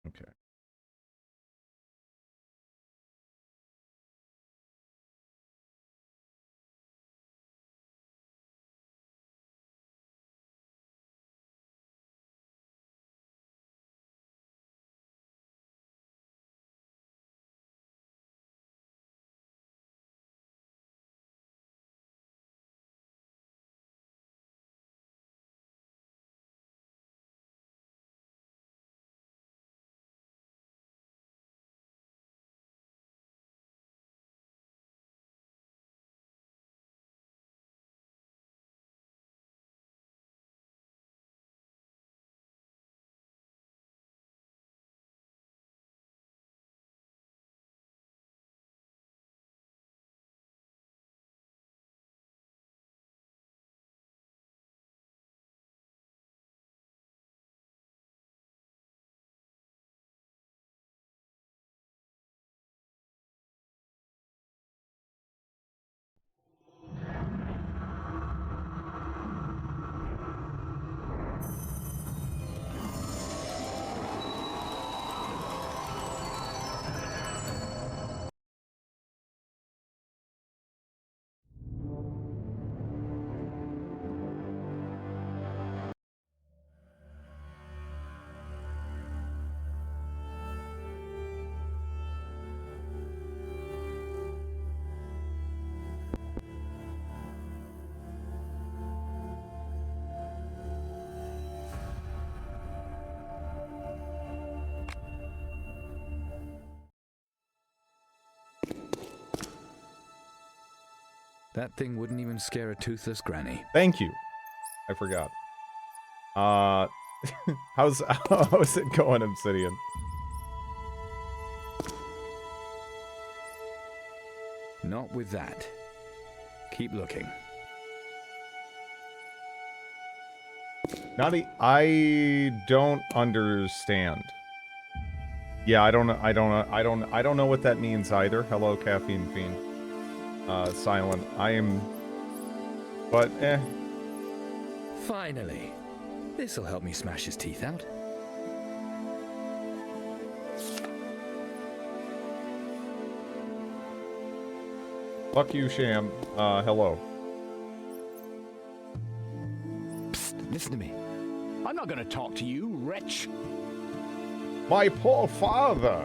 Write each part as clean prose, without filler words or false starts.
Okay. That thing wouldn't even scare a toothless granny. Thank you. I forgot. How's it going, Obsidian? Not with that. Keep looking. Naughty, I don't understand. Yeah, I don't know what that means either. Hello, Caffeine Fiend. Silent. But Finally. This'll help me smash his teeth out. Fuck you, Sham. Hello. Psst, listen to me. I'm not gonna talk to you, wretch. My poor father!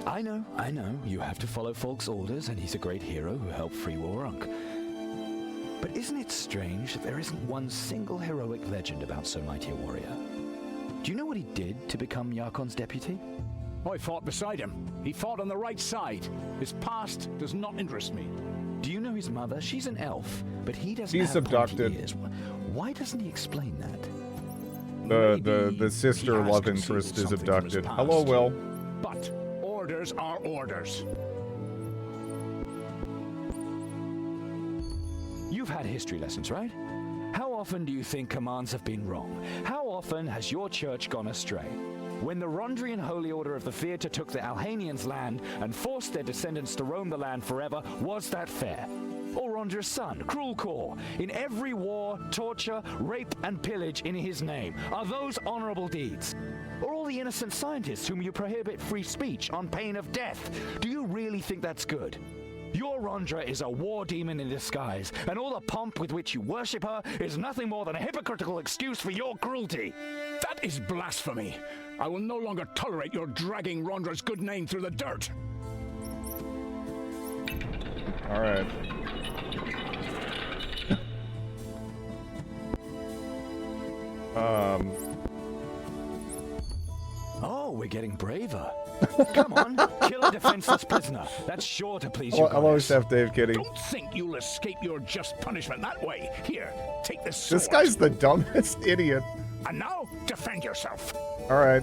I know. You have to follow Folk's orders, and he's a great hero who helped free Warunk. But isn't it strange that there isn't one single heroic legend about so mighty a warrior? Do you know what he did to become Yarkon's deputy? I fought beside him. He fought on the right side. His past does not interest me. Do you know his mother? She's an elf, but he doesn't She's have pointy abducted. ears. Why doesn't he explain that? The sister love interest is abducted. Hello, Will. But orders are orders. You've had history lessons, right? How often do you think commands have been wrong? How often has your church gone astray? When the Rondrian Holy Order of the Theatre took the Alhanians' land and forced their descendants to roam the land forever, was that fair? Or Rondra's son, Cruel Core, in every war, torture, rape, and pillage in his name, are those honorable deeds? Or all the innocent scientists whom you prohibit free speech on pain of death? Do you really think that's good? Your Rondra is a war demon in disguise, and all the pomp with which you worship her is nothing more than a hypocritical excuse for your cruelty. That is blasphemy. I will no longer tolerate your dragging Rondra's good name through the dirt. All right. Oh, we're getting braver. Come on, kill a defenseless prisoner. That's sure to please you. Hello, Chef Dave Kitty. Don't think you'll escape your just punishment that way. Here, take this sword. This guy's the dumbest idiot. And now, defend yourself. All right.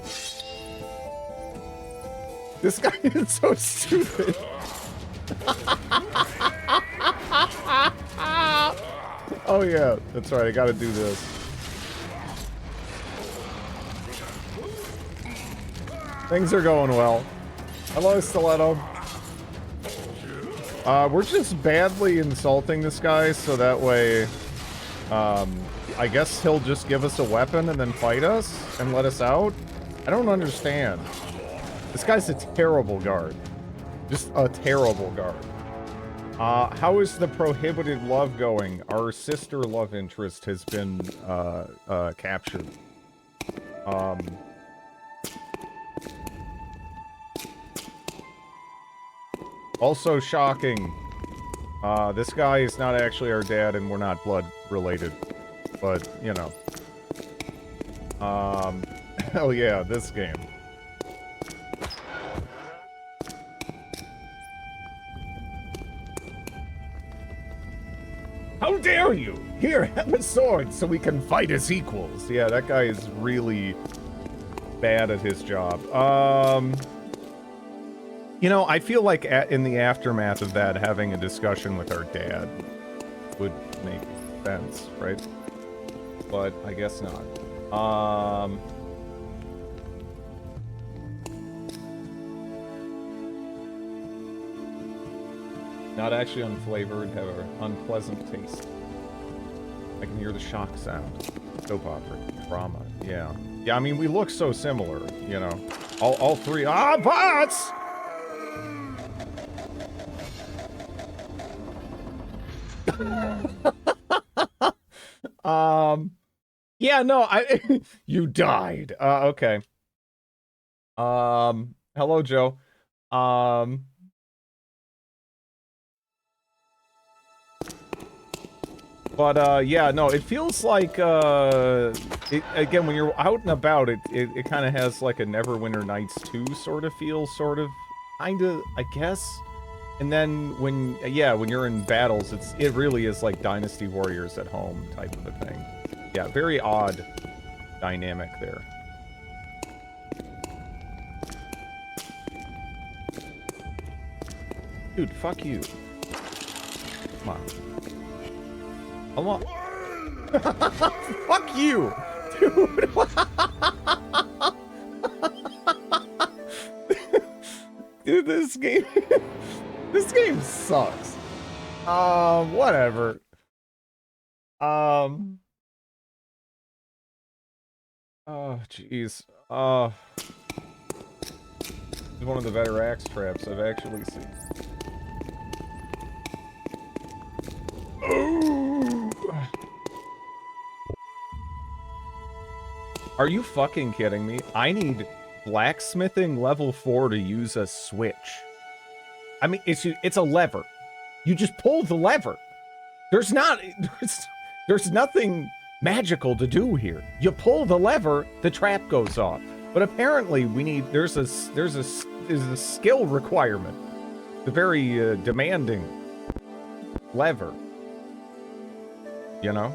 This guy is so stupid. Oh yeah, that's right. I gotta do this. Things are going well. Hello, Stiletto. We're just badly insulting this guy, so that way, I guess he'll just give us a weapon and then fight us and let us out? I don't understand. This guy's a terrible guard. Just a terrible guard. How is the prohibited love going? Our sister love interest has been, captured. Also shocking. This guy is not actually our dad and we're not blood related. But, you know. Hell yeah, this game. How dare you! Here, have a sword so we can fight as equals. Yeah, that guy is really bad at his job. You know, I feel like in the aftermath of that, having a discussion with our dad would make sense, right? But I guess not. Not actually unflavored, have an unpleasant taste. I can hear the shock sound. Soap opera, drama, yeah. Yeah, I mean, we look so similar, you know. All three, bots! Yeah, no, you died. Okay. Hello, Joe. But, yeah, no, it feels like, again, when you're out and about, it kind of has, like, a Neverwinter Nights 2 sort of feel, kinda, I guess. And then when you're in battles, it really is like Dynasty Warriors at home type of a thing. Yeah, very odd dynamic there. Dude, fuck you. Come on. I want... Fuck you! Dude! Dude, this game... This game sucks. Whatever. Oh, jeez. This is one of the better axe traps I've actually seen. Oh! Are you fucking kidding me? I need blacksmithing level 4 to use a switch. I mean, it's a lever. You just pull the lever. There's nothing magical to do here. You pull the lever, the trap goes off. But apparently, there's a skill requirement. The very demanding lever. You know?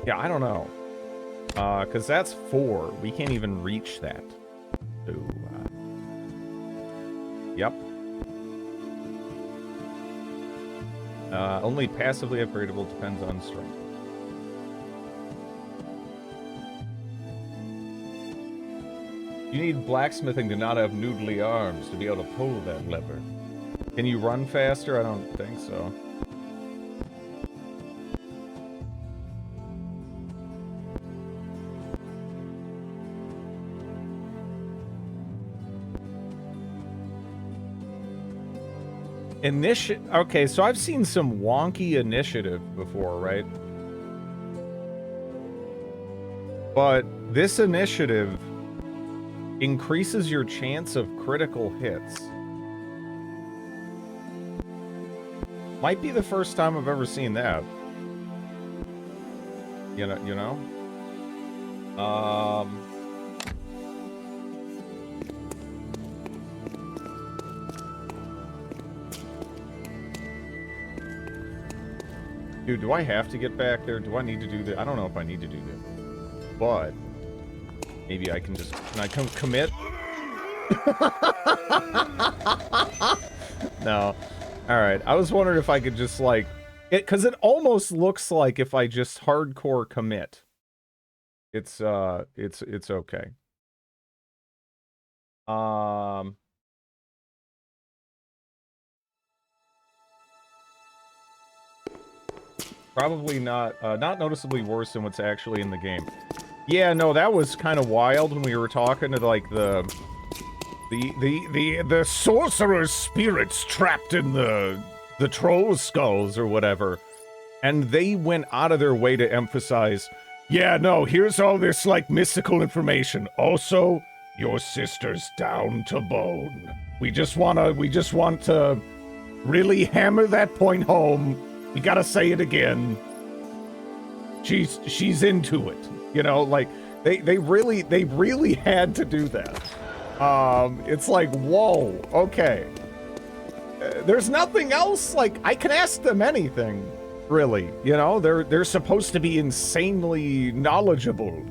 Yeah, I don't know. Because that's 4. We can't even reach that. So, yep. Only passively upgradable, depends on strength. You need blacksmithing to not have noodly arms to be able to pull that lever. Can you run faster? I don't think so. Okay, so I've seen some wonky initiative before, right? But this initiative increases your chance of critical hits. Might be the first time I've ever seen that. You know? Dude, do I have to get back there? Do I need to do that? I don't know if I need to do that. But maybe I can just... Can I commit? No. Alright, I was wondering if I could just, like... Because it almost looks like if I just hardcore commit. It's okay. Probably not noticeably worse than what's actually in the game. Yeah, no, that was kind of wild when we were talking to like the sorcerer's spirits trapped in the troll skulls or whatever. And they went out of their way to emphasize, yeah, no, here's all this like mystical information. Also, your sister's down to bone. We just want to really hammer that point home. We gotta say it again. She's into it. You know, like they really had to do that. It's like, whoa, okay. There's nothing else, like, I can ask them anything, really. You know, they're supposed to be insanely knowledgeable.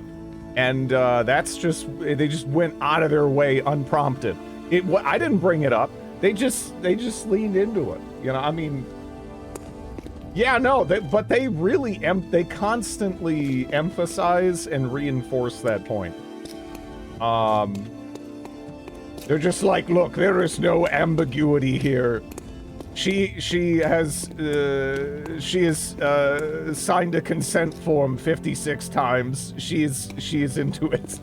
And that's just, they just went out of their way unprompted. I didn't bring it up. They just leaned into it. You know, I mean, yeah, no, but they really, they constantly emphasize and reinforce that point. They're just like, look, there is no ambiguity here. She has signed a consent form 56 times. She is into it.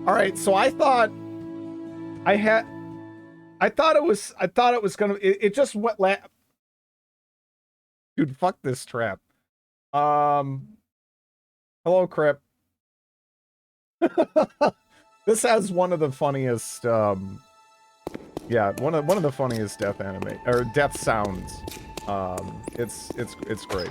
All right, so I thought it was gonna. It just went. Dude, fuck this trap. Hello, Crip. This has one of the funniest. Yeah, one of the funniest death death sounds. It's great.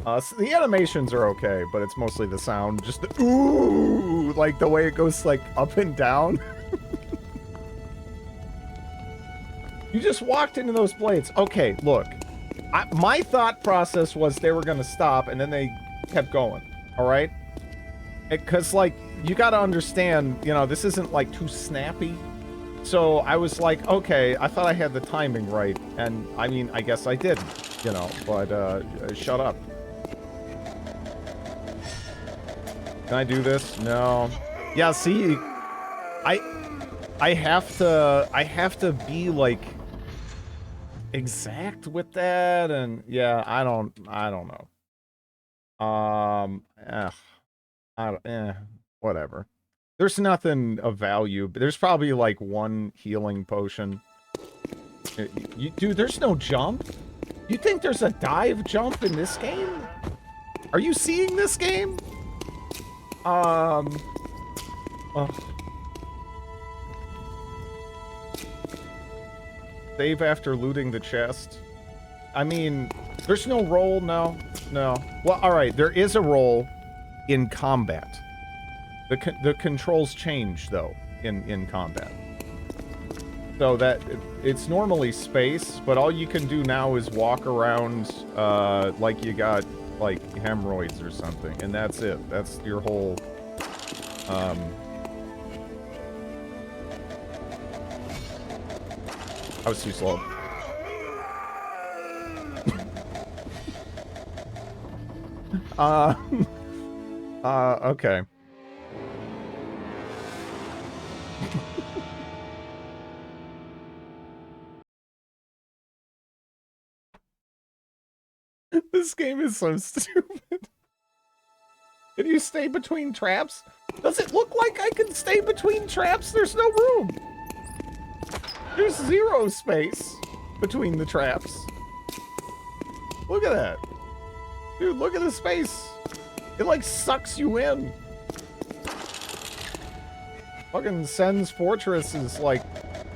So the animations are okay, but it's mostly the sound. Just the ooh, like the way it goes like up and down. You just walked into those blades. Okay, look. My thought process was they were going to stop, and then they kept going. All right? Because, like, you got to understand, you know, this isn't, like, too snappy. So I was like, okay, I thought I had the timing right. And, I mean, I guess I didn't, you know. But, shut up. Can I do this? No. Yeah, see, I have to be, like, exact with that, and yeah, I don't know. Whatever. There's nothing of value, but there's probably like one healing potion. Dude, there's no jump? You think there's a dive jump in this game? Are you seeing this game? Save after looting the chest. I mean, there's no roll, no. Well, alright, there is a roll in combat. The controls change, though, in combat. So that, it's normally space, but all you can do now is walk around, like you got, like, hemorrhoids or something, and that's it. That's your whole, I was too slow. Okay. This game is so stupid. Can you stay between traps? Does it look like I can stay between traps? There's no room. There's zero space between the traps. Look at that. Dude, look at the space. It like sucks you in. Fucking Sen's Fortress is like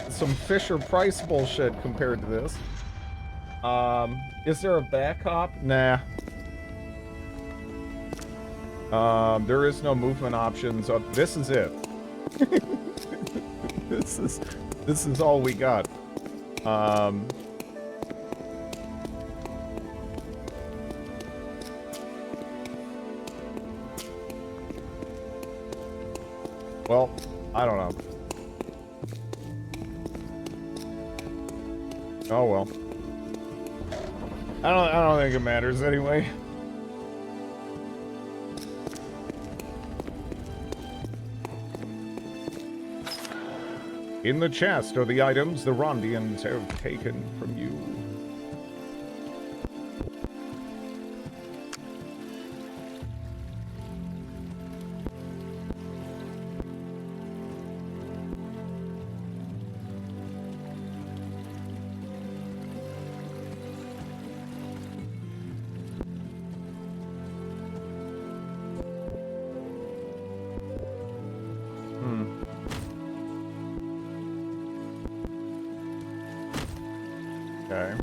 some Fisher-Price bullshit compared to this. Is there a back hop? Nah. There is no movement options. This is it. This is all we got. Well, I don't know. Oh well. I don't think it matters anyway. In the chest are the items the Rondians have taken from you. Okay.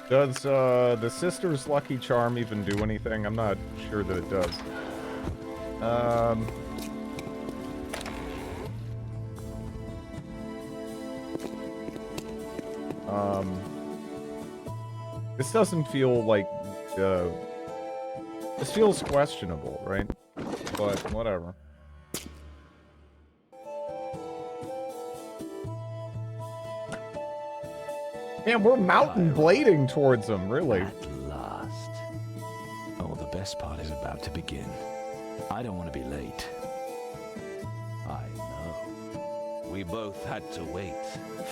Does the Sister's Lucky Charm even do anything? I'm not sure that it does. This doesn't feel like, this feels questionable, right? But whatever. Man, we're mountain blading towards them, really. At last. Oh, the best part is about to begin. I don't want to be late. I know. We both had to wait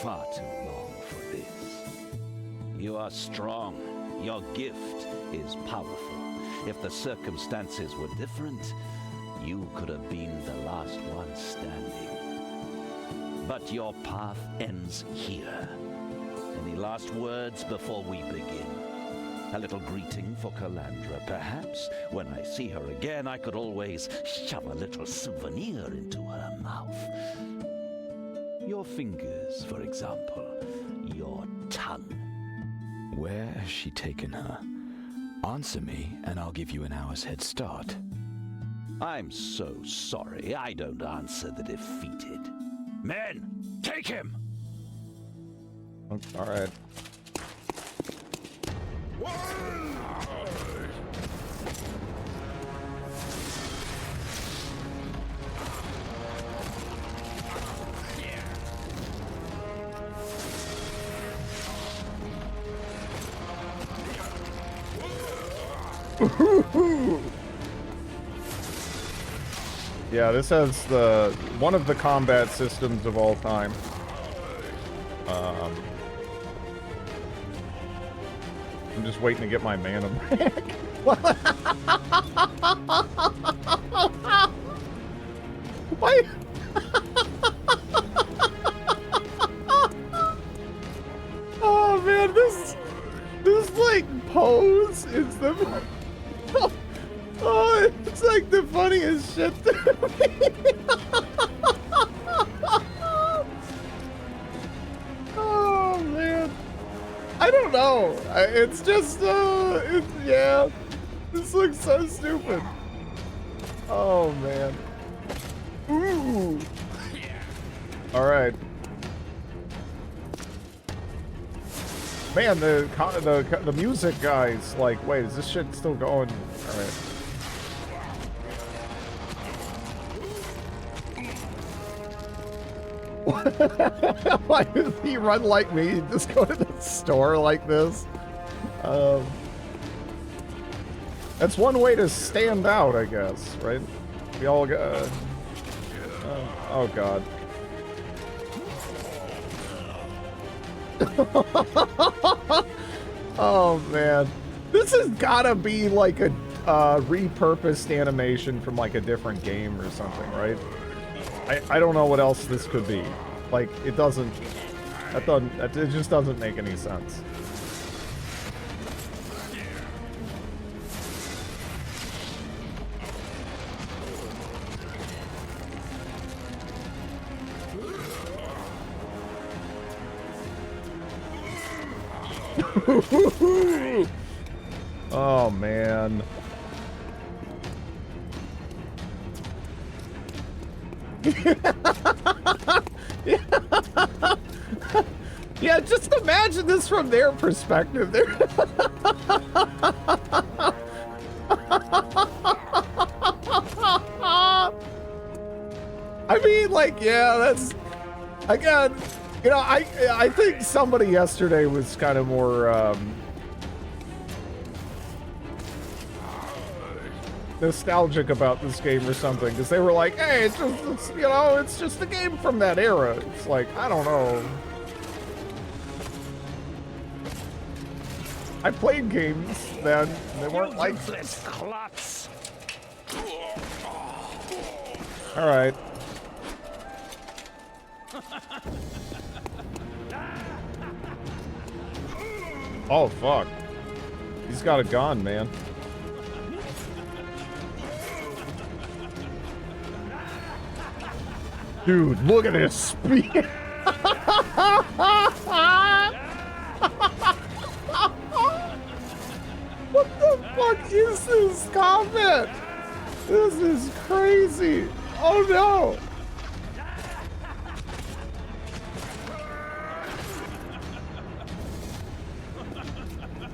far too long for this. You are strong. Your gift is powerful. If the circumstances were different, you could have been the last one standing. But your path ends here. Any last words before we begin? A little greeting for Calandra, perhaps? When I see her again, I could always shove a little souvenir into her mouth. Your fingers, for example. Your tongue. Where has she taken her? Answer me, and I'll give you an hour's head start. I'm so sorry. I don't answer the defeated. Men, take him! All right. Yeah, this has one of the combat systems of all time. I'm just waiting to get my mana back. Why? Oh man, this like pose is the oh, it's like the funniest shit to me. Oh man, I don't know. It's just yeah. This looks so stupid. Oh man. Ooh. All right. Man, the music guys like, wait, is this shit still going? All right. Why does he run like me? Just go to the store like this? That's one way to stand out, I guess, right? We all got... oh, God. Oh, man. This has gotta be like a repurposed animation from like a different game or something, right? I don't know what else this could be. Like, it just doesn't make any sense. Oh, man. Yeah, just imagine this from their perspective. I mean, like, yeah, that's, again, you know, I think somebody yesterday was kind of more nostalgic about this game or something, because they were like, hey, it's, you know, it's just a game from that era. It's like, I don't know. I played games then, and they weren't like this. All right. Oh, fuck. He's got a gun, man. Dude, look at his speed. What the fuck is this combat? This is crazy. Oh no.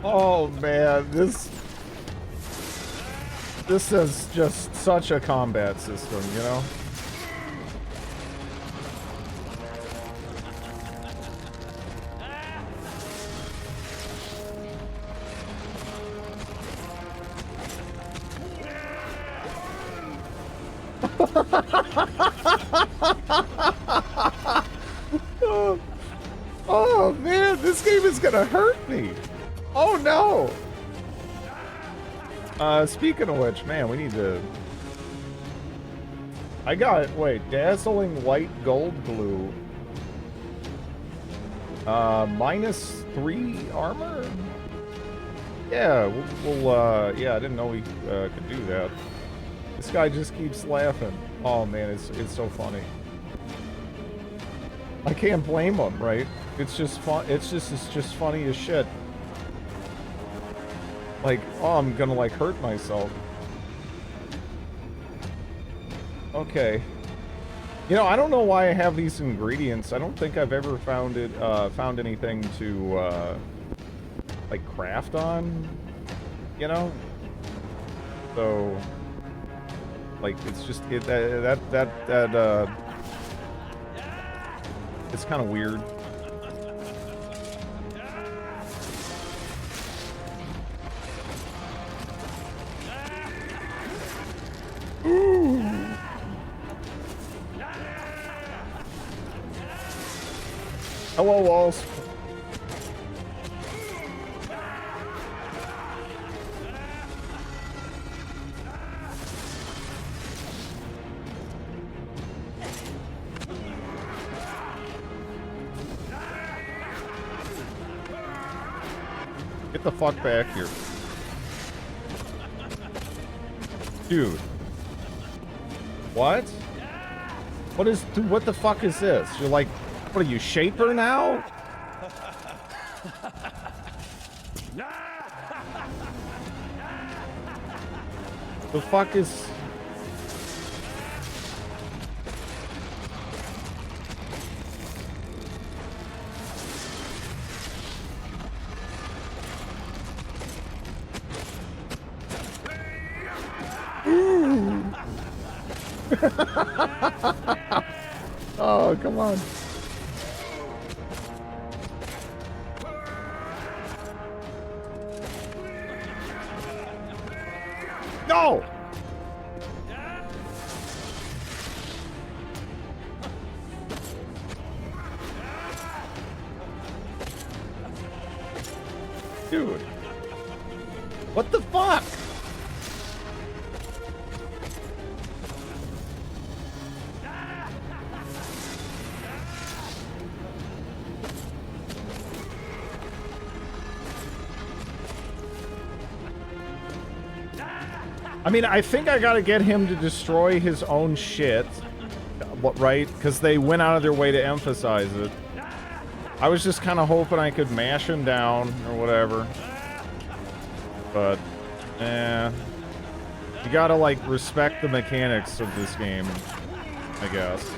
Oh man, this is just such a combat system, you know? Oh man, this game is gonna hurt me. Oh no. Speaking of which, man, we need to... I got, wait, dazzling white gold glue. -3 armor? Yeah, we'll yeah, I didn't know we could do that. This guy just keeps laughing. Oh man, it's so funny. I can't blame him, right? It's just fun. It's just funny as shit. Like, oh, I'm gonna like hurt myself. Okay. You know, I don't know why I have these ingredients. I don't think I've ever found anything to like craft on. You know. So, like, it's just it's kind of weird. Ooh. Hello, walls. Get the fuck back here. Dude. What? What the fuck is this? You're like, what are you, Shaper now? The fuck is... Oh, come on. No! Dude. What the fuck? I mean, I think I gotta get him to destroy his own shit, right? Because they went out of their way to emphasize it. I was just kind of hoping I could mash him down or whatever. But, you gotta, like, respect the mechanics of this game. I guess.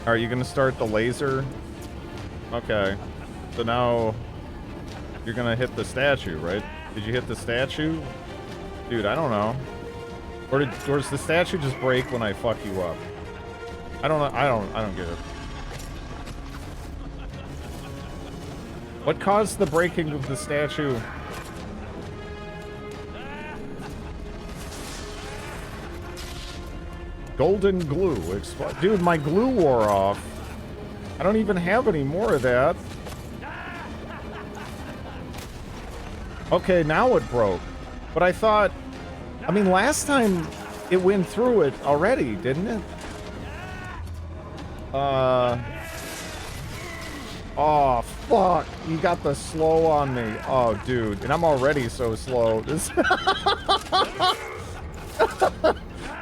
Are you gonna start the laser? Okay. So now you're gonna hit the statue, right? Did you hit the statue? Dude, I don't know. Or does the statue just break when I fuck you up? I don't know. I don't get it. What caused the breaking of the statue? Golden glue. Dude, my glue wore off. I don't even have any more of that. Okay, now it broke. But I thought... I mean, last time it went through it already, didn't it? Oh, fuck. You got the slow on me. Oh, dude. And I'm already so slow. This...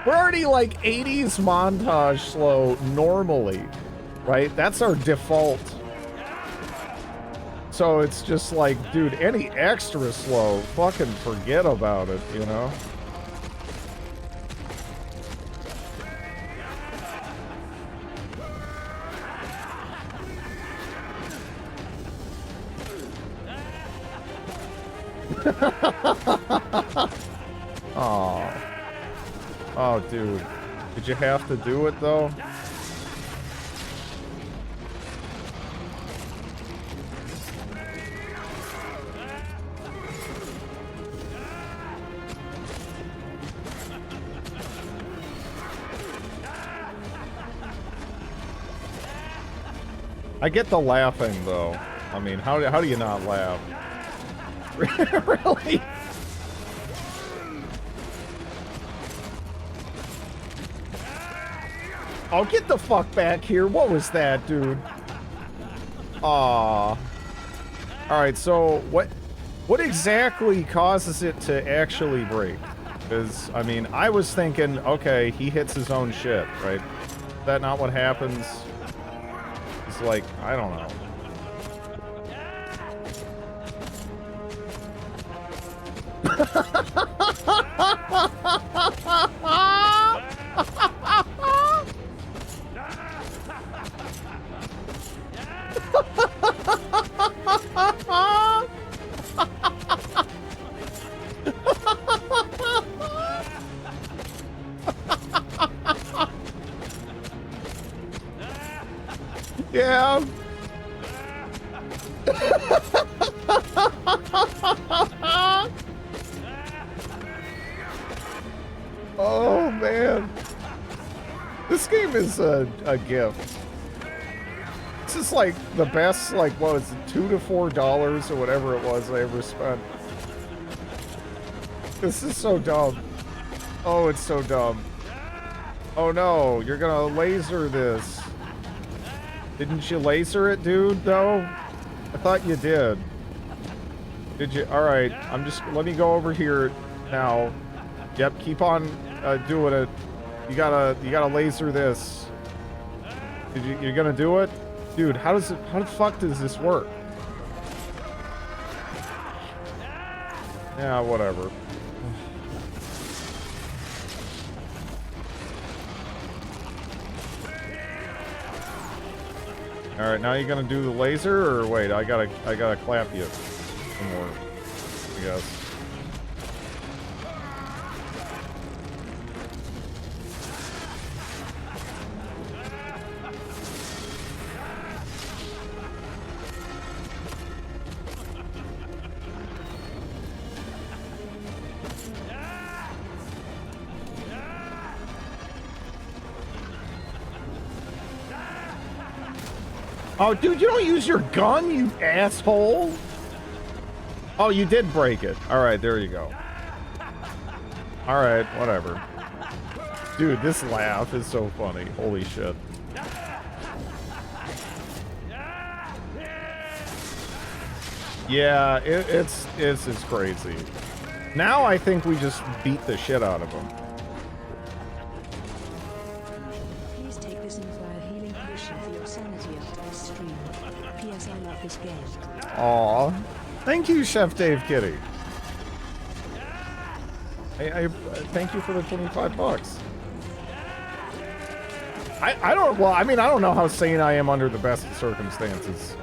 We're already like 80s montage slow normally, right? That's our default. So it's just like, dude, any extra slow, fucking forget about it, you know? Oh. Oh, dude. Did you have to do it, though? I get the laughing, though. I mean, how do you not laugh? Really? Oh, get the fuck back here. What was that, dude? Aw. Alright, so what exactly causes it to actually break? Because, I mean, I was thinking, okay, he hits his own shit, right? Is that not what happens? It's like, I don't know. Yeah. Oh, man. This game is a gift. This is like the best, like, what was it, $2 to $4 or whatever it was I ever spent. This is so dumb. Oh, it's so dumb. Oh no, you're gonna laser this. Didn't you laser it, dude, though? I thought you did. Did you? Alright, let me go over here now. Yep, keep on doing it. You gotta laser this. You're gonna do it? Dude, how the fuck does this work? Yeah, whatever. All right, now you're gonna do the laser, or wait? I gotta clap you some more, I guess. Oh, dude, you don't use your gun, you asshole! Oh, you did break it. Alright, there you go. Alright, whatever. Dude, this laugh is so funny. Holy shit. Yeah, it's crazy. Now I think we just beat the shit out of them. Please take this infrared healing potion for your sanity after this stream. P.S. I love this game. Aw. Thank you, Chef Dave Kitty. I thank you for the 25 bucks. I don't know how sane I am under the best of circumstances.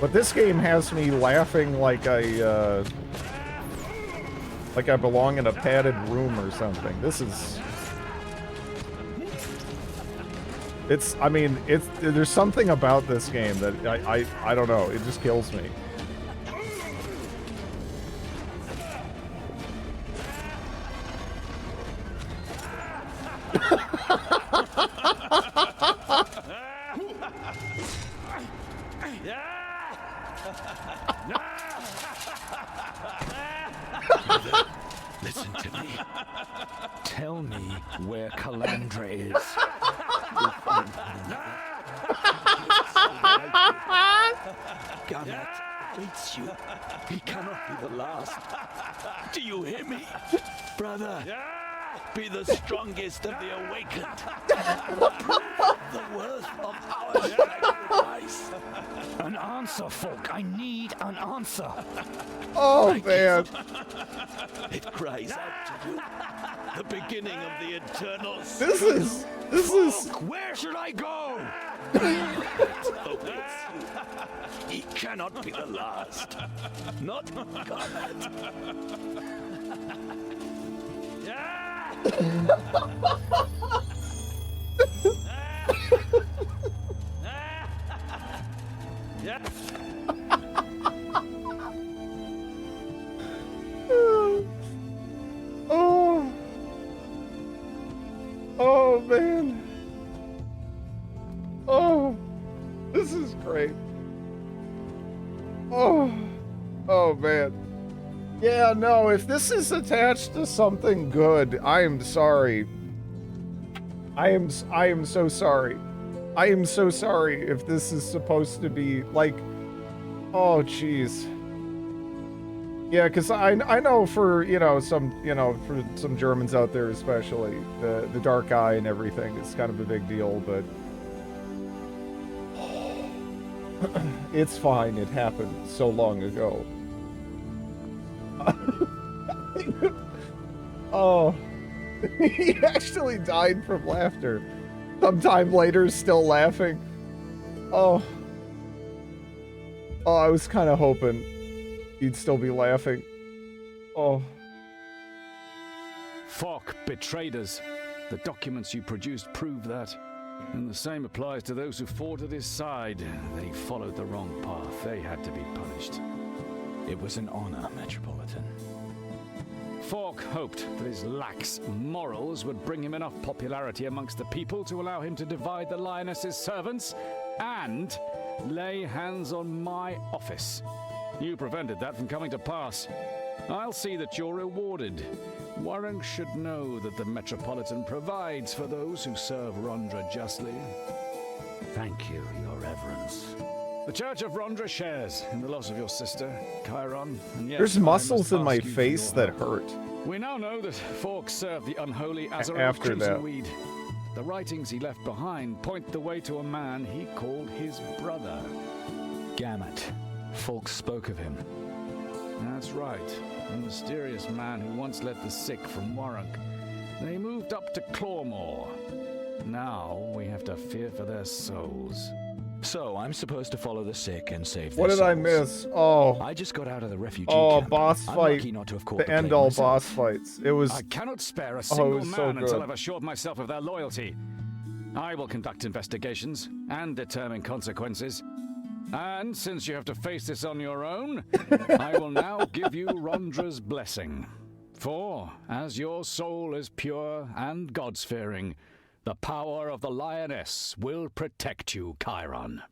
But this game has me laughing like I belong in a padded room or something. This is... there's something about this game that I don't know, it just kills me. Listen to me. Tell me where Calandra is. Garnet hates you. He cannot be the last. Do you hear me? Brother, be the strongest of the awakened. Prove the worth of our sacrifice. An answer, folk. I need an answer. Oh, man. It cries out to you. The beginning of the eternal This is... Where should I go? awaits you. He cannot be the last. Not Garnet. Oh. Oh, man. Oh. This is great. Oh. Oh, man. Yeah, no, if this is attached to something good, I am sorry. I am so sorry. I am so sorry if this is supposed to be, like... Oh, jeez. Yeah, because I know for, for some Germans out there especially, the dark eye and everything is kind of a big deal, but... It's fine, it happened so long ago. Oh. He actually died from laughter. Sometime later, still laughing. Oh. Oh, I was kind of hoping he'd still be laughing. Oh. Falk betrayed us. The documents you produced prove that. And the same applies to those who fought at his side. They followed the wrong path. They had to be punished. It was an honor, Metropolitan. Falk hoped that his lax morals would bring him enough popularity amongst the people to allow him to divide the Lioness's servants and lay hands on my office. You prevented that from coming to pass. I'll see that you're rewarded. Warren should know that the Metropolitan provides for those who serve Rondra justly. Thank you, Your Reverence. The Church of Rondra shares in the loss of your sister, Chiron. And yes, There's I muscles must in my ask you for face your that help. hurt. We now know that Falk served the unholy Azeroth After that. Crimsonweed. The writings he left behind point the way to a man he called his brother. Gamut. Falk spoke of him. That's right. A mysterious man who once led the sick from Warrunk. They moved up to Clawmore. Now we have to fear for their souls. So I'm supposed to follow the sick and save their What did I souls. miss? Oh. I just got out of the refugee Oh, camp. boss I'm fight. lucky not to have caught The plague end all myself. boss fights. It was... I cannot spare a it single was so man until good. I've assured myself of their loyalty. I will conduct investigations and determine consequences. And since you have to face this on your own, I will now give you Rondra's blessing. For, as your soul is pure and God-fearing, the power of the Lioness will protect you, Chiron.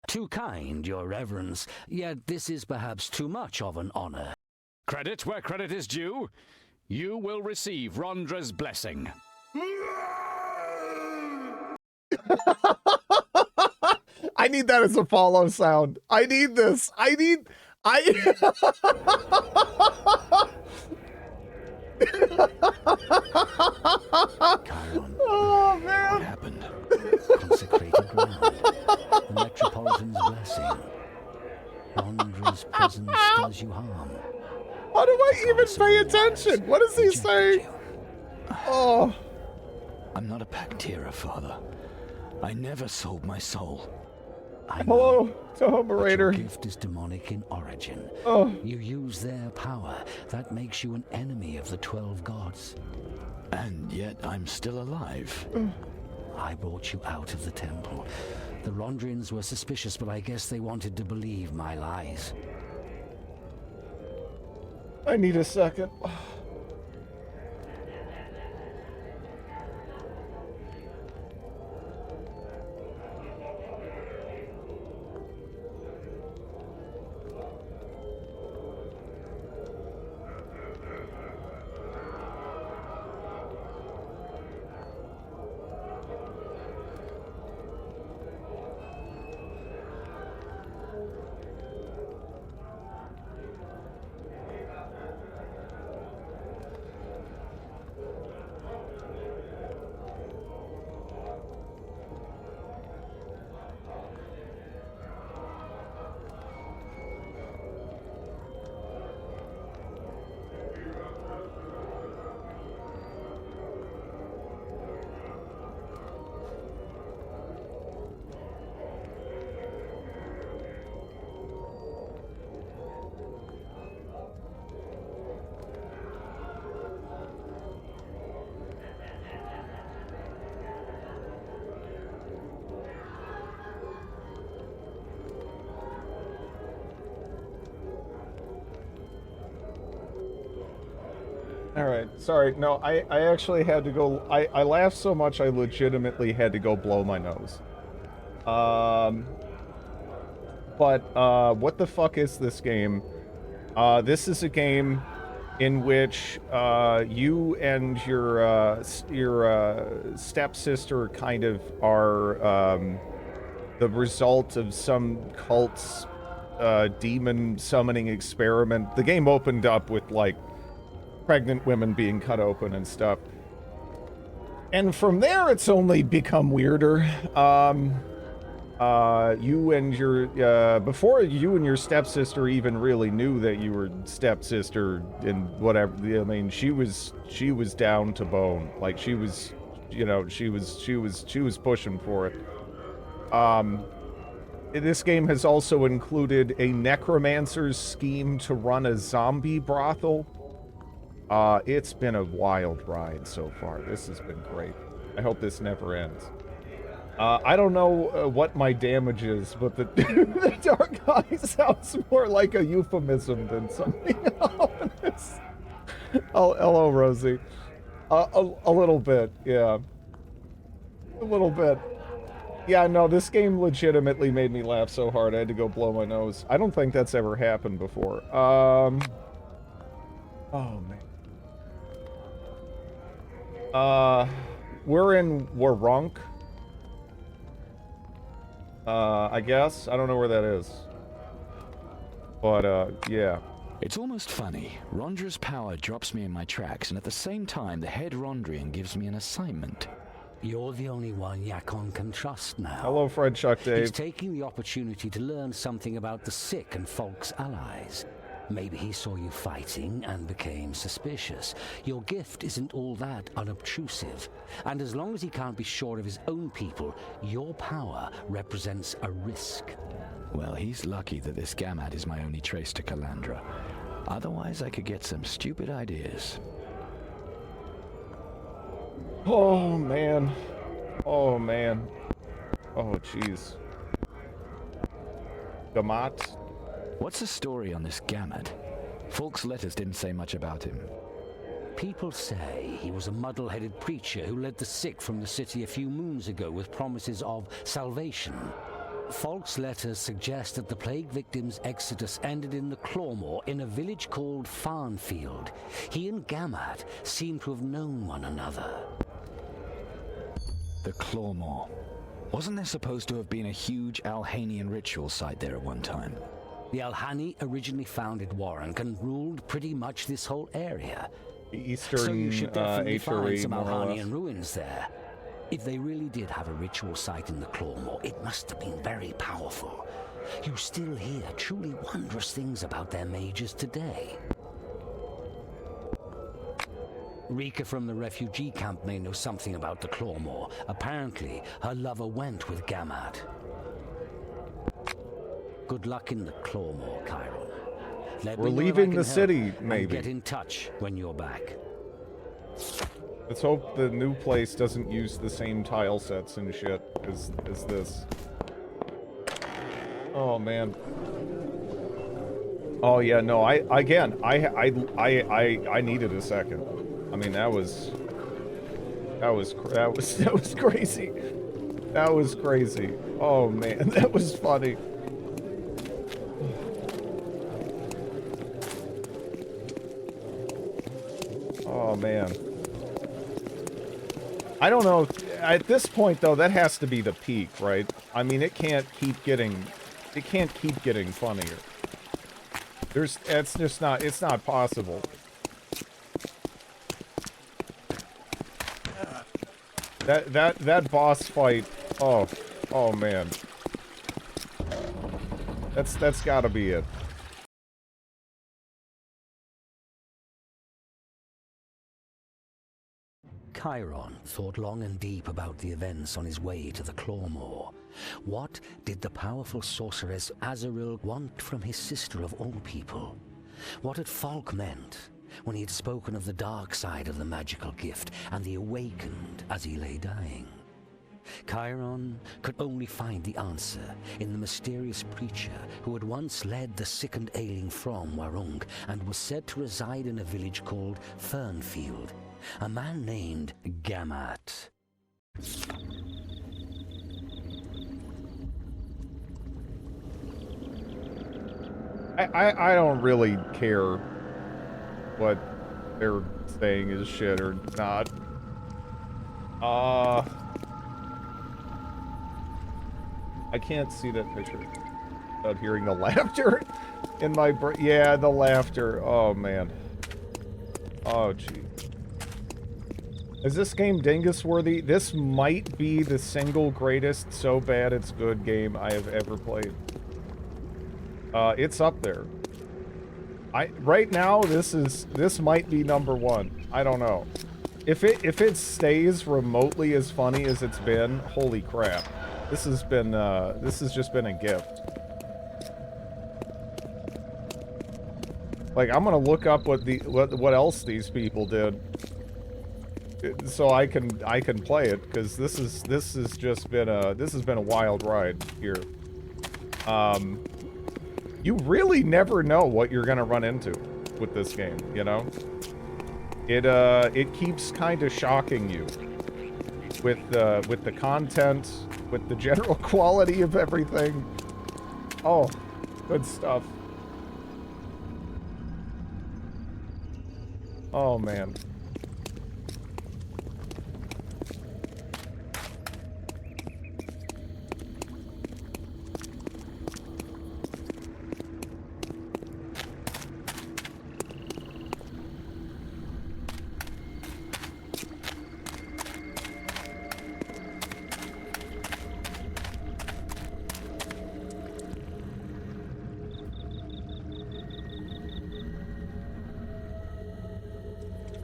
Too kind, Your Reverence, yet this is perhaps too much of an honor. Credit where credit is due. You will receive Rondra's blessing. I need that as a follow sound. I need this. I Chiron, Oh, what man. happened? Consecrated ground. The Metropolitan's blessing. Rondra's presence does you harm. How do I even pay attention? What does he Rejected say? you. Oh. I'm not a Bactera, Father. I never sold my soul. I know. Hello, But your Operator. gift is demonic in origin. Oh. You use their power. That makes you an enemy of the 12 gods. And yet I'm still alive. I brought you out of the temple. The Rondrians were suspicious, but I guess they wanted to believe my lies. I need a second. All right, sorry. No, I actually had to go. I laughed so much I legitimately had to go blow my nose. But what the fuck is this game? This is a game in which you and your stepsister kind of are the result of some cult's demon summoning experiment. The game opened up with like pregnant women being cut open and stuff. And from there, it's only become weirder. You and your, before you and your stepsister even really knew that you were stepsister and whatever, I mean, she was down to bone. Like, she was, you know, she was pushing for it. This game has also included a necromancer's scheme to run a zombie brothel. It's been a wild ride so far. This has been great. I hope this never ends. I don't know what my damage is, but the, the dark eye sounds more like a euphemism than something else. Oh, hello, Rosie. A little bit, yeah. A little bit. Yeah, no, this game legitimately made me laugh so hard I had to go blow my nose. I don't think that's ever happened before. Oh, man. We're in Warunk. I guess. I don't know where that is. But, yeah. It's almost funny. Rondra's power drops me in my tracks, and at the same time, the head Rondrian gives me an assignment. You're the only one Yakon can trust now. Hello, Fred Chuck Dave. He's taking the opportunity to learn something about the sick and Folk's allies. Maybe he saw you fighting and became suspicious. Your gift isn't all that unobtrusive. And as long as he can't be sure of his own people, your power represents a risk. Well, he's lucky that this Gamad is my only trace to Calandra. Otherwise, I could get some stupid ideas. Oh, man. Oh, man. Oh, jeez. Gamat? What's the story on this Gamad? Folk's letters didn't say much about him. People say he was a muddle-headed preacher who led the sick from the city a few moons ago with promises of salvation. Folk's letters suggest that the plague victims' exodus ended in the Clawmore in a village called Farnfield. He and Gamad seem to have known one another. The Clawmore. Wasn't there supposed to have been a huge Alhanian ritual site there at one time? The Alhani originally founded Warrank and ruled pretty much this whole area. The eastern So you should definitely find HRE, some more or less. Alhanian ruins there. If they really did have a ritual site in the Clawmore, it must have been very powerful. You still hear truly wondrous things about their mages today. Rika from the refugee camp may know something about the Clawmore. Apparently, her lover went with Gamat. Good luck in the Clawmore, Chiron. Let We're me know if I leaving can the help, city, and maybe. get in touch when you're back. Let's hope the new place doesn't use the same tile sets and shit as this. Oh man. Oh yeah, no, I needed a second. I mean, that was crazy. That was crazy. Oh man, that was funny. Oh man. I don't know. At this point, though, that has to be the peak, right? I mean, it can't keep getting funnier. It's just not. It's not possible. That boss fight. Oh man. That's gotta be it. Chiron thought long and deep about the events on his way to the Clawmore. What did the powerful sorceress Azaril want from his sister of all people? What had Falk meant when he had spoken of the dark side of the magical gift and the awakened as he lay dying? Chiron could only find the answer in the mysterious preacher who had once led the sick and ailing from Warung and was said to reside in a village called Fernfield. A man named Gamat. I don't really care what they're saying is shit or not. I can't see that picture without hearing the laughter in my brain. Yeah, the laughter. Oh man. Oh gee. Is this game Dingus worthy? This might be the single greatest so bad it's good game I have ever played. It's up there. Right now this might be #1. I don't know. If it stays remotely as funny as it's been, holy crap. This has just been a gift. Like, I'm gonna look up what else these people did, so I can play it, because this has been a wild ride here. You really never know what you're gonna run into with this game, you know? It keeps kind of shocking you with the content, with the general quality of everything. Oh, good stuff. Oh man.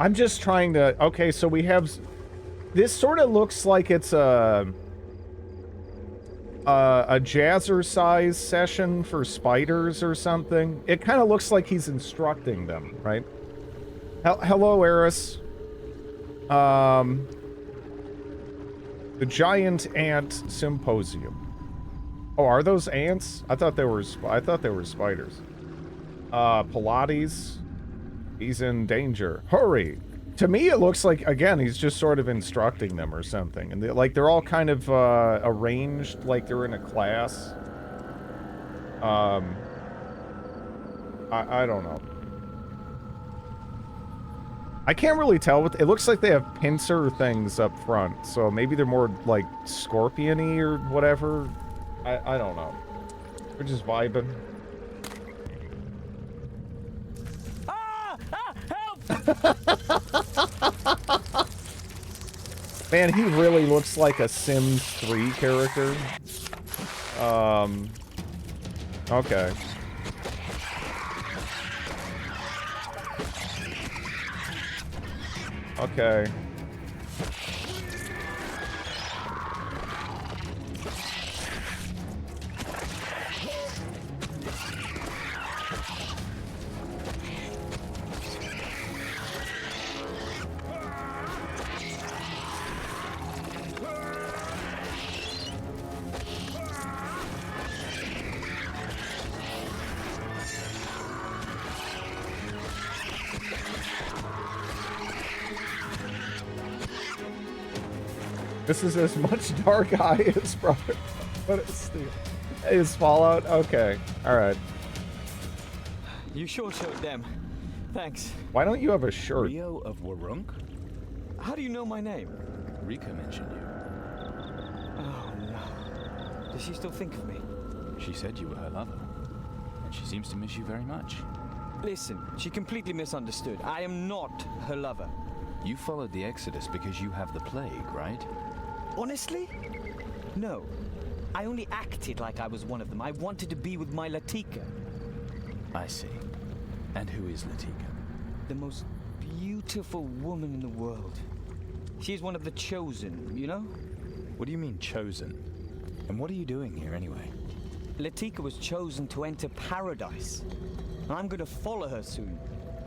I'm just trying to... Okay, so we have... This sort of looks like it's a jazzercise session for spiders or something. It kind of looks like he's instructing them, right? Hello, Eris. The Giant Ant Symposium. Oh, are those ants? I thought they were spiders. Pilates. He's in danger. Hurry! To me, it looks like, again, he's just sort of instructing them or something. And they're all kind of arranged like they're in a class. I don't know. I can't really tell. It looks like they have pincer things up front. So maybe they're more like scorpion-y or whatever. I don't know. We're just vibing. Man, he really looks like a Sims 3 character. Okay. Okay. This is as much Dark Eye as Brother, but it's is Fallout. Okay, all right. You sure showed them. Thanks. Why don't you have a shirt? Rio of Warunk? How do you know my name? Rika mentioned you. Oh no. Does she still think of me? She said you were her lover, and she seems to miss you very much. Listen, she completely misunderstood. I am not her lover. You followed the Exodus because you have the plague, right? Honestly? No. I only acted like I was one of them. I wanted to be with my Latika. I see. And who is Latika? The most beautiful woman in the world. She's one of the chosen, you know? What do you mean, chosen? And what are you doing here anyway? Latika was chosen to enter paradise. And I'm gonna follow her soon.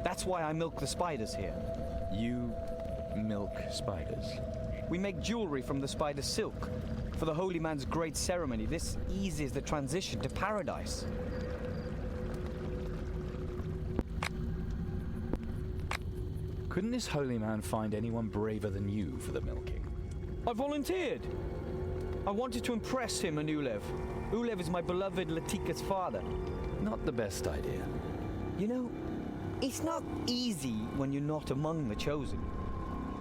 That's why I milk the spiders here. You milk spiders? We make jewelry from the spider silk. For the holy man's great ceremony, this eases the transition to paradise. Couldn't this holy man find anyone braver than you for the milking? I volunteered. I wanted to impress him and Ulev. Ulev is my beloved Latika's father. Not the best idea. You know, it's not easy when you're not among the chosen.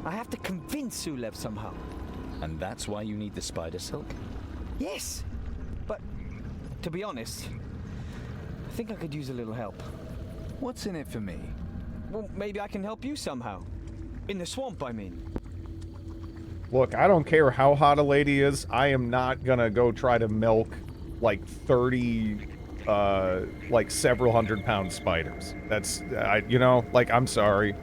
I have to convince Ulev somehow. And that's why you need the spider silk? Yes, but to be honest, I think I could use a little help. What's in it for me? Well, maybe I can help you somehow. In the swamp, I mean. Look, I don't care how hot a lady is. I am not gonna go try to milk like 30, like several 100-pound spiders. That's, you know, like, I'm sorry.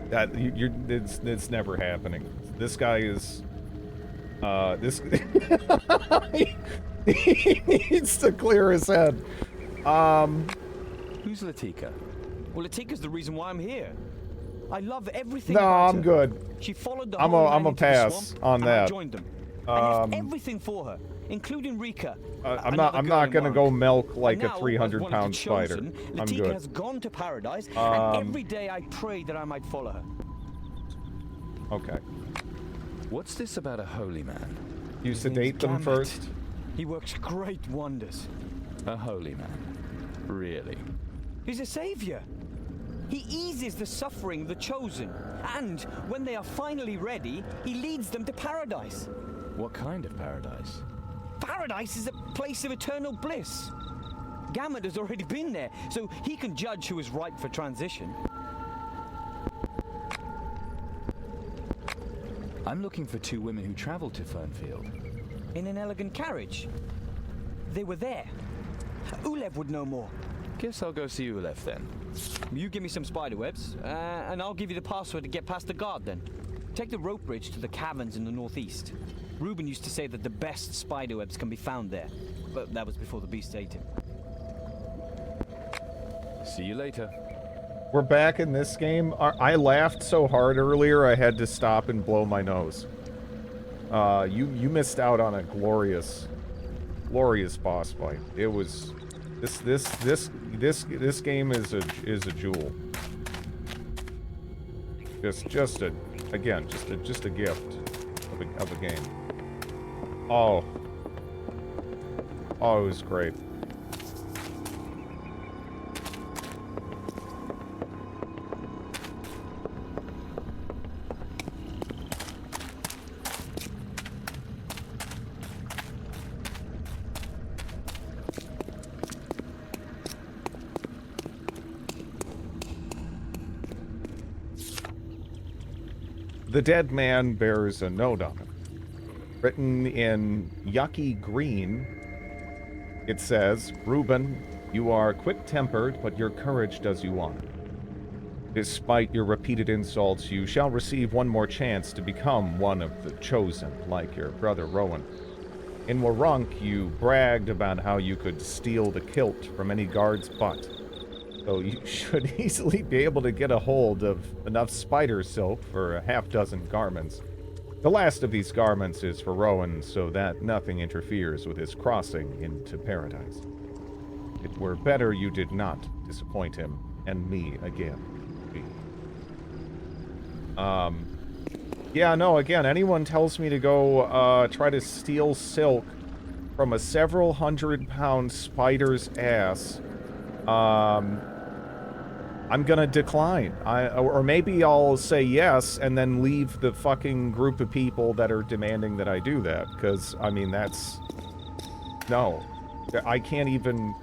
That it's never happening. This guy is, he needs to clear his head. Who's Latika? Well, Latika's the reason why I'm here. I love everything No, about I'm her. good. She followed the I'm holy a man into the pass swamp, on and that. I joined them. I left everything for her, including Rika. I'm not gonna go milk like a 300-pound spider. I'm Latika good. has gone to paradise, and every day I pray that I might follow her. Okay. What's this about a holy man? You sedate them Gambit. first. He works great wonders. A holy man? Really? He's a savior. He eases the suffering of the chosen, and when they are finally ready, he leads them to paradise. What kind of paradise? Paradise is a place of eternal bliss. Gamut has already been there, so he can judge who is ripe for transition. I'm looking for two women who traveled to Fernfield. In an elegant carriage. They were there. Ulev would know more. Guess I'll go see Ulev then. You give me some spider webs, and I'll give you the password to get past the guard then. Take the rope bridge to the caverns in the northeast. Reuben used to say that the best spider webs can be found there, but that was before the beast ate him. See you later. We're back in this game. I laughed so hard earlier I had to stop and blow my nose. You missed out on a glorious boss fight. It was this game is a jewel. Just a gift of a game. Oh, it was great. The dead man bears a note on it. Written in yucky green, it says, Reuben, you are quick-tempered, but your courage does you honor. Despite your repeated insults, you shall receive one more chance to become one of the chosen, like your brother Rowan. In Warunk, you bragged about how you could steal the kilt from any guard's butt. So you should easily be able to get a hold of enough spider silk for a half-dozen garments. The last of these garments is for Rowan, so that nothing interferes with his crossing into paradise. It were better you did not disappoint him and me again. Yeah, no, again, anyone tells me to go, try to steal silk from a several hundred-pound spider's ass, I'm gonna decline. Or maybe I'll say yes and then leave the fucking group of people that are demanding that I do that. Because, I mean, that's... No. I can't even...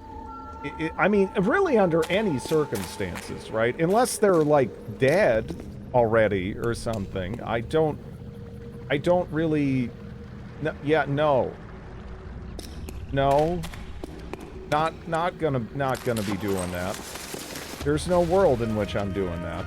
I mean, really under any circumstances, right? Unless they're, like, dead already or something. I don't really... No, yeah, no. No. Not gonna be doing that. There's no world in which I'm doing that.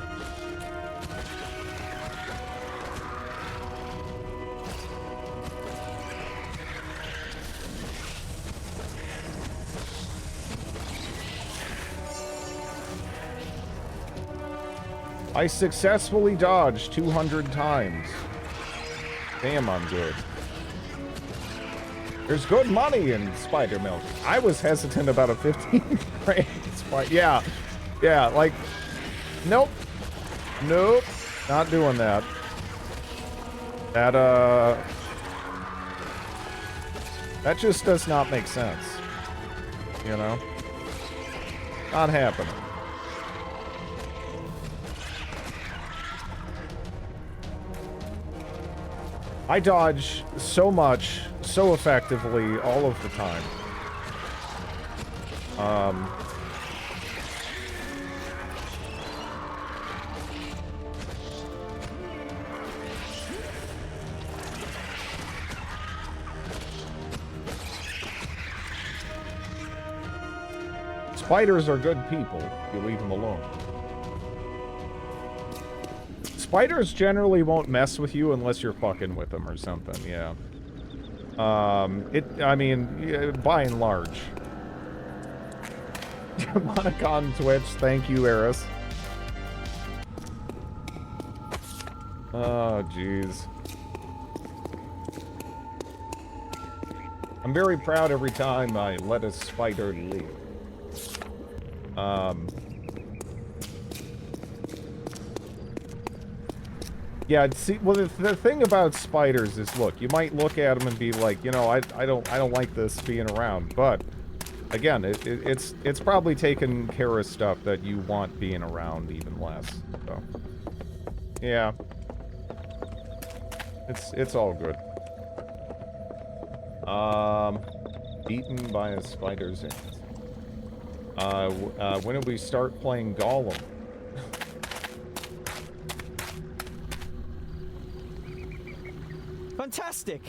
I successfully dodged 200 times. Damn, I'm good. There's good money in spider milk. I was hesitant about a 15 grand spider. Yeah. Yeah, like, nope. Nope. Not doing that. That just does not make sense. You know? Not happening. I dodge so much, so effectively, all of the time. Spiders are good people. You leave them alone. Spiders generally won't mess with you unless you're fucking with them or something, yeah. I mean, yeah, by and large. Monicon Twitch, thank you, Eris. Oh, jeez. I'm very proud every time I let a spider leave. Yeah, see, well, the thing about spiders is, look, you might look at them and be like, you know, I don't like this being around, but again, it's probably taking care of stuff that you want being around even less. So, yeah, it's all good. Eaten by a spider's ants. When did we start playing Gollum? Fantastic!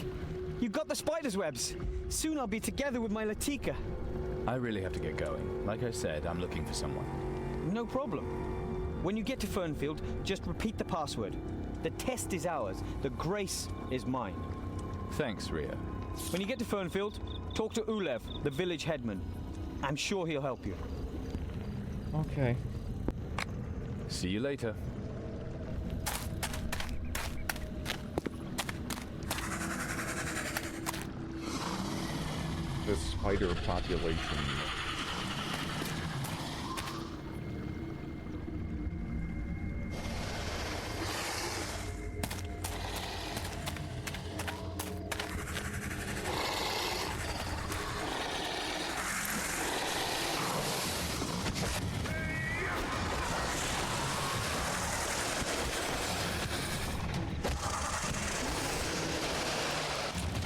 You got the spider's webs. Soon I'll be together with my Latika. I really have to get going. Like I said, I'm looking for someone. No problem. When you get to Fernfield, just repeat the password. The test is ours. The grace is mine. Thanks, Ria. When you get to Fernfield, talk to Ulev, the village headman. I'm sure he'll help you. Okay. See you later. The spider population.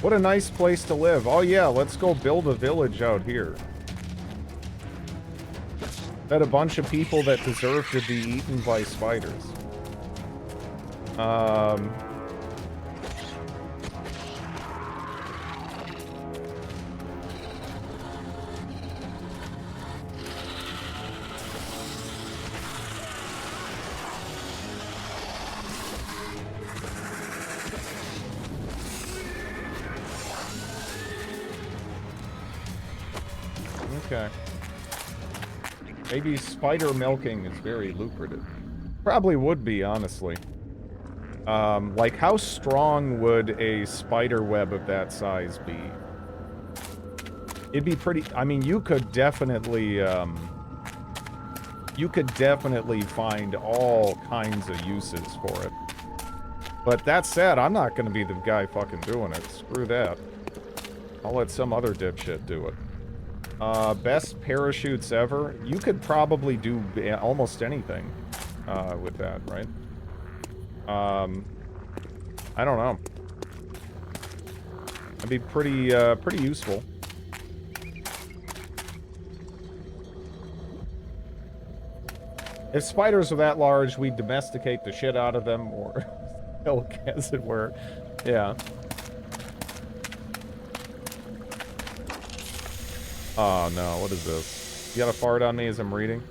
What a nice place to live. Oh yeah, let's go build a village out here. Had a bunch of people that deserve to be eaten by spiders. Okay. Maybe spider milking is very lucrative. Probably would be, honestly. Like, how strong would a spider web of that size be? It'd be pretty... I mean, you could definitely find all kinds of uses for it. But that said, I'm not going to be the guy fucking doing it. Screw that. I'll let some other dipshit do it. Best parachutes ever? You could probably do almost anything with that, right? I don't know. That'd be pretty, pretty useful. If spiders were that large, we'd domesticate the shit out of them, or milk, as it were. Yeah. Oh no, what is this? You got a fart on me as I'm reading?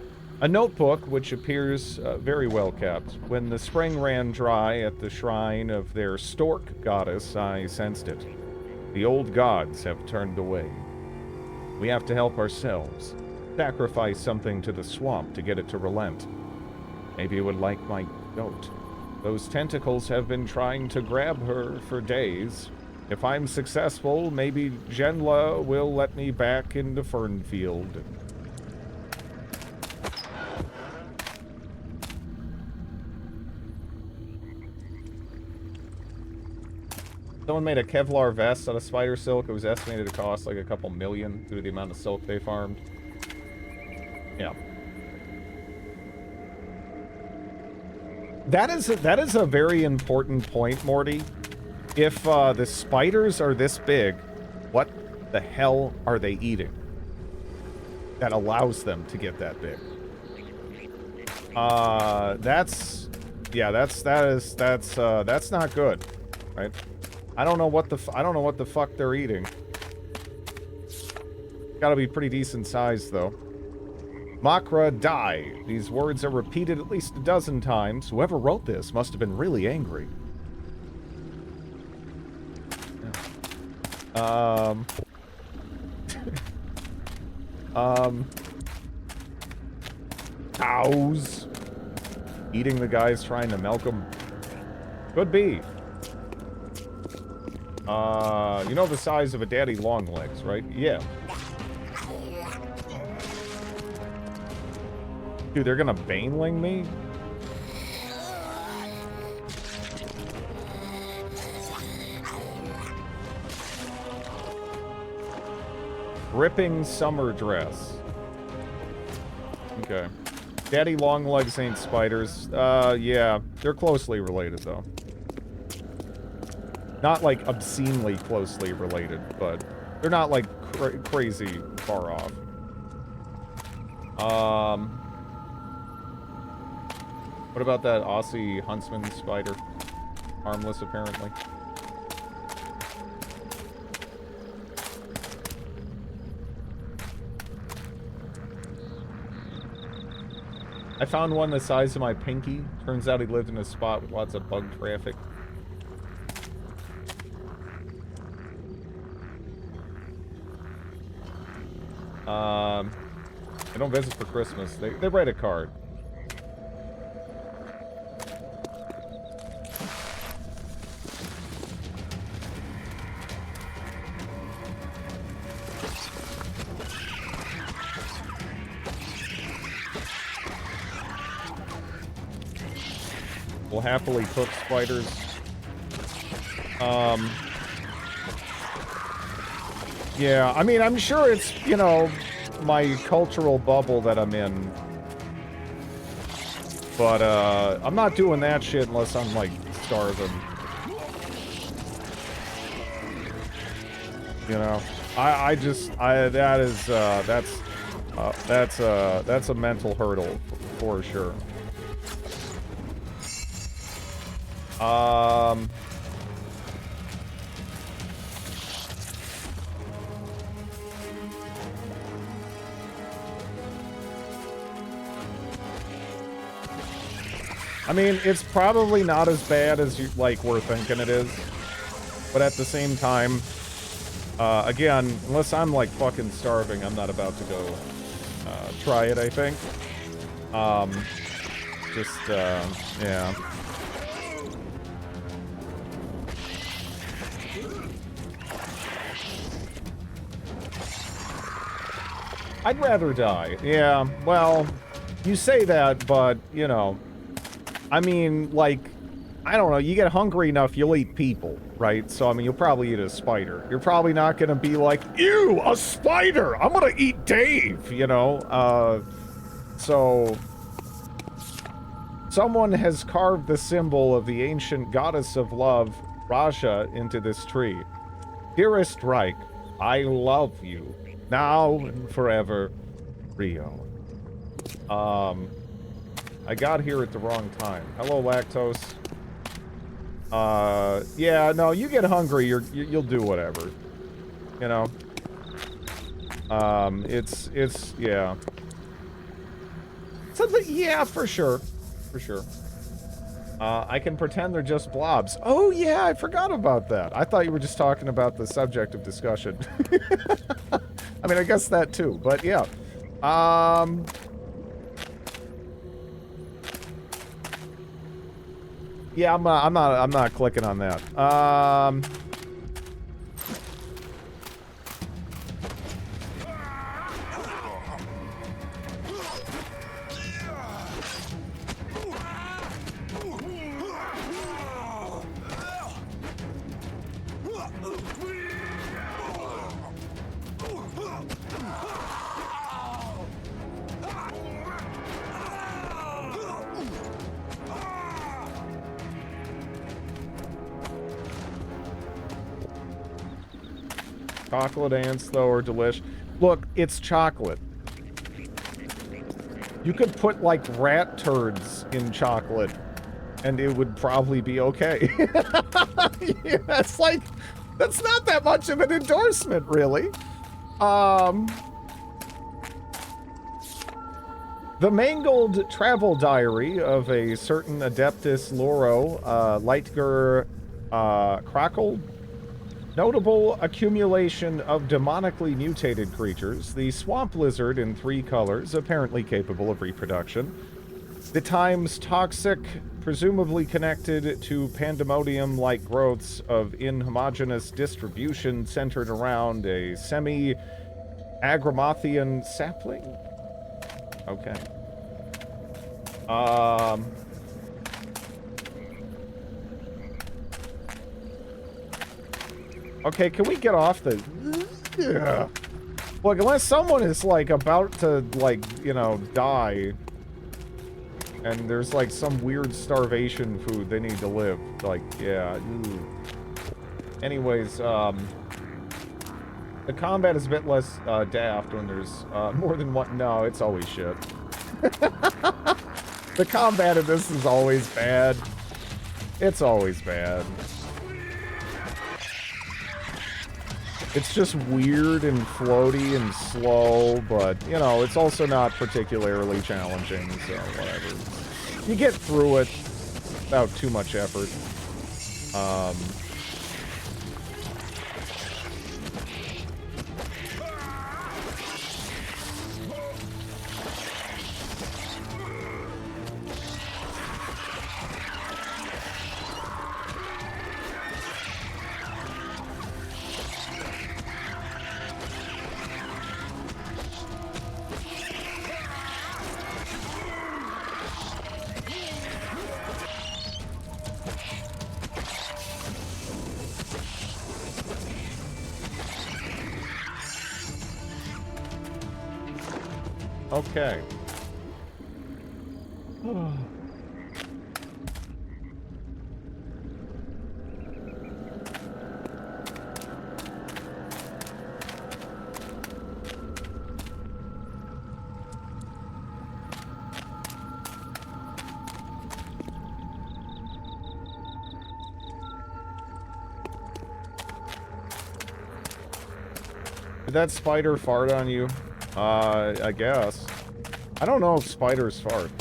A notebook, which appears very well kept. When the spring ran dry at the shrine of their stork goddess, I sensed it. The old gods have turned away. We have to help ourselves. Sacrifice something to the swamp to get it to relent. Maybe it would like my goat. Those tentacles have been trying to grab her for days. If I'm successful, maybe Genla will let me back into Fernfield. Someone made a Kevlar vest out of spider silk. It was estimated to cost like a couple million due to the amount of silk they farmed. Yeah. That is a very important point, Morty. If the spiders are this big, what the hell are they eating that allows them to get that big? That's not good, right? I don't know what the fuck they're eating. Gotta be pretty decent size though. Makra, die. These words are repeated at least a dozen times. Whoever wrote this must have been really angry. Cows. Eating the guys trying to milk them. Could be. You know the size of a daddy long legs, right? Yeah. Dude, they're gonna baneling me? Ripping summer dress. Okay. Daddy longlegs ain't spiders. Yeah. They're closely related, though. Not, like, obscenely closely related, but they're not, like, crazy far off. What about that Aussie huntsman spider? Harmless, apparently. I found one the size of my pinky. Turns out he lived in a spot with lots of bug traffic. They don't visit for Christmas. They write a card. Will happily cook spiders. Yeah, I mean, I'm sure it's, you know, my cultural bubble that I'm in. But, I'm not doing that shit unless I'm, like, starving. You know? That's a mental hurdle, for sure. I mean, it's probably not as bad as you like we're thinking it is, but at the same time, again, unless I'm like fucking starving, I'm not about to go try it. I think. Yeah. I'd rather die. Yeah. Well, you say that, but you know. I mean, like, I don't know, you get hungry enough, you'll eat people, right? So, I mean, you'll probably eat a spider. You're probably not gonna be like, ew, a spider! I'm gonna eat Dave, you know? So... Someone has carved the symbol of the ancient goddess of love, Raja, into this tree. Dearest Reich, I love you. Now and forever, Rio. I got here at the wrong time. Hello, Lactose. Yeah, no, you get hungry, you'll do whatever. You know? Yeah. Yeah, for sure. For sure. I can pretend they're just blobs. Oh, yeah, I forgot about that. I thought you were just talking about the subject of discussion. I mean, I guess that too, but yeah. Yeah, I'm not clicking on that. Chocolate ants, though, are delish. Look, it's chocolate. You could put, like, rat turds in chocolate, and it would probably be okay. Yeah, that's like... That's not that much of an endorsement, really. The mangled travel diary of a certain Adeptus Loro, Lightger Crackle. Notable accumulation of demonically mutated creatures. The swamp lizard in 3 colors, apparently capable of reproduction. The times toxic, presumably connected to pandemonium-like growths of inhomogeneous distribution centered around a semi-Agramothian sapling. Okay. Okay, can we get off the... Yeah. Look, unless someone is, like, about to, like, you know, die, and there's, like, some weird starvation food they need to live. Like, yeah. Anyways, the combat is a bit less, daft when there's, more than one... No, it's always shit. The combat in this is always bad. It's always bad. It's just weird and floaty and slow, but, you know, it's also not particularly challenging, so whatever. You get through it without too much effort. Okay. Did that spider fart on you? I guess. I don't know if spiders fart.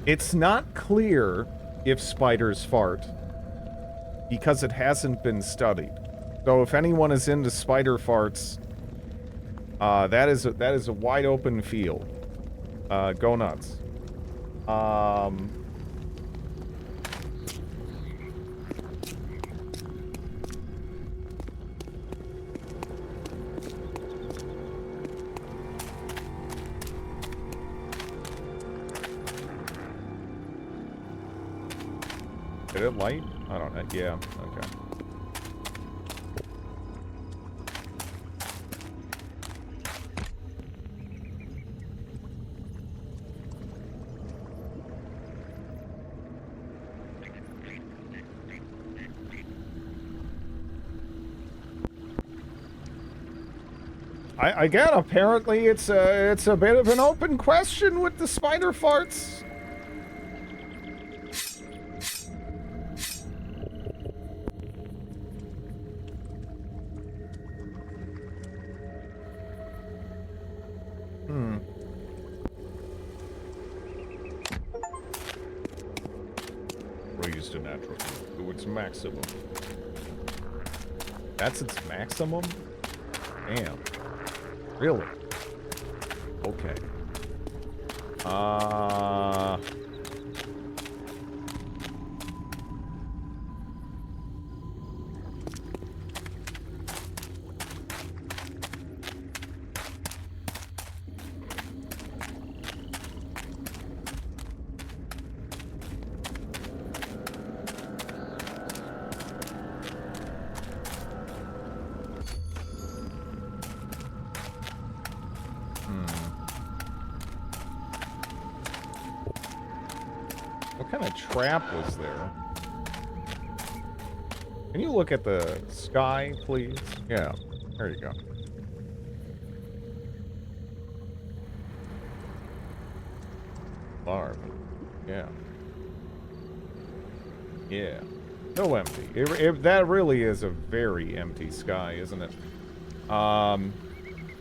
It's not clear if spiders fart because it hasn't been studied. So if anyone is into spider farts, that is a wide open field. Go nuts. Did it light? I don't know. Yeah, okay. Again, apparently it's a bit of an open question with the spider farts. Raised a natural to its maximum. That's its maximum? Damn. Really? Okay. What kind of trap was there? Can you look at the sky, please? Yeah, there you go. Barb. Yeah. Yeah. So empty. That really is a very empty sky, isn't it?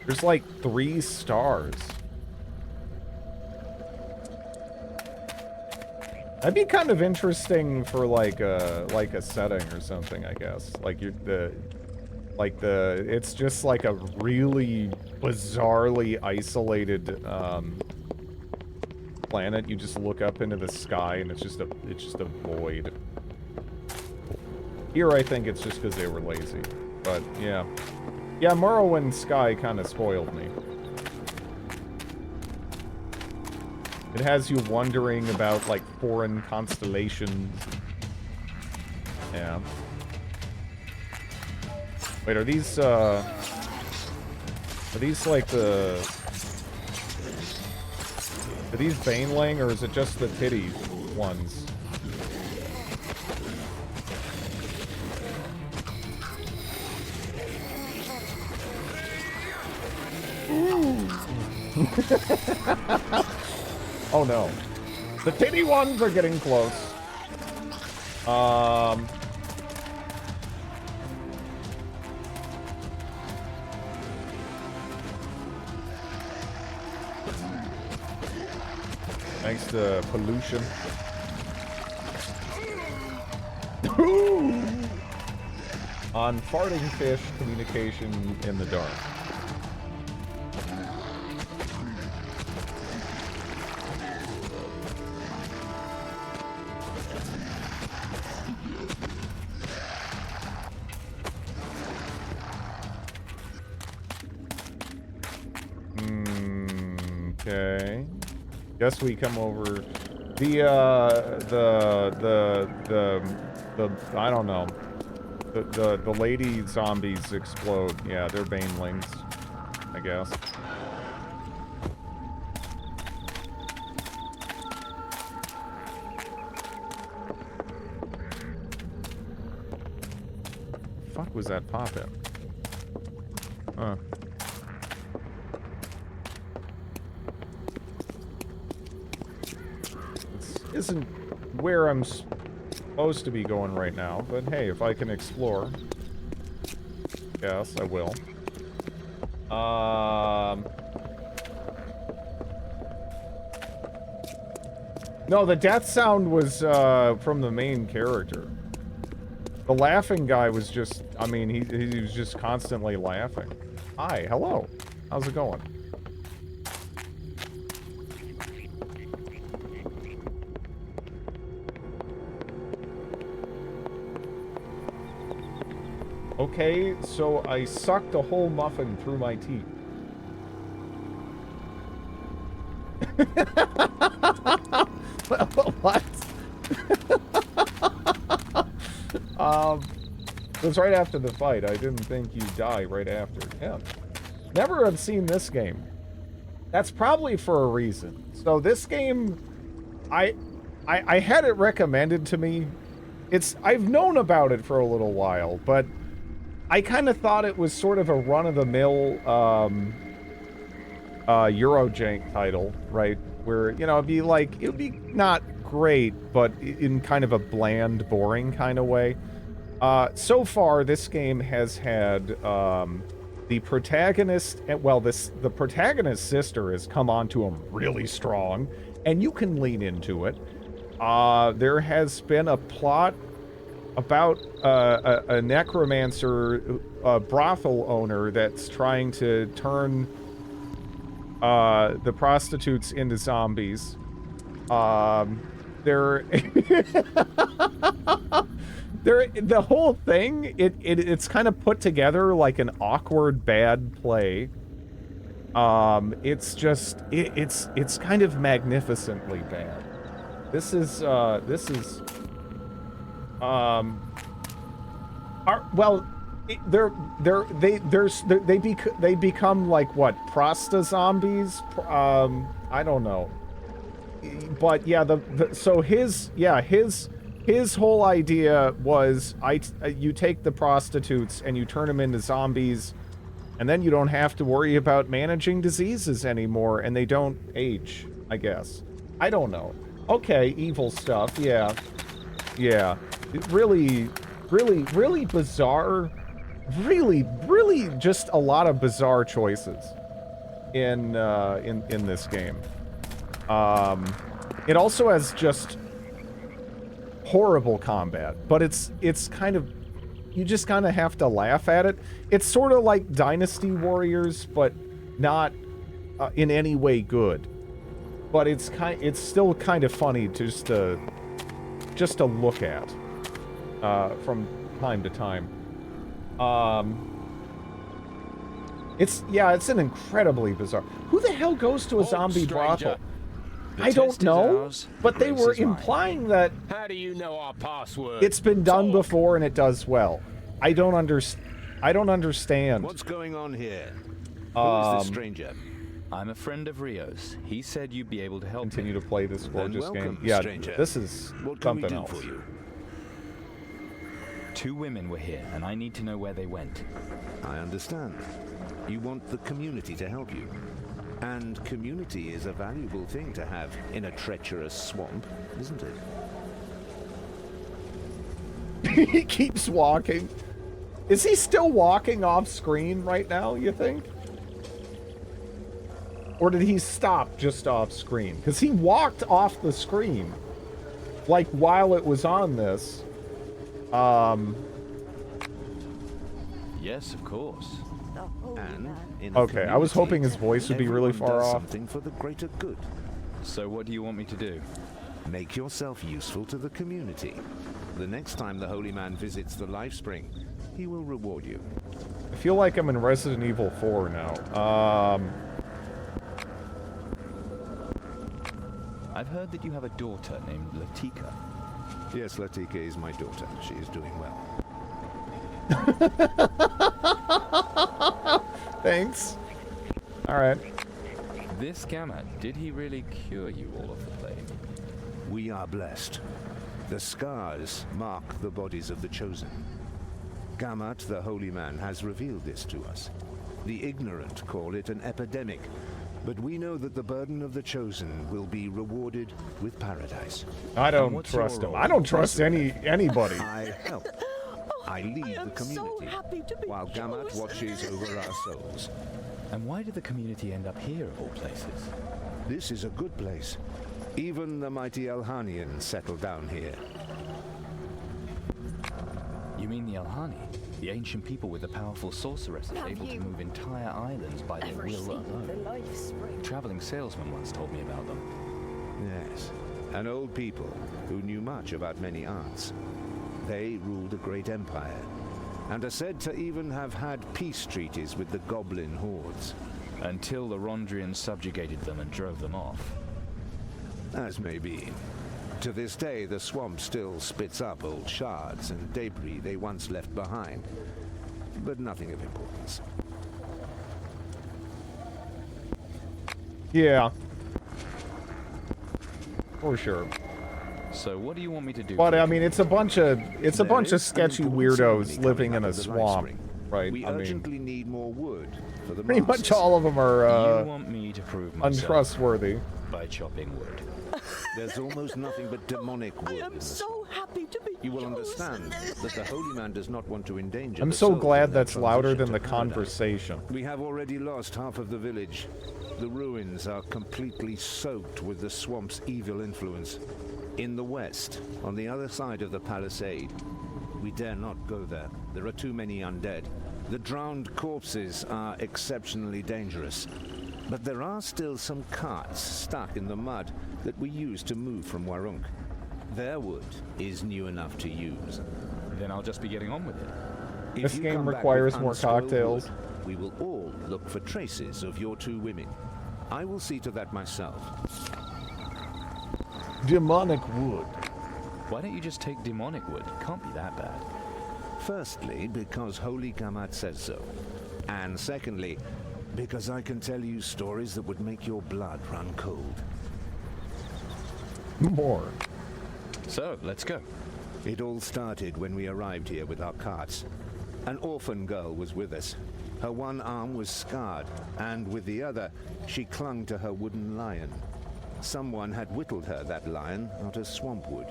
There's like 3 stars. That'd be kind of interesting for like a setting or something, I guess. Like it's just like a really bizarrely isolated planet. You just look up into the sky and it's just a void. Here I think it's just because they were lazy. But yeah. Yeah, Morrowind Sky kind of spoiled me. It has you wondering about, like, foreign constellations. Yeah. Wait, are these like the... Are these Baneling, or is it just the titty ones? Oh no. The titty ones are getting close. Thanks to pollution. On farting fish communication in the dark. Okay. Guess we come over the I don't know. The lady zombies explode. Yeah, they're banelings, I guess. Fuck was that pop-in? Huh. isn't where I'm supposed to be going right now, but hey, if I can explore, yes, I will. No, the death sound was from the main character. The laughing guy was just, I mean, he was just constantly laughing. Hi, hello. How's it going? Okay, so I sucked a whole muffin through my teeth. What? It was right after the fight. I didn't think you'd die right after. Yeah. Never have seen this game. That's probably for a reason. So this game, I had it recommended to me. I've known about it for a little while, but I kind of thought it was sort of a run-of-the-mill Eurojank title, right? Where, you know, it would be not great, but in kind of a bland, boring kind of way. So far, this game has had the protagonist, the protagonist's sister has come onto him really strong, and you can lean into it. There has been a plot about a necromancer, a brothel owner that's trying to turn the prostitutes into zombies. The whole thing, it's kind of put together like an awkward bad play. It's just it's kind of magnificently bad. They become like what, Prosta zombies? I don't know. But yeah, so his whole idea was you take the prostitutes and you turn them into zombies, and then you don't have to worry about managing diseases anymore, and they don't age, I guess. I don't know. Okay, evil stuff, yeah. Yeah. Really bizarre. Really just a lot of bizarre choices in this game. It also has just horrible combat, but it's kind of, you just kind of have to laugh at it. It's sort of like Dynasty Warriors, but not in any way good. But it's still kind of funny just to look at from time to time. It's an incredibly bizarre. Who the hell goes to a zombie brothel? I don't know, but they were implying that. How do you know our password? It's been done before and it does well. I don't understand. What's going on here? Who is this stranger? I'm a friend of Rio's. He said you'd be able to help continue to play this gorgeous welcome, game. Yeah, stranger. this is what can something we do else. For you? 2 women were here, and I need to know where they went. I understand. You want the community to help you. And community is a valuable thing to have in a treacherous swamp, isn't it? He keeps walking. Is he still walking off screen right now, you think? Or did he stop just off screen? Because he walked off the screen, like, while it was on this. Yes, of course. And in okay, I was hoping his voice would be really far off. Something for the greater good. So what do you want me to do? Make yourself useful to the community. The next time the Holy Man visits the Life Spring, he will reward you. I feel like I'm in Resident Evil 4 now. I've heard that you have a daughter named Latika. Yes, Latika is my daughter. She is doing well. Thanks. Alright. This Gamma, did he really cure you all of the plague? We are blessed. The scars mark the bodies of the chosen. Gamat, the Holy Man, has revealed this to us. The ignorant call it an epidemic, But we know that the burden of the chosen will be rewarded with paradise. I don't trust him. I don't trust anybody. I help. I lead the community, while Gamat watches over our souls. And why did the community end up here, of all places? This is a good place. Even the mighty Elhanians settled down here. You mean the Elhani? The ancient people with the powerful sorceresses able to move entire islands by their will alone. Traveling salesman once told me about them. Yes, an old people who knew much about many arts. They ruled a great empire, and are said to even have had peace treaties with the goblin hordes. Until the Rondrians subjugated them and drove them off. As may be. To this day, the swamp still spits up old shards and debris they once left behind, but nothing of importance. Yeah. For sure. So what do you want me to do? But I mean, it's a bunch of sketchy weirdos living in a swamp, right? We urgently need more wood for the pretty much all of them are you want me to prove myself untrustworthy by chopping wood. There's almost nothing but demonic wood. I am so happy to be You will understand that the Holy Man does not want to endanger. I'm the so souls glad in their that's louder than transition the to paradise. conversation. We have already lost half of the village. The ruins are completely soaked with the swamp's evil influence. In the west, on the other side of the palisade, we dare not go there. There are too many undead. The drowned corpses are exceptionally dangerous. But there are still some carts stuck in the mud that we use to move from Warunk. Their wood is new enough to use. Then I'll just be getting on with it. If This you game come back requires with more unspoiled cocktails. wood, we will all look for traces of your two women. I will see to that myself. Demonic wood. Why don't you just take demonic wood? Can't be that bad. Firstly, because Holy Gamat says so. And secondly, because I can tell you stories that would make your blood run cold. More. So, let's go. It all started when we arrived here with our carts. An orphan girl was with us. Her one arm was scarred, and with the other, she clung to her wooden lion. Someone had whittled her that lion out of swamp wood.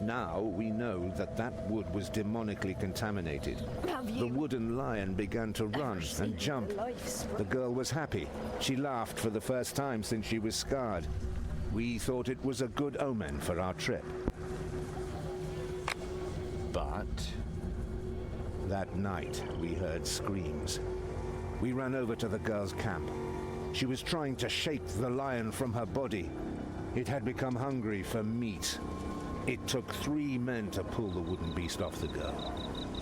Now we know that that wood was demonically contaminated. The wooden lion began to run and jump. The girl was happy. She laughed for the first time since she was scarred. We thought it was a good omen for our trip. But that night, we heard screams. We ran over to the girl's camp. She was trying to shake the lion from her body. It had become hungry for meat. It took 3 men to pull the wooden beast off the girl.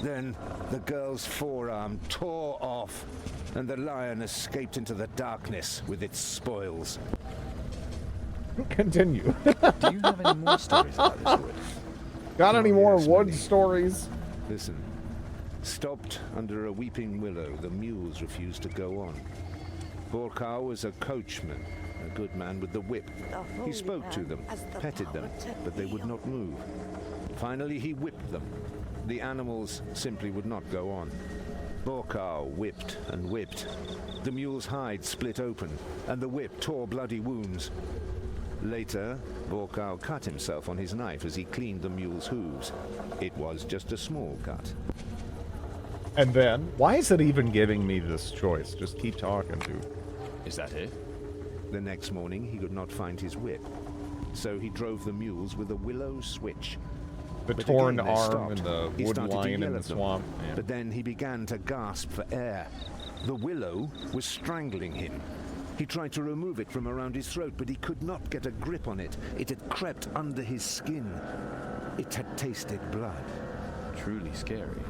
Then the girl's forearm tore off, and the lion escaped into the darkness with its spoils. Continue. do you have any more stories about this wood? Got any more yes, wood many. stories? Listen. Stopped under a weeping willow, the mules refused to go on. Borkar was a coachman, a good man with the whip. He spoke to them, petted them, but they would not move. Finally, he whipped them. The animals simply would not go on. Borkar whipped and whipped. The mule's hide split open, and the whip tore bloody wounds. Later, Borkar cut himself on his knife as he cleaned the mule's hooves. It was just a small cut. And then, why is it even giving me this choice? Just keep talking, dude. Is that it? The next morning, he could not find his whip. So he drove the mules with a willow switch. The But torn again, they arm stopped. and the He wood started to lion yell in the at them. swamp. Yeah. But then he began to gasp for air. The willow was strangling him. He tried to remove it from around his throat, but he could not get a grip on it. It had crept under his skin. It had tasted blood. Truly scary.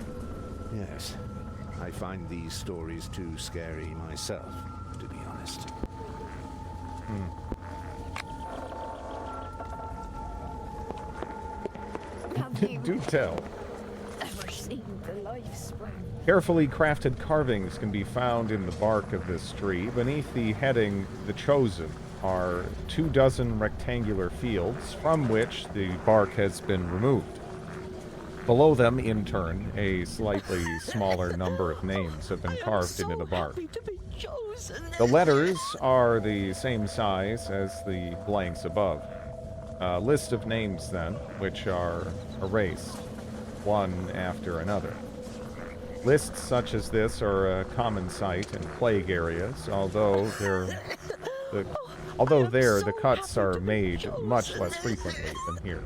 Yes. I find these stories too scary myself, to be honest. Do tell. Ever seen the lifespring? Carefully crafted carvings can be found in the bark of this tree. Beneath the heading, The Chosen, are 24 rectangular fields from which the bark has been removed. Below them, in turn, a slightly smaller number of names have been carved into the bark. Happy to be chosen. The letters are the same size as the blanks above. List of names, then, which are erased, one after another. Lists such as this are a common sight in plague areas, although the cuts are made much less frequently than here.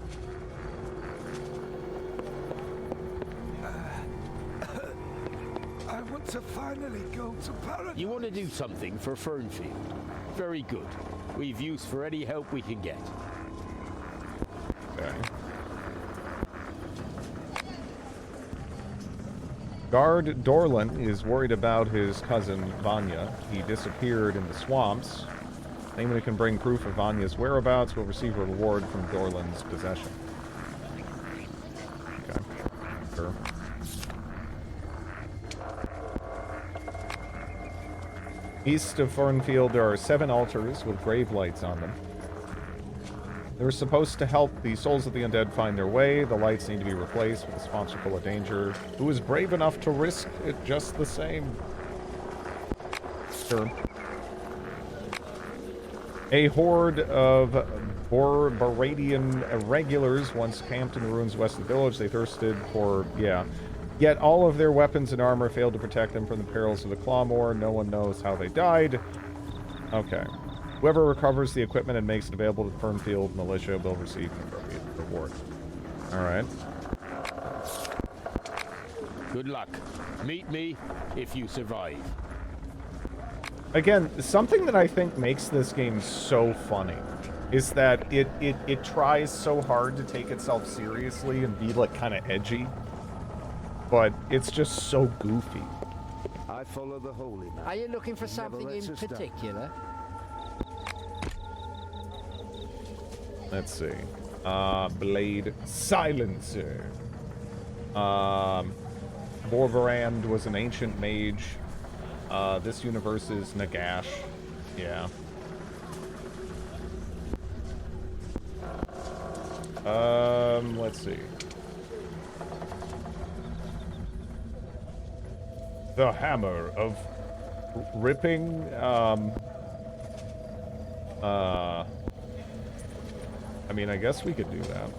I want to finally go to paradise. You want to do something for Fernfield? Very good. We've use for any help we can get. Okay. Guard Dorlan is worried about his cousin Vanya. He disappeared in the swamps. Anyone who can bring proof of Vanya's whereabouts will receive a reward from Dorlan's possession. Okay. Sure. East of Fernfield, there are 7 altars with grave lights on them. They're supposed to help the souls of the undead find their way. The lights need to be replaced with a sponsor full of danger, who is brave enough to risk it just the same. Sure. A horde of Baradian irregulars once camped in the ruins west of the village. They thirsted for, Yet all of their weapons and armor failed to protect them from the perils of the Clawmore. No one knows how they died. Okay. Whoever recovers the equipment and makes it available to Fernfield militia will receive an appropriate reward. Alright. Good luck. Meet me if you survive. Again, something that I think makes this game so funny is that it tries so hard to take itself seriously and be, like, kind of edgy. But it's just so goofy. I follow the holy man. Are you looking for something in particular? Let's see. Blade Silencer. Borvarand was an ancient mage. This universe is Nagash. Yeah. Let's see. The Hammer of Ripping, I mean, I guess we could do that.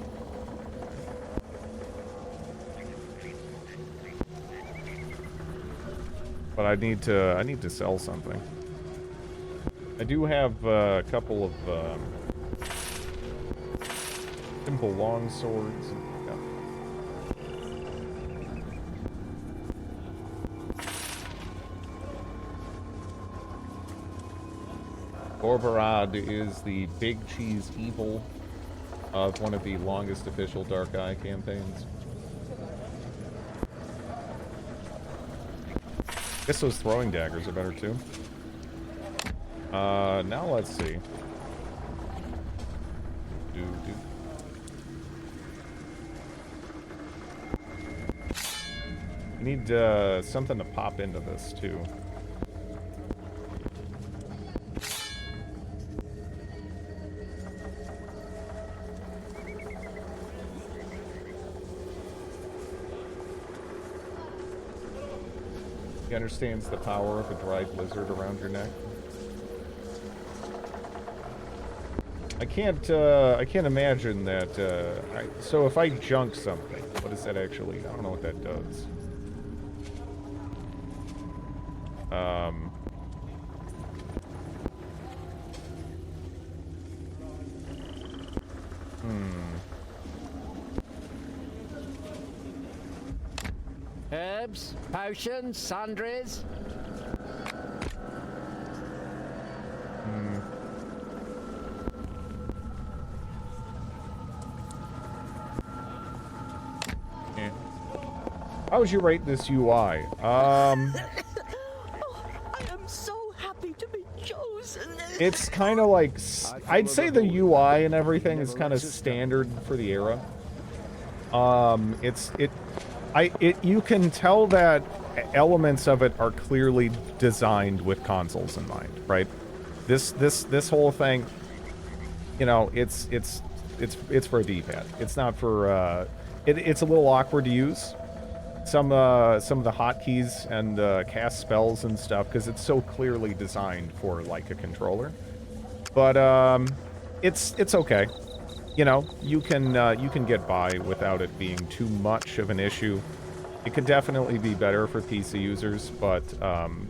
But I need to sell something. I do have a couple of simple long swords. Borbarad is the big cheese evil of one of the longest official Dark Eye campaigns. I guess those throwing daggers are better too. Now let's see. I need something to pop into this too. He understands the power of a dried lizard around your neck. I can't imagine that, so if I junk something, what does that actually, I don't know what that does. Herbs, potions, sundries. Yeah. How would you rate this UI? I am so happy to be chosen. It's kind of like, I'd say the UI and everything is kind of standard for the era. You can tell that elements of it are clearly designed with consoles in mind, right? This whole thing, you know, it's for a D-pad. It's not for, it's a little awkward to use. some of the hotkeys and cast spells and stuff because it's so clearly designed for like a controller. But it's okay. You know, you can get by without it being too much of an issue. It could definitely be better for PC users, but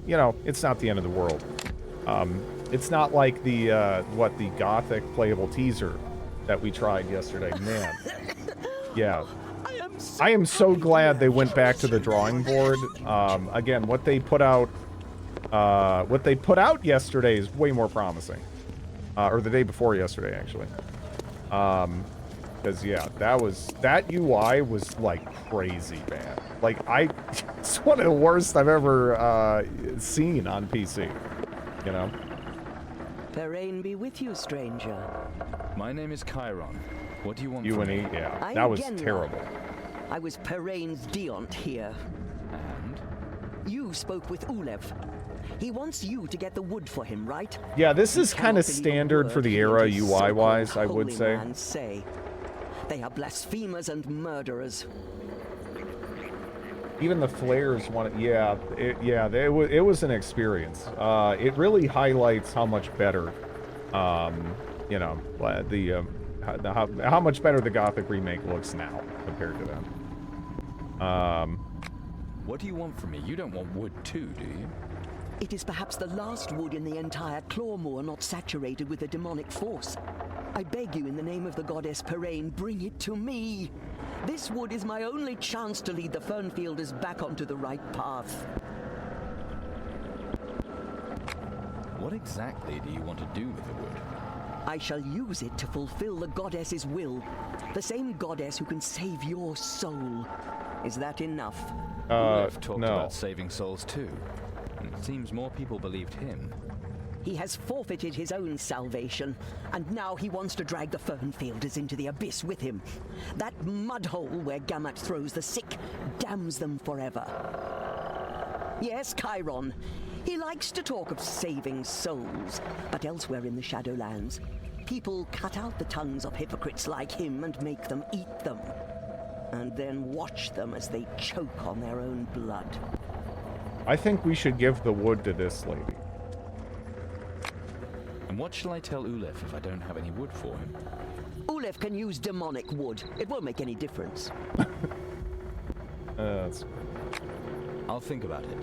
you know, it's not the end of the world. It's not like the the Gothic playable teaser that we tried yesterday. Man, yeah. I am so glad they went back to the drawing board. Again, what they put out yesterday is way more promising, or the day before yesterday, actually. Because yeah, that UI was like crazy bad. Like it's one of the worst I've ever seen on PC. You know. Perrain be with you, stranger. My name is Chiron. What do you want from me? Yeah, that was terrible. I was Perrain's Diont here. And? You spoke with Ulev. He wants you to get the wood for him, right? Yeah, this is kind of standard for the era UI-wise, I would say. They are blasphemers and murderers. Even the flares wanted, it was an experience. It really highlights how much better, you know, how much better the Gothic remake looks now compared to them. What do you want from me? You don't want wood too, do you? It is perhaps the last wood in the entire Clawmoor not saturated with a demonic force. I beg you in the name of the goddess Perrain, bring it to me. This wood is my only chance to lead the Fernfielders back onto the right path. What exactly do you want to do with the wood? I shall use it to fulfill the goddess's will. The same goddess who can save your soul. Is that enough? Ulev talked about saving souls too. And it seems more people believed him. He has forfeited his own salvation, and now he wants to drag the Fernfielders into the abyss with him. That mudhole where Gamut throws the sick damns them forever. Yes, Chiron. He likes to talk of saving souls, but elsewhere in the Shadowlands, people cut out the tongues of hypocrites like him and make them eat them. And then watch them as they choke on their own blood. I think we should give the wood to this lady. And what shall I tell Ulev if I don't have any wood for him? Ulev can use demonic wood. It won't make any difference. I'll think about it.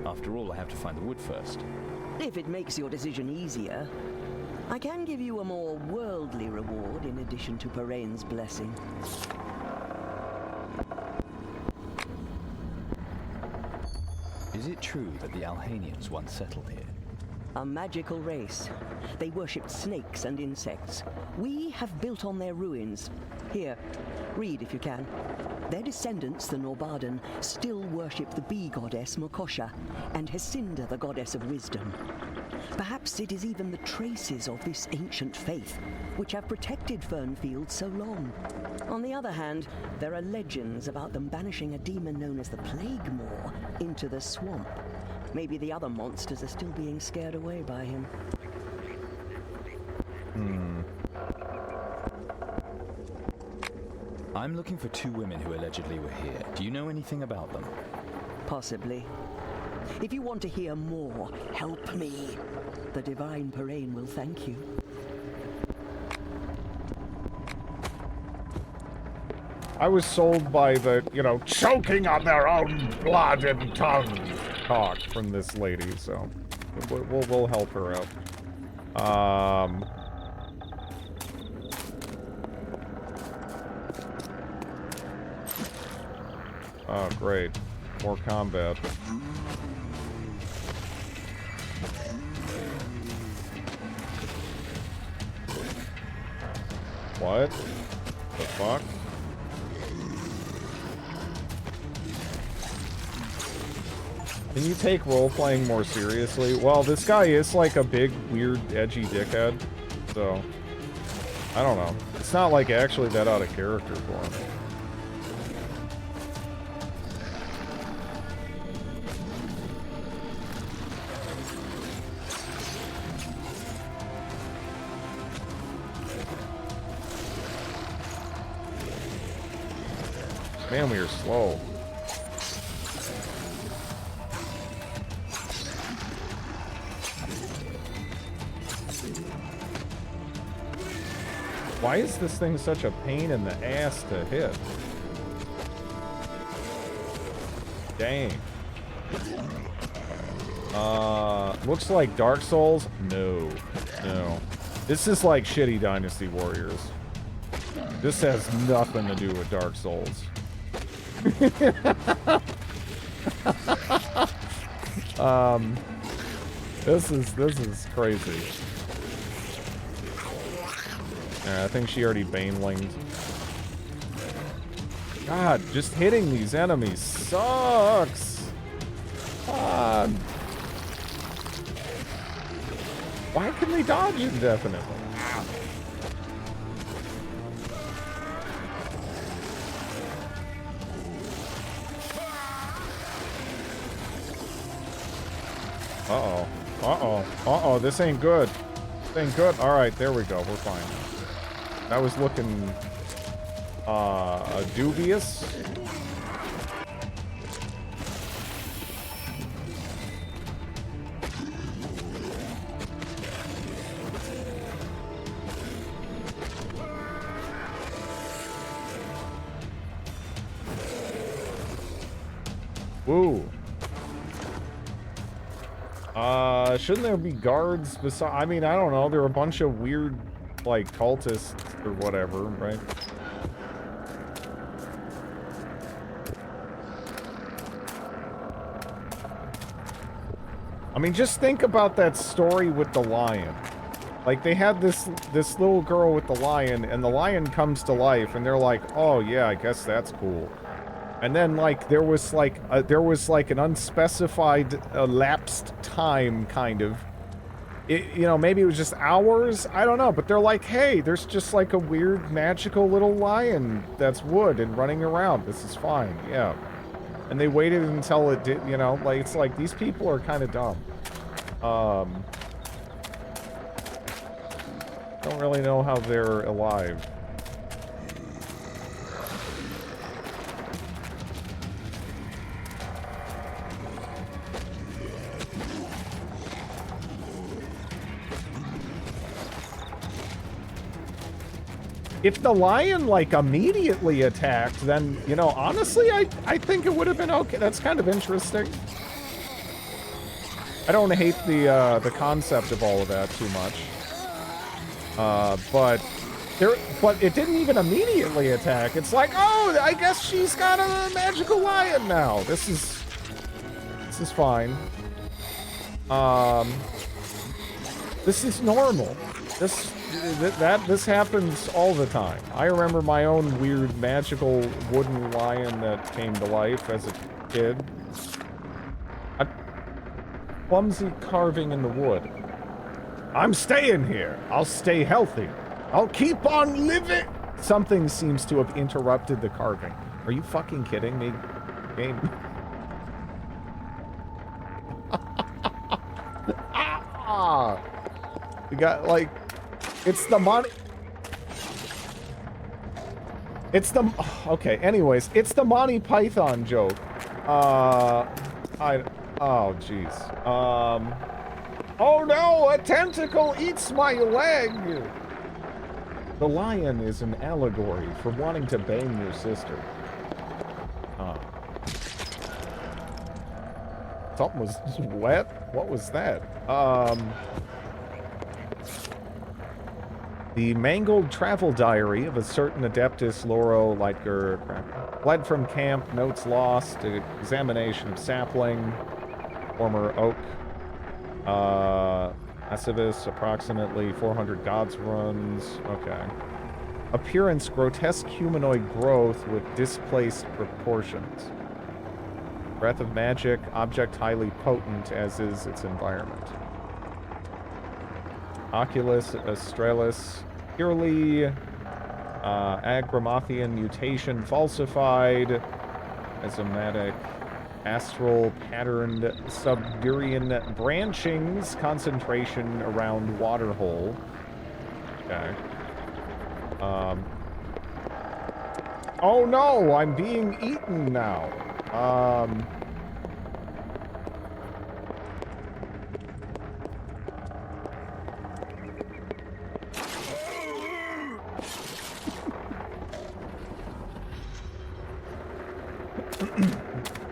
After all, I have to find the wood first. If it makes your decision easier, I can give you a more worldly reward in addition to Perrain's blessing. Is it true that the Alhanians once settled here? A magical race. They worshipped snakes and insects. We have built on their ruins. Here, read if you can. Their descendants, the Norbarden, still worship the bee goddess Mokosha and Hesinda, the goddess of wisdom. Perhaps it is even the traces of this ancient faith which have protected Fernfield so long. On the other hand, there are legends about them banishing a demon known as the Plaguemore into the swamp. Maybe the other monsters are still being scared away by him. I'm looking for 2 women who allegedly were here. Do you know anything about them? Possibly. If you want to hear more, help me. The divine Perrain will thank you. I was sold by the, you know, choking on their own blood and tongue talk from this lady, so we'll help her out. Oh, great. More combat. What? The fuck? Can you take role-playing more seriously? Well, this guy is like a big, weird, edgy dickhead, so... I don't know. It's not like actually that out of character for him. Man, we are slow. Why is this thing such a pain in the ass to hit? Dang. Looks like Dark Souls? No. No. This is like shitty Dynasty Warriors. This has nothing to do with Dark Souls. This is crazy. I think she already Banelinged. God, just hitting these enemies sucks. God. Why can they dodge indefinitely? Uh-oh. Uh-oh. Uh-oh, this ain't good. This ain't good. Alright, there we go. We're fine. That was looking, dubious. Woo. Shouldn't there be guards beside? I mean, I don't know. There are a bunch of weird, like, cultists or whatever, right? I mean, just think about that story with the lion. Like, they had this little girl with the lion, and the lion comes to life, and they're like, oh, yeah, I guess that's cool. And then, like, there was like an unspecified elapsed time, kind of. You know, maybe it was just hours? I don't know, but they're like, hey, there's just like a weird magical little lion that's wood and running around. This is fine, yeah. And they waited until it did, you know, like, it's like, these people are kind of dumb. Don't really know how they're alive. If the lion, like, immediately attacked, then, you know, honestly, I think it would have been okay. That's kind of interesting. I don't hate the concept of all of that too much. But it didn't even immediately attack. It's like, oh, I guess she's got a magical lion now. This is fine. This is normal. This happens all the time. I remember my own weird magical wooden lion that came to life as a kid. A clumsy carving in the wood. I'm staying here. I'll stay healthy. I'll keep on living. Something seems to have interrupted the carving. Are you fucking kidding me, game? We got, like, it's the money. It's the, okay, anyways, it's the Monty Python joke. Oh, jeez. Oh no, a tentacle eats my leg! The lion is an allegory for wanting to bang your sister. Something was wet? What was that? The mangled travel diary of a certain Adeptus Lauro Lightger fled from camp, notes lost, examination of sapling, former oak, Acivus, approximately 400 gods runs, okay. Appearance, grotesque humanoid growth with displaced proportions. Breath of magic, object highly potent, as is its environment. Oculus Australis, purely Agramothian mutation falsified, azomatic, astral patterned Subdurian branchings, concentration around waterhole. Okay. Oh no, I'm being eaten now.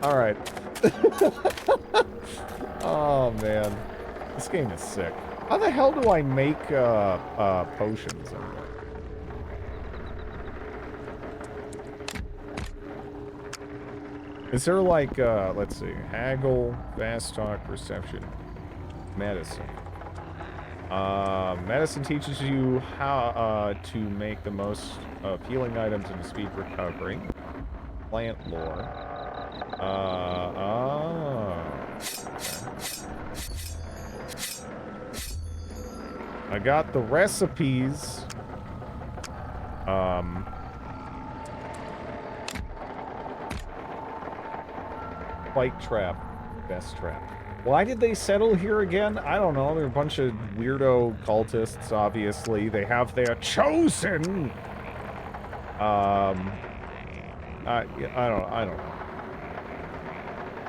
Alright. Oh, man. This game is sick. How the hell do I make, potions? Is there, like, let's see. Haggle, fast talk, perception, medicine. Medicine teaches you how, to make the most of healing items and speed recovery. Plant lore. I got the recipes. Spike trap. Best trap. Why did they settle here again? I don't know. They're a bunch of weirdo cultists, obviously. They have their chosen. I don't know.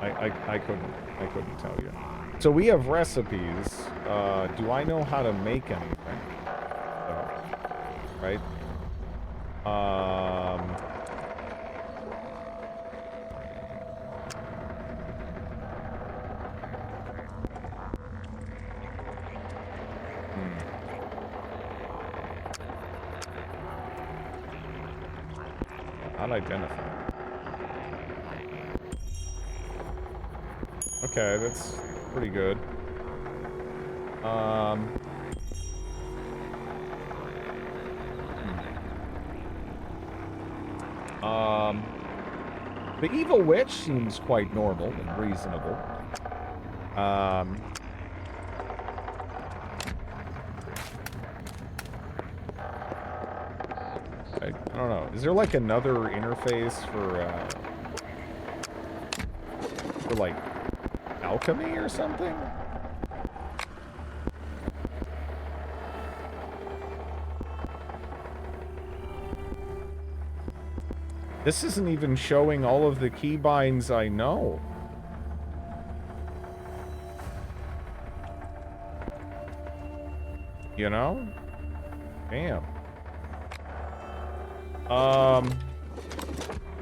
I couldn't tell you. So we have recipes. Do I know how to make anything? Right? Not identify. Okay, that's pretty good. The evil witch seems quite normal and reasonable. I don't know. Is there like another interface for like alchemy or something? This isn't even showing all of the keybinds I know. You know? Damn.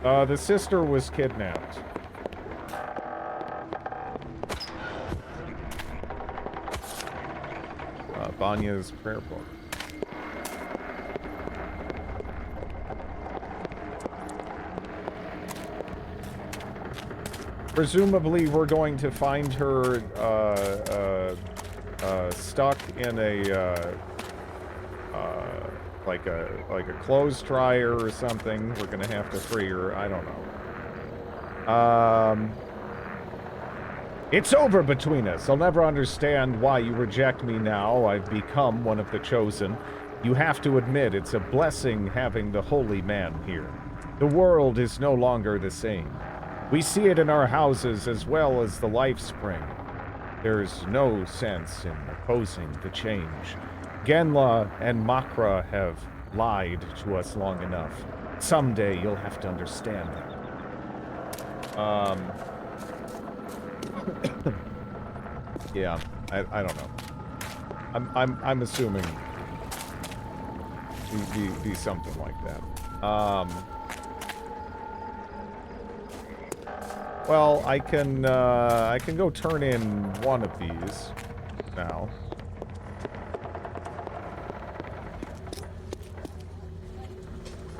The sister was kidnapped. Banya's prayer book. Presumably, we're going to find her, stuck in a, like a clothes dryer or something. We're gonna have to free her. I don't know. It's over between us. I'll never understand why you reject me now. I've become one of the chosen. You have to admit it's a blessing having the holy man here. The world is no longer the same. We see it in our houses as well as the life spring. There's no sense in opposing the change. Genla and Makra have lied to us long enough. Someday you'll have to understand that. Yeah, I don't know. I'm assuming be something like that. Well, I can go turn in one of these now.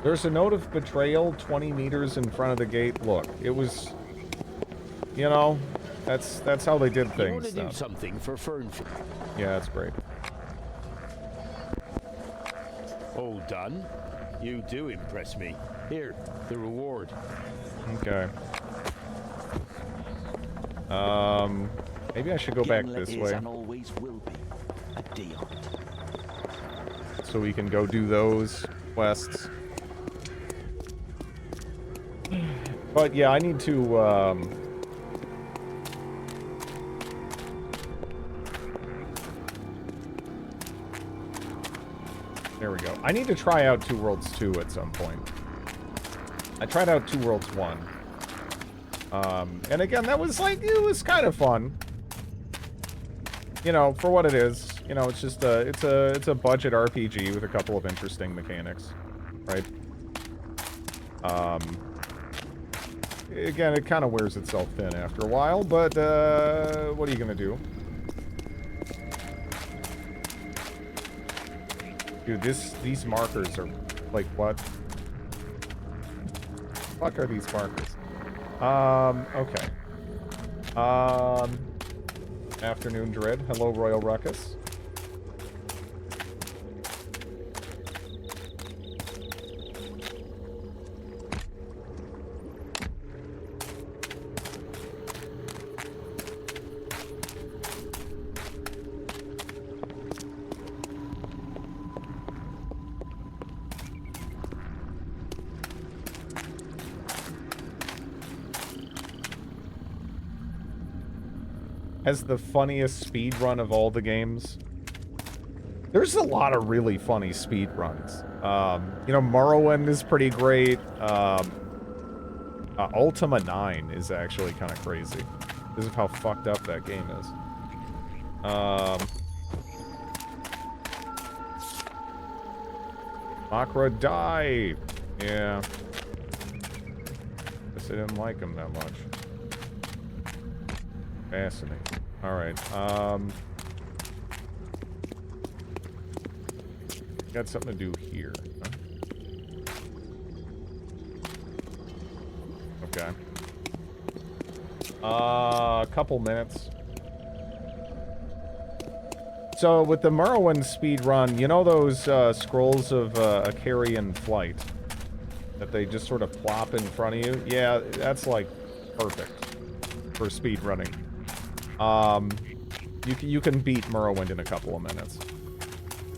There's a note of betrayal 20 meters in front of the gate. Look, it was, you know, that's how they did things. You want to do something for Fernfield? Yeah, that's great. All done? You do impress me. Here, the reward. Okay. Maybe I should go back this way. And always will be a Dion. So we can go do those quests. But yeah, I need to, there we go. I need to try out Two Worlds 2 at some point. I tried out Two Worlds 1. And again, that was like, it was kind of fun. You know, for what it is. You know, it's just it's a budget RPG with a couple of interesting mechanics, right? again, it kind of wears itself thin after a while, but what are you gonna do? Dude, these markers are like what? Fuck are these markers? Okay. Afternoon Dread. Hello, Royal Ruckus. Has the funniest speed run of all the games. There's a lot of really funny speed runs. You know, Morrowind is pretty great. Ultima 9 is actually kind of crazy. This is how fucked up that game is. Makra die. Yeah. Guess I didn't like him that much. Fascinating. Alright, got something to do here. Huh? Okay. A couple minutes. So, with the Morrowind speed run, you know those scrolls of Acarian Flight? That they just sort of plop in front of you? Yeah, that's like perfect for speed running. You can beat Morrowind in a couple of minutes.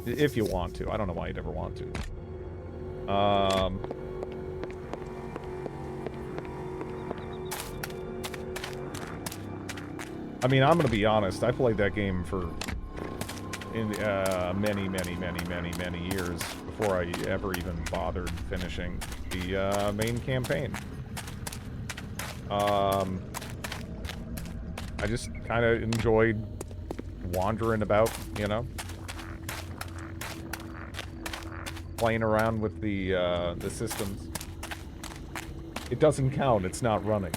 If you want to. I don't know why you'd ever want to. I mean, I'm gonna be honest. I played that game for many years before I ever even bothered finishing the main campaign. I just kind of enjoyed wandering about, you know? Playing around with the systems. It doesn't count, it's not running.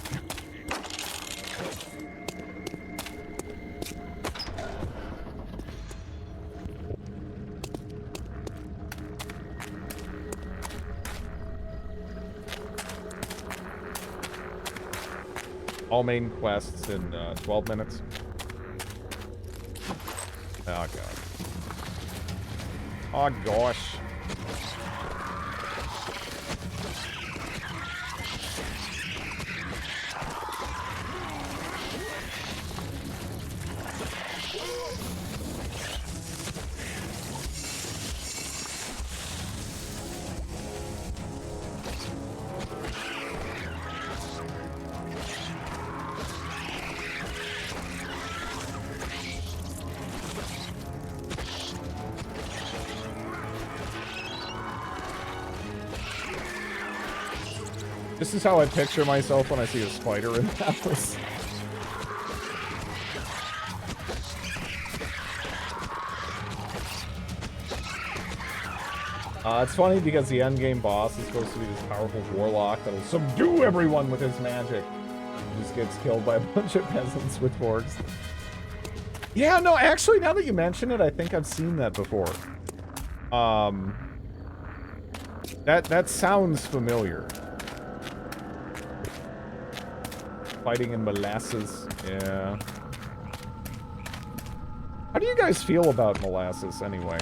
All main quests in 12 minutes. Oh, God. Oh, gosh. This is how I picture myself when I see a spider in the house. It's funny because the endgame boss is supposed to be this powerful warlock that'll subdue everyone with his magic. He just gets killed by a bunch of peasants with forks. Yeah, no, actually, now that you mention it, I think I've seen that before. That sounds familiar. Fighting in molasses, yeah. How do you guys feel about molasses, anyway?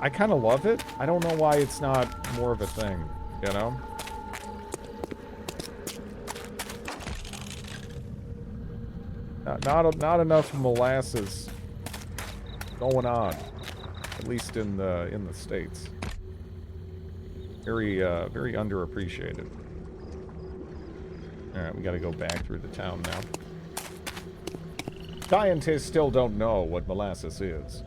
I kind of love it. I don't know why it's not more of a thing, you know? Not enough molasses going on, at least in the States. Very underappreciated. Alright, we gotta go back through the town now. Scientists still don't know what molasses is.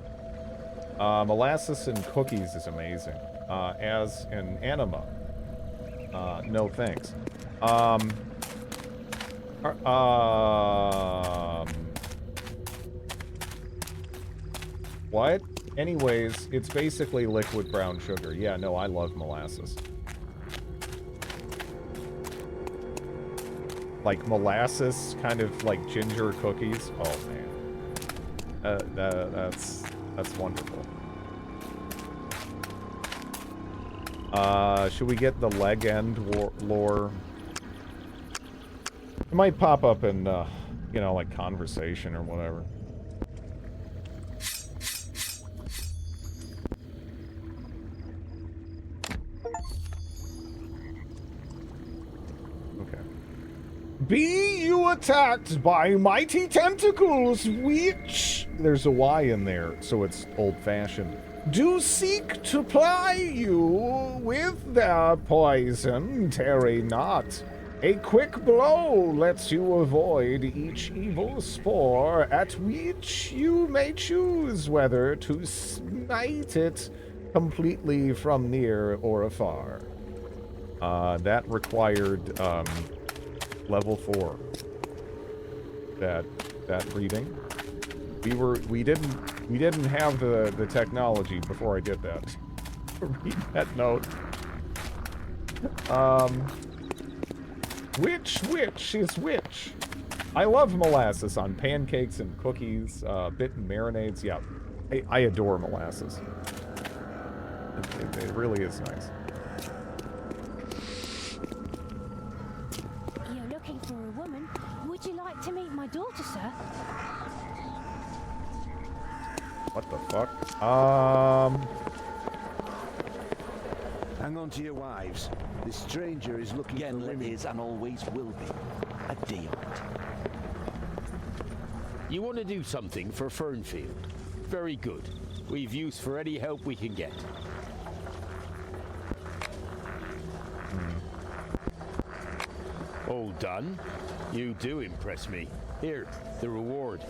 Molasses and cookies is amazing. As an anima. No thanks. What? Anyways, it's basically liquid brown sugar. Yeah, no, I love molasses. like molasses, kind of like ginger cookies. Oh man, that's wonderful. Should we get the leg end lore? It might pop up in, you know, like conversation or whatever. Okay. Be you attacked by mighty tentacles, which... There's a Y in there, so it's old-fashioned. Do seek to ply you with their poison, tarry not. A quick blow lets you avoid each evil spore, at which you may choose whether to smite it completely from near or afar. That required level 4. That reading. We didn't have the technology before I did that. Read that note. Which is which? I love molasses on pancakes and cookies, bitten marinades. Yeah, I adore molasses. It really is nice. You're looking for a woman. Would you like to meet my daughter, sir? What the fuck? Hang on to your wives. This stranger is looking for women. Is and always will be a Deont. You want to do something for Fernfield? Very good. We've use for any help we can get. All done? You do impress me. Here, the reward.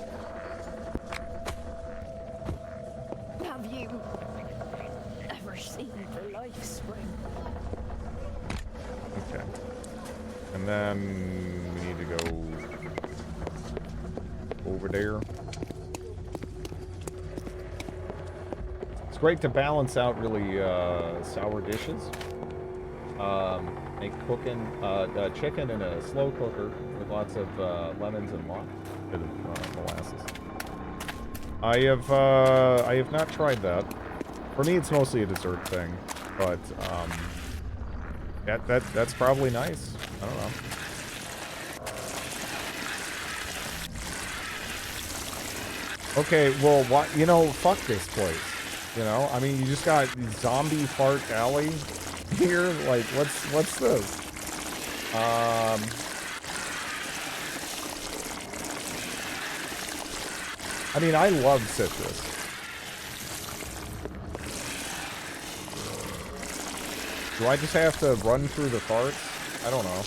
Have you ever seen the life spring? Okay. And then we need to go over there. It's great to balance out really sour dishes. Make cooking chicken in a slow cooker with lots of lemons and lots of molasses. I have not tried that. For me, it's mostly a dessert thing, but that's probably nice. I don't know. Okay, well, what? You know, fuck this place. You know, I mean, you just got zombie fart alley here. Like, what's this? I mean, I love citrus. Do I just have to run through the farts? I don't know.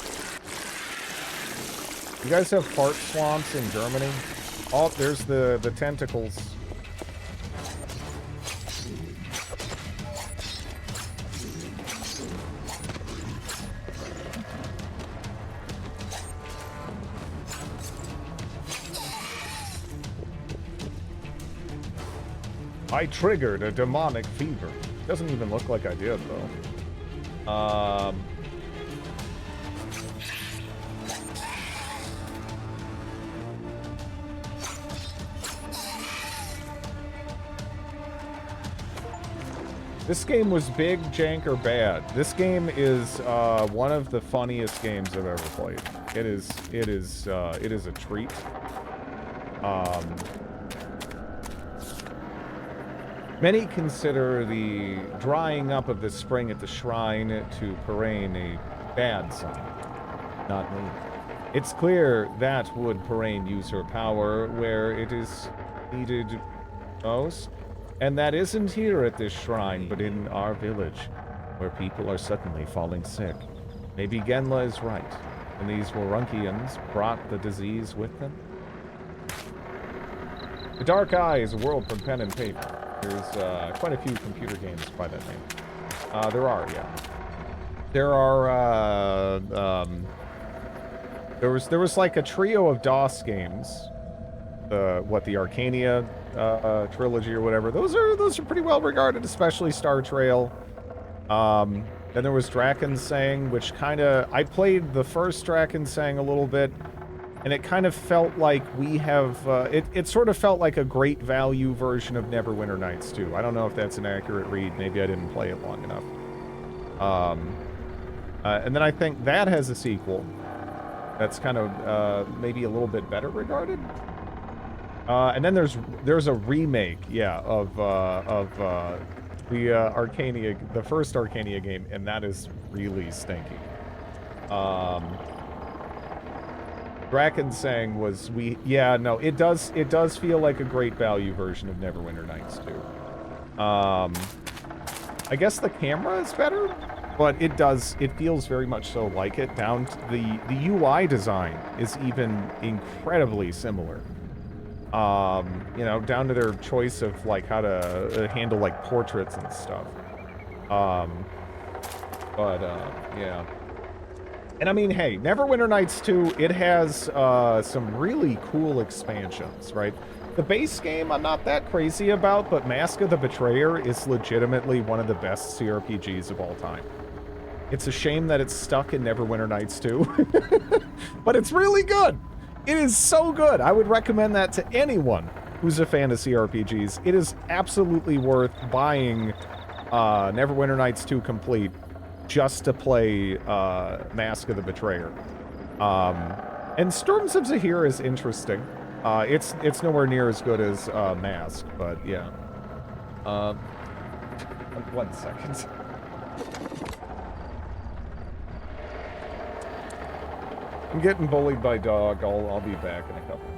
You guys have fart swamps in Germany? Oh, there's the tentacles. I triggered a demonic fever. Doesn't even look like I did, though. This game was big, jank, or bad. This game is one of the funniest games I've ever played. It is a treat. Many consider the drying up of the spring at the shrine to Parain a bad sign. Not me. It's clear that would Parain use her power where it is needed most. And that isn't here at this shrine, but in our village, where people are suddenly falling sick. Maybe Genla is right, and these Warunkians brought the disease with them? The Dark Eye is a world from pen and paper. There's quite a few computer games by that name. There are, yeah. There are, there was like a trio of DOS games. The Arcania trilogy or whatever. Those are pretty well regarded, especially Star Trail. Then there was Drakensang, which kind of... I played the first Drakensang a little bit, and it kind of felt like we have... it sort of felt like a great value version of Neverwinter Nights 2. I don't know if that's an accurate read. Maybe I didn't play it long enough. And then I think that has a sequel that's kind of maybe a little bit better regarded. And then there's a remake, yeah, of the Arcania, the first Arcania game, and that is really stinky. Drakensang was it does feel like a great value version of Neverwinter Nights 2. I guess the camera is better, but it feels very much so like it. Down to the UI design is even incredibly similar. You know, down to their choice of like how to handle like portraits and stuff. Yeah. And I mean, hey, Neverwinter Nights 2, it has some really cool expansions, right? The base game I'm not that crazy about, but Mask of the Betrayer is legitimately one of the best CRPGs of all time. It's a shame that it's stuck in Neverwinter Nights 2, but it's really good. It is so good. I would recommend that to anyone who's a fan of CRPGs. It is absolutely worth buying Neverwinter Nights 2 complete just to play Mask of the Betrayer. And Storms of Zahir is interesting. It's nowhere near as good as Mask, but yeah. 1 second. I'm getting bullied by dog. I'll be back in a couple minutes.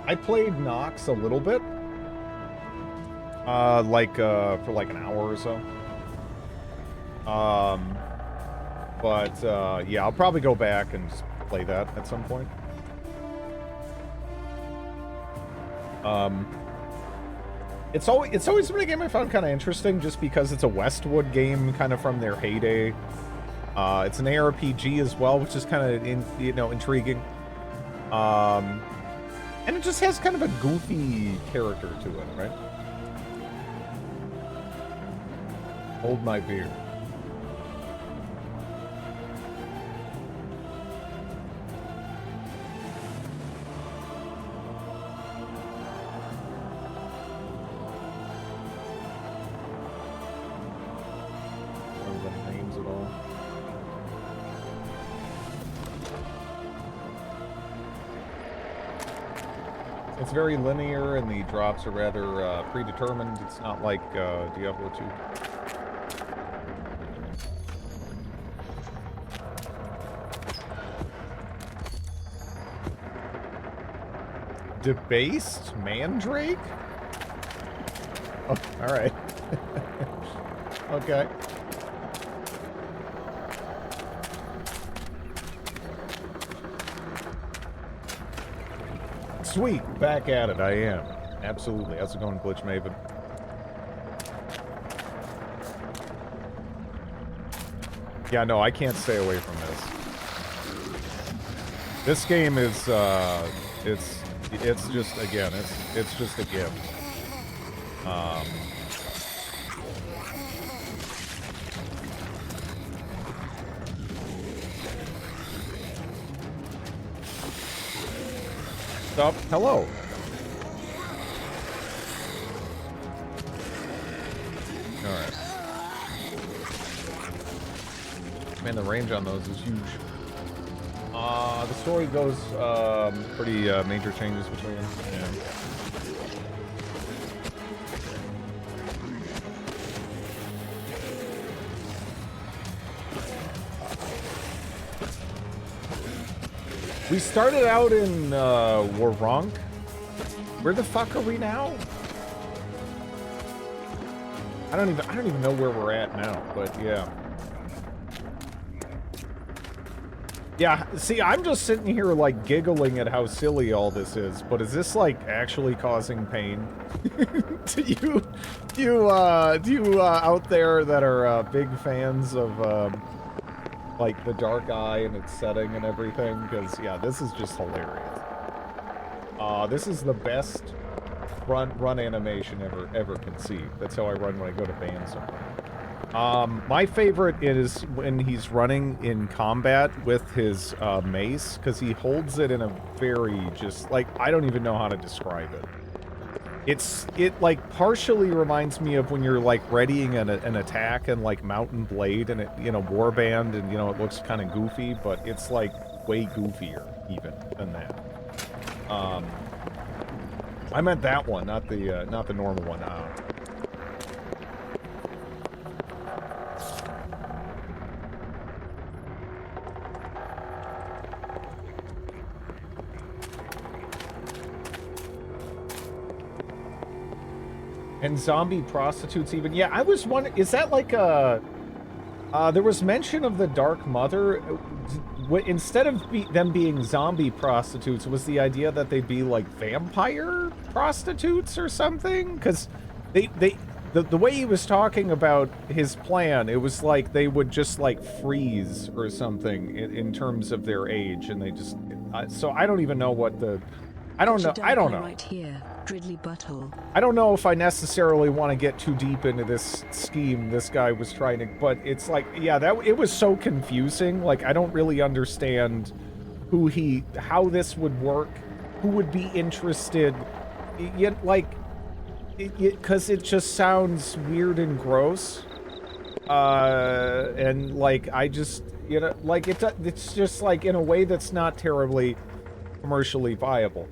I played Nox a little bit. For like an hour or so. Yeah, I'll probably go back and just play that at some point. It's always been a game I found kind of interesting just because it's a Westwood game kind of from their heyday. It's an ARPG as well, which is kind of intriguing. And it just has kind of a goofy character to it, right? Hold my beer. Names at all. It's very linear, and the drops are rather predetermined. It's not like Diablo 2. Debased Mandrake? Oh, alright. Okay. Sweet, back at it, I am. Absolutely. How's it going, Glitch Maven? Yeah, no, I can't stay away from this. This game is, it's just, again, it's just a gift. Stop. Hello. Alright. Man, the range on those is huge. The story goes, pretty, major changes between them. Yeah. We started out in, Warunk. Where the fuck are we now? I don't even know where we're at now, but yeah. Yeah, see, I'm just sitting here, like, giggling at how silly all this is, but is this, like, actually causing pain to you out there that are, big fans of, like, the Dark Eye and its setting and everything? Because, yeah, this is just hilarious. This is the best run animation ever conceived. That's how I run when I go to ban something. My favorite is when he's running in combat with his mace, because he holds it in a very just, like, I don't even know how to describe it. It like partially reminds me of when you're like readying an attack in like Mountain Blade and it, you know, Warband, and you know it looks kind of goofy, but it's like way goofier even than that. I meant that one, not the normal one. And zombie prostitutes even. Yeah, I was wondering, is that like a... there was mention of the Dark Mother. Instead of them being zombie prostitutes, was the idea that they'd be like vampire prostitutes or something? Because the way he was talking about his plan, it was like they would just like freeze or something in terms of their age, and they just... so I don't even know what the... I don't know. Right here, Dridley Butthole. I don't know if I necessarily want to get too deep into this scheme this guy was trying to, but it's like, yeah, it was so confusing. Like, I don't really understand how this would work, who would be interested, yet, like, because it just sounds weird and gross. And like, I just, you know, like, it's just like in a way that's not terribly commercially viable.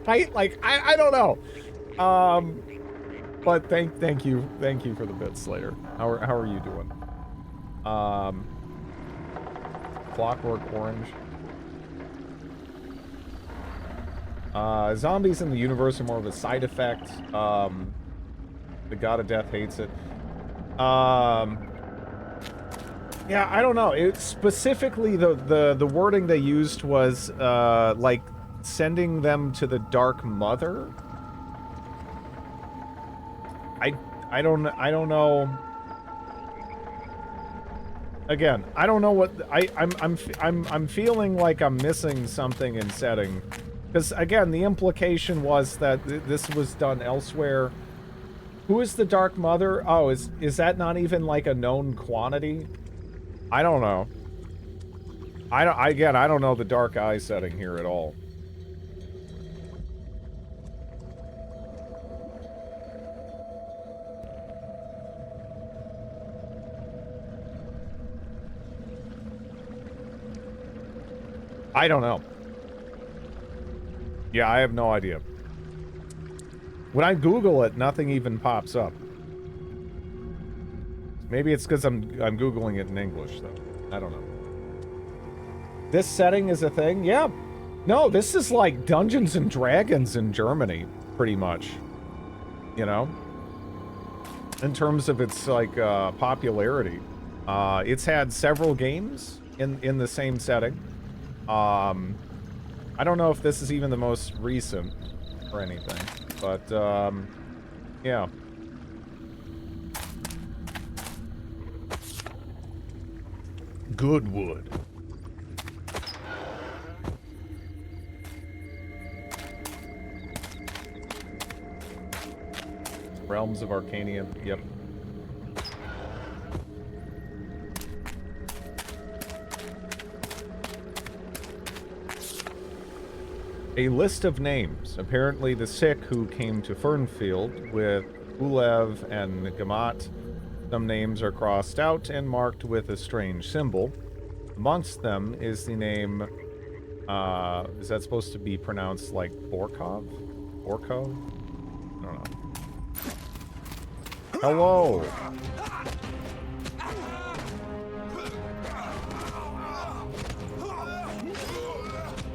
Right? Like, I don't know. But thank you for the bits, Slater. How are you doing? Clockwork Orange. Zombies in the universe are more of a side effect. The God of Death hates it. Yeah, I don't know. It specifically the wording they used was like sending them to the Dark Mother. I don't know. Again, I don't know what I'm feeling like I'm missing something in setting, because again, the implication was that this was done elsewhere. Who is the Dark Mother? Oh, is that not even like a known quantity? I don't know. I don't know the Dark Eye setting here at all. I don't know. Yeah, I have no idea. When I Google it, nothing even pops up. Maybe it's because I'm Googling it in English, though. I don't know. This setting is a thing? Yeah. No, this is like Dungeons and Dragons in Germany, pretty much. You know? In terms of its, like, popularity. It's had several games in the same setting. I don't know if this is even the most recent or anything, but, yeah. Goodwood. Realms of Arcania, yep. A list of names. Apparently the sick who came to Fernfield with Ulev and Gamat. Some names are crossed out and marked with a strange symbol. Amongst them is the name, is that supposed to be pronounced like Borkov? Borko? I don't know. Hello!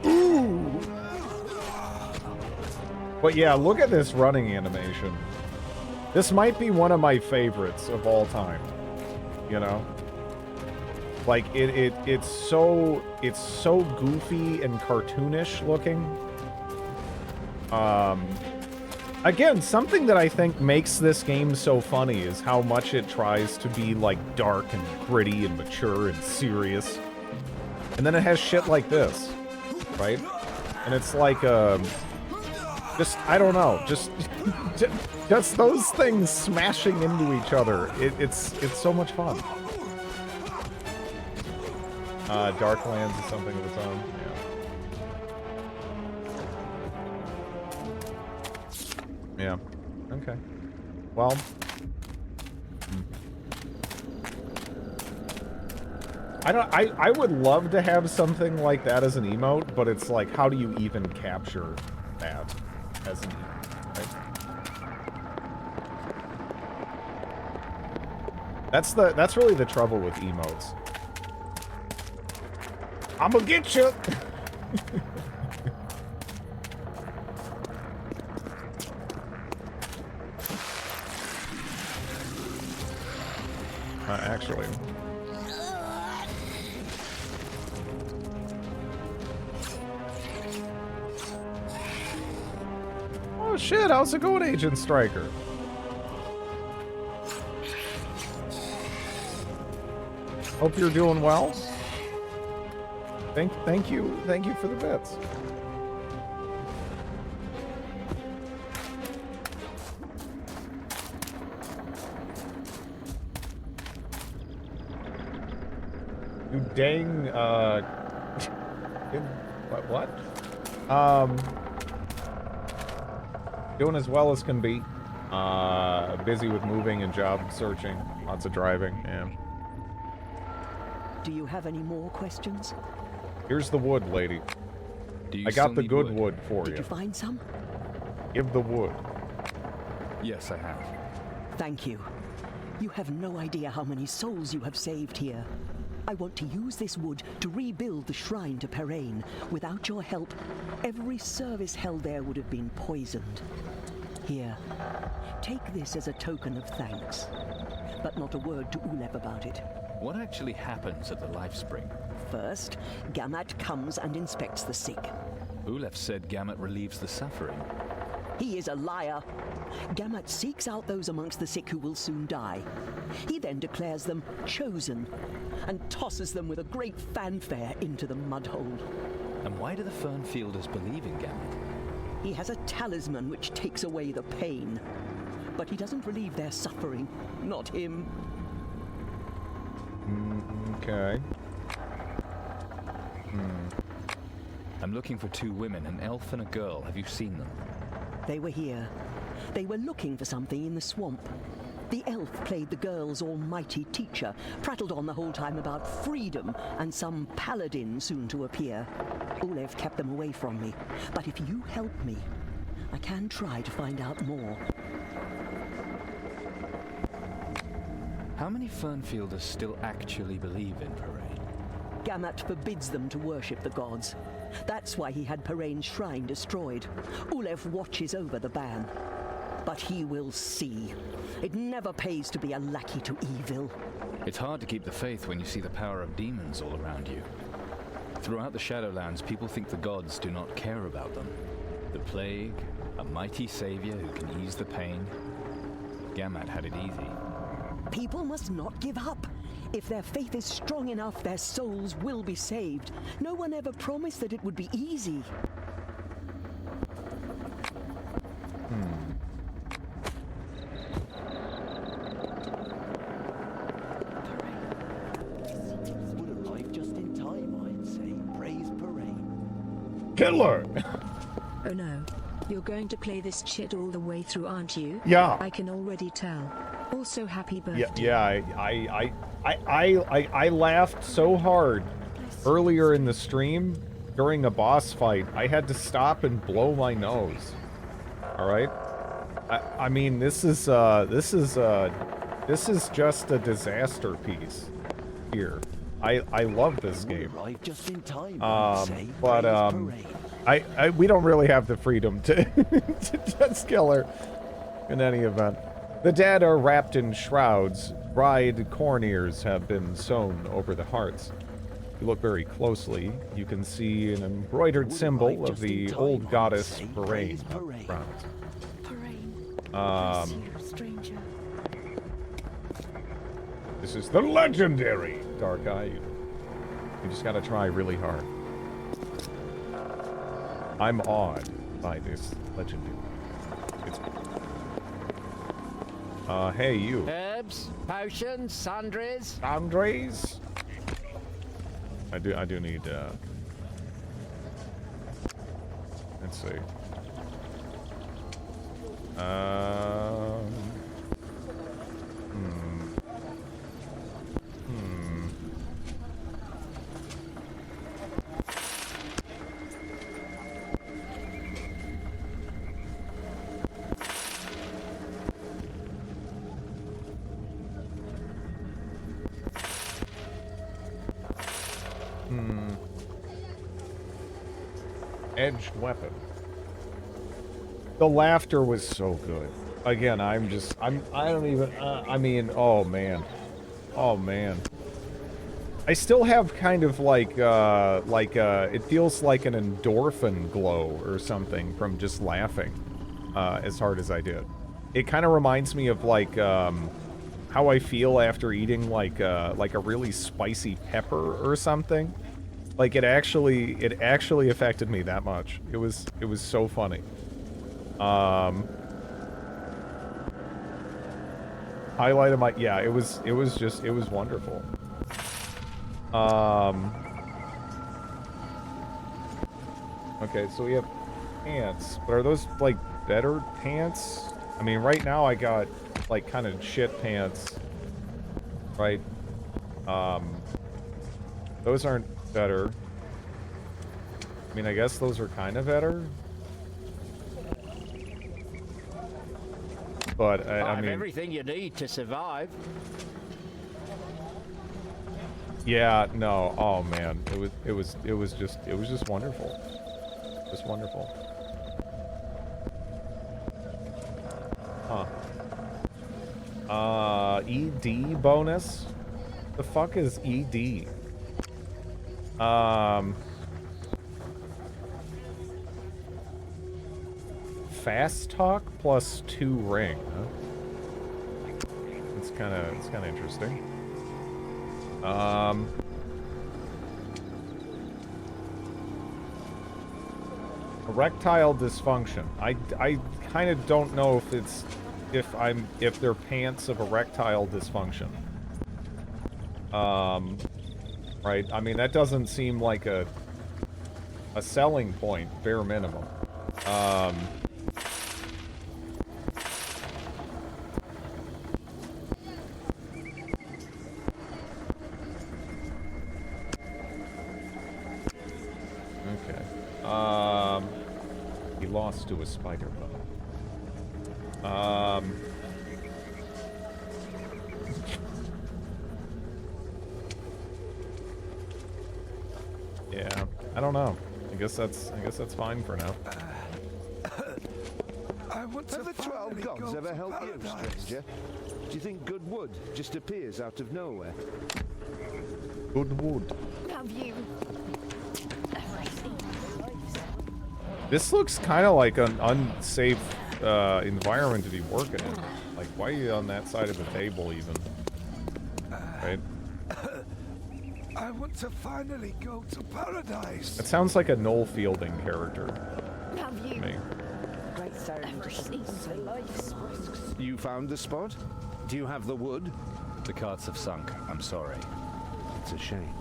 Ooh! But yeah, look at this running animation. This might be one of my favorites of all time. You know? Like, it's so goofy and cartoonish looking. Again, something that I think makes this game so funny is how much it tries to be, like, dark and gritty and mature and serious. And then it has shit like this, right? And it's like, just, I don't know, just those things smashing into each other. It's so much fun. Darklands is something of its own. Yeah. Okay. Well. I would love to have something like that as an emote, but it's like, how do you even capture that as an emote, right? That's really the trouble with emotes. I'ma get you! Actually. Oh shit, how's it going, Agent Stryker? Hope you're doing well. Thank you for the bits. You dang, what? Doing as well as can be. Busy with moving and job searching. Lots of driving, yeah. Do you have any more questions? Here's the wood, lady. I got the good wood for you. Did you find some? Give the wood. Yes, I have. Thank you. You have no idea how many souls you have saved here. I want to use this wood to rebuild the shrine to Perain. Without your help, every service held there would have been poisoned. Here, take this as a token of thanks. But not a word to Ulef about it. What actually happens at the Life Spring? First, Gamat comes and inspects the sick. Ulef said Gamat relieves the suffering. He is a liar. Gamat seeks out those amongst the sick who will soon die. He then declares them chosen and tosses them with a great fanfare into the mudhole. And why do the Fernfielders believe in Gamat? He has a talisman which takes away the pain. But he doesn't relieve their suffering, not him. Okay. I'm looking for 2 women, an elf and a girl. Have you seen them? They were here. They were looking for something in the swamp. The elf played the girl's almighty teacher, prattled on the whole time about freedom and some paladin soon to appear. Ulef kept them away from me, but if you help me, I can try to find out more. How many Fernfielders still actually believe in Perain? Gamat forbids them to worship the gods. That's why he had Perain's shrine destroyed. Ulef watches over the ban. But he will see. It never pays to be a lackey to evil. It's hard to keep the faith when you see the power of demons all around you. Throughout the Shadowlands, people think the gods do not care about them. The plague, a mighty savior who can ease the pain. Gamat had it easy. People must not give up. If their faith is strong enough, their souls will be saved. No one ever promised that it would be easy. Would arrive just in time, I'd say. Praise Perain. Killer! Oh no. You're going to play this shit all the way through, aren't you? Yeah. I can already tell. Also, happy birthday. Yeah, I laughed so hard earlier in the stream during a boss fight. I had to stop and blow my nose. All right. I mean, this is just a disaster piece here. I love this game. We don't really have the freedom to just kill her in any event. The dead are wrapped in shrouds. Dried corn ears have been sewn over the hearts. If you look very closely, you can see an embroidered symbol of the old goddess Perain. Stranger. This is the legendary Dark Eye. You just gotta try really hard. I'm awed by this legendary. It's hey, you. Herbs, potions, sundries. Sundries? I do need, let's see. Edged weapon. The laughter was so good. Again, I don't even, I mean, oh man. Oh man. I still have kind of like, it feels like an endorphin glow or something from just laughing, as hard as I did. It kind of reminds me of like, how I feel after eating like a really spicy pepper or something. Like it actually affected me that much. It was so funny. Highlight of my, yeah, it was wonderful. Okay, so we have pants, but are those like better pants? I mean, right now I got like kind of shit pants, right? Those aren't better. I mean, I guess those are kind of better. But I mean, everything you need to survive. Yeah, no. Oh man, it was just wonderful. Just wonderful. Huh. ED bonus? The fuck is ED? Fast talk plus 2 ring, huh? It's kinda interesting. Erectile dysfunction. I kind of don't know if they're pants of erectile dysfunction. Right? I mean, that doesn't seem like a selling point, bare minimum. He lost to a spider bug. Yeah, I don't know. I guess that's fine for now. I want Have the 12 gods ever helped you, stranger? Do you think good wood just appears out of nowhere? Good wood. Have you? This looks kind of like an unsafe environment to be working in. Like, why are you on that side of the table even? Right? I want to finally go to paradise. That sounds like a Noel Fielding character. Have you? Me. You found the spot? Do you have the wood? The carts have sunk. I'm sorry. It's a shame.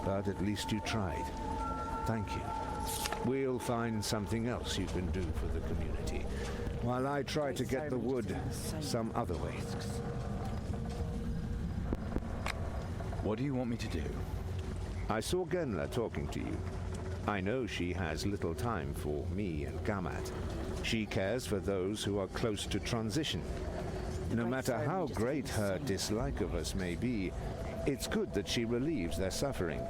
But at least you tried. Thank you. We'll find something else you can do for the community, while I try to get the wood some other way. What do you want me to do? I saw Genla talking to you. I know she has little time for me and Gamat. She cares for those who are close to transition. No matter how great her dislike of us may be, it's good that she relieves their suffering.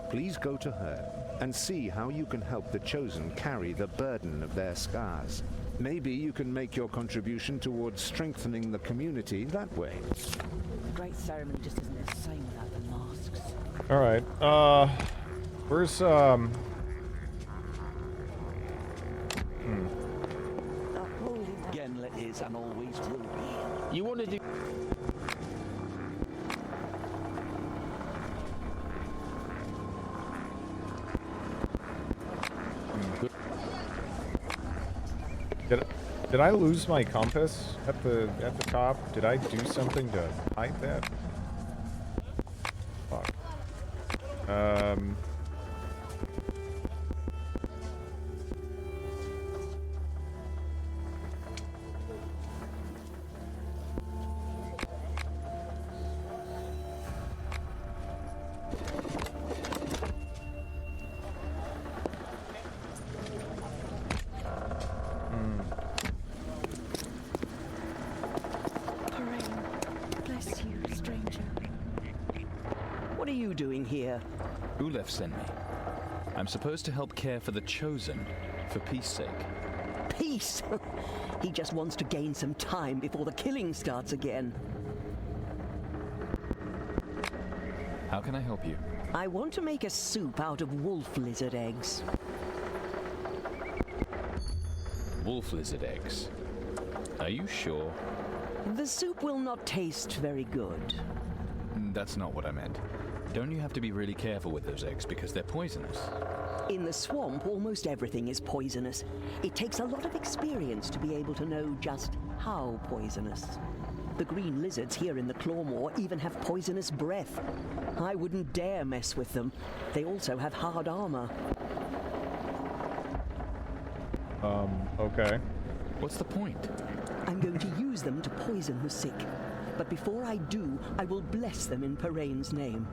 Please go to her and see how you can help the Chosen carry the burden of their scars. Maybe you can make your contribution towards strengthening the community that way. The Great Ceremony just isn't the same without the masks. Alright, where's, Genla is and always will be. You want to do... Did I lose my compass at the top? Did I do something to hide that? Fuck. Bless you, stranger. What are you doing here? Ulef sent me. I'm supposed to help care for the Chosen, for peace sake. Peace! He just wants to gain some time before the killing starts again. How can I help you? I want to make a soup out of wolf lizard eggs. Wolf lizard eggs. Are you sure? The soup will not taste very good. That's not what I meant. Don't you have to be really careful with those eggs because they're poisonous? In the swamp, almost everything is poisonous. It takes a lot of experience to be able to know just how poisonous. The green lizards here in the Clawmore even have poisonous breath. I wouldn't dare mess with them. They also have hard armor. Okay. What's the point? I'm going to use them to poison the sick. But before I do, I will bless them in Parain's name.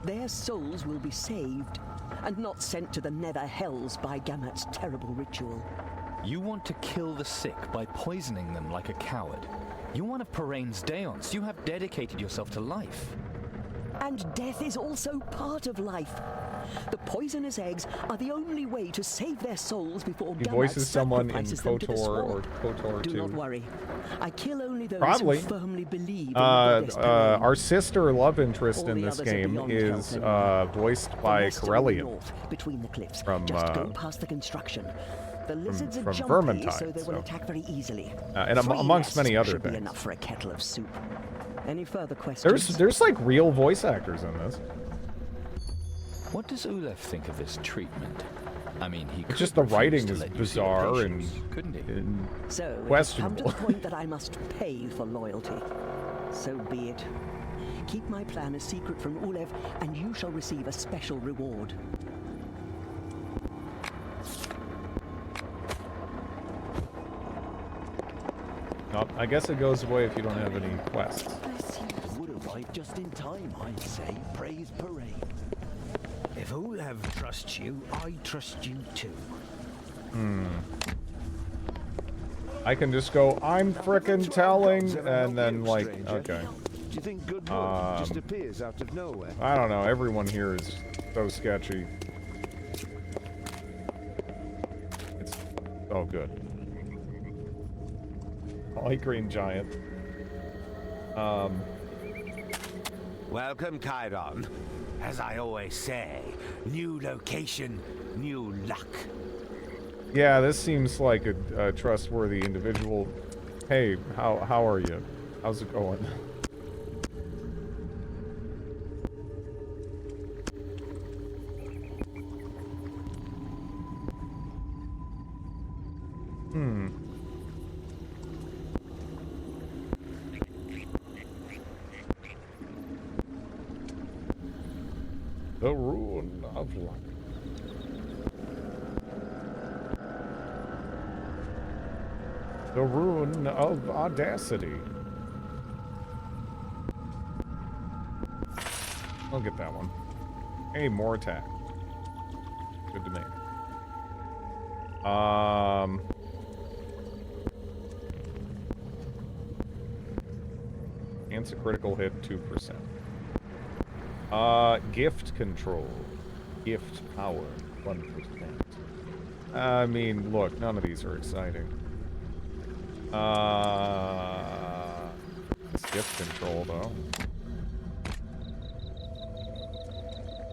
Their souls will be saved, and not sent to the nether hells by Gamat's terrible ritual. You want to kill the sick by poisoning them like a coward. You're one of Parain's Daons. You have dedicated yourself to life. And death is also part of life. The poisonous eggs are the only way to save their souls before He Gamut voices someone in sacrifices them to the KOTOR or swamp. KOTOR Do 2. not worry. I kill only those Probably. who firmly believe in the goddess Perrin. Our sister love interest All in the this others are game beyond is help anyway. voiced The by rest are in the Corellian north, between the cliffs. from Just go past the construction. The lizards from are jumpy, Vermintide, so they will so. attack very easily. And 3 amongst many nests other should be things. enough for a kettle of soup. Any further questions? There's like real voice actors in this. What does Ulef think of this treatment? I mean, he could It's just the refuse writing to is let you see your bizarre and, patients, couldn't he? and So, it has come to questionable. the point that I must pay for loyalty. So be it. Keep my plan a secret from Ulev, and you shall receive a special reward. Nope, I guess it goes away if you don't have any quests. Would arrive just in time, I'd say. Praise Parade. If Ulev trusts you, I trust you too. I can just go, I'm frickin' telling, and then like, okay. Do you think Goodwood just appears out of nowhere? I don't know, everyone here is so sketchy. It's, oh good. Light green giant. Welcome, Chiron. As I always say, new location, new luck. Yeah, this seems like a trustworthy individual. Hey, how are you? How's it going? The Rune of Luck. The Rune of Audacity. I'll get that one. Hey, more attack. Good to me. Chance a critical hit 2%. Gift control. Gift power 1%. I mean, look, none of these are exciting. It's gift control, though.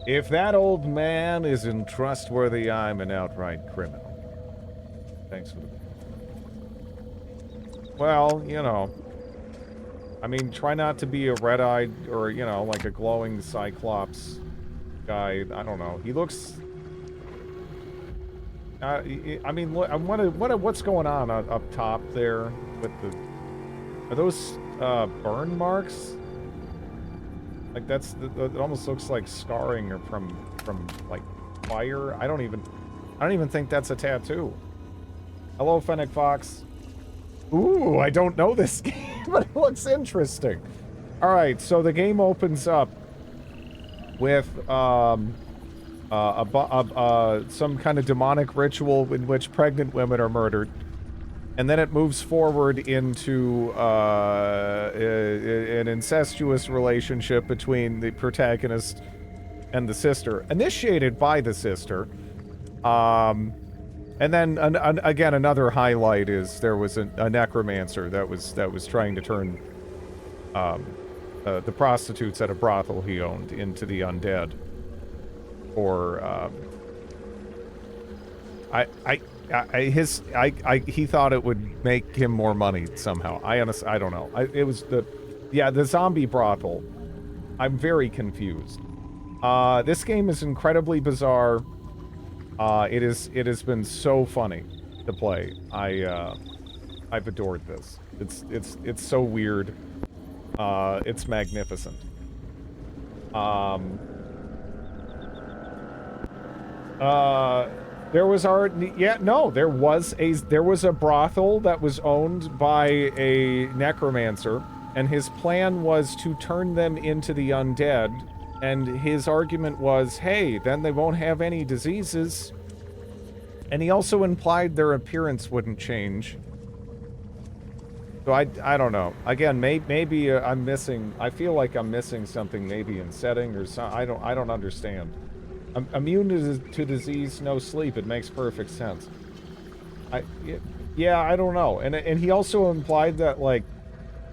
If that old man isn't trustworthy, I'm an outright criminal. Thanks for the... Well, you know. I mean, try not to be a red-eyed or, you know, like a glowing Cyclops guy. I don't know. He looks... I mean, what's going on up top there with the... Are those burn marks? Like that's it almost looks like scarring or from like fire. I don't even think that's a tattoo. Hello, Fennec Fox. Ooh, I don't know this game, but it looks interesting. All right, so the game opens up with some kind of demonic ritual in which pregnant women are murdered. And then it moves forward into an incestuous relationship between the protagonist and the sister, initiated by the sister. And then again, another highlight is there was a necromancer that was trying to turn the prostitutes at a brothel he owned into the undead. Or he thought it would make him more money somehow. I don't know. It was the zombie brothel. I'm very confused. This game is incredibly bizarre. It has been so funny to play. I've adored this. It's so weird. It's magnificent. There was a brothel that was owned by a necromancer, and his plan was to turn them into the undead, and his argument was, hey, then they won't have any diseases. And he also implied their appearance wouldn't change. So I don't know. Again, maybe I'm missing. I feel like I'm missing something, maybe in setting or so. I don't understand. Immune to disease, no sleep. It makes perfect sense. Yeah, I don't know. And he also implied that like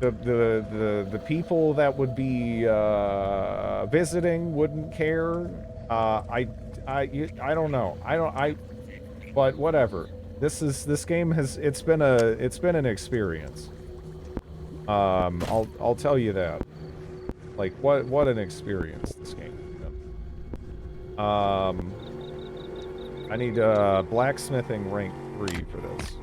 the people that would be visiting wouldn't care. I don't know. But whatever. This game it's been an experience. I'll tell you that. Like what an experience this game has been. I need blacksmithing rank 3 for this.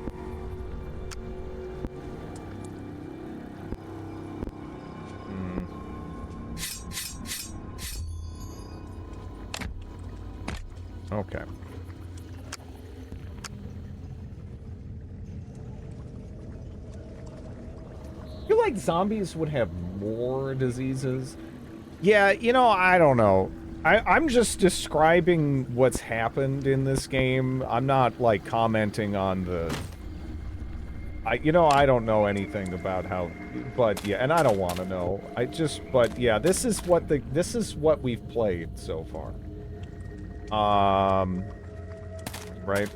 Okay. I feel like zombies would have more diseases. Yeah, you know, I don't know. I'm just describing what's happened in this game. I'm not, like, commenting on the... I don't know anything about how... But, yeah, and I don't want to know. But, yeah, this is what we've played so far. Right?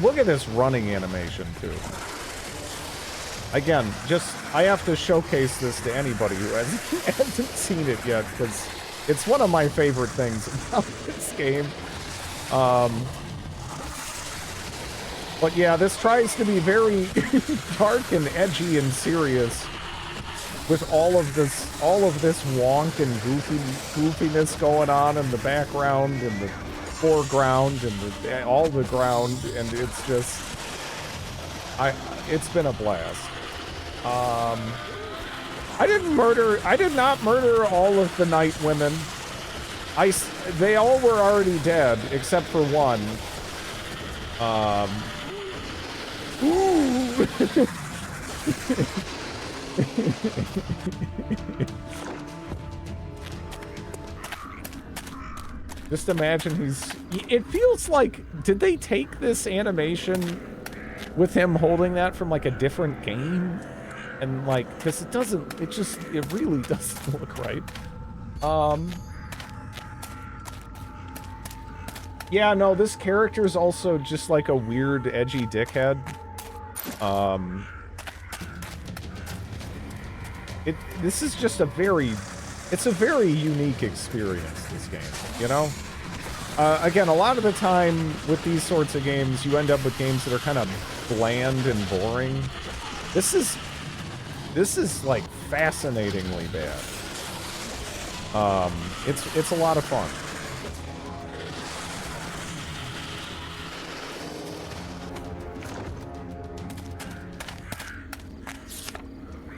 Look at this running animation, too. Again, I have to showcase this to anybody who hasn't seen it yet, because it's one of my favorite things about this game. But yeah, this tries to be very dark and edgy and serious with all of this wonk and goofiness going on in the background and the foreground and all the ground, and it's just it's been a blast. I did not murder all of the night women. They all were already dead except for one. Ooh. Just imagine it feels like, did they take this animation with him holding that from like a different game? And like, because it really doesn't look right. Yeah, no, this character is also just like a weird, edgy dickhead. This is just it's a very unique experience, this game, you know? Again, a lot of the time with these sorts of games, you end up with games that are kind of bland and boring. This is like fascinatingly bad. It's a lot of fun.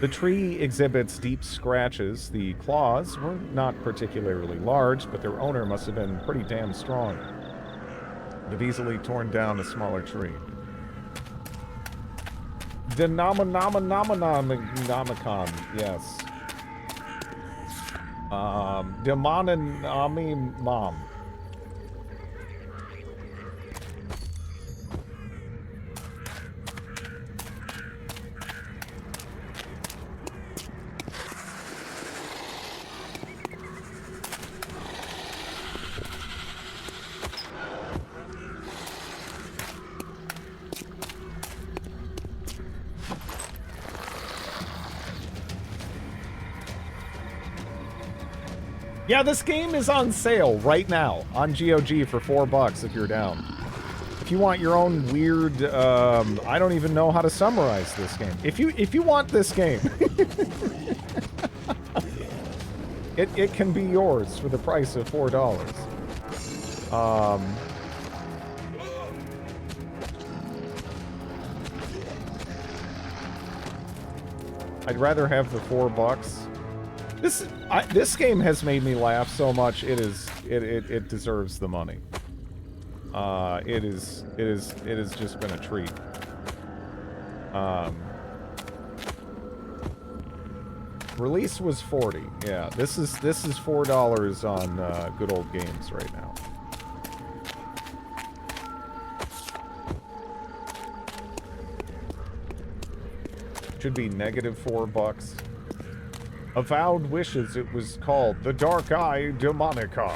The tree exhibits deep scratches. The claws were not particularly large, but their owner must have been pretty damn strong. They've easily torn down a smaller tree. Demonomicon, yes. Demononami. Yeah, this game is on sale right now on GOG for $4 if you're down. If you want your own weird, I don't even know how to summarize this game. If you want this game, it can be yours for the price of $4. I'd rather have the $4. This game has made me laugh so much. It deserves the money. It has just been a treat. Release was 40. Yeah, this is $4 on Good Old Games right now. Should be -$4. Avowed Wishes, it was called. The Dark Eye Demonica.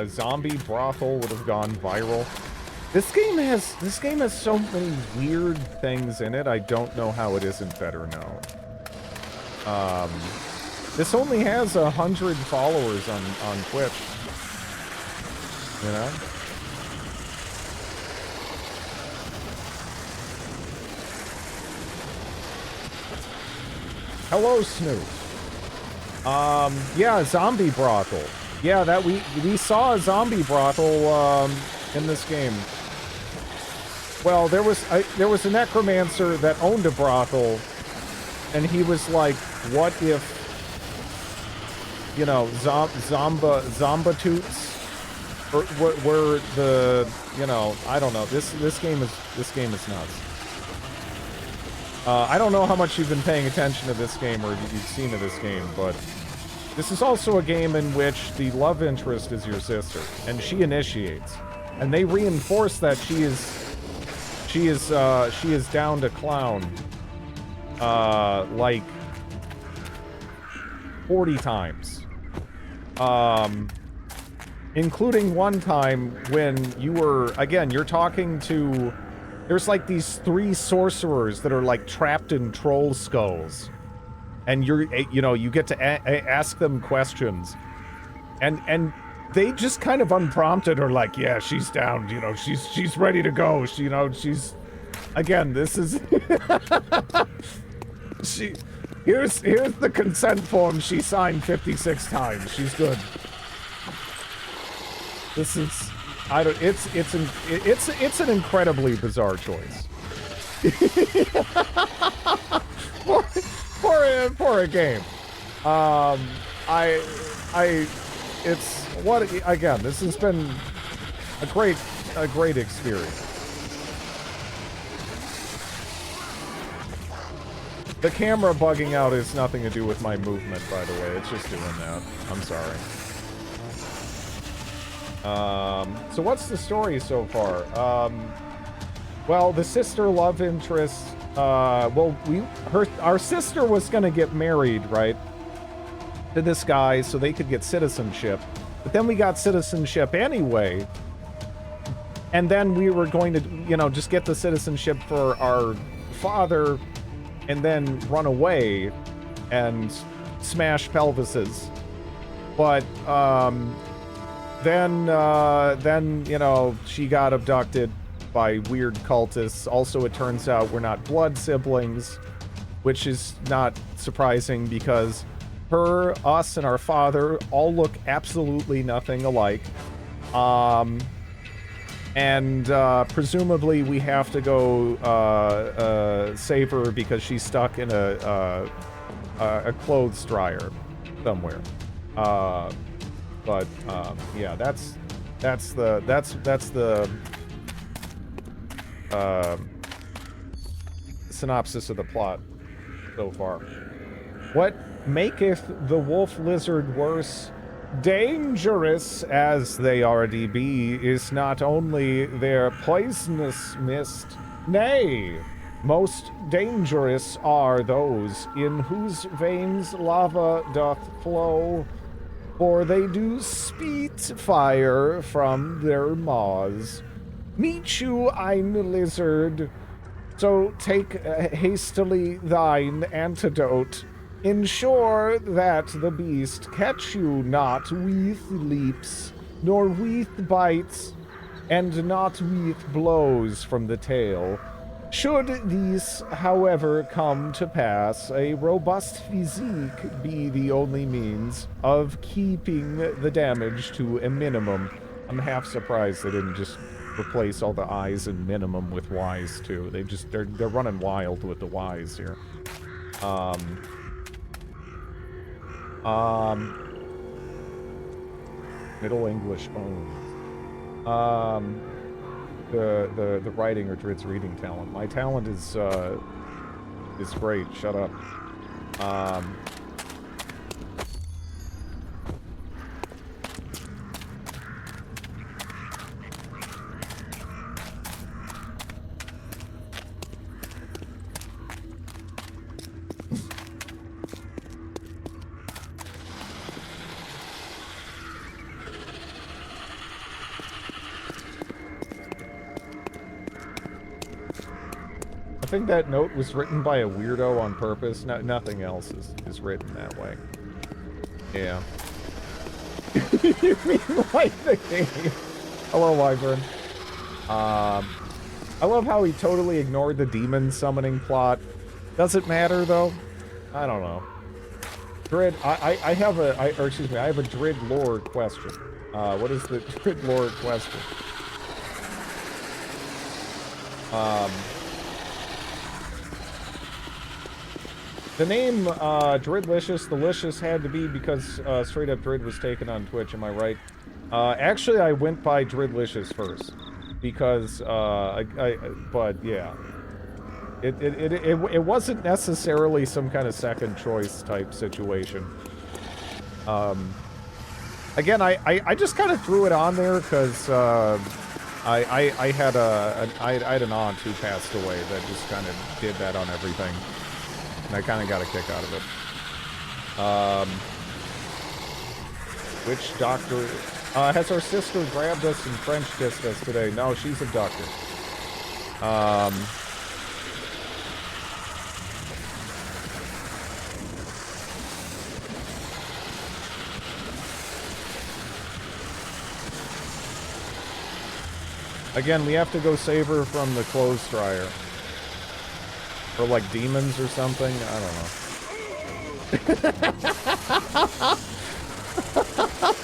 Zombie Brothel would have gone viral. This game has so many weird things in it. I don't know how it isn't better known. This only has 100 followers on Twitch. You know? Hello, Snoop. Yeah, Zombie Brothel. Yeah, that we saw a zombie brothel in this game. Well, there was a necromancer that owned a brothel, and he was like, "What if, you know, Zombatoots were the, you know, I don't know. This game is nuts." I don't know how much you've been paying attention to this game or you've seen of this game, but this is also a game in which the love interest is your sister, and she initiates, and they reinforce that she is down to clown, like 40 times, including one time when you were, again, you're talking to, there's like these 3 sorcerers that are like trapped in troll skulls. And you get to ask them questions, and they just kind of unprompted are like, yeah, she's down, you know, she's ready to go. She, you know, she's, again, this is here's the consent form she signed 56 times. She's good. This is, it's an incredibly bizarre choice. For a game. It's what, again, this has been a great experience. The camera bugging out has nothing to do with my movement, by the way. It's just doing that. I'm sorry. So what's the story so far? Well, the sister love interest, our sister was gonna get married, right, to this guy so they could get citizenship, but then we got citizenship anyway, and then we were going to, you know, just get the citizenship for our father and then run away and smash pelvises. But then you know, she got abducted by weird cultists. Also, it turns out we're not blood siblings, which is not surprising because us, and our father all look absolutely nothing alike. And presumably we have to go save her because she's stuck in a clothes dryer somewhere. But yeah, that's the synopsis of the plot so far. What maketh the wolf lizard worse? Dangerous as they already be, is not only their poisonous mist, nay, most dangerous are those in whose veins lava doth flow, for they do speed fire from their maws. Meet you, ein lizard, so take hastily thine antidote. Ensure that the beast catch you not with leaps, nor with bites, and not with blows from the tail. Should these, however, come to pass, a robust physique be the only means of keeping the damage to a minimum. I'm half surprised they didn't just replace all the I's and minimum with Y's too. They're running wild with the Y's here. Middle English owns. The writing or Drid's reading talent. My talent is great. Shut up. I think that note was written by a weirdo on purpose. Nothing else is written that way. Yeah. You mean like the game? Hello, Wyvern. I love how he totally ignored the demon summoning plot. Does it matter though? I don't know. Drid, I have a Drid lore question. What is the Drid lore question? The name Dridlicious, the Licious had to be because straight up Drid was taken on Twitch, am I right? Actually, I went by Dridlicious first because but yeah, it wasn't necessarily some kind of second choice type situation. Again, I just kind of threw it on there because I had an aunt who passed away that just kind of did that on everything. And I kind of got a kick out of it. Which doctor... has our sister grabbed us and French kissed us today? No, she's a doctor. Again, we have to go save her from the clothes dryer. Or like demons or something? I don't know.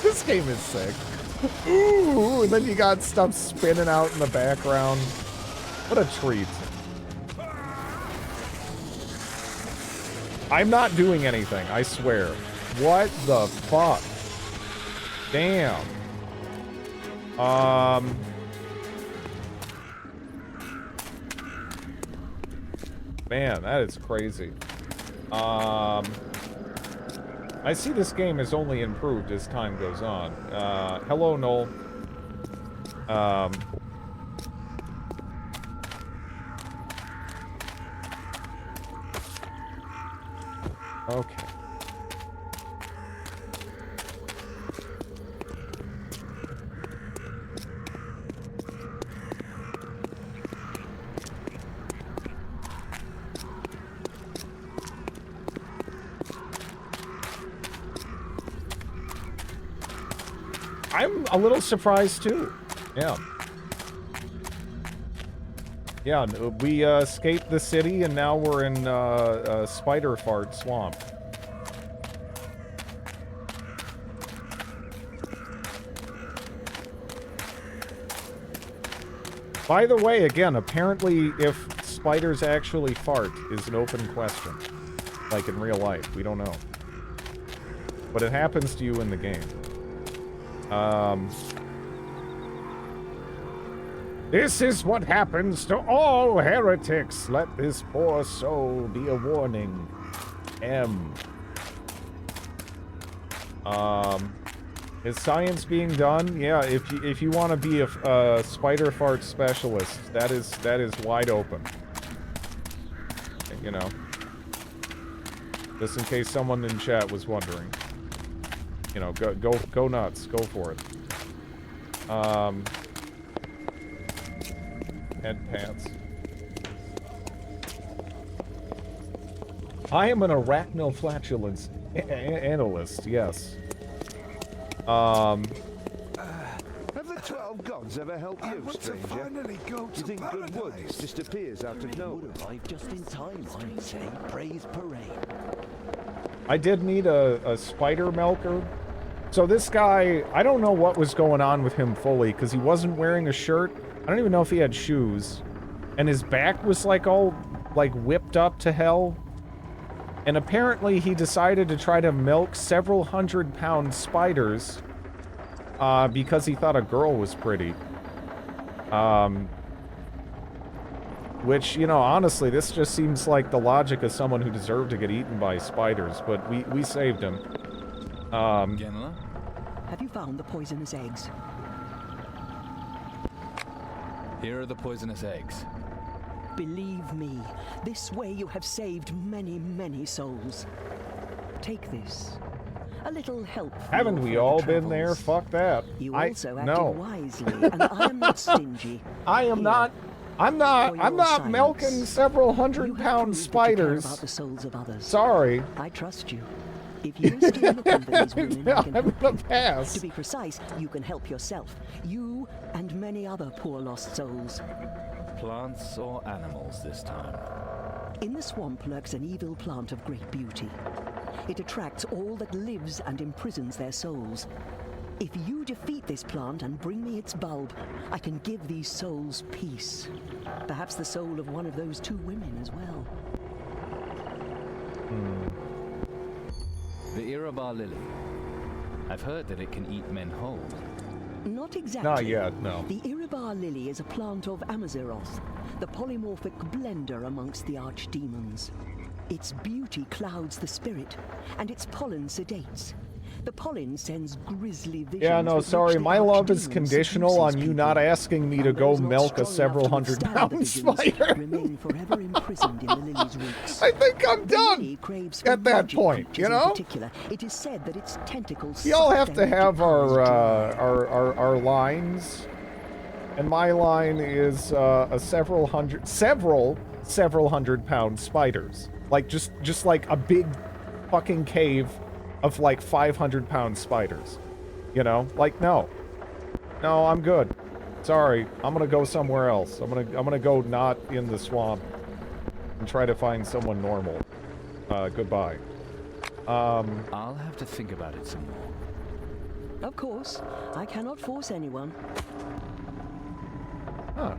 This game is sick. Ooh, and then you got stuff spinning out in the background. What a treat. I'm not doing anything, I swear. What the fuck? Damn. Man, that is crazy. I see this game has only improved as time goes on. Hello, Noel. Okay. I'm a little surprised too. Yeah. Yeah, we escaped the city and now we're in Spider Fart Swamp. By the way, again, apparently if spiders actually fart is an open question. Like in real life, we don't know. But it happens to you in the game. This is what happens to all heretics. Let this poor soul be a warning. M. Is science being done? Yeah, if you want to be a spider fart specialist, that is wide open. You know, just in case someone in chat was wondering. You know, go nuts, go for it. Head pants. I am an arachnoflatulence analyst, yes. Have the 12 gods ever helped you, stranger? Finally go Do you think good wood just appears out of nowhere? Arrived just in time, I'd say. Praise parade. I did need a spider milker. So this guy, I don't know what was going on with him fully, because he wasn't wearing a shirt. I don't even know if he had shoes. And his back was like all, like, whipped up to hell. And apparently he decided to try to milk several 100-pound spiders because he thought a girl was pretty. Which, you know, honestly, this just seems like the logic of someone who deserved to get eaten by spiders, but we saved him. Genela? Have you found the poisonous eggs? Here are the poisonous eggs. Believe me, this way you have saved many, many souls. Take this. A little help. Haven't we all been there? Fuck that. You also acted no. wisely, and I am not stingy. I am not. I'm not milking several hundred-pound spiders. About the souls of others. Sorry. I trust you. If you still look for these women, I can I'm help gonna you. pass. To be precise, you can help yourself. You and many other poor lost souls. Plants or animals this time? In the swamp lurks an evil plant of great beauty. It attracts all that lives and imprisons their souls. If you defeat this plant and bring me its bulb, I can give these souls peace. Perhaps the soul of one of those two women as well. The Irabar lily. I've heard that it can eat men whole. Not exactly. Not yet, no. The Irabar lily is a plant of Amaziroth, the polymorphic blender amongst the archdemons. Its beauty clouds the spirit, and its pollen sedates. The pollen sends grisly visions. Yeah, no, sorry. My love is conditional on you not asking me to go milk a several hundred-pound spider. Remain forever imprisoned in the lily's roots. I think I'm done at that point, you know? It is said that its tentacles. We all have to have our lines, and my line is several hundred-pound spiders, like just like a big fucking cave of like 500-pound spiders, you know? Like, no, I'm good. Sorry, I'm gonna go somewhere else. I'm gonna go not in the swamp and try to find someone normal. Goodbye. I'll have to think about it some more. Of course, I cannot force anyone. Huh.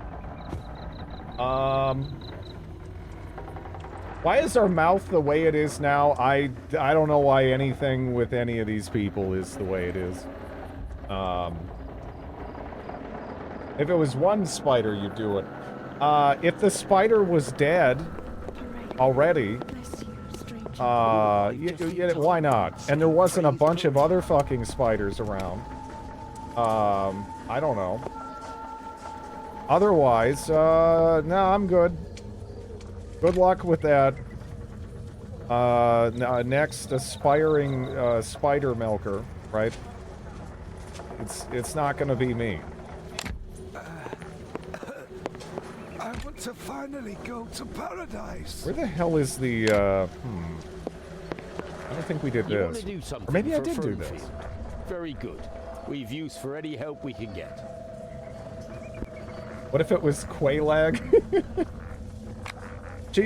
Why is our mouth the way it is now? I don't know why anything with any of these people is the way it is. If it was one spider, you'd do it. If the spider was dead already, why not? And there wasn't a bunch of other fucking spiders around. I don't know. Otherwise, no, I'm good. Good luck with that. Next, aspiring spider milker, right? It's not gonna be me. I want to finally go to paradise. Where the hell is the, I don't think we did You want this. to do something Or maybe I for did do this. Fernfield. Very good. We've use for any help we can get. What if it was Quaylag?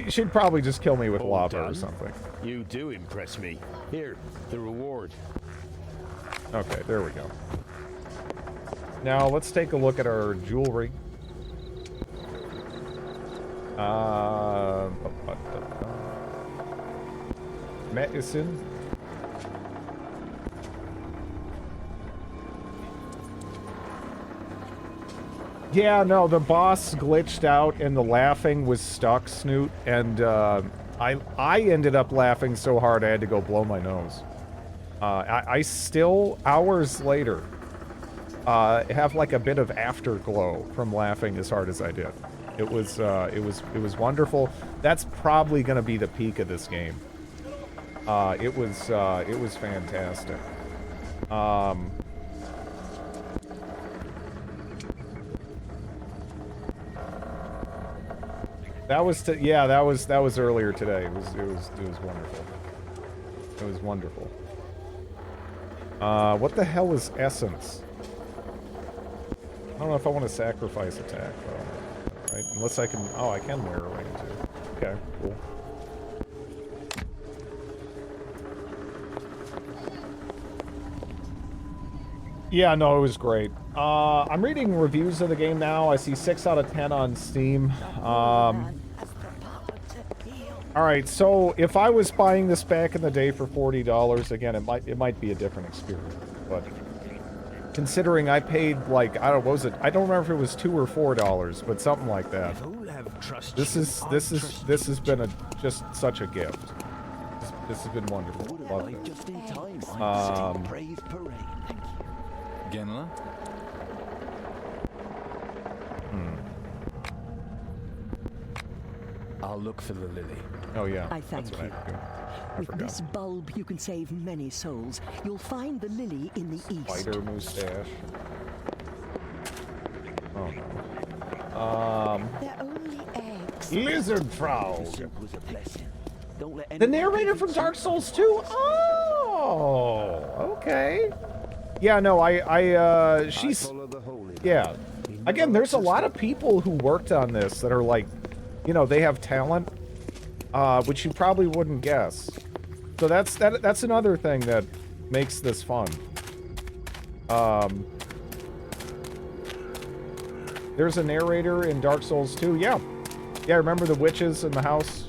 She'd probably just kill me with lava or something. You do impress me. Here, the reward. Okay, there we go. Now, let's take a look at our jewelry. Medicine. Yeah, no, the boss glitched out and the laughing was stuck, Snoot, and I ended up laughing so hard I had to go blow my nose. I still, hours later, have like a bit of afterglow from laughing as hard as I did. It was wonderful. That's probably gonna be the peak of this game. It was fantastic. That was yeah, that was earlier today. It was wonderful. It was wonderful. What the hell is essence? I don't know if I want to sacrifice attack though. Right? Unless I can. Oh, I can wear a ring too. Okay, cool. Yeah, no, it was great. I'm reading reviews of the game now. I see 6 out of 10 on Steam. Alright, so if I was buying this back in the day for $40, again, it might be a different experience, but Considering I paid like, I don't know, what was it? I don't remember if it was $2 or $4, but something like that. This has been just such a gift. This has been wonderful. Love it. Just in time, Praise parade. Genla? I'll look for the lily. Oh yeah. I thank you. With this bulb, you can save many souls. You'll find the lily in the east. Spider mustache. Oh no. They're only eggs. Lizard frog. Was a blessing. Don't let The narrator from Dark Souls 2? Oh, okay. Yeah, no, she's, yeah. Again, there's a lot of people who worked on this that are like, you know, they have talent, which you probably wouldn't guess. So that's another thing that makes this fun. There's a narrator in Dark Souls 2, yeah. Yeah, remember the witches in the house?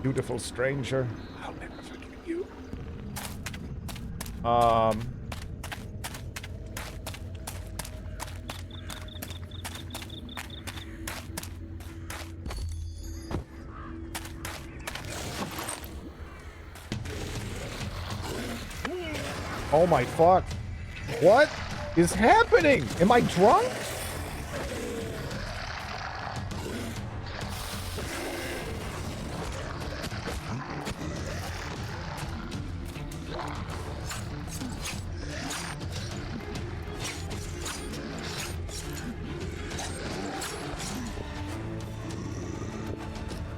Beautiful stranger. I'll never forget you. Oh my fuck. What is happening? Am I drunk?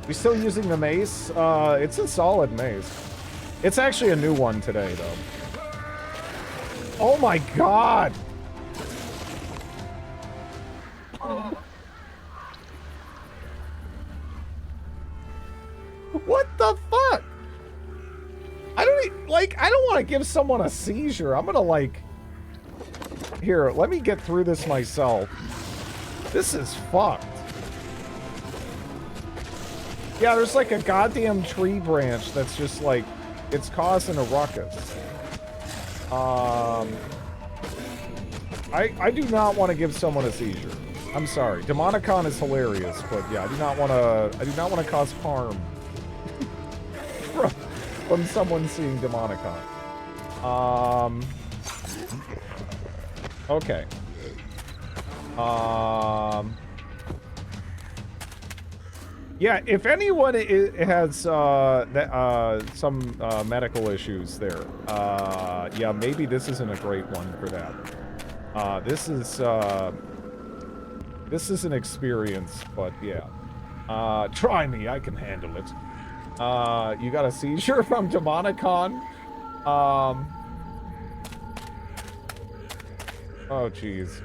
We still using the mace? It's a solid mace. It's actually a new one today, though. Oh my god! What the fuck? I don't I don't want to give someone a seizure. I'm gonna like... Here, let me get through this myself. This is fucked. Yeah, there's like a goddamn tree branch that's just like, it's causing a ruckus. I do not want to give someone a seizure. I'm sorry. Demonicon is hilarious, but yeah, I do not want to cause harm from someone seeing Demonicon. Okay. Yeah, if anyone has some medical issues there, yeah, maybe this isn't a great one for that. This is an experience, but yeah. Try me, I can handle it. You got a seizure from Demonicon? Oh, jeez.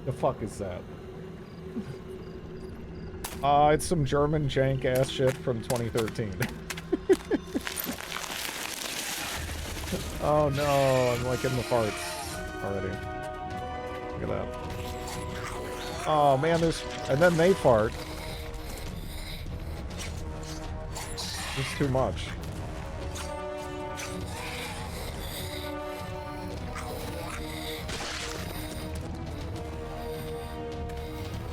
The fuck is that? It's some German jank ass shit from 2013. Oh no, I'm like in the farts already. Look at that. Oh man, and then they fart. It's too much.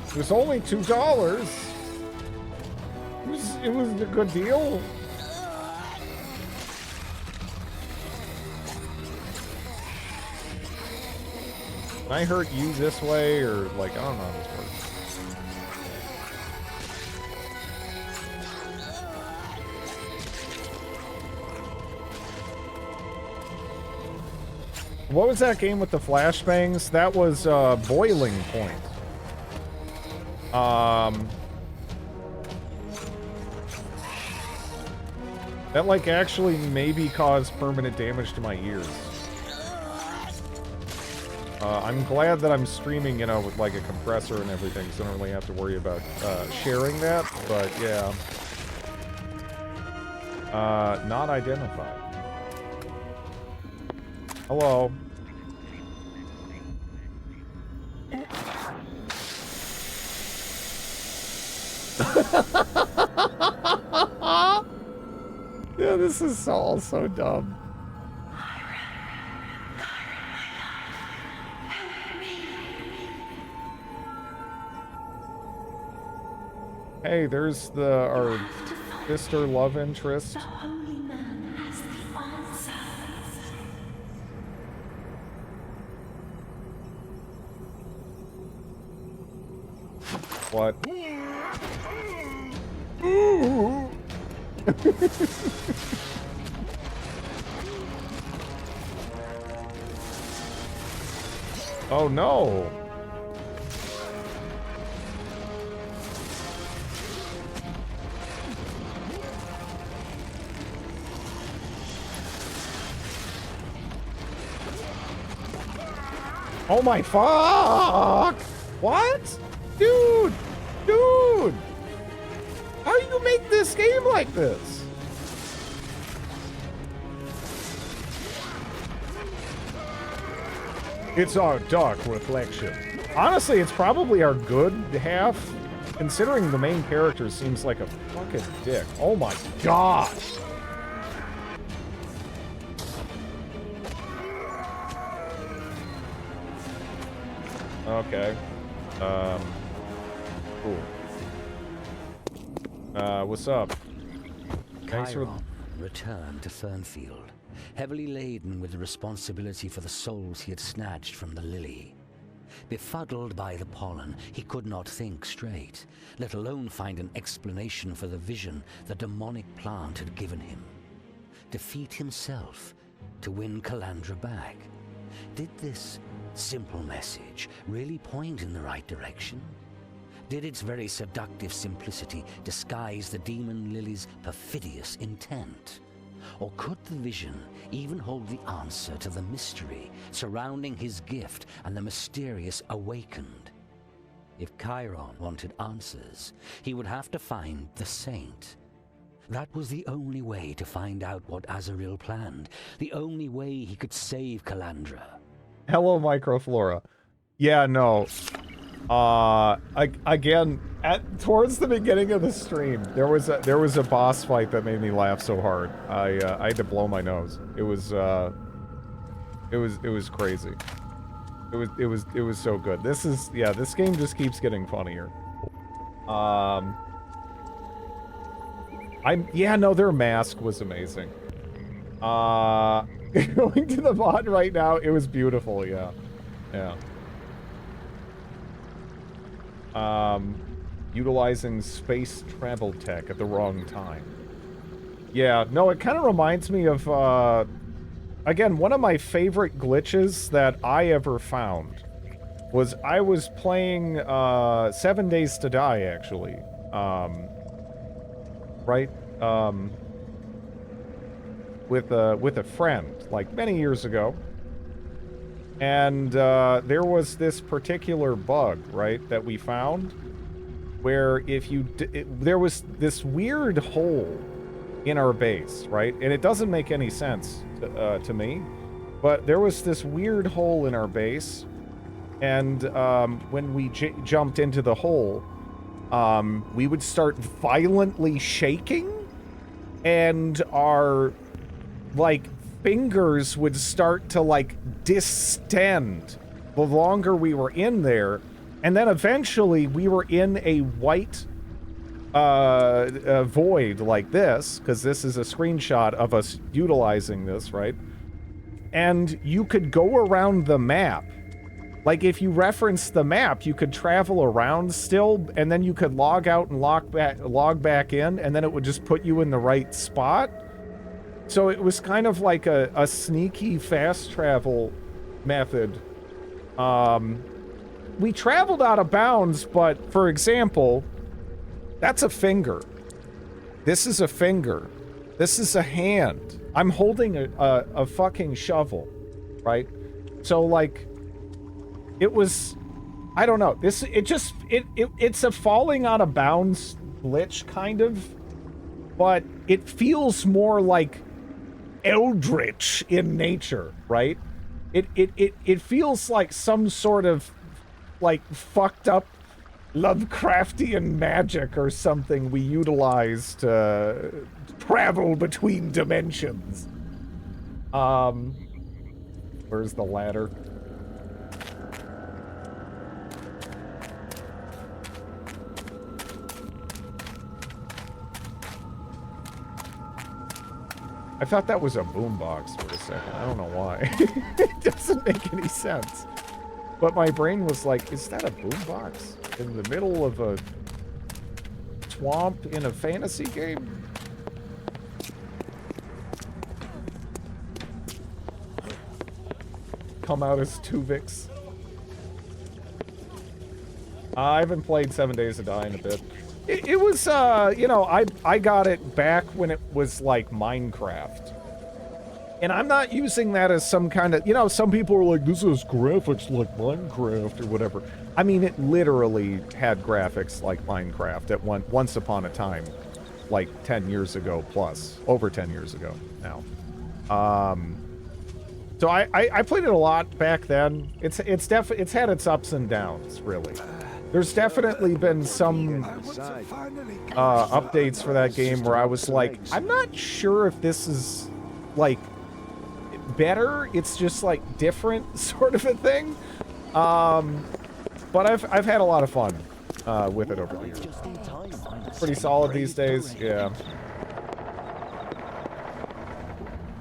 It was only $2. It was a good deal. Can I hurt you this way, or like, I don't know how this works. What was that game with the flashbangs? That was Boiling Point. That like actually maybe caused permanent damage to my ears. I'm glad that I'm streaming, you know, with like a compressor and everything, so I don't really have to worry about sharing that, but yeah. Not identified. Hello. Yeah, this is all so dumb. Hey, there's our sister love interest. What? Ooh. Oh no. Oh my fuck! What? Dude! Dude! How do you make this game like this? It's our dark reflection. Honestly, it's probably our good half, considering the main character seems like a fucking dick. Oh my gosh! Okay. Cool. What's up? Chiron returned to Fernfield, heavily laden with the responsibility for the souls he had snatched from the lily. Befuddled by the pollen, he could not think straight, let alone find an explanation for the vision the demonic plant had given him. Defeat himself to win Calandra back. Did this simple message really point in the right direction? Did its very seductive simplicity disguise the demon lily's perfidious intent? Or could the vision even hold the answer to the mystery surrounding his gift and the mysterious awakened? If Chiron wanted answers, he would have to find the saint. That was the only way to find out what Azrael planned, the only way he could save Calandra. Hello, Microflora. Yeah, no. Again, towards the beginning of the stream, there was a boss fight that made me laugh so hard. I had to blow my nose. It was crazy. It was so good. This game just keeps getting funnier. Their mask was amazing. Going to the mod right now, it was beautiful, yeah. Utilizing space travel tech at the wrong time. Yeah, no, it kind of reminds me of, again, one of my favorite glitches that I ever found was I was playing, 7 Days to Die, actually. With a friend, like, many years ago. And there was this particular bug, right, that we found, where if you there was this weird hole in our base, right, and it doesn't make any sense to me, but there was this weird hole in our base, and when we jumped into the hole, we would start violently shaking, and our, like, fingers would start to, like, distend the longer we were in there, and then eventually we were in a white void like this, because this is a screenshot of us utilizing this, right? And you could go around the map. Like, if you reference the map, you could travel around still, and then you could log out and log back in, and then it would just put you in the right spot. So it was kind of like a sneaky fast travel method. We traveled out of bounds, but for example, that's a finger. This is a finger. This is a hand. I'm holding a fucking shovel, right? So, like, it was, I don't know. It's a falling out of bounds glitch, kind of, but it feels more like eldritch in nature, right? It feels like some sort of like fucked up Lovecraftian magic or something we utilize to travel between dimensions. Where's the ladder? I thought that was a boombox for a second. I don't know why. It doesn't make any sense. But my brain was like, is that a boombox in the middle of a swamp in a fantasy game? Come out as Tuvix. I haven't played 7 Days to Die in a bit. It was, you know, I got it back when it was like Minecraft. And I'm not using that as some kind of, you know, some people are like, this is graphics like Minecraft or whatever. I mean, it literally had graphics like Minecraft at once upon a time, like 10 years ago plus, over 10 years ago now. So I played it a lot back then. It's had its ups and downs, really. There's definitely been some updates for that game where I was like, I'm not sure if this is like better. It's just like different sort of a thing. But I've had a lot of fun with it over the years. Pretty solid these days, yeah.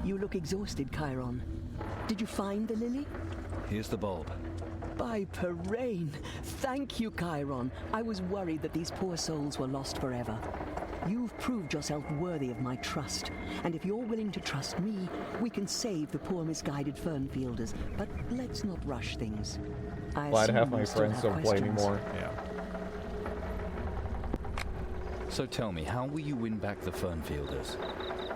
You look exhausted, Chiron. Did you find the lily? Here's the bulb. By Parain! Thank you, Chiron. I was worried that these poor souls were lost forever. You've proved yourself worthy of my trust, and if you're willing to trust me, we can save the poor misguided Fernfielders. But let's not rush things. Glad half my friends don't play anymore. Yeah. So tell me, how will you win back the Fernfielders?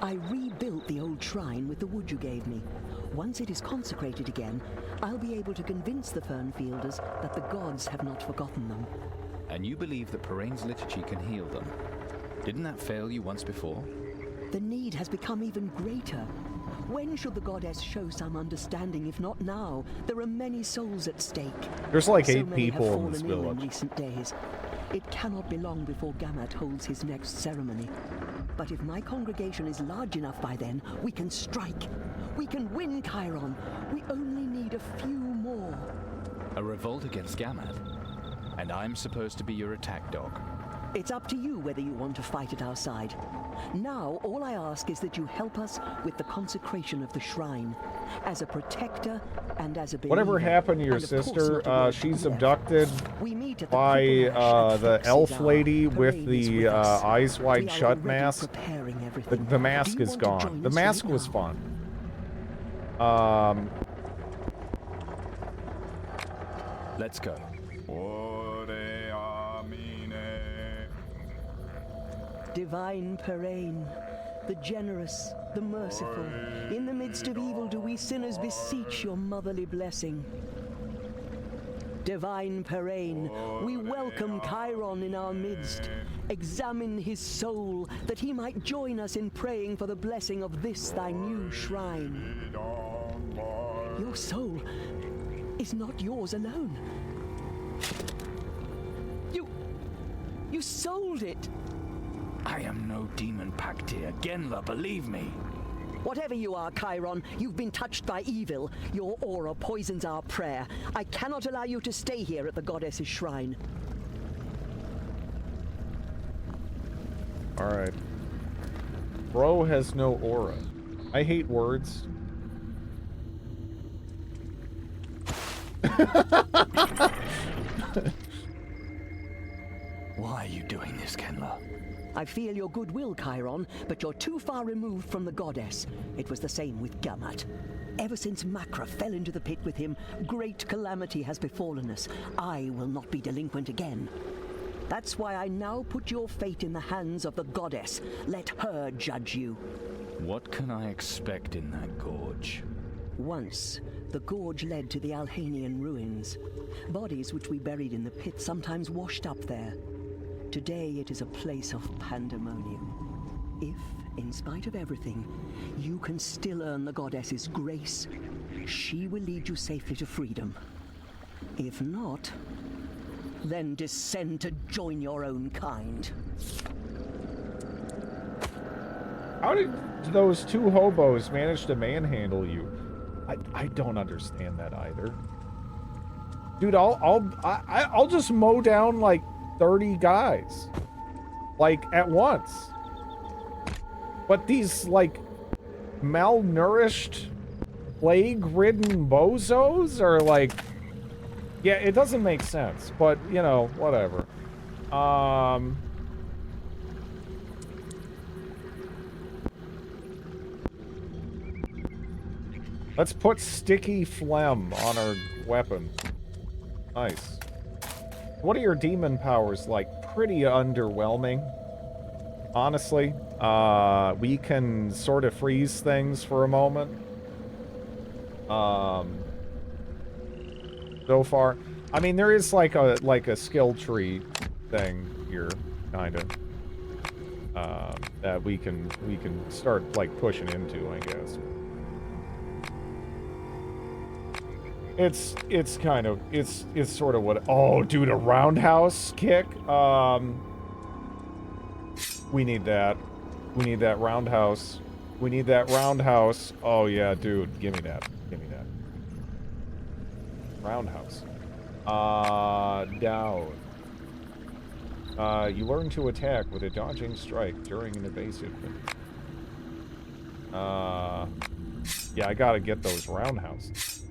I rebuilt the old shrine with the wood you gave me. Once it is consecrated again, I'll be able to convince the Fernfielders that the gods have not forgotten them. And you believe that Parain's liturgy can heal them? Didn't that fail you once before? The need has become even greater. When should the goddess show some understanding, if not now? There are many souls at stake. There's like So 8 many have people in this fallen ill village. in recent days. It cannot be long before Gamut holds his next ceremony. But if my congregation is large enough by then, we can strike. We can win, Chiron. We only need a few more. A revolt against Gamad? And I'm supposed to be your attack dog? It's up to you whether you want to fight at our side. Now, all I ask is that you help us with the consecration of the shrine. As a protector and as a believer. Whatever happened to your and of course sister? not a She's word abducted We meet at the by Pickle Ash at the elf Foxy's lady Hour. with Parain is the with us. eyes wide We are shut already mask. preparing everything. The mask Do you is want to gone. join The us mask right was now? fun. Let's go. Divine Parain, the generous, the merciful, in the midst of evil do we sinners beseech your motherly blessing. Divine Parain, we welcome Chiron in our midst. Examine his soul, that he might join us in praying for the blessing of this thy new shrine. Your soul is not yours alone. You sold it! I am no demon Paktir, Genla, believe me. Whatever you are, Chiron, you've been touched by evil. Your aura poisons our prayer. I cannot allow you to stay here at the goddess's shrine. Alright. Bro has no aura. I hate words. Why are you doing this, Kenla? I feel your goodwill, Chiron, but you're too far removed from the goddess. It was the same with Gamut. Ever since Macra fell into the pit with him, great calamity has befallen us. I will not be delinquent again. That's why I now put your fate in the hands of the goddess. Let her judge you. What can I expect in that gorge? Once, the gorge led to the Alhanian ruins. Bodies which we buried in the pit sometimes washed up there. Today it is a place of pandemonium. If, in spite of everything, you can still earn the goddess's grace, She will lead you safely to freedom. If not, then descend to join your own kind. How did those two hobos manage to manhandle you? I don't understand that either. Dude, I'll just mow down like 30 guys. Like at once. But these like malnourished, plague-ridden bozos are like, yeah, it doesn't make sense, but you know, whatever. Let's put sticky phlegm on our weapon. Nice. What are your demon powers like? Pretty underwhelming, honestly. We can sort of freeze things for a moment. So far, I mean, there is like a skill tree thing here, kind of, that we can start like pushing into, I guess. It's sort of what. Oh, dude, a roundhouse kick. We need that. We need that roundhouse. We need that roundhouse. Oh yeah, dude, give me that. Give me that. Roundhouse. Down. You learn to attack with a dodging strike during an evasive. Yeah, I gotta get those roundhouses.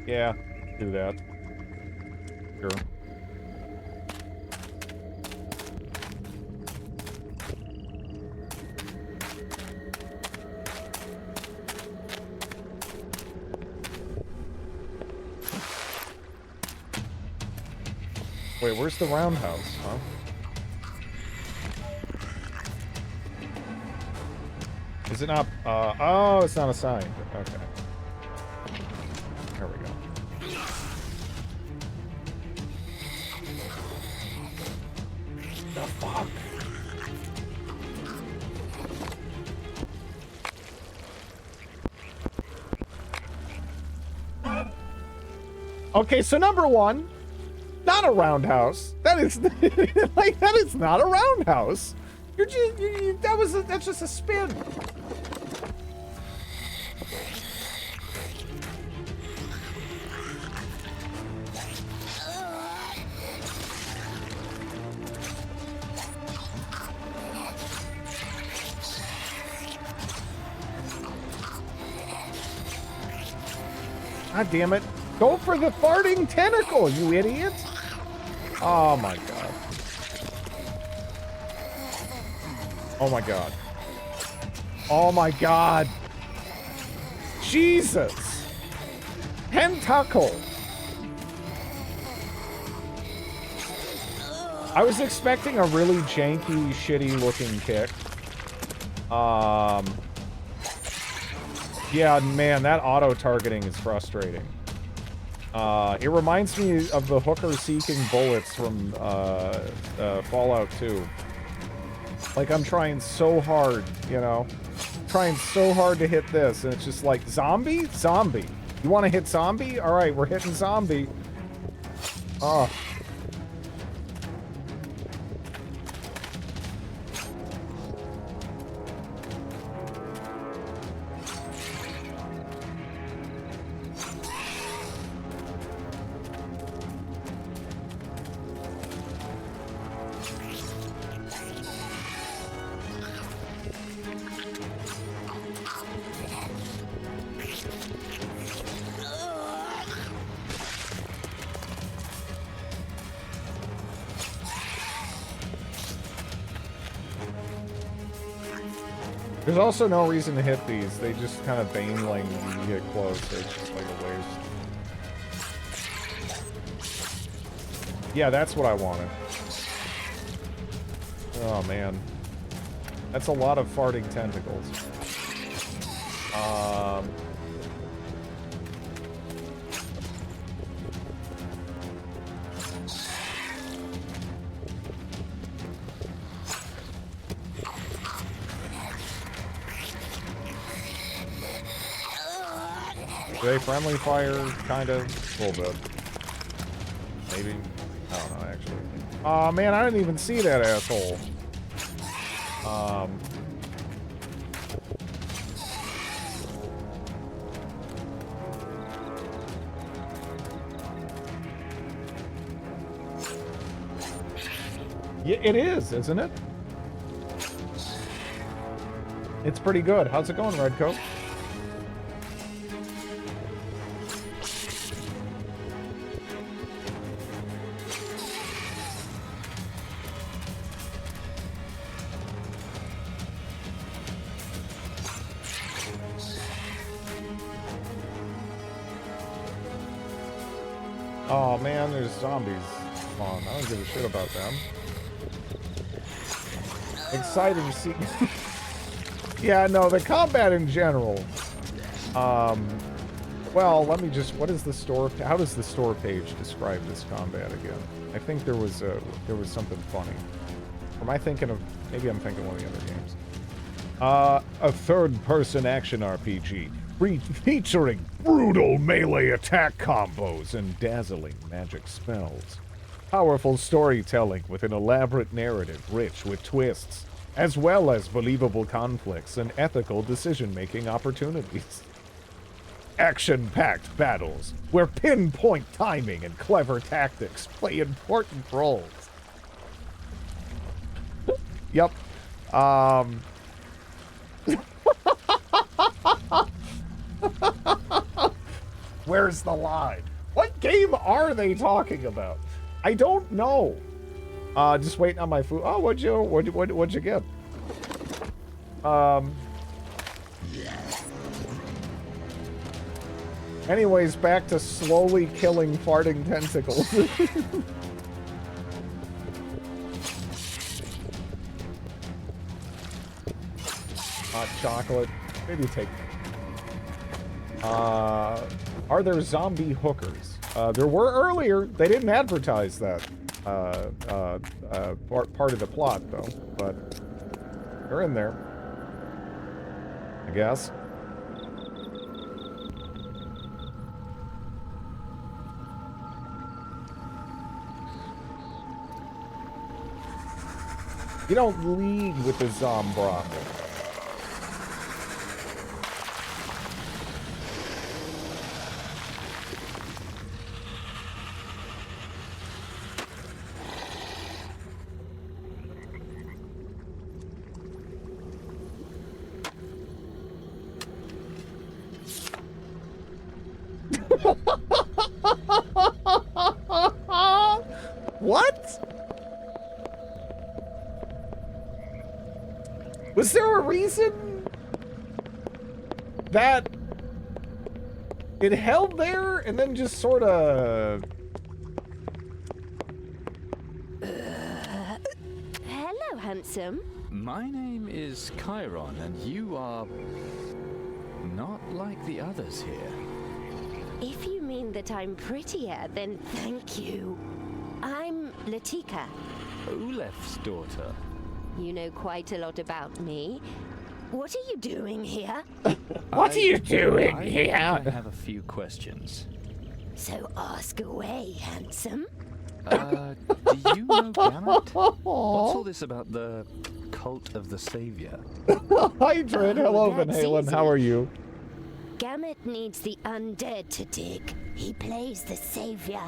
Yeah, do that. Sure. Wait, where's the roundhouse, huh? Is it not, oh, it's not assigned. Okay. There we go. The fuck? Okay, so number one, not a roundhouse. That is like that is not a roundhouse. You're just that's just a spin. God damn it. Go for the farting tentacle, you idiot. Oh my god. Oh my god. Oh my god. Jesus. Tentacle. I was expecting a really janky, shitty looking kick. Yeah, man, that auto-targeting is frustrating. It reminds me of the hooker-seeking bullets from Fallout 2. Like, I'm trying so hard, you know? Trying so hard to hit this, and it's just like, zombie? Zombie. You want to hit zombie? Alright, we're hitting zombie. Oh. There's also no reason to hit these. They just kind of baneling when you get close. It's just like a waste. Yeah, that's what I wanted. Oh, man. That's a lot of farting tentacles. Do they friendly fire? Kind of. A little bit. Maybe. I don't know, actually. Aw, man, I didn't even see that asshole. Yeah, it is, isn't it? It's pretty good. How's it going, Redcoat? Oh man, there's zombies. Come on, I don't give a shit about them. Exciting scene. Yeah, no, the combat in general. Well, let me just. What is the store? How does the store page describe this combat again? I think there was something funny. Or am I thinking of? Maybe I'm thinking one of the other games. A third-person action RPG featuring brutal melee attack combos and dazzling magic spells. Powerful storytelling with an elaborate narrative rich with twists, as well as believable conflicts and ethical decision-making opportunities. Action-packed battles where pinpoint timing and clever tactics play important roles. Yep. Where's the line? What game are they talking about? I don't know. Just waiting on my food. Oh, what'd you get? Anyways, back to slowly killing farting tentacles. Hot chocolate. Maybe take. Are there zombie hookers? There were earlier. They didn't advertise that part of the plot, though. But they're in there, I guess. You don't lead with the Zombrothel. What? Was there a reason that it held there and then just sort of... Hello, handsome. My name is Chiron, and you are not like the others here. If you mean that I'm prettier, then thank you. I'm Latika. Ulef's daughter. You know quite a lot about me. What are you doing here? What are you doing here? I have a few questions. So ask away, handsome. Do you know Gamut? What's all this about the cult of the Savior? Hi, Dred. Hello, Van Halen. How are you? Gamut needs the undead to dig. He plays the savior.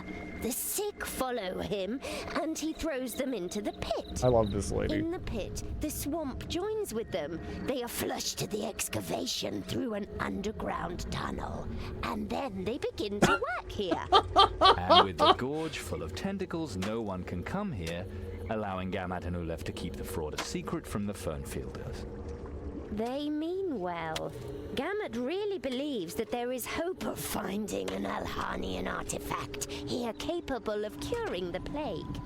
The sick follow him, and he throws them into the pit. I love this lady. In the pit, the swamp joins with them. They are flushed to the excavation through an underground tunnel, and then they begin to work here. And with the gorge full of tentacles, no one can come here, allowing Gamut and Ulef to keep the fraud a secret from the Fernfielders. They mean well. Gamut really believes that there is hope of finding an Alhanian artifact here capable of curing the plague.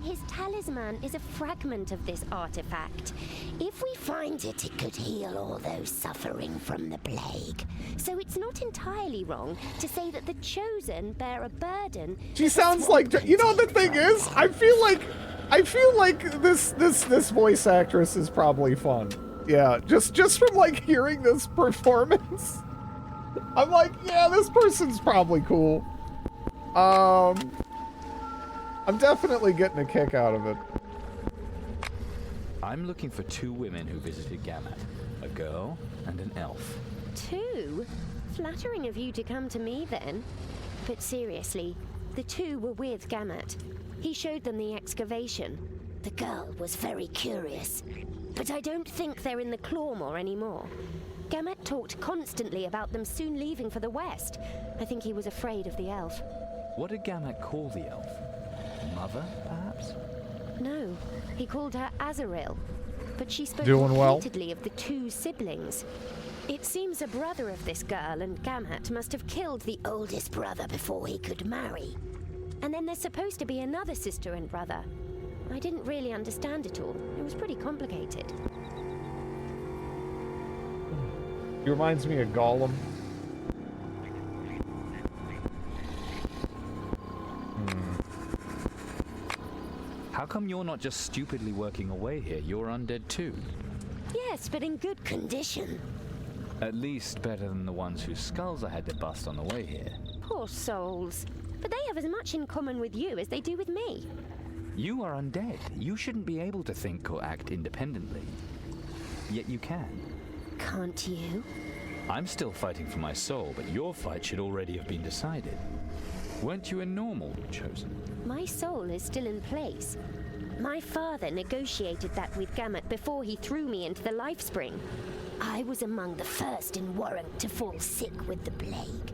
His talisman is a fragment of this artifact. If we find it, it could heal all those suffering from the plague. So it's not entirely wrong to say that the Chosen bear a burden. She sounds like, you know, the thing is, I feel like this voice actress is probably fun. Yeah, just from like hearing this performance. I'm like, yeah, this person's probably cool. I'm definitely getting a kick out of it. I'm looking for 2 women who visited Gamut. A girl and an elf. 2? Flattering of you to come to me, then. But seriously, the 2 were with Gamut. He showed them the excavation. The girl was very curious. But I don't think they're in the Clawmore anymore. Gamut talked constantly about them soon leaving for the west. I think he was afraid of the elf. What did Gamut call the elf? Mother, perhaps? No, he called her Azaril, but she spoke Doing well. repeatedly of the 2 siblings. It seems a brother of this girl and Gamut must have killed the oldest brother before he could marry. And then there's supposed to be another sister and brother. I didn't really understand it all. It was pretty complicated. He reminds me of Gollum. How come you're not just stupidly working away here? You're undead too. Yes, but in good condition. At least better than the ones whose skulls I had to bust on the way here. Poor souls. But they have as much in common with you as they do with me. You are undead. You shouldn't be able to think or act independently. Yet you can. Can't you? I'm still fighting for my soul, but your fight should already have been decided. Weren't you a normal chosen? My soul is still in place. My father negotiated that with Gamut before he threw me into the Life Spring. I was among the first in Warrant to fall sick with the plague.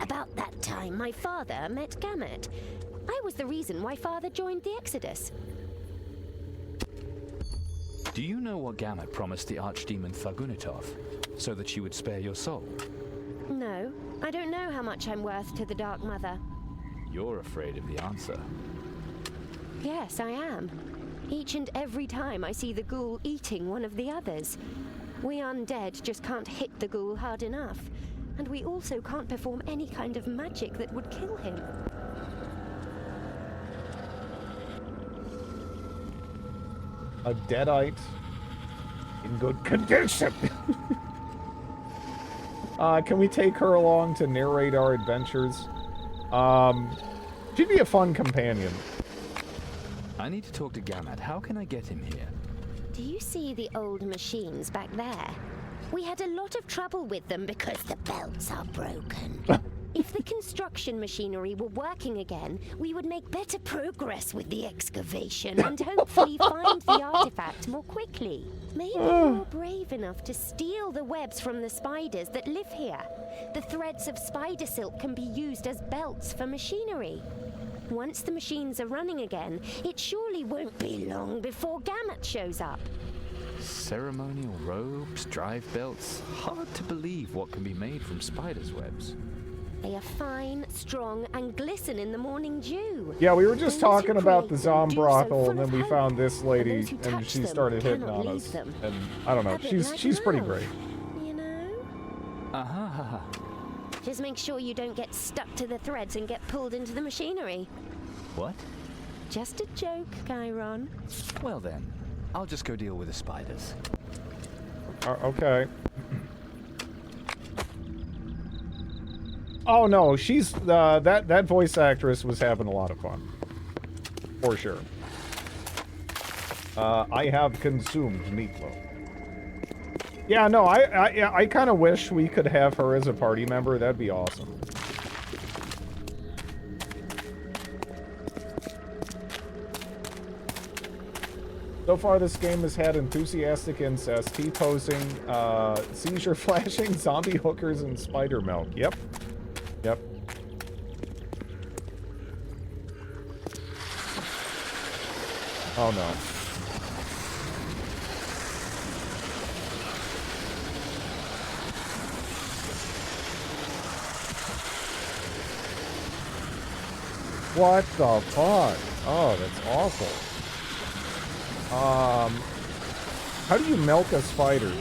About that time, my father met Gamut. I was the reason why father joined the Exodus. Do you know what Gamut promised the Archdemon Thargunitov, so that she would spare your soul? No, I don't know how much I'm worth to the Dark Mother. You're afraid of the answer. Yes, I am. Each and every time I see the ghoul eating one of the others. We undead just can't hit the ghoul hard enough. And we also can't perform any kind of magic that would kill him. A deadite in good condition. Can we take her along to narrate our adventures? She'd be a fun companion. I need to talk to Gamut. How can I get him here? Do you see the old machines back there? We had a lot of trouble with them because the belts are broken. If the construction machinery were working again, we would make better progress with the excavation and hopefully find the artifact more quickly. Maybe you're brave enough to steal the webs from the spiders that live here. The threads of spider silk can be used as belts for machinery. Once the machines are running again, it surely won't be long before Gamut shows up. Ceremonial robes, drive belts. Hard to believe what can be made from spiders' webs. They are fine, strong, and glisten in the morning dew. Yeah, we were just Those who talking about the create them do so Zombrothel, full and then of we hope, found this lady, those who and touch she them started hitting cannot on leave us. them. And I don't know, A bit she's like pretty love, great. You know? Uh-huh. Just make sure you don't get stuck to the threads and get pulled into the machinery. What? Just a joke, Chiron. Well then, I'll just go deal with the spiders. Okay. Oh no, she's that voice actress was having a lot of fun, for sure. I have consumed meatloaf. Yeah, no, I kind of wish we could have her as a party member. That'd be awesome. So far, this game has had enthusiastic incest, T-posing, seizure flashing, zombie hookers, and spider milk. Yep. Yep. Oh no. What the fuck? Oh, that's awful. How do you milk a spider?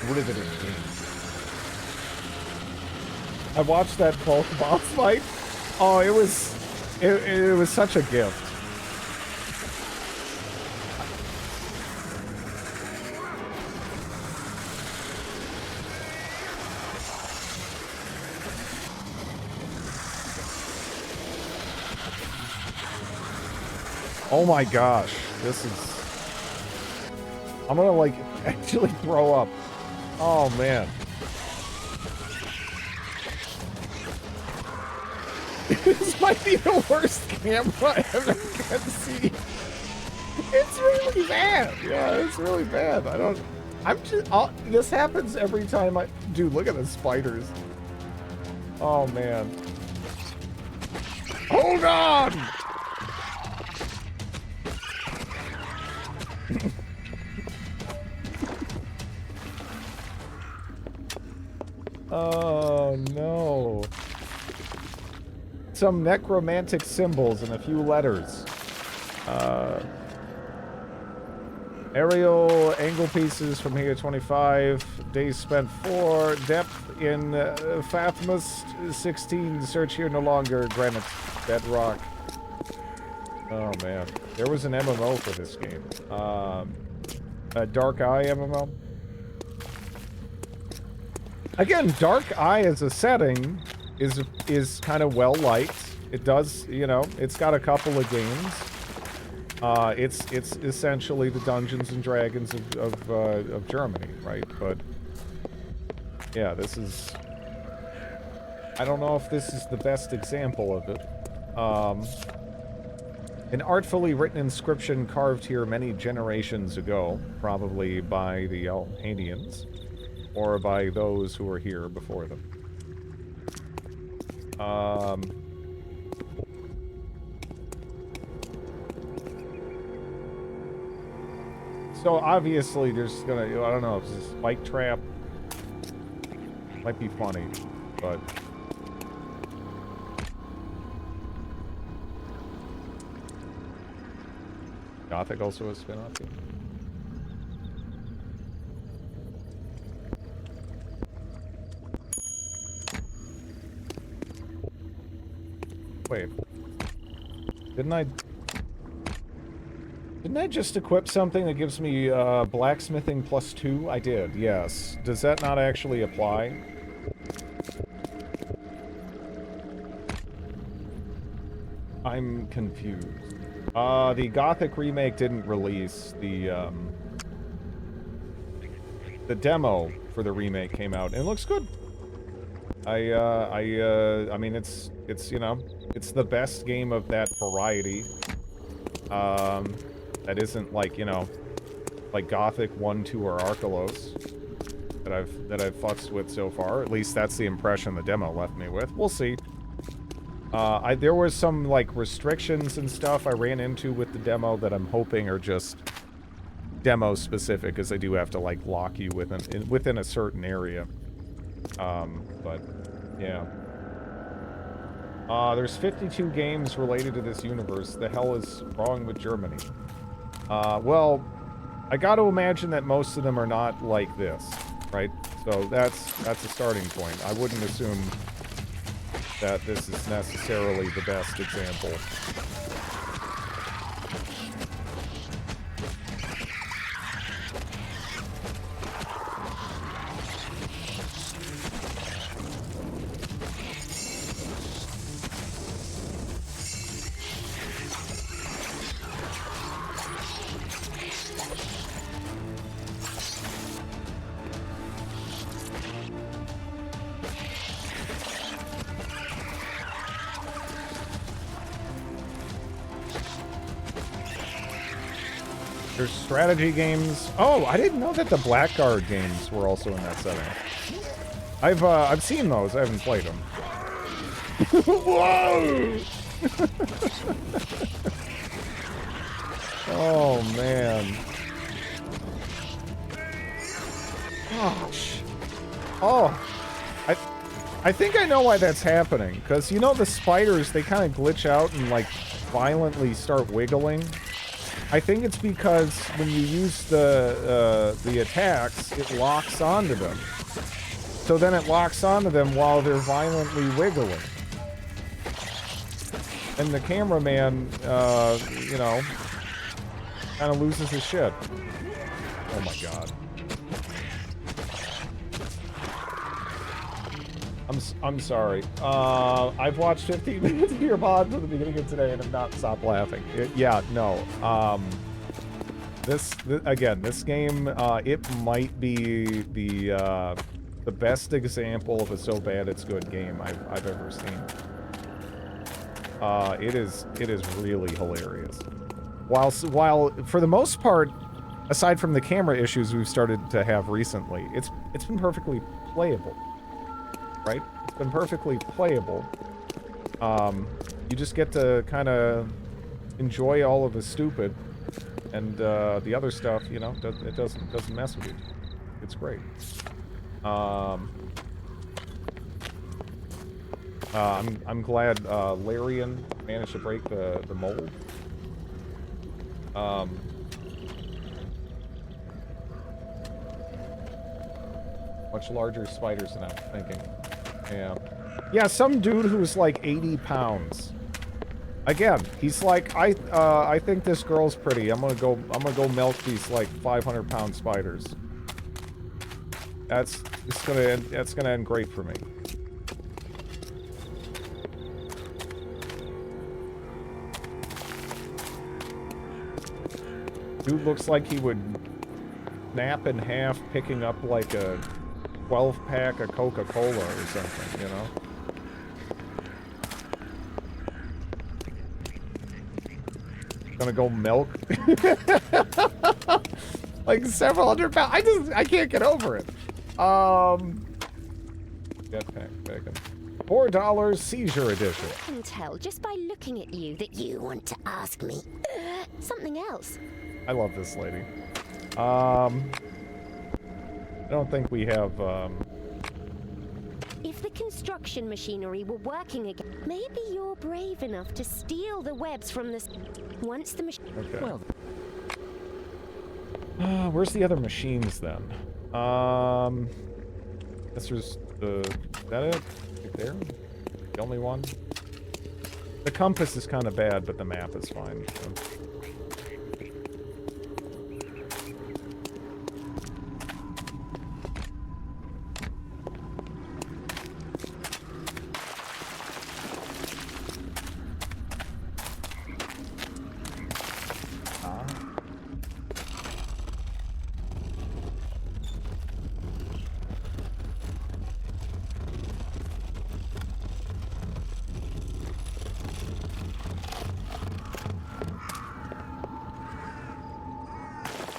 Riveting game. I watched that Bulk boss fight. Oh, it was such a gift. Oh my gosh, this is... I'm gonna, like, actually throw up. Oh, man. This might be the worst camera I ever can see. It's really bad. Yeah, it's really bad. This happens every time I... Dude, look at the spiders. Oh, man. Hold on! Oh, no. Some necromantic symbols and a few letters. Aerial angle pieces from here 25. Days spent 4. Depth in Fatmos 16. Search here no longer. Granite bedrock. Oh man. There was an MMO for this game. A Dark Eye MMO. Again, Dark Eye as a setting is kind of well liked. It does, you know, it's got a couple of games. It's essentially the Dungeons and Dragons of Germany, right? But yeah, this is... I don't know if this is the best example of it. An artfully written inscription carved here many generations ago, probably by the Alhanians, or by those who were here before them. So obviously there's gonna, I don't know, if it's a spike trap. Might be funny, but... Gothic also a spin-off game. Wait. Didn't I just equip something that gives me blacksmithing +2? I did, yes. Does that not actually apply? I'm confused. The Gothic remake didn't release. The demo for the remake came out and it looks good. I mean, it's you know, it's the best game of that variety. That isn't like, you know, like Gothic 1, 2, or Arkelos that I've futzed with so far. At least that's the impression the demo left me with. We'll see. There was some like restrictions and stuff I ran into with the demo that I'm hoping are just demo specific, because they do have to like lock you within a certain area. But yeah. There's 52 games related to this universe. The hell is wrong with Germany? Well, I got to imagine that most of them are not like this, right? So that's a starting point. I wouldn't assume that this is necessarily the best example. There's strategy games. Oh, I didn't know that the Blackguard games were also in that setting. I've seen those. I haven't played them. Whoa! Oh man. Gosh. Oh. I think I know why that's happening. Because you know the spiders, they kind of glitch out and like violently start wiggling. I think it's because when you use the attacks, it locks onto them. So then it locks onto them while they're violently wiggling. And the cameraman, you know, kind of loses his shit. Oh my god. I'm sorry. I've watched 15 minutes of your pod from the beginning of today and have not stopped laughing. Yeah, no. This game, it might be the best example of a so bad it's good game I've ever seen. It is really hilarious. While for the most part, aside from the camera issues we've started to have recently, it's been perfectly playable. Right? It's been perfectly playable. You just get to kind of enjoy all of the stupid, and the other stuff, you know, it doesn't mess with you. It's great. I'm glad Larian managed to break the mold. Much larger spiders than I'm thinking. Yeah, some dude who's like 80 pounds. Again, he's like, I think this girl's pretty. I'm gonna go milk these like 500-pound spiders. That's gonna end great for me. Dude looks like he would snap in half, picking up like a 12-pack of Coca-Cola or something, you know? Gonna go milk? Like several hundred pounds. I can't get over it. Jetpack bacon. $4 seizure edition. I can tell just by looking at you that you want to ask me something else. I love this lady. I don't think we have, If the construction machinery were working again, maybe you're brave enough to steal the webs from this. Once the machine. Okay. Well. Where's the other machines then? Guess there's the. Is that it? Right there? The only one? The compass is kind of bad, but the map is fine. So.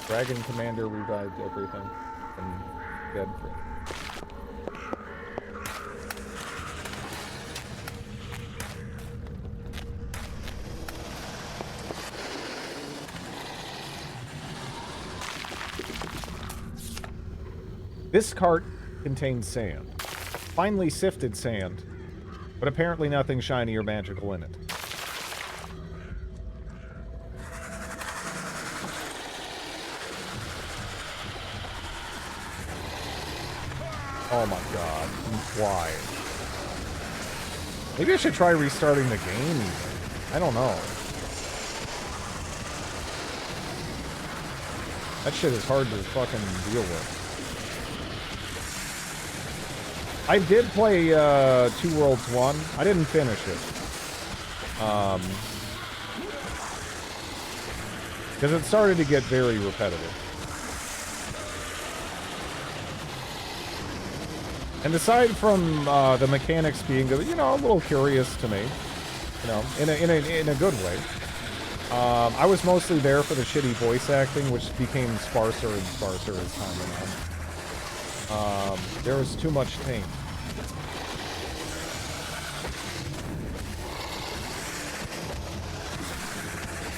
Dragon Commander revived everything from dead friends. This cart contains sand. Finely sifted sand, but apparently nothing shiny or magical in it. Oh my god, why? Maybe I should try restarting the game even. I don't know. That shit is hard to fucking deal with. I did play Two Worlds 1. I didn't finish it. Because it started to get very repetitive. And aside from the mechanics being, you know, a little curious to me, you know, in a good way, I was mostly there for the shitty voice acting, which became sparser and sparser as time went on. There was too much taint.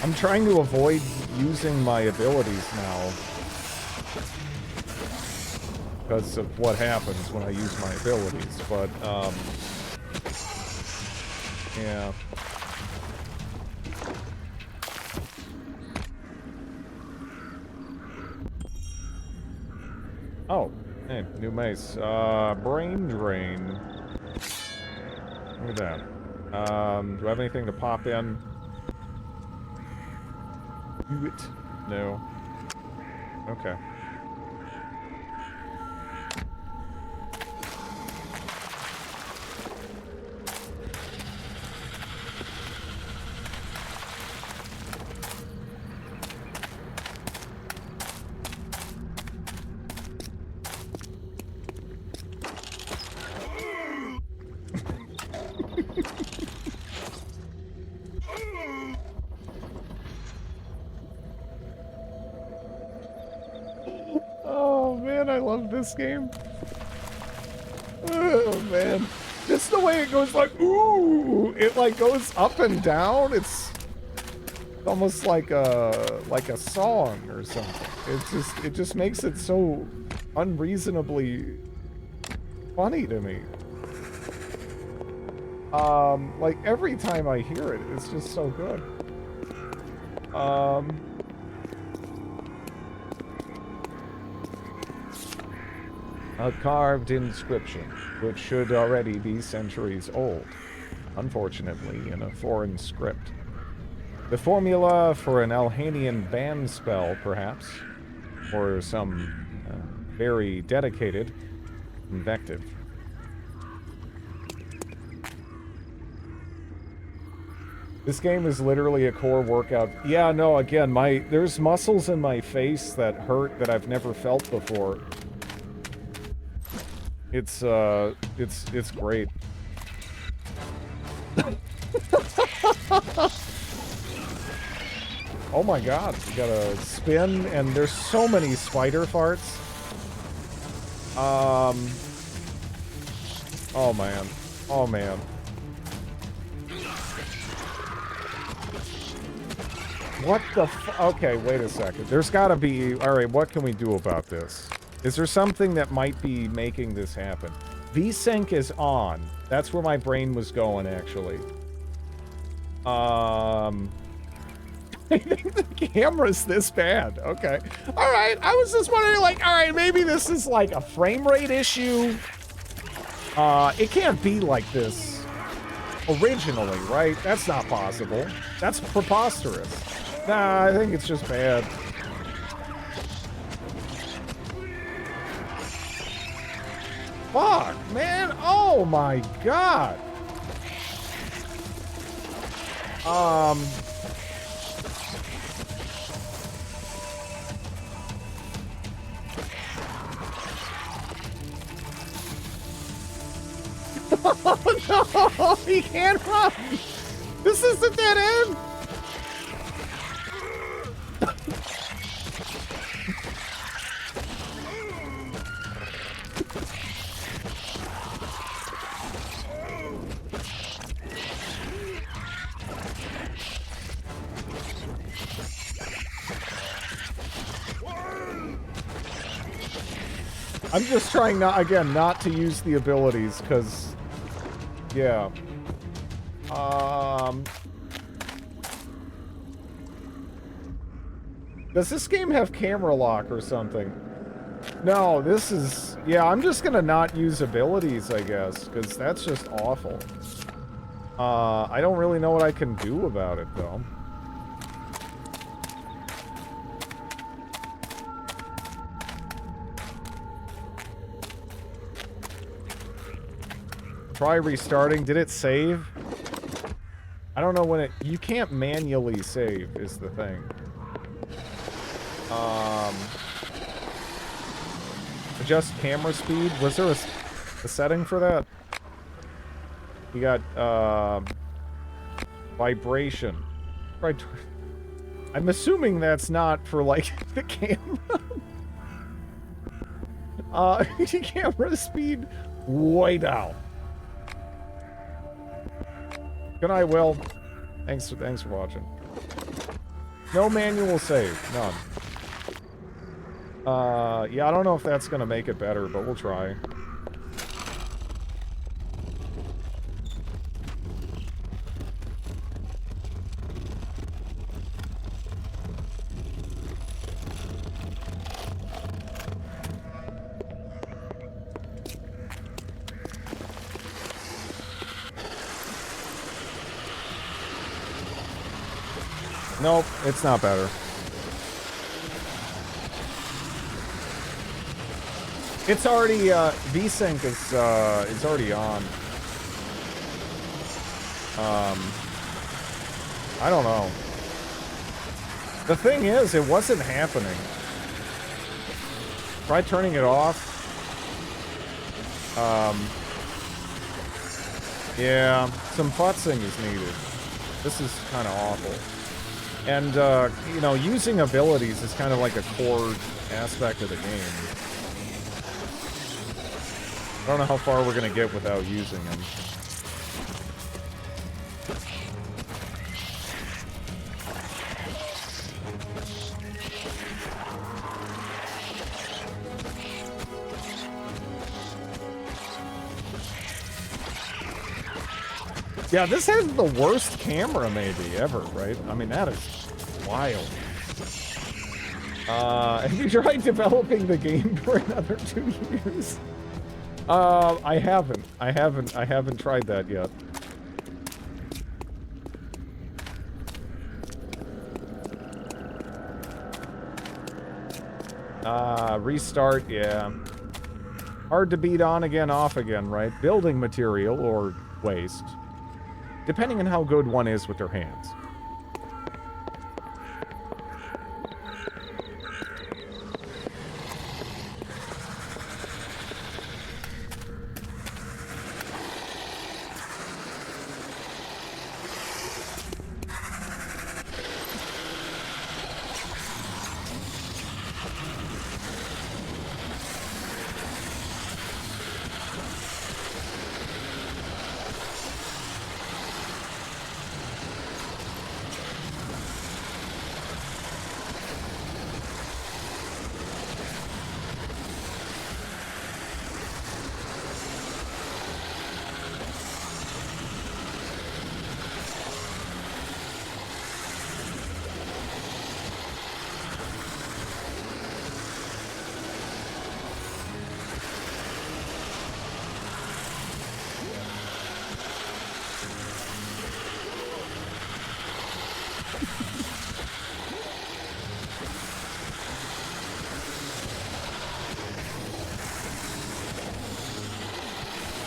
I'm trying to avoid using my abilities now because of what happens when I use my abilities, but, yeah. Oh, hey, new mace. Brain drain. Look at that. Do I have anything to pop in? Do it. No. Okay. man, I love this game. Oh, man. Just the way it goes, like, ooh, it, like, goes up and down. It's almost like a song or something. It just makes it so unreasonably funny to me. Like, every time I hear it, it's just so good. A carved inscription, which should already be centuries old, unfortunately in a foreign script. The formula for an Alhanian ban spell, perhaps, or some very dedicated invective. This game is literally a core workout. Yeah, no, again, there's muscles in my face that hurt that I've never felt before. It's great. Oh my god, you gotta spin, and there's so many spider farts. Oh man. Oh man. What the okay, wait a second. There's gotta be... Alright, what can we do about this? Is there something that might be making this happen? VSync is on. That's where my brain was going, actually. I think the camera's this bad. Okay. Alright, I was just wondering, like, alright, maybe this is like a frame rate issue. It can't be like this originally, right? That's not possible. That's preposterous. Nah, I think it's just bad. Fuck, man. Oh my god. Oh no, he can't run. This is the dead end. I'm just trying not to use the abilities, because, yeah. Does this game have camera lock or something? No, this is... Yeah, I'm just gonna not use abilities, I guess, because that's just awful. I don't really know what I can do about it, though. Try restarting. Did it save? I don't know when it... You can't manually save, is the thing. Adjust camera speed. Was there a setting for that? You got, vibration. Right. I'm assuming that's not for, like, the camera. Camera speed way down. Good night, Will. Thanks for watching. No manual save. None. Yeah, I don't know if that's gonna make it better, but we'll try. Nope, it's not better. It's already, VSync is already on. I don't know. The thing is, it wasn't happening. Try turning it off. Yeah, some futzing is needed. This is kind of awful. And, you know, using abilities is kind of like a core aspect of the game. don't know how far we're gonna get without using him. Yeah, this has the worst camera maybe ever, right? I mean, that is wild. Have you tried developing the game for another 2 years? I haven't tried that yet. Restart, yeah. Hard to beat on again, off again, right? Building material or waste. Depending on how good one is with their hands.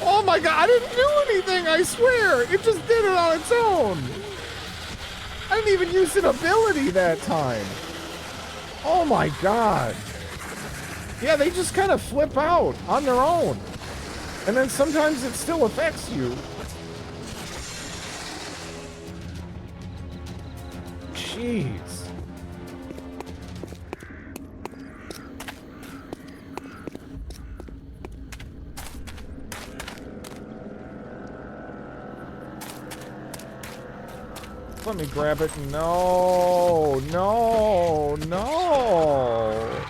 Oh my god, I didn't do anything, I swear! It just did it on its own! I didn't even use an ability that time! Oh my god! Yeah, they just kind of flip out on their own. And then sometimes it still affects you. Jeez. Let me grab it. No, no, no.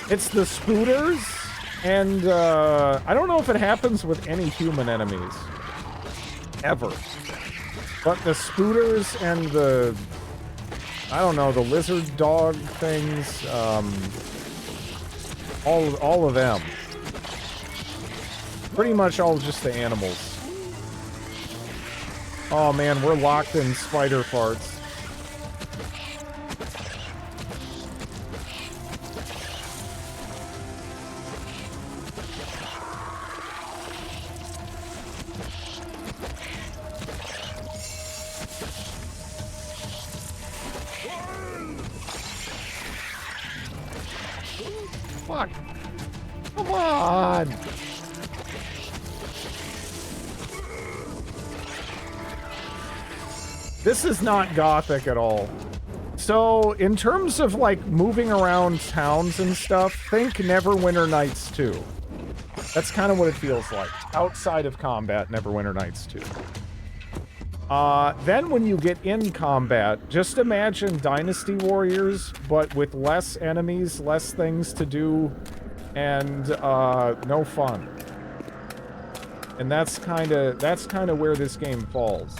It's the spooters, and I don't know if it happens with any human enemies. Ever. But the spooters and the, I don't know, the lizard dog things, all of them. Pretty much all just the animals. Oh man, we're locked in spider farts. Fuck. Come on. This is not gothic at all. So, in terms of, like, moving around towns and stuff, think Neverwinter Nights 2. That's kind of what it feels like. Outside of combat, Neverwinter Nights 2. Then when you get in combat, just imagine Dynasty Warriors, but with less enemies, less things to do, and, no fun. And that's kinda where this game falls.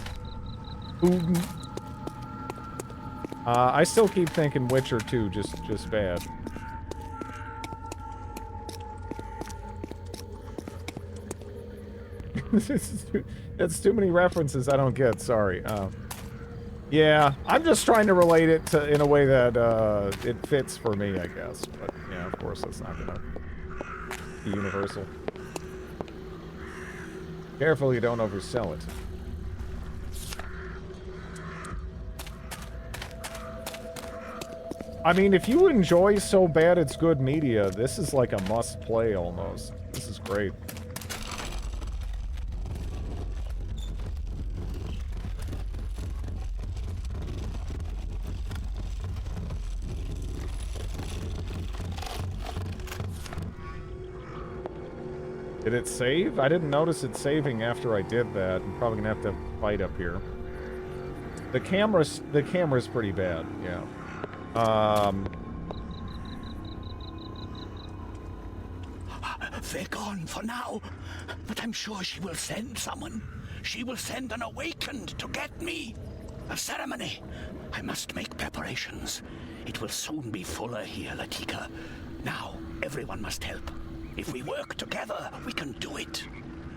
I still keep thinking Witcher 2 just bad. It's too many references I don't get, sorry. Yeah, I'm just trying to relate it to in a way that it fits for me, I guess. But yeah, of course that's not gonna be universal. Careful you don't oversell it. I mean, if you enjoy So Bad It's Good media, this is like a must-play almost. This is great. Did it save? I didn't notice it saving after I did that. I'm probably gonna have to fight up here. The camera's pretty bad, yeah. They're gone for now, but I'm sure she will send someone. She will send an awakened to get me. A ceremony. I must make preparations. It will soon be fuller here, Latika. Now, everyone must help. If we work together, we can do it.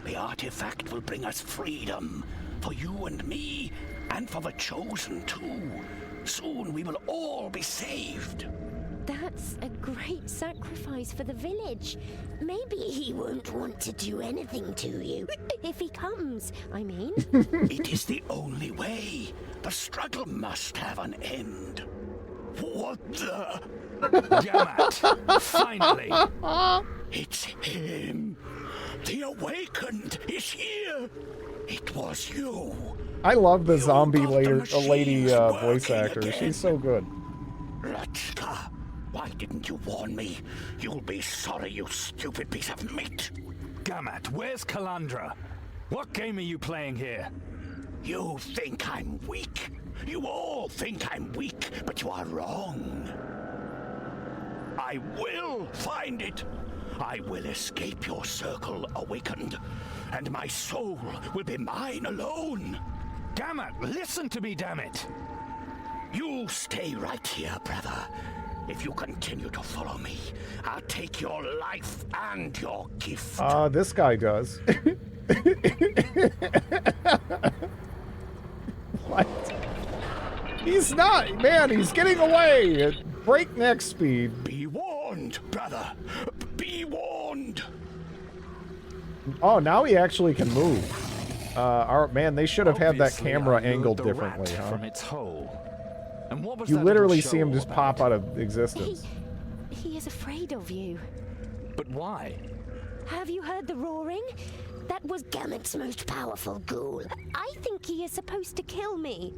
The artifact will bring us freedom. For you and me, and for the Chosen too. Soon we will all be saved. That's a great sacrifice for the village. Maybe he won't want to do anything to you. If he comes, I mean. It is the only way. The struggle must have an end. What the? Gamat! Finally! It's him. The Awakened is here. It was you. I love the zombie lady voice actor. Again. She's so good. Latika, why didn't you warn me? You'll be sorry, you stupid piece of meat. Gamat, where's Kalandra? What game are you playing here? You think I'm weak. You all think I'm weak, but you are wrong. I will find it. I will escape your circle, Awakened, and my soul will be mine alone. Gamat, listen to me, damn it! You stay right here, brother. If you continue to follow me, I'll take your life and your gift. This guy does. What? He's not, man, he's getting away at breakneck speed. Be warned, brother. Be warned. Oh, now he actually can move. Man, they should have had that Obviously, camera I lured angled the differently, rat huh? from its hole. And what was You that literally little see him show just all pop about? out of existence. He is afraid of you. But why? Have you heard the roaring? That was Gamet's most powerful ghoul. I think he is supposed to kill me.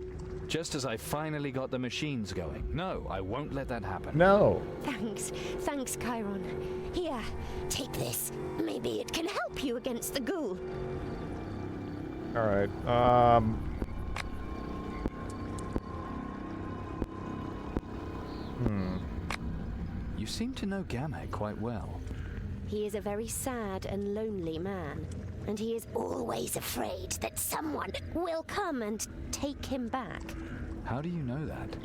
Just as I finally got the machines going. No, I won't let that happen. No. Thanks, Chiron. Here, take this. Maybe it can help you against the ghoul. All right. You seem to know Gamet quite well. He is a very sad and lonely man, and he is always afraid that someone will come and take him back. How do you know that?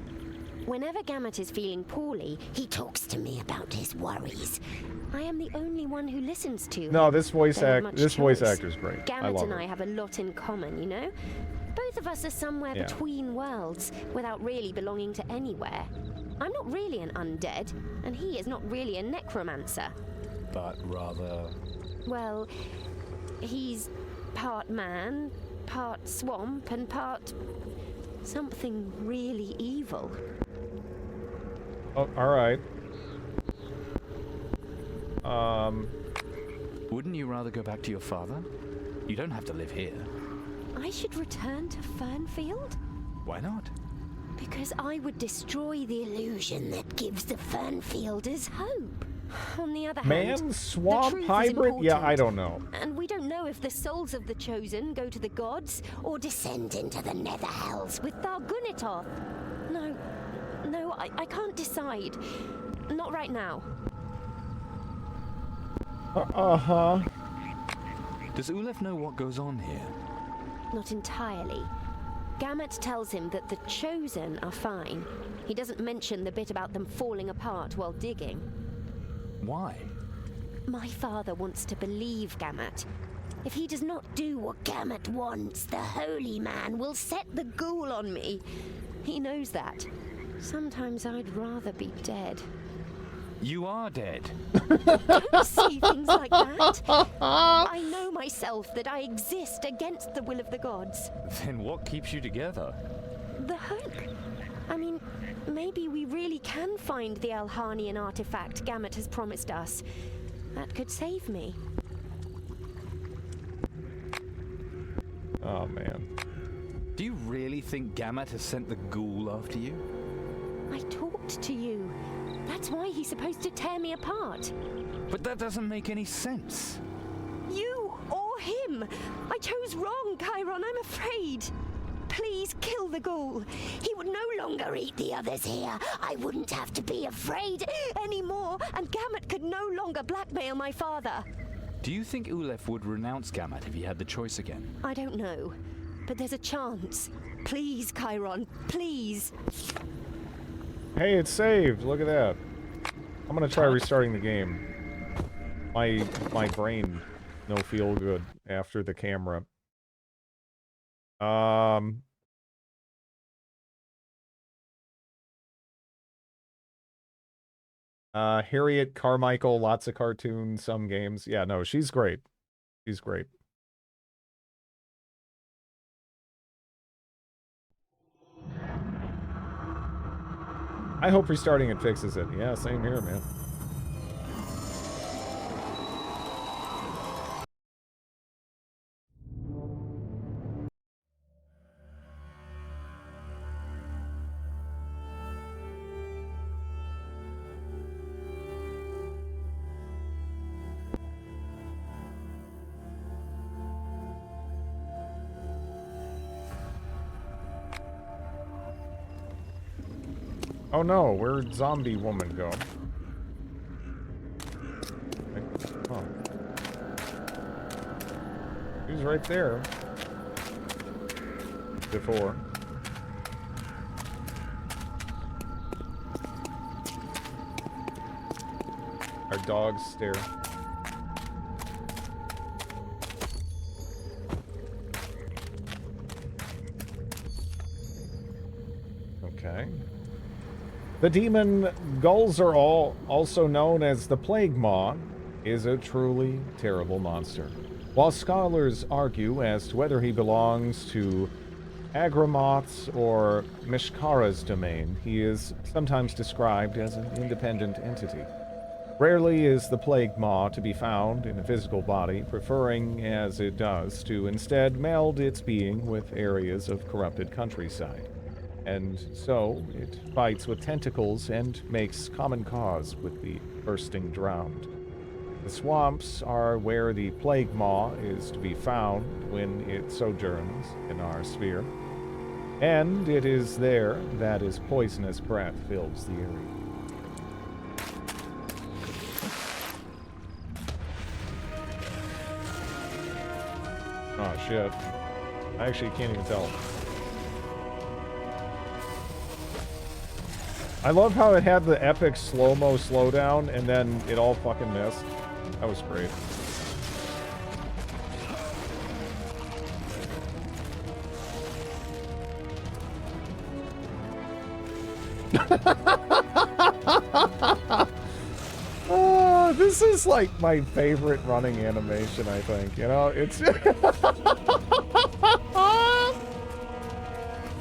Whenever Gamet is feeling poorly, he talks to me about his worries. I am the only one who listens to him. No, this voice There ain't much voice choice. actor's great. I Gamet love and her. I have a lot in common, you know? Both of us are somewhere Yeah. between worlds, without really belonging to anywhere. I'm not really an undead, and he is not really a necromancer. But rather... Well, he's part man, part swamp, and part something really evil. Oh, all right. Wouldn't you rather go back to your father? You don't have to live here. I should return to Fernfield? Why not? Because I would destroy the illusion that gives the Fernfielders hope. On the other hand, Man, the swamp truth is hybrid? Yeah, I important. don't know. And we don't know if the souls of the Chosen go to the gods or descend into the nether hells with Thargunitoth. No, I can't decide. Not right now. Uh-huh. Does Ulef know what goes on here? Not entirely. Gamet tells him that the Chosen are fine. He doesn't mention the bit about them falling apart while digging. Why? My father wants to believe Gamet. If he does not do what Gamet wants, the Holy Man will set the ghoul on me. He knows that. Sometimes I'd rather be dead. You are dead. Don't say things like that. I know myself that I exist against the will of the gods. Then what keeps you together? The hope. I mean, maybe we really can find the Alhanian artifact Gamet has promised us. That could save me. Oh, man. Do you really think Gamet has sent the ghoul after you? I talked to you. That's why he's supposed to tear me apart. But that doesn't make any sense. You Or him. I chose wrong, Chiron, I'm afraid. Please kill the ghoul. He would no longer eat the others here. I wouldn't have to be afraid anymore, and Gamut could no longer blackmail my father. Do you think Ulef would renounce Gamut if he had the choice again? I don't know, but there's a chance. Please, Chiron, please. Hey, it's saved. Look at that. I'm gonna try restarting the game. My brain no feel good after the camera. Harriet Carmichael, lots of cartoons, some games. Yeah, no, she's great. She's great. I hope restarting it fixes it. Yeah, same here, man. Oh no, where'd zombie woman go? Oh. She was right there. Before. Our dogs stare. Okay. The demon gulls are also known as the Plague Maw, is a truly terrible monster. While scholars argue as to whether he belongs to Agramoth's or Mishkara's domain, he is sometimes described as an independent entity. Rarely is the Plague Maw to be found in a physical body, preferring, as it does, to instead meld its being with areas of corrupted countryside. And so, it fights with tentacles and makes common cause with the thirsting drowned. The swamps are where the Plague Maw is to be found when it sojourns in our sphere. And it is there that his poisonous breath fills the area. Oh shit. I actually can't even tell. I love how it had the epic slow-mo slowdown and then it all fucking missed. That was great. Oh, this is like my favorite running animation, I think. You know, it's...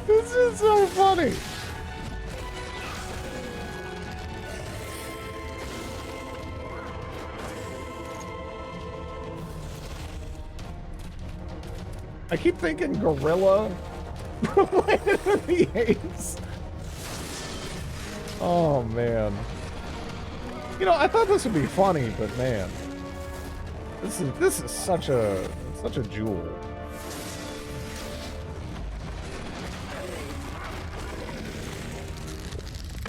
This is so funny. I keep thinking gorilla. The apes. Oh man. You know, I thought this would be funny, but man, this is such a jewel.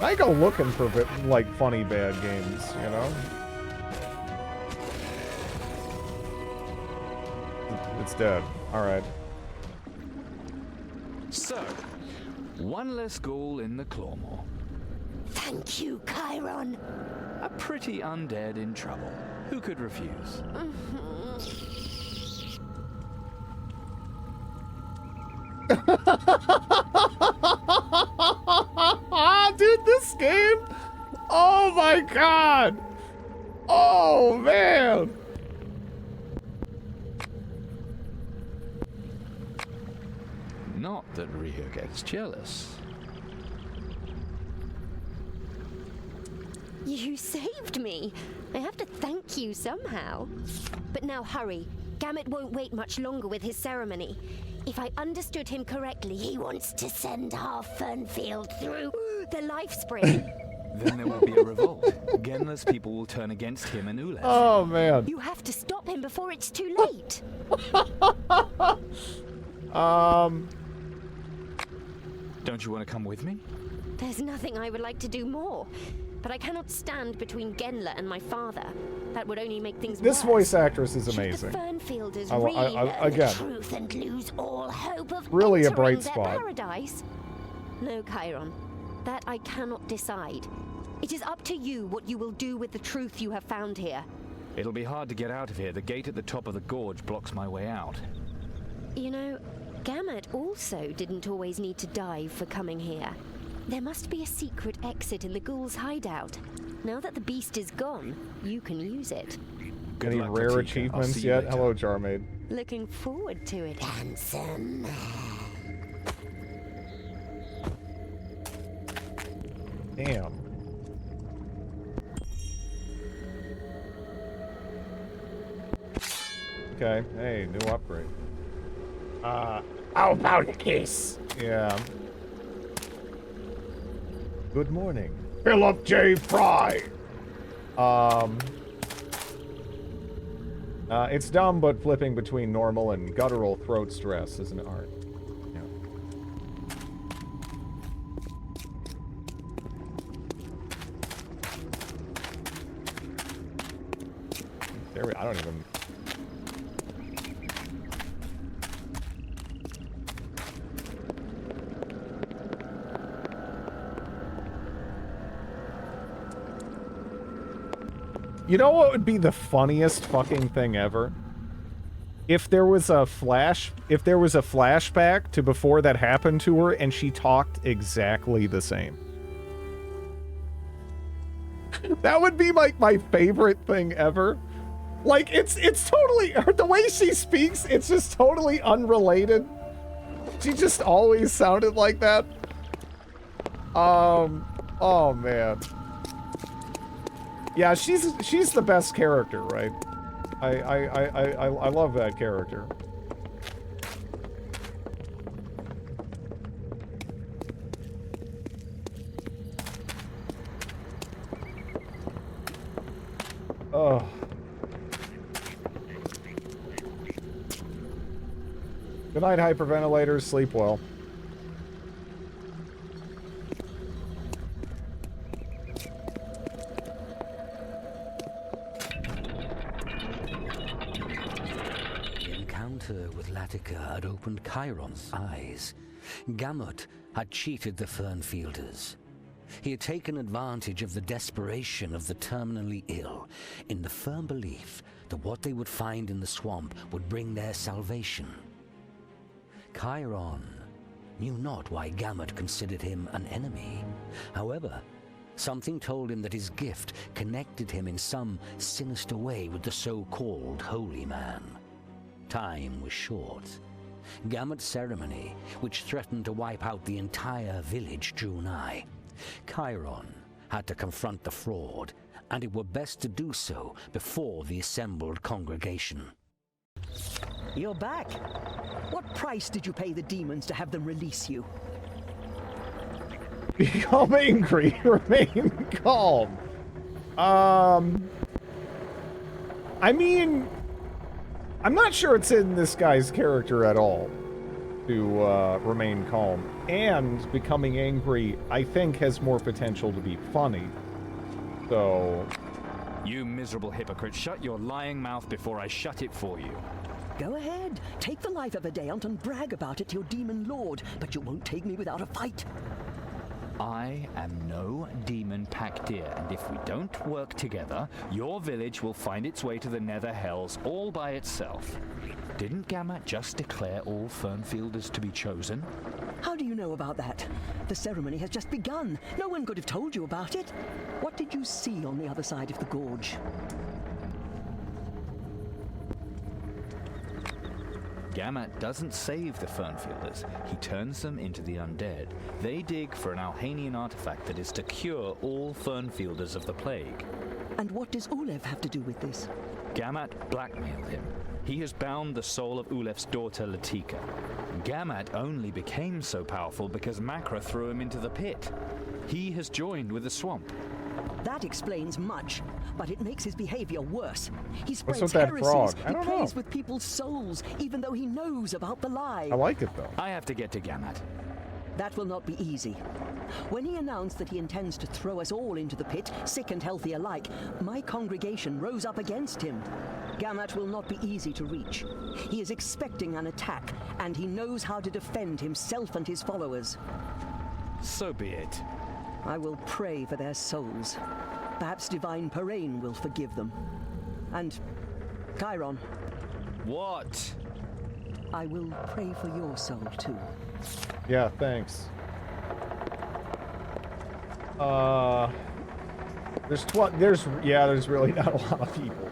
I go looking for like funny bad games, you know. It's dead. All right. So, one less ghoul in the Clawmaw. Thank you, Chiron. A pretty undead in trouble. Who could refuse? Dude, this game? Oh my god! Oh man! Not that Rio gets jealous. You saved me. I have to thank you somehow. But now hurry. Gamut won't wait much longer with his ceremony. If I understood him correctly, He wants to send half Fernfield through the life spring. Then there will be a revolt. Genla's people will turn against him and Ulev. Oh, man. You have to stop him before it's too late. Don't you want to come with me? There's nothing I would like to do more. But I cannot stand between Genla and my father. That would only make things worse. This voice actress is Should amazing. the Fernfielders I really learn again, the truth and lose all hope of really a entering bright their spot. paradise? No, Chiron. That I cannot decide. It is up to you what you will do with the truth you have found here. It'll be hard to get out of here. The gate at the top of the gorge blocks my way out. You know, Gamut also didn't always need to dive for coming here. There must be a secret exit in the ghouls' hideout. Now that the beast is gone, you can use it. Any rare achievements yet? Hello, Jarmaid. Looking forward to it, handsome. Damn. Okay, hey, new upgrade. How about a kiss? Yeah. Good morning. Philip J. Fry! It's dumb, but flipping between normal and guttural throat stress is an art. Yeah. I don't even... You know what would be the funniest thing ever? If there was a flashback to before that happened to her and she talked exactly the same. That would be like my favorite thing ever. Like it's totally, the way she speaks, it's just totally unrelated. She just always sounded like that. Oh man. Yeah, she's the best character, right? I love that character. Oh. Good night, hyperventilators. Sleep well. With Latika had opened Chiron's eyes. Gamut had cheated the Fernfielders. He had taken advantage of the desperation of the terminally ill, in the firm belief that what they would find in the swamp would bring their salvation. Chiron knew not why Gamut considered him an enemy. However, something told him that his gift connected him in some sinister way with the so-called holy man. Time was short. Gamut's ceremony, which threatened to wipe out the entire village, drew nigh. Chiron had to confront the fraud, and it were best to do so before the assembled congregation. You're back. What price did you pay the demons to have them release you? Become angry, remain calm. I mean, I'm not sure it's in this guy's character at all to remain calm. And becoming angry, I think, has more potential to be funny. So... You miserable hypocrite, shut your lying mouth before I shut it for you. Go ahead. Take the life of a Deant and brag about it to your demon lord, but you won't take me without a fight. I am no demon pack deer, and if we don't work together, your village will find its way to the Nether Hells all by itself. Didn't Gamut just declare all Fernfielders to be chosen? How do you know about that? The ceremony has just begun. No one could have told you about it. What did you see on the other side of the gorge? Gamut doesn't save the Fernfielders. He turns them into the undead. They dig for an Alhanian artifact that is to cure all Fernfielders of the plague. And what does Ulev have to do with this? Gammat blackmailed him. He has bound the soul of Ulef's daughter, Latika. Gammat only became so powerful because Makra threw him into the pit. He has joined with the swamp. That explains much, but it makes his behavior worse. He What's spreads with that heresies. frog? I He don't plays know. with people's souls, even though he knows about the lie. I like it, though. I have to get to Gammat. That will not be easy. When he announced that he intends to throw us all into the pit, sick and healthy alike, my congregation rose up against him. Gammat will not be easy to reach. He is expecting an attack, and he knows how to defend himself and his followers. So be it. I will pray for their souls. Perhaps Divine Parain will forgive them. And Chiron. What? I will pray for your soul, too. Yeah, thanks. There's really not a lot of people.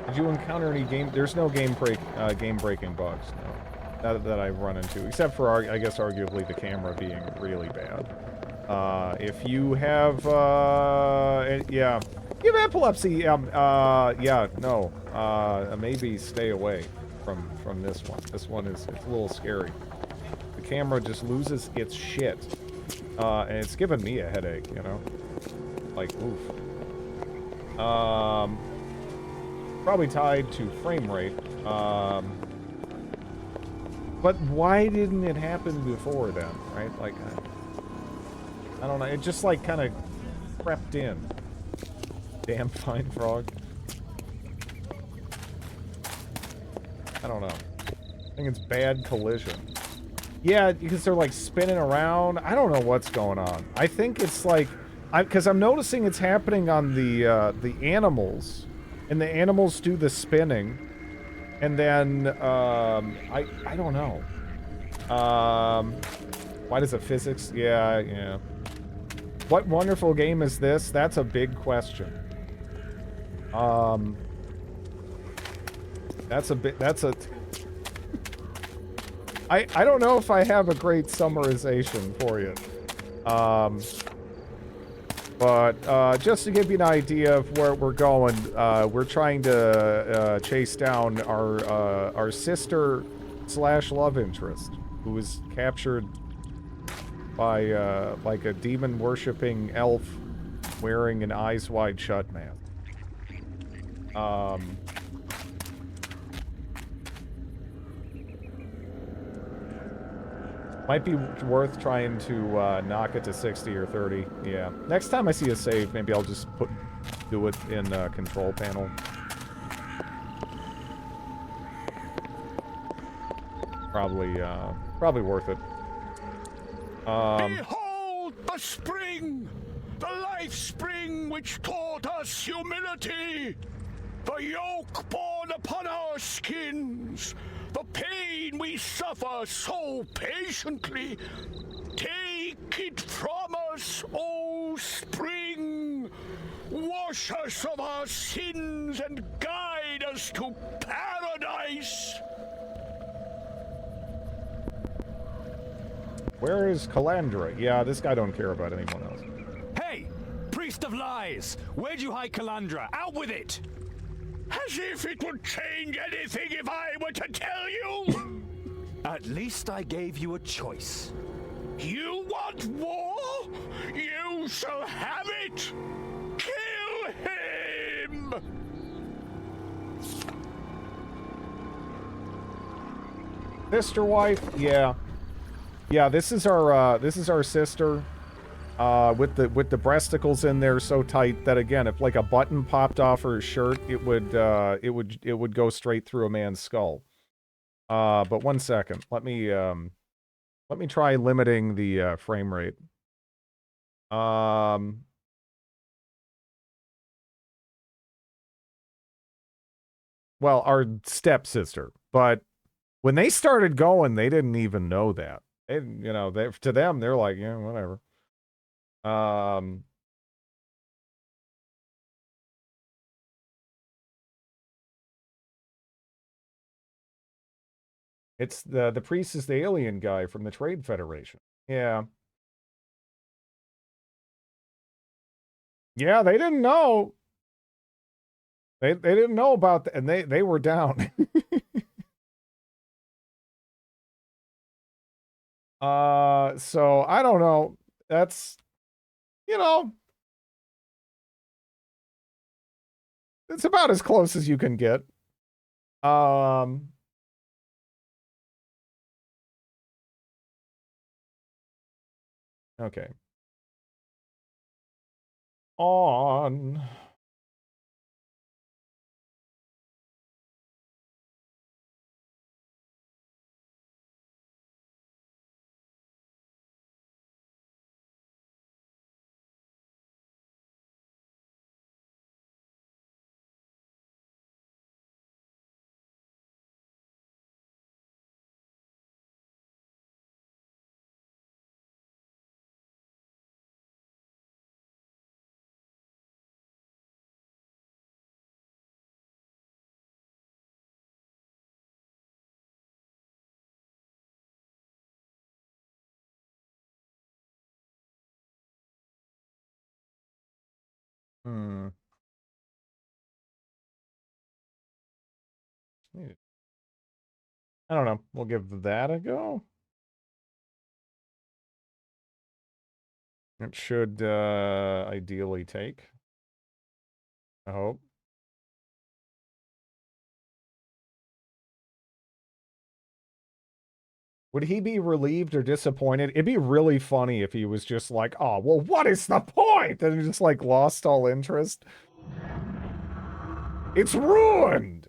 Did you encounter any there's no game breaking bugs, no. That I've run into, except for, I guess, arguably the camera being really bad. If you have, yeah. You have epilepsy, maybe stay away from this one. This one it's a little scary. The camera just loses its shit. And it's given me a headache, you know? Like, oof. Probably tied to frame rate. But why didn't it happen before then, right? Like, I don't know. It just, like, kind of crept in. Damn fine frog. I don't know. I think it's bad collision. Yeah, because they're like spinning around. I don't know what's going on. I think it's like, because I'm noticing it's happening on the animals, and the animals do the spinning, and then I don't know. Why does it physics? Yeah. What wonderful game is this? That's a big question. I don't know if I have a great summarization for you. But just to give you an idea of where we're going, we're trying to chase down our sister / love interest, who was captured by like a demon worshipping elf wearing an eyes wide shut mask. Might be worth trying to knock it to 60 or 30. Yeah. Next time I see a save, maybe I'll just do it in control panel. Probably worth it. Behold the spring! The life spring which taught us humility! The yoke borne upon our skins! The pain we suffer so patiently! Take it from us, O spring! Wash us of our sins and guide us to paradise! Where is Calandra? Yeah, this guy don't care about anyone else. Hey! Priest of lies! Where'd you hide Calandra? Out with it! As if it would change anything if I were to tell you! At least I gave you a choice. You want war? You shall have it! Kill him! Sister wife? Yeah. Yeah, this is our sister. With the breasticles in there so tight that, again, if like a button popped off her shirt, it would go straight through a man's skull. But one second, let me try limiting the frame rate. Well, our stepsister, but when they started going, they didn't even know that. They, you know, to them, they're like, yeah, whatever. It's the priest is the alien guy from the Trade Federation. Yeah. Yeah, they didn't know. They didn't know about that, and they were down. So I don't know. That's, you know, it's about as close as you can get. Okay. On. Hmm. I don't know. We'll give that a go. It should ideally take. I hope. Would he be relieved or disappointed? It'd be really funny if he was just like, oh, well, what is the point? And he just like lost all interest. It's ruined!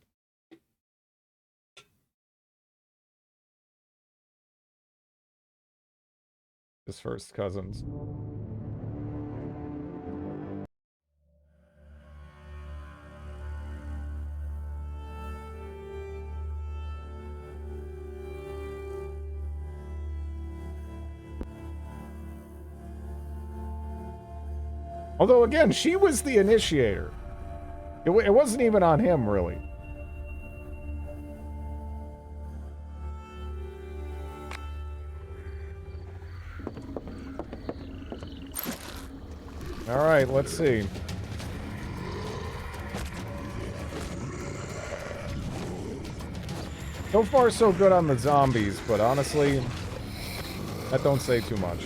His first cousins. Although, again, she was the initiator. It wasn't even on him, really. All right, let's see. So far, so good on the zombies, but honestly, that don't say too much.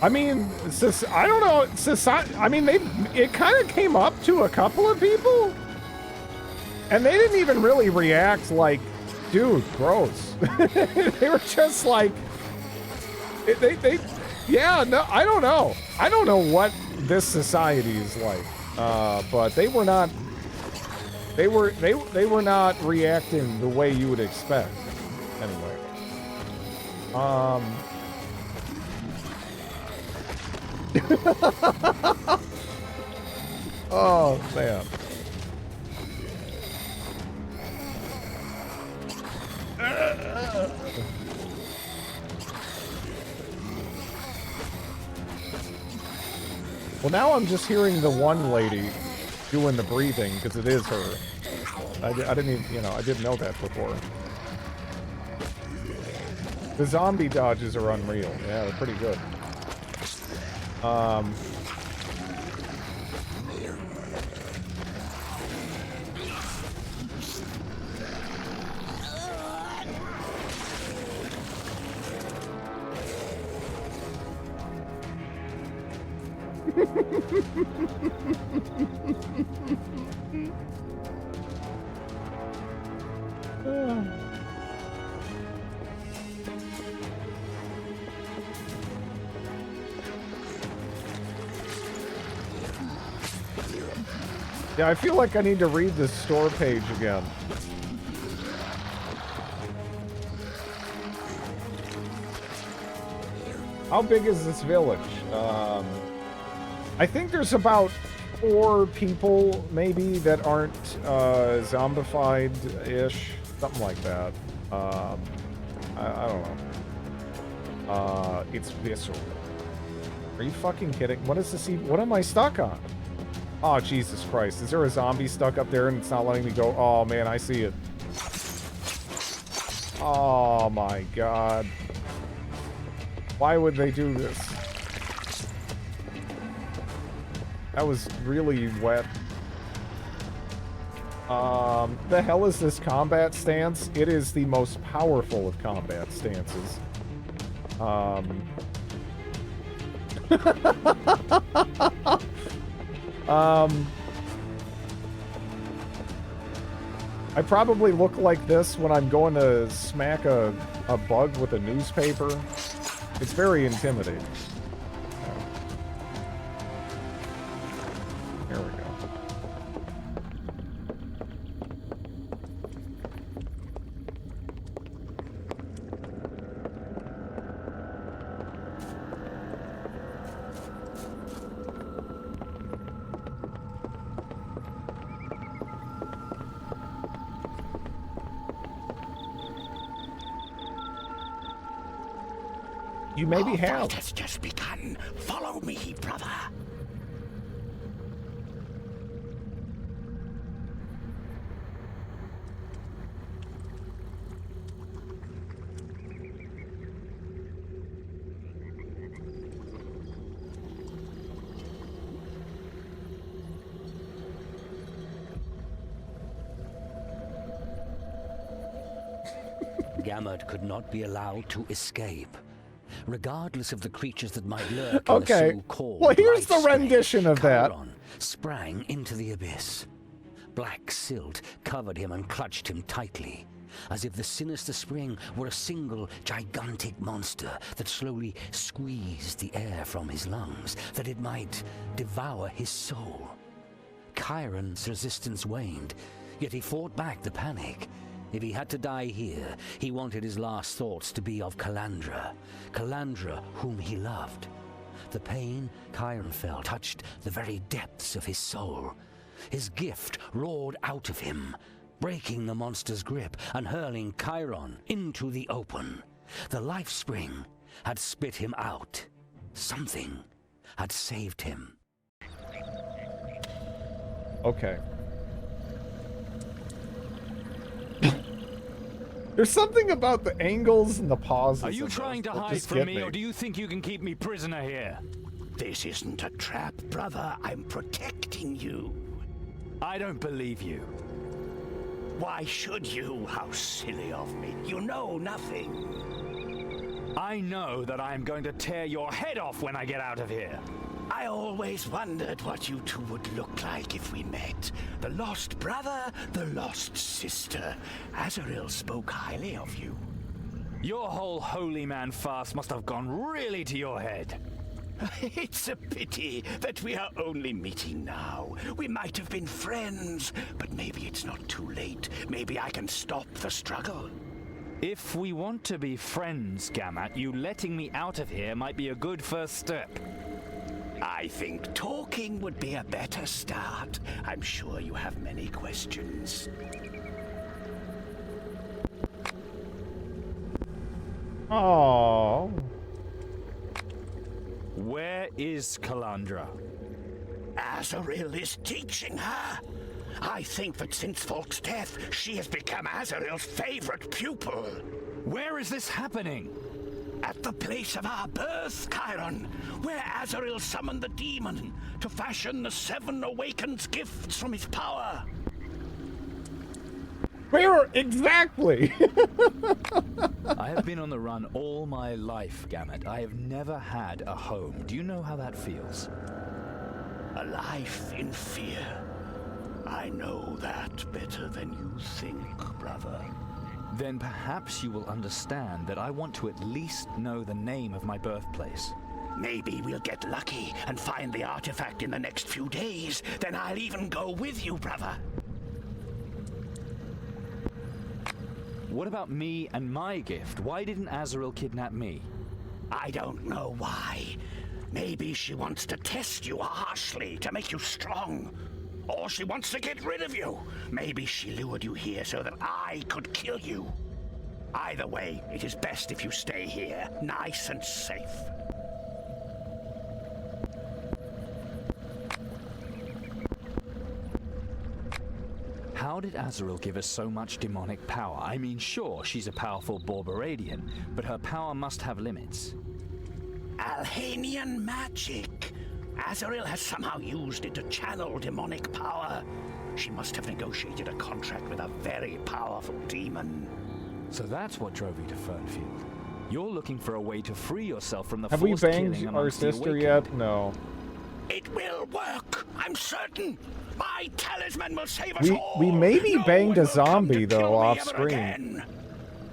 I mean, I don't know. Society, I mean, it kind of came up to a couple of people, and they didn't even really react like, dude, gross. They were just like, yeah, no, I don't know. I don't know what this society is like, but they were not. They were not reacting the way you would expect. Anyway. Oh, man. Well, now I'm just hearing the one lady doing the breathing, because it is her. I didn't even, you know, I didn't know that before. The zombie dodges are unreal. Yeah, they're pretty good. Yeah, I feel like I need to read this store page again. How big is this village? I think there's about 4 people, maybe, that aren't zombified-ish. Something like that. I don't know. It's visceral. Are you fucking kidding? What is this even? What am I stuck on? Oh, Jesus Christ. Is there a zombie stuck up there and it's not letting me go? Oh, man, I see it. Oh, my God. Why would they do this? That was really wet. The hell is this combat stance? It is the most powerful of combat stances. I probably look like this when I'm going to smack a bug with a newspaper. It's very intimidating. Here we go. You maybe have. Our fight has just begun. Follow me, brother. Gamut could not be allowed to escape. Regardless of the creatures that might lurk in Okay. the so-called Well, here's the life spring, rendition of that. Chiron sprang into the abyss. Black silt covered him and clutched him tightly, as if the sinister spring were a single gigantic monster that slowly squeezed the air from his lungs, that it might devour his soul. Chiron's resistance waned, yet he fought back the panic. If he had to die here, he wanted his last thoughts to be of Calandra, Calandra whom he loved. The pain Chiron felt touched the very depths of his soul. His gift roared out of him, breaking the monster's grip and hurling Chiron into the open. The life spring had spit him out. Something had saved him. Okay. There's something about the angles and the pauses. Are you of trying those to that hide just from get me, or do you think you can keep me prisoner here? This isn't a trap, brother. I'm protecting you. I don't believe you. Why should you? How silly of me. You know nothing. I know that I am going to tear your head off when I get out of here. I always wondered what you two would look like if we met. The lost brother, the lost sister. Azrael spoke highly of you. Your whole holy man farce must have gone really to your head. It's a pity that we are only meeting now. We might have been friends, but maybe it's not too late. Maybe I can stop the struggle. If we want to be friends, Gamut, you letting me out of here might be a good first step. I think talking would be a better start. I'm sure you have many questions. Oh. Where is Calandra? Azrael is teaching her. I think that since Folk's death, she has become Azrael's favorite pupil. Where is this happening? At the place of our birth, Chiron, where Azrael summoned the demon to fashion the 7 Awakened's gifts from his power. Where exactly? I have been on the run all my life, Gamut. I have never had a home. Do you know how that feels? A life in fear. I know that better than you think, brother. Then perhaps you will understand that I want to at least know the name of my birthplace. Maybe we'll get lucky and find the artifact in the next few days. Then I'll even go with you, brother. What about me and my gift? Why didn't Azrael kidnap me? I don't know why. Maybe she wants to test you harshly to make you strong. Or she wants to get rid of you. Maybe she lured you here so that I could kill you. Either way, it is best if you stay here, nice and safe. How did Azrael give us so much demonic power? I mean, sure, she's a powerful Borberadian, but her power must have limits. Alhanian magic. Azrael has somehow used it to channel demonic power. She must have negotiated a contract with a very powerful demon. So that's what drove you to Fernfield. You're looking for a way to free yourself from the Have we forced killing banged our amongst the sister Awakened. yet? No. It will work, I'm certain. My talisman will save us all. We maybe No banged one a will come to zombie, though, kill me off ever screen. again.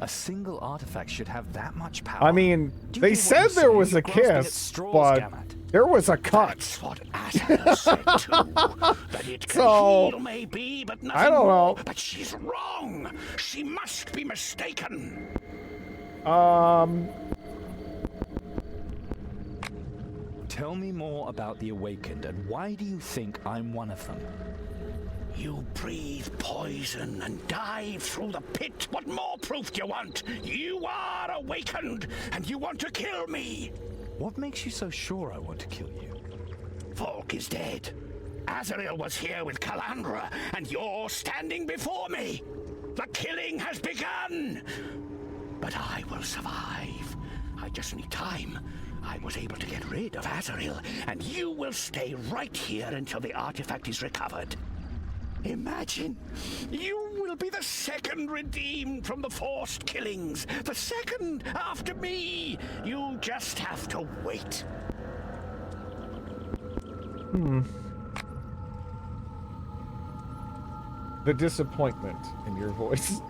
A single artifact should have that much power. I mean, Do you they hear what said you there say? was a You're grasping at kiss, straws, but Gamut. there was a cut. That's what Azrael said too. That it can So, heal maybe, but nothing I don't more. know. But she's wrong. She must be mistaken. Tell me more about the Awakened, and why do you think I'm one of them? You breathe poison and dive through the pit. What more proof do you want? You are awakened, and you want to kill me. What makes you so sure I want to kill you? Volk is dead. Azrael was here with Calandra, and you're standing before me. The killing has begun. But I will survive. I just need time. I was able to get rid of Azrael, and you will stay right here until the artifact is recovered. Imagine, you will be the second redeemed from the forced killings. The second after me. You just have to wait. The disappointment in your voice.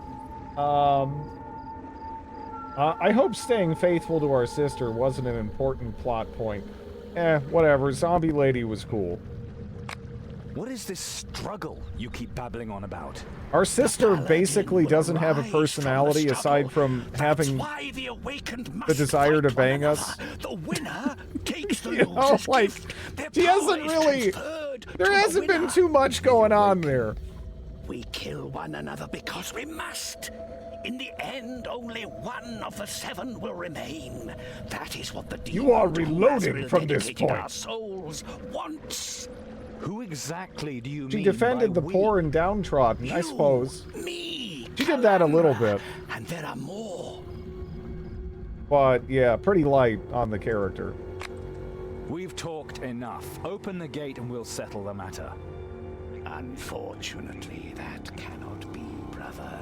I hope staying faithful to our sister wasn't an important plot point. Whatever. Zombie lady was cool. What is this struggle you keep babbling on about? Our sister basically doesn't have a personality aside from having Why the awakened must the desire to fight one bang us. another. The winner takes the You know, loser's like, gift. Their she power hasn't is really. transferred to There the hasn't been winner. too much going on there. We kill one another because we must. In the end, only one of the seven will remain. That is what the You are demon to whom reloading Azrael from this dedicated point. Our souls wants. Who exactly do you She mean defended by the we? poor and downtrodden, I suppose. Me. She did that a little bit. And there are more. But, yeah, pretty light on the character. We've talked enough. Open the gate and we'll settle the matter. Unfortunately, that cannot be, brother.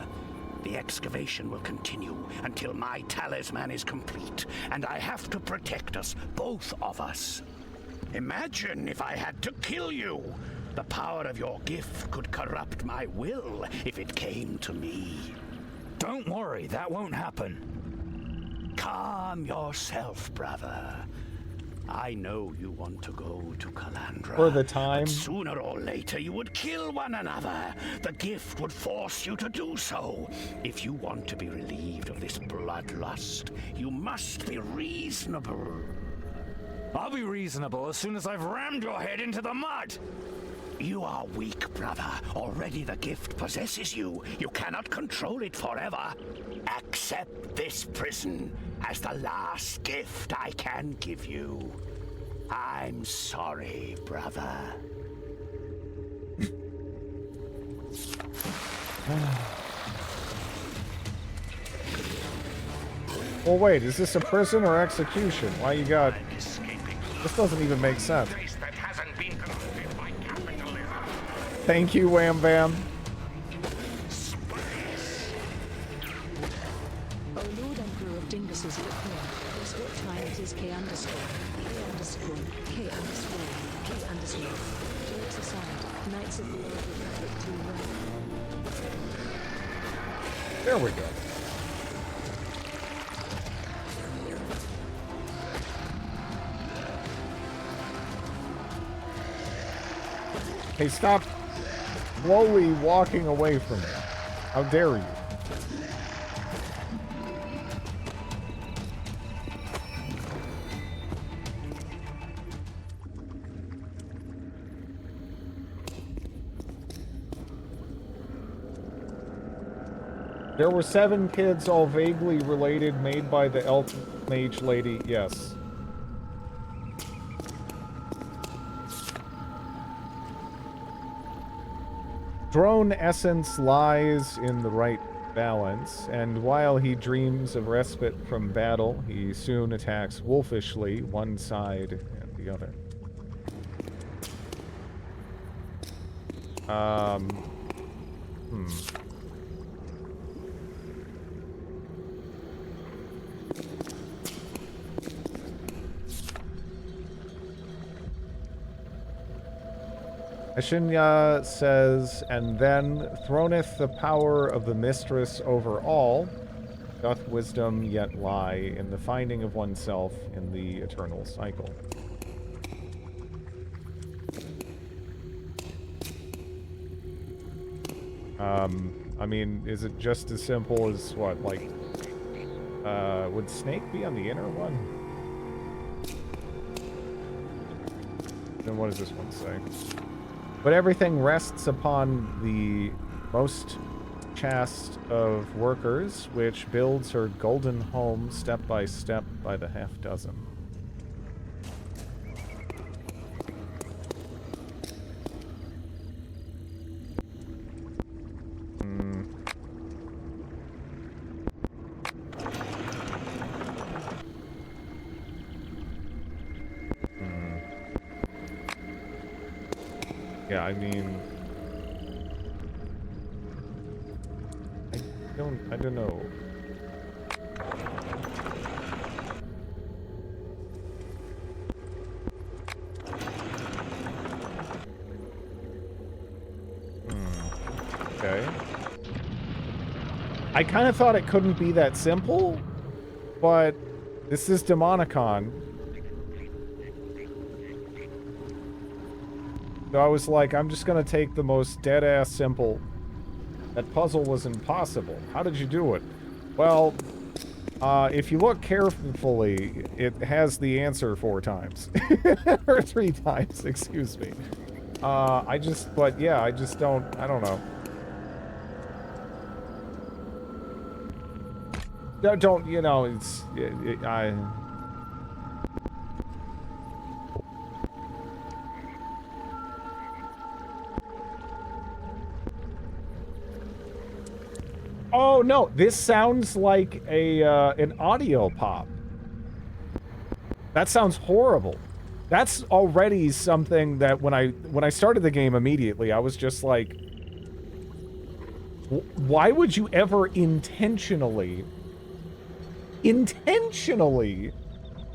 The excavation will continue until my talisman is complete, and I have to protect us, both of us. Imagine if I had to kill you. The power of your gift could corrupt my will if it came to me. Don't worry, that won't happen. Calm yourself, brother. I know you want to go to Calandra. For the time. But sooner or later you would kill one another. The gift would force you to do so. If you want to be relieved of this bloodlust, you must be reasonable. I'll be reasonable as soon as I've rammed your head into the mud. You are weak, brother. Already the gift possesses you. You cannot control it forever. Accept this prison as the last gift I can give you. I'm sorry, brother. Well, wait, is this a prison or execution? Why you got... This doesn't even make sense. Thank you, Wham Bam. O Lord Emperor of Dinguses, look here. Guess what time it is? K underscore. K underscore. K underscore. K underscore. Jokes aside, Knights of the Old Republic 2 There we go. Hey, stop slowly walking away from me. How dare you? There were 7 kids, all vaguely related, made by the elf mage lady. Yes. drone essence lies in the right balance, and while he dreams of respite from battle, he soon attacks wolfishly one side and the other. Ashinya says, and then throneth the power of the mistress over all, doth wisdom yet lie in the finding of oneself in the eternal cycle. I mean, is it just as simple as what, like, would Snake be on the inner one? Then what does this one say? But everything rests upon the most chaste of workers, which builds her golden home step by step by the half dozen. Yeah, I mean, I don't know. Okay. I kind of thought it couldn't be that simple, but this is Demonicon. So I was like, I'm just gonna take the most dead-ass simple. That puzzle was impossible. How did you do it? Well, if you look carefully, it has the answer 4 times. Or 3 times, excuse me. But yeah, I don't know. Don't, you know, Oh no, this sounds like an audio pop. That sounds horrible. That's already something that when I started the game immediately, I was just like, why would you ever intentionally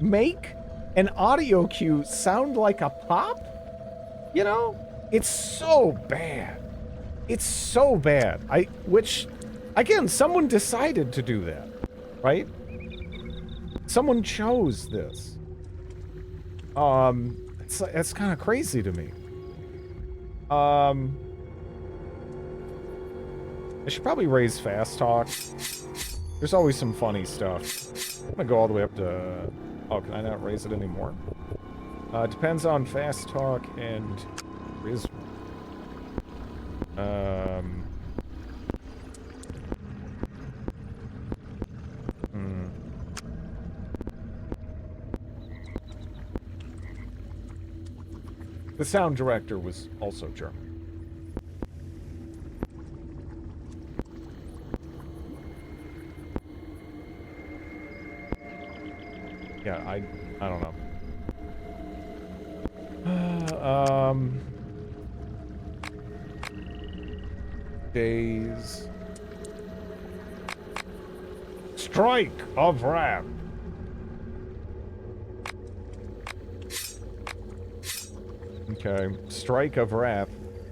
make an audio cue sound like a pop? You know? It's so bad. It's so bad. Again, someone decided to do that, right? Someone chose this. It's kind of crazy to me. I should probably raise fast talk. There's always some funny stuff. I'm gonna go all the way up to... Oh, can I not raise it anymore? Depends on fast talk and charisma. The sound director was also German. Yeah, I don't know. Days. Strike of Wrath. Okay, Strike of Wrath.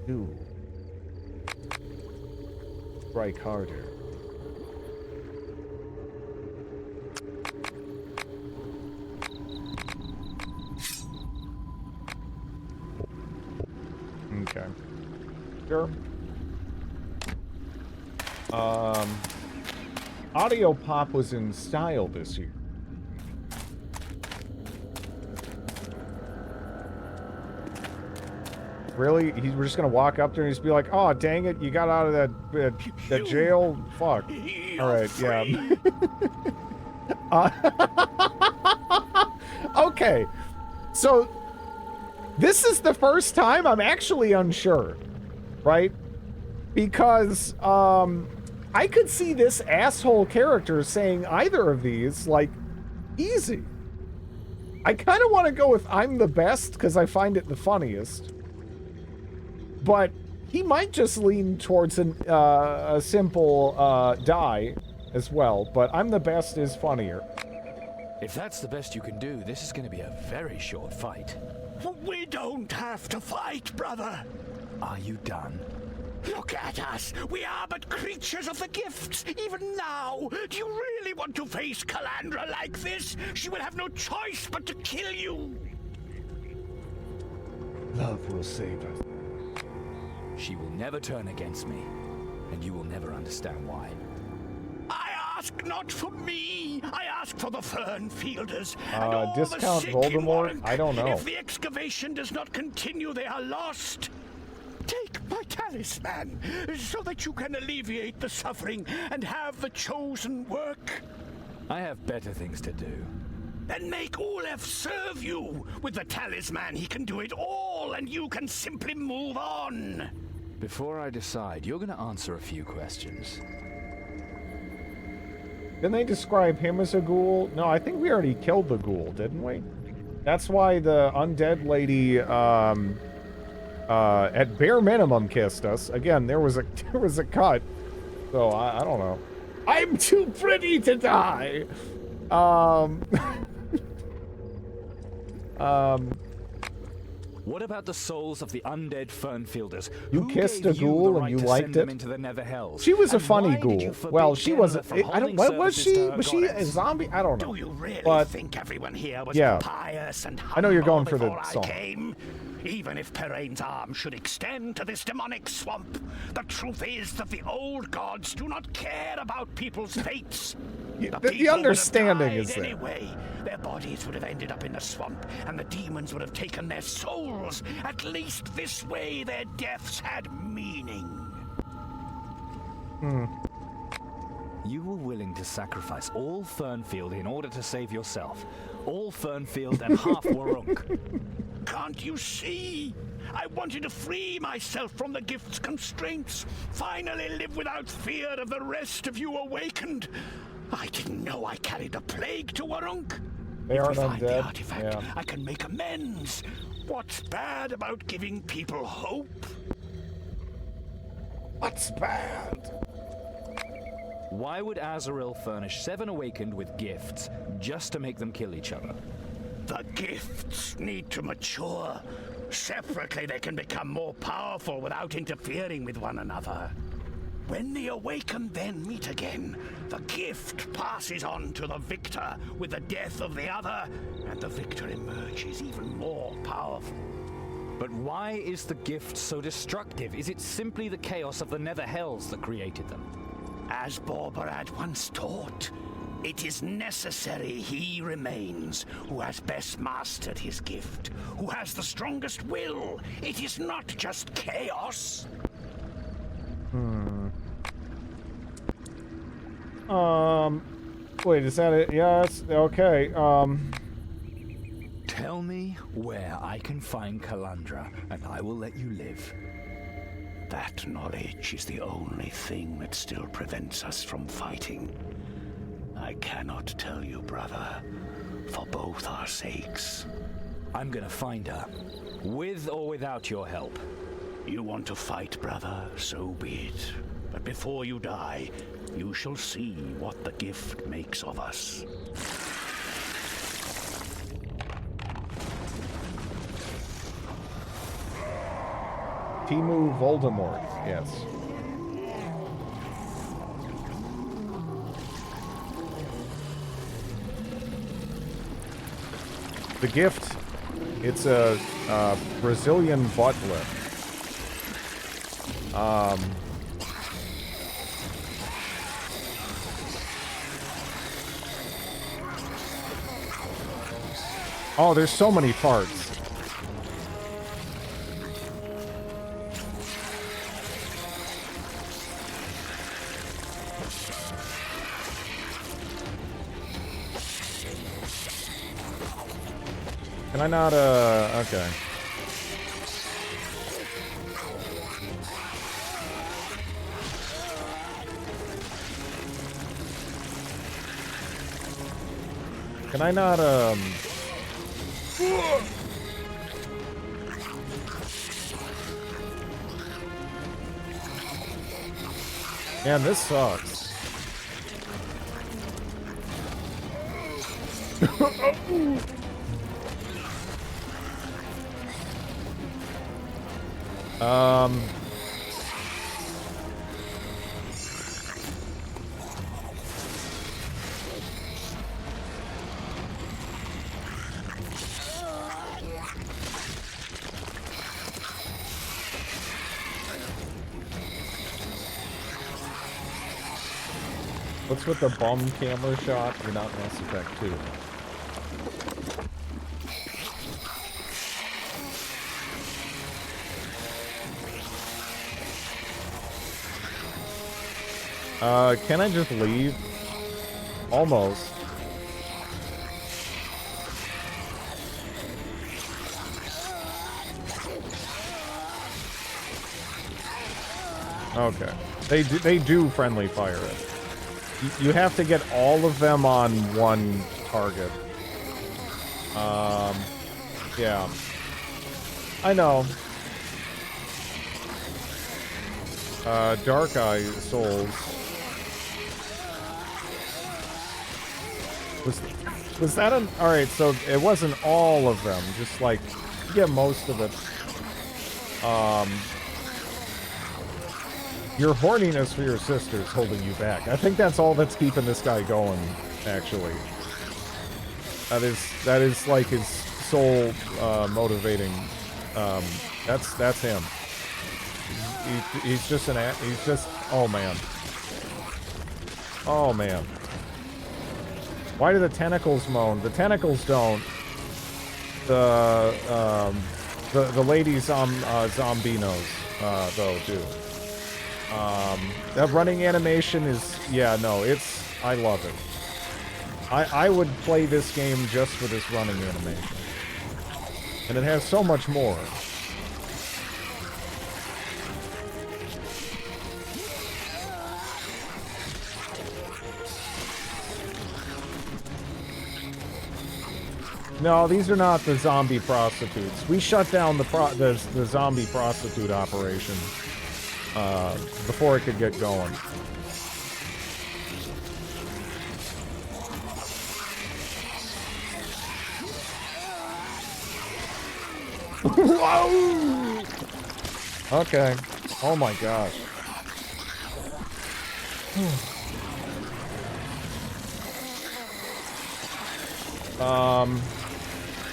Ooh. Strike harder. Okay. Sure. Audio Pop was in style this year. Really? We're just gonna walk up there and just be like, "Oh, dang it! You got out of that jail. Fuck." All right, yeah. Okay, so this is the first time I'm actually unsure, right? Because I could see this asshole character saying either of these, like, easy. I kind of want to go with I'm the best because I find it the funniest. But he might just lean towards a simple die as well. But I'm the best is funnier. If that's the best you can do, this is going to be a very short fight. We don't have to fight, brother. Are you done? Look at us. We are but creatures of the gifts, even now. Do you really want to face Calandra like this? She will have no choice but to kill you. Love will save us. She will never turn against me, and you will never understand why. I ask not for me. I ask for the Fernfielders and all discount the sick Voldemort? in Warwick. I don't know. If the excavation does not continue, they are lost. Take my talisman, so that you can alleviate the suffering and have the chosen work. I have better things to do. Then make Olaf serve you. With the talisman, he can do it all, and you can simply move on. Before I decide, you're going to answer a few questions. Didn't they describe him as a ghoul? No, I think we already killed the ghoul, didn't we? That's why the undead lady, at bare minimum kissed us. Again, there was a cut. So, I don't know. I'm too pretty to die! What about the souls of the undead Fernfielders? You Who kissed gave a ghoul the and right you to liked send them it? into the Nether Hells? She was a And funny why did you ghoul. forbid Well, she Gemma wasn't. from I don't. holding What was services she? to her Was she a goddess? zombie? I don't know. Do you really But think everyone here was yeah. pious and humble I know you're going for the before I song. came? Even if Peraine's arm should extend to this demonic swamp, the truth is that the old gods do not care about people's fates. The understanding is there. Anyway, their bodies would have ended up in the swamp, and the demons would have taken their souls. At least this way, their deaths had meaning. You were willing to sacrifice all Fernfield in order to save yourself. All Fernfield and half Warunk. Can't you see? I wanted to free myself from the gift's constraints. Finally live without fear of the rest of you awakened. I didn't know I carried the plague to Warunk. They If we aren't find the undead. artifact, Yeah. I can make amends. What's bad about giving people hope? What's bad? Why would Azrael furnish 7 awakened with gifts just to make them kill each other? The gifts need to mature. Separately, they can become more powerful without interfering with one another. When the awakened then meet again, the gift passes on to the victor with the death of the other, and the victor emerges even more powerful. But why is the gift so destructive? Is it simply the chaos of the Nether Hells that created them? As Borbarad once taught, it is necessary he remains who has best mastered his gift, who has the strongest will. It is not just chaos. Wait, is that it? Yes. Okay. Tell me where I can find Calandra, and I will let you live. That knowledge is the only thing that still prevents us from fighting. I cannot tell you, brother, for both our sakes. I'm gonna find her, with or without your help. You want to fight, brother, so be it. But before you die, you shall see what the gift makes of us. Timu Voldemort. Yes. The gift. It's a Brazilian butt lift. Oh, there's so many farts. Can I not, okay. Can I not, Man, this sucks. What's with the bum camera shot? You're not Mass Effect 2. Can I just leave? Almost. Okay. They do friendly fire it. You have to get all of them on one target. Yeah. I know. Dark Eye Souls. Was that an... Alright, so it wasn't all of them, just like, you get most of it. Your horniness for your sister's holding you back. I think that's all that's keeping this guy going, actually. That is like his sole motivating. That's him. He's just oh man. Oh man. Why do the tentacles moan? The tentacles don't. The ladies on Zombinos though do. That running animation is, yeah, no, I love it. I would play this game just for this running animation. And it has so much more. No, these are not the zombie prostitutes. We shut down the zombie prostitute operation before it could get going. Okay. Oh my gosh.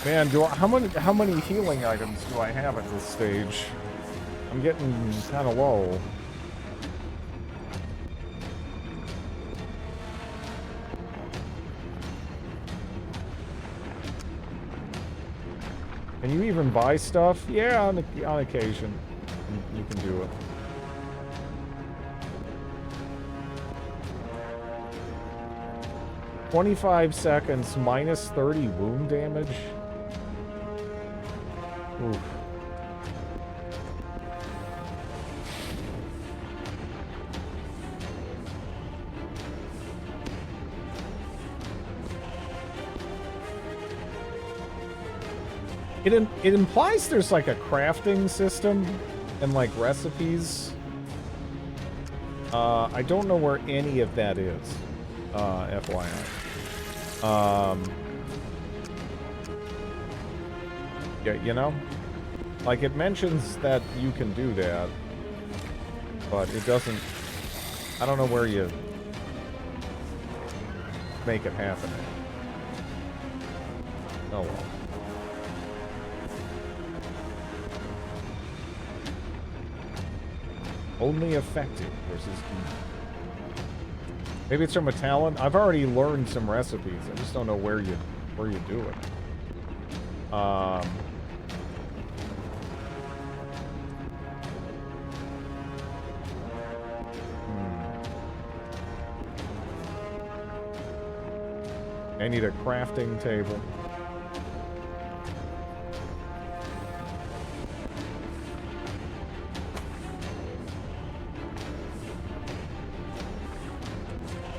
Man, how many healing items do I have at this stage? I'm getting kind of low. Can you even buy stuff? Yeah, on occasion. You can do it. "25 seconds, minus 30 wound damage." Oof. It implies there's like a crafting system and like recipes. I don't know where any of that is, FYI. Yeah, you know? Like, it mentions that you can do that, but it doesn't... I don't know where you make it happen. Oh well. Only effective versus... Maybe it's from a talent? I've already learned some recipes. I just don't know where you do it. I need a crafting table.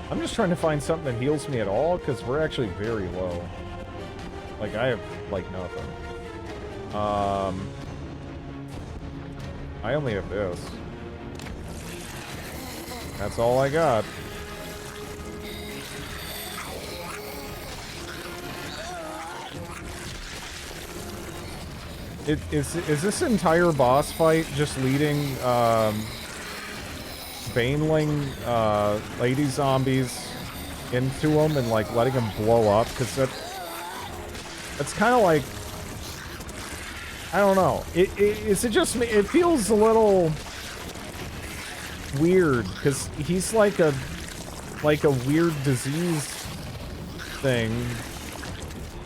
I'm just trying to find something that heals me at all, because we're actually very low. Like, I have, like, nothing. I only have this. That's all I got. Is this entire boss fight just leading, Baneling, lady zombies into them and, like, letting them blow up? Because that's kind of like... I don't know. Is it just me? It feels a little weird, because he's like a weird disease thing.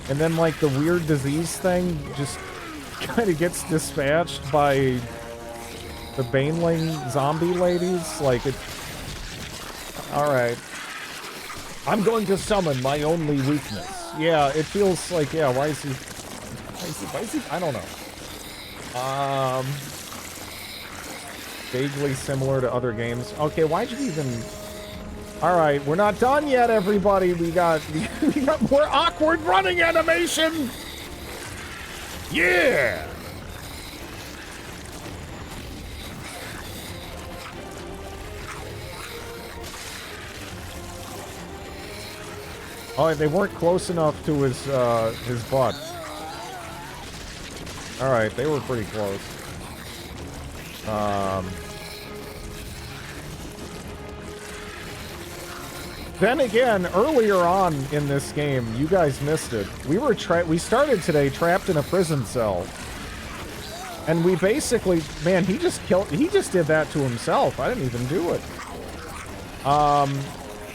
And then, like, the weird disease thing just kind of gets dispatched by the Baneling zombie ladies. Like, it... Alright. I'm going to summon my only weakness. Yeah, it feels like, yeah, why is he... I don't know. Vaguely similar to other games. Okay, why'd you even... Alright, we're not done yet, everybody. We got more awkward running animation! Yeah! Oh, they weren't close enough to his butt. Alright, they were pretty close. Then again, earlier on in this game, you guys missed it. We started today trapped in a prison cell. And we basically, man, he just did that to himself. I didn't even do it.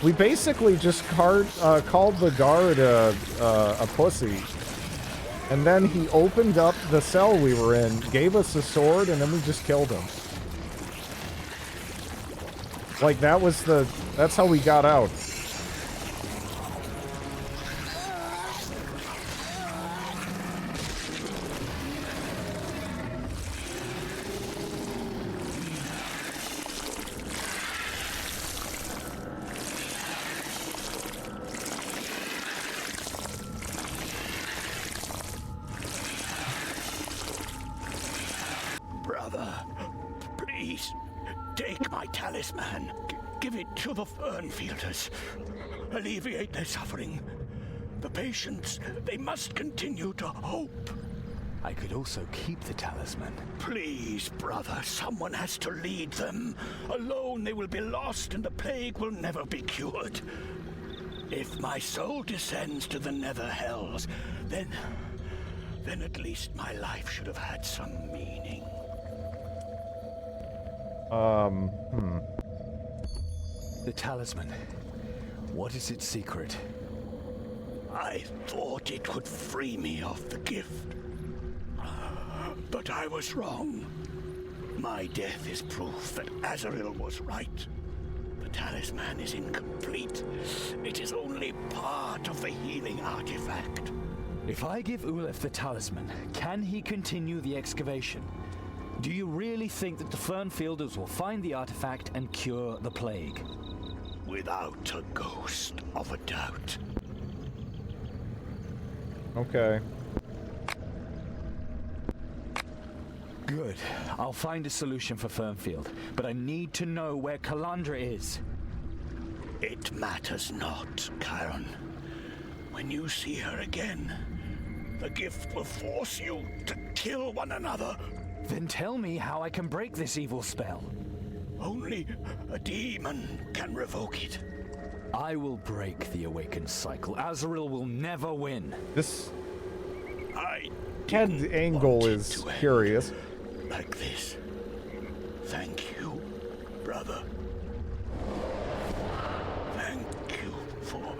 We basically just called the guard a pussy. And then he opened up the cell we were in, gave us a sword, and then we just killed him. Like, that's how we got out. Alleviate their suffering. The patients, they must continue to hope. I could also keep the talisman. Please, brother, someone has to lead them. Alone they will be lost and the plague will never be cured. If my soul descends to the nether hells, then at least my life should have had some meaning. The talisman. What is its secret? I thought it would free me of the gift. But I was wrong. My death is proof that Azrael was right. The talisman is incomplete. It is only part of the healing artifact. If I give Ulef the talisman, can he continue the excavation? Do you really think that the Fernfielders will find the artifact and cure the plague? Without a ghost of a doubt. Okay. Good. I'll find a solution for Fernfield, but I need to know where Calandra is. It matters not, Chiron. When you see her again, the gift will force you to kill one another. Then tell me how I can break this evil spell. Only a demon can revoke it. I will break the awakened cycle. Azrael will never win. This head angle is curious. Like this. Thank you, brother. Thank you for...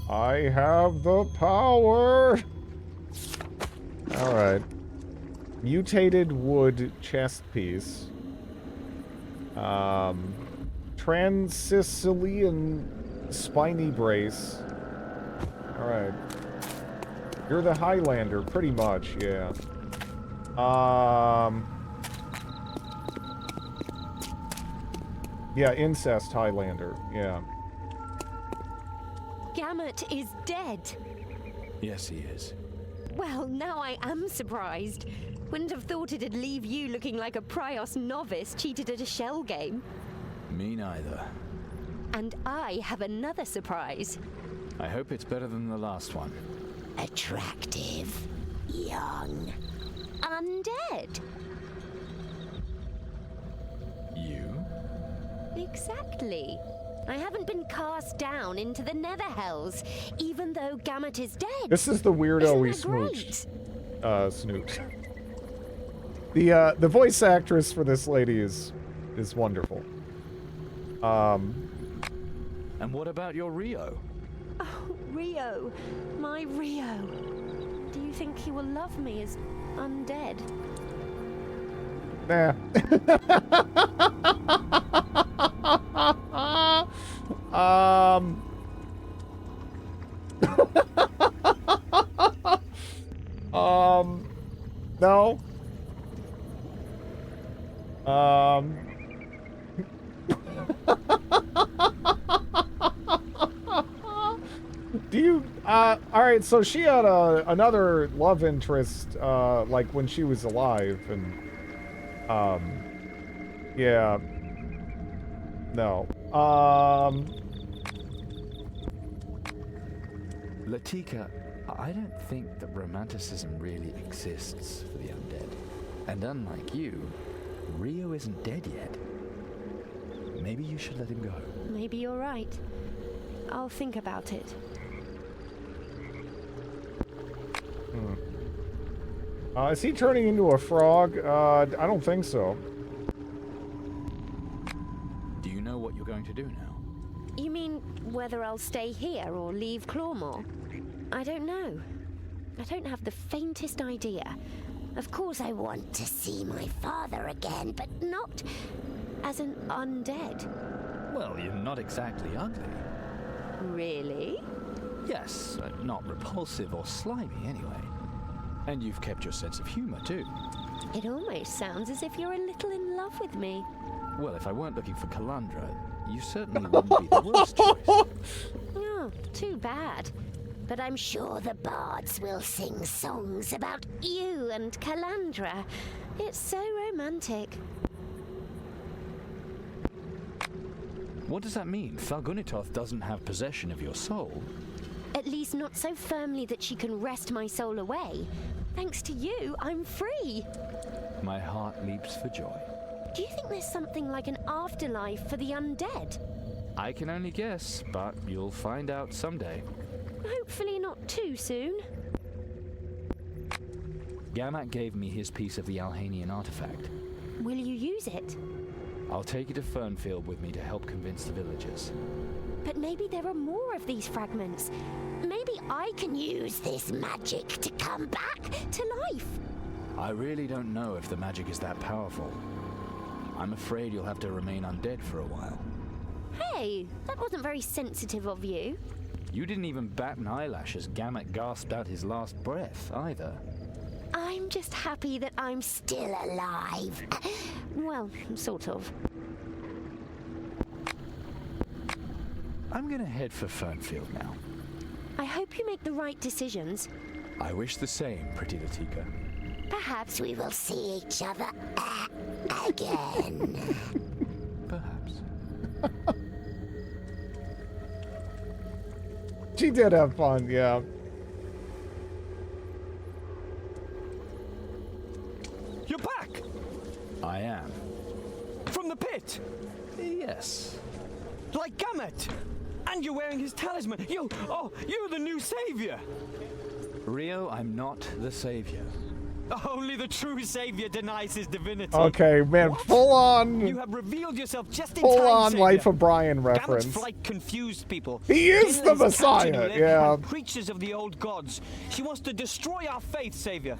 I have the power! Alright. Mutated wood chest piece. Transicilian spiny brace. Alright. You're the Highlander, pretty much, yeah. Yeah, incest Highlander. Yeah. Gamut is dead. Yes, he is. Well, now I am surprised. Wouldn't have thought it'd leave you looking like a Prios novice cheated at a shell game. Me neither. And I have another surprise. I hope it's better than the last one. Attractive, young, undead. You? Exactly. I haven't been cast down into the nether hells, even though Gamut is dead. This is the weirdo we Isn't that smooched. Snooped. The voice actress for this lady is wonderful. And what about your Rio? Oh, Rio. My Rio. Do you think he will love me as undead? Nah. No. Do you, alright, so she had another love interest, like when she was alive, and, yeah. No. Latika, I don't think that romanticism really exists for the undead. And unlike you, Rio isn't dead yet. Maybe you should let him go. Maybe you're right. I'll think about it. Is he turning into a frog? I don't think so. Do you know what you're going to do now? You mean whether I'll stay here or leave Clawmore? I don't know. I don't have the faintest idea. Of course I want to see my father again, but not as an undead. Well, you're not exactly ugly. Really? Yes, not repulsive or slimy anyway. And you've kept your sense of humor too. It almost sounds as if you're a little in love with me. Well, if I weren't looking for Calandra, you certainly wouldn't be the worst choice. Oh, too bad. But I'm sure the bards will sing songs about you and Calandra. It's so romantic. What does that mean? Thalgunitoth doesn't have possession of your soul? At least not so firmly that she can wrest my soul away. Thanks to you, I'm free. My heart leaps for joy. Do you think there's something like an afterlife for the undead? I can only guess, but you'll find out someday. Hopefully not too soon. Gamat gave me his piece of the Alhanian artifact. Will you use it? I'll take it to Fernfield with me to help convince the villagers. But maybe there are more of these fragments. Maybe I can use this magic to come back to life. I really don't know if the magic is that powerful. I'm afraid you'll have to remain undead for a while. Hey, that wasn't very sensitive of you. You didn't even bat an eyelash as Gamat gasped out his last breath, either. I'm just happy that I'm still alive. Well, sort of. I'm gonna head for Fernfield now. I hope you make the right decisions. I wish the same, pretty Latika. Perhaps we will see each other again. Perhaps. She did have fun, yeah. You're back! I am. From the pit? Yes. Like Gamet! And you're wearing his talisman! You're the new savior! Rio, I'm not the savior. Only the true savior denies his divinity. Okay, man, What? full on. You have revealed yourself just in Full time, on savior. Life of Brian reference. Gamet's flight confused people. He is the Gillen's Messiah, captain led yeah. by creatures of the old gods. She wants to destroy our faith, savior.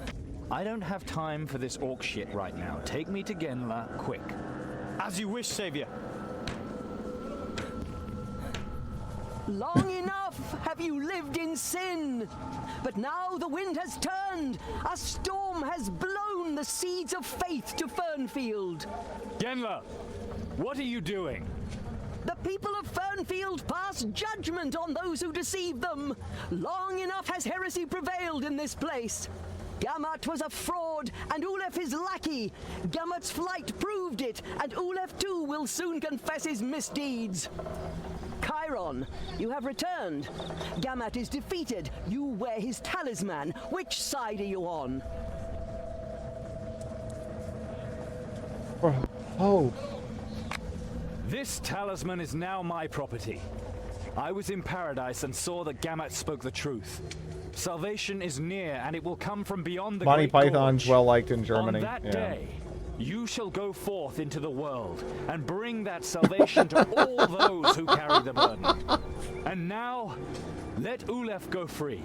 I don't have time for this orc shit right now. Take me to Genla, quick. As you wish, savior. Long enough have you lived in sin. But now the wind has turned. A storm has blown the seeds of faith to Fernfield. Genla, What are you doing? The people of Fernfield pass judgment on those who deceive them. Long enough has heresy prevailed in this place. Gamut was a fraud, and Ulef his lackey. Gamut's flight proved it, and Ulef too will soon confess his misdeeds. Chiron, you have returned. Gamut is defeated. You wear his talisman. Which side are you on? Oh. This talisman is now my property. I was in paradise and saw that Gamut spoke the truth. Salvation is near, and it will come from beyond the Monty Great Python's Gorge. well liked in Germany. On that yeah. day, you shall go forth into the world and bring that salvation to all those who carry the burden. And now, let Ulef go free.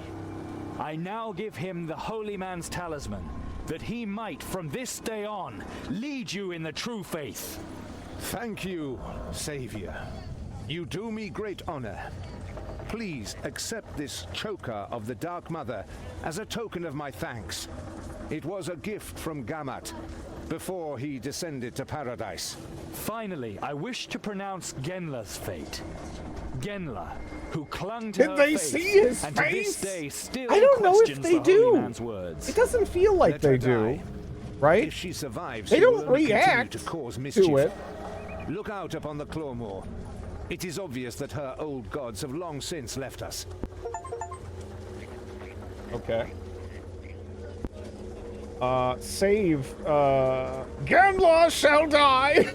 I now give him the holy man's talisman, that he might, from this day on, lead you in the true faith. Thank you, Savior. You do me great honor. Please accept this choker of the Dark Mother as a token of my thanks. It was a gift from Gamut before he descended to paradise. Finally, I wish to pronounce Genla's fate. Genla, who clung to Did her they faith, see his and face? to this day still I don't know if questions they the do. holy man's words. It doesn't feel like Let they her do, die. right? If she survives, They she will don't only continue react to cause mischief. to it. Look out upon the Clawmore. It is obvious that her old gods have long since left us. Okay. Save, Gamla shall die!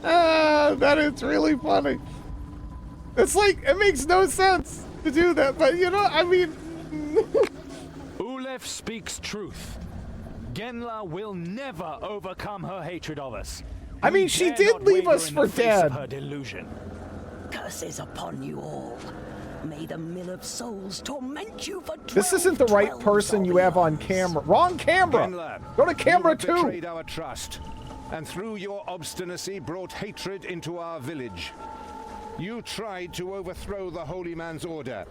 That is really funny. It's like, it makes no sense to do that, but you know, I mean... Ulef speaks truth. Genla will never overcome her hatred of us. I mean, We she dare did not leave waver us in for the face of dead. her delusion. Curses upon you all. May the Mill of Souls torment you for 12, This isn't the right person you have on camera. Wrong camera! Genla, Go to camera you have 2! betrayed our trust, and through your obstinacy brought hatred into our village. You tried to overthrow the Holy Man's order,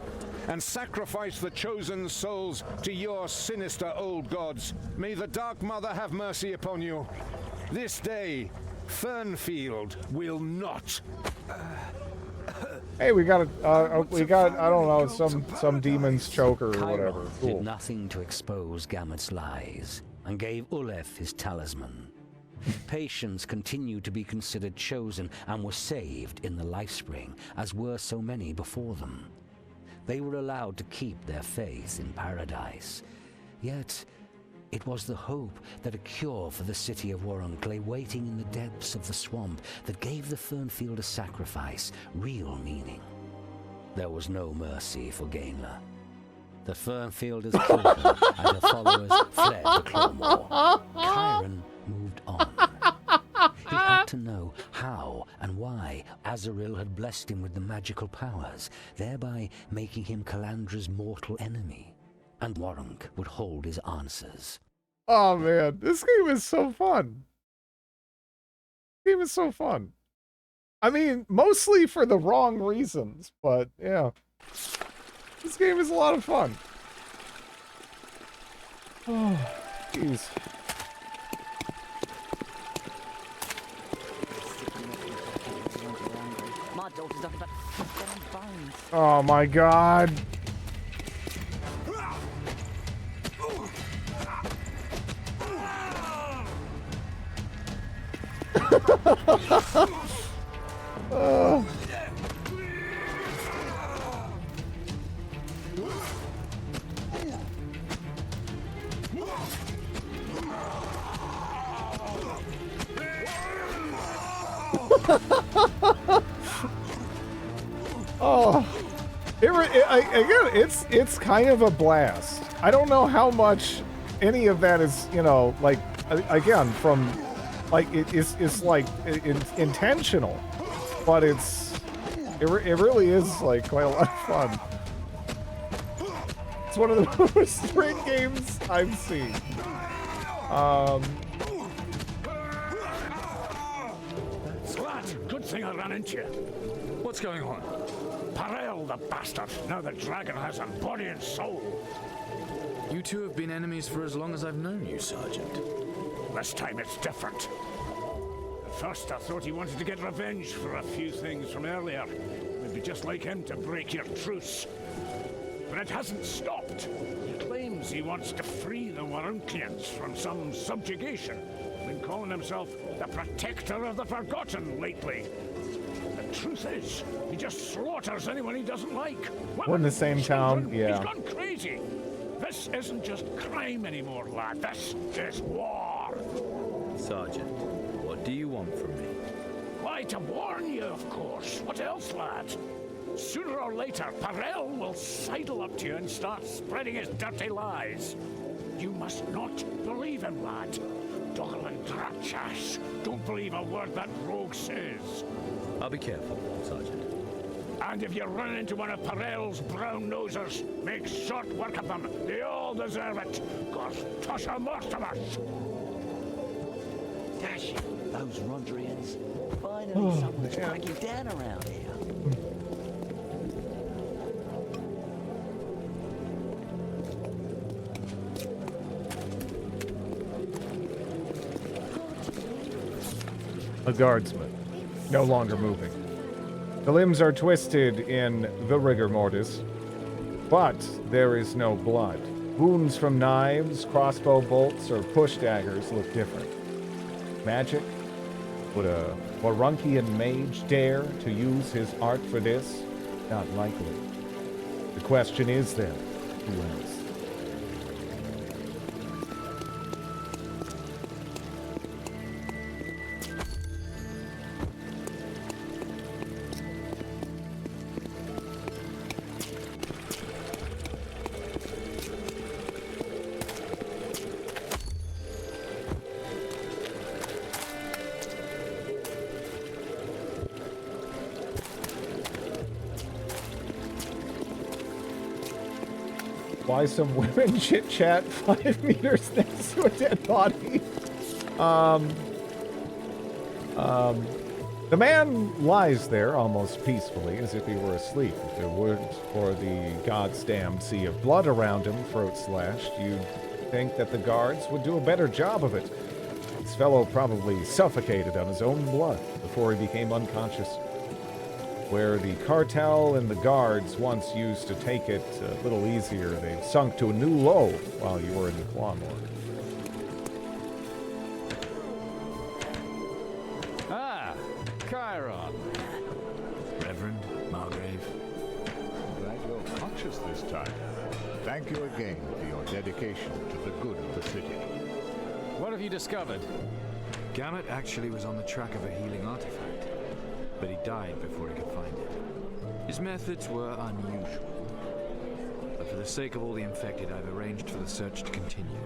and sacrifice the chosen souls to your sinister old gods. May the Dark Mother have mercy upon you. This day, Fernfield will not. Hey, we got I don't know, some demon's choker or whatever. Chiron Cool. did nothing to expose Gamut's lies, and gave Ulef his talisman. Patients continued to be considered chosen and were saved in the Lifespring, as were so many before them. They were allowed to keep their faith in paradise. Yet, it was the hope that a cure for the city of Warunk lay waiting in the depths of the swamp that gave the Fernfield a sacrifice real meaning. There was no mercy for Gainla. The Fernfielders killed her, and her followers fled the Clawmore. Chiron moved on. He had to know how and why Azaril had blessed him with the magical powers, thereby making him Calandra's mortal enemy. And Warunk would hold his answers. Oh man, this game is so fun. This game is so fun. I mean, mostly for the wrong reasons, but yeah. This game is a lot of fun. Oh, jeez. My daughter's up about bones. Oh my god. Oh, again, it's kind of a blast. I don't know how much any of that is, you know, like, again, from, like, it's like, intentional, but it really is, like, quite a lot of fun. It's one of the most great games I've seen. Squat! Good thing I ran into you. What's going on? Parel, the bastard! Now the dragon has a body and soul. You two have been enemies for as long as I've known you, Sergeant. This time it's different. At first I thought he wanted to get revenge for a few things from earlier. It'd be just like him to break your truce. But it hasn't stopped. He claims he wants to free the Waruncians from some subjugation. Been calling himself the Protector of the Forgotten lately. The truth is, he just slaughters anyone he doesn't like. We're in the same town, yeah. He's gone crazy. This isn't just crime anymore, lad. This is war. Sergeant, what do you want from me? Why, to warn you, of course. What else, lad? Sooner or later, Parel will sidle up to you and start spreading his dirty lies. You must not believe him, lad. Dogalan Drachas. Don't believe a word that rogue says. I'll be careful, Sergeant. And if you run into one of Parel's brown nosers, make short work of them. They all deserve it. Cause Tusha Mortimus. Dash it, those Rondrians. Finally someone's cracking down around here. A guardsman, no longer moving. The limbs are twisted in the rigor mortis, but there is no blood. Wounds from knives, crossbow bolts, or push daggers look different. Magic? Would a Warunkian mage dare to use his art for this? Not likely. The question is then, who else? Why some women chit-chat 5 meters next to a dead body? The man lies there almost peacefully, as if he were asleep. If there weren't for the goddamn sea of blood around him, throat slashed, you'd think that the guards would do a better job of it. This fellow probably suffocated on his own blood before he became unconscious. Where the cartel and the guards once used to take it a little easier, they've sunk to a new low while you were in the Claw Morgue. Ah, Chiron. Reverend Margrave. Glad you're conscious this time. Thank you again for your dedication to the good of the city. What have you discovered? Gamut actually was on the track of a healing artifact, but he died before he could find it. His methods were unusual, but for the sake of all the infected, I've arranged for the search to continue.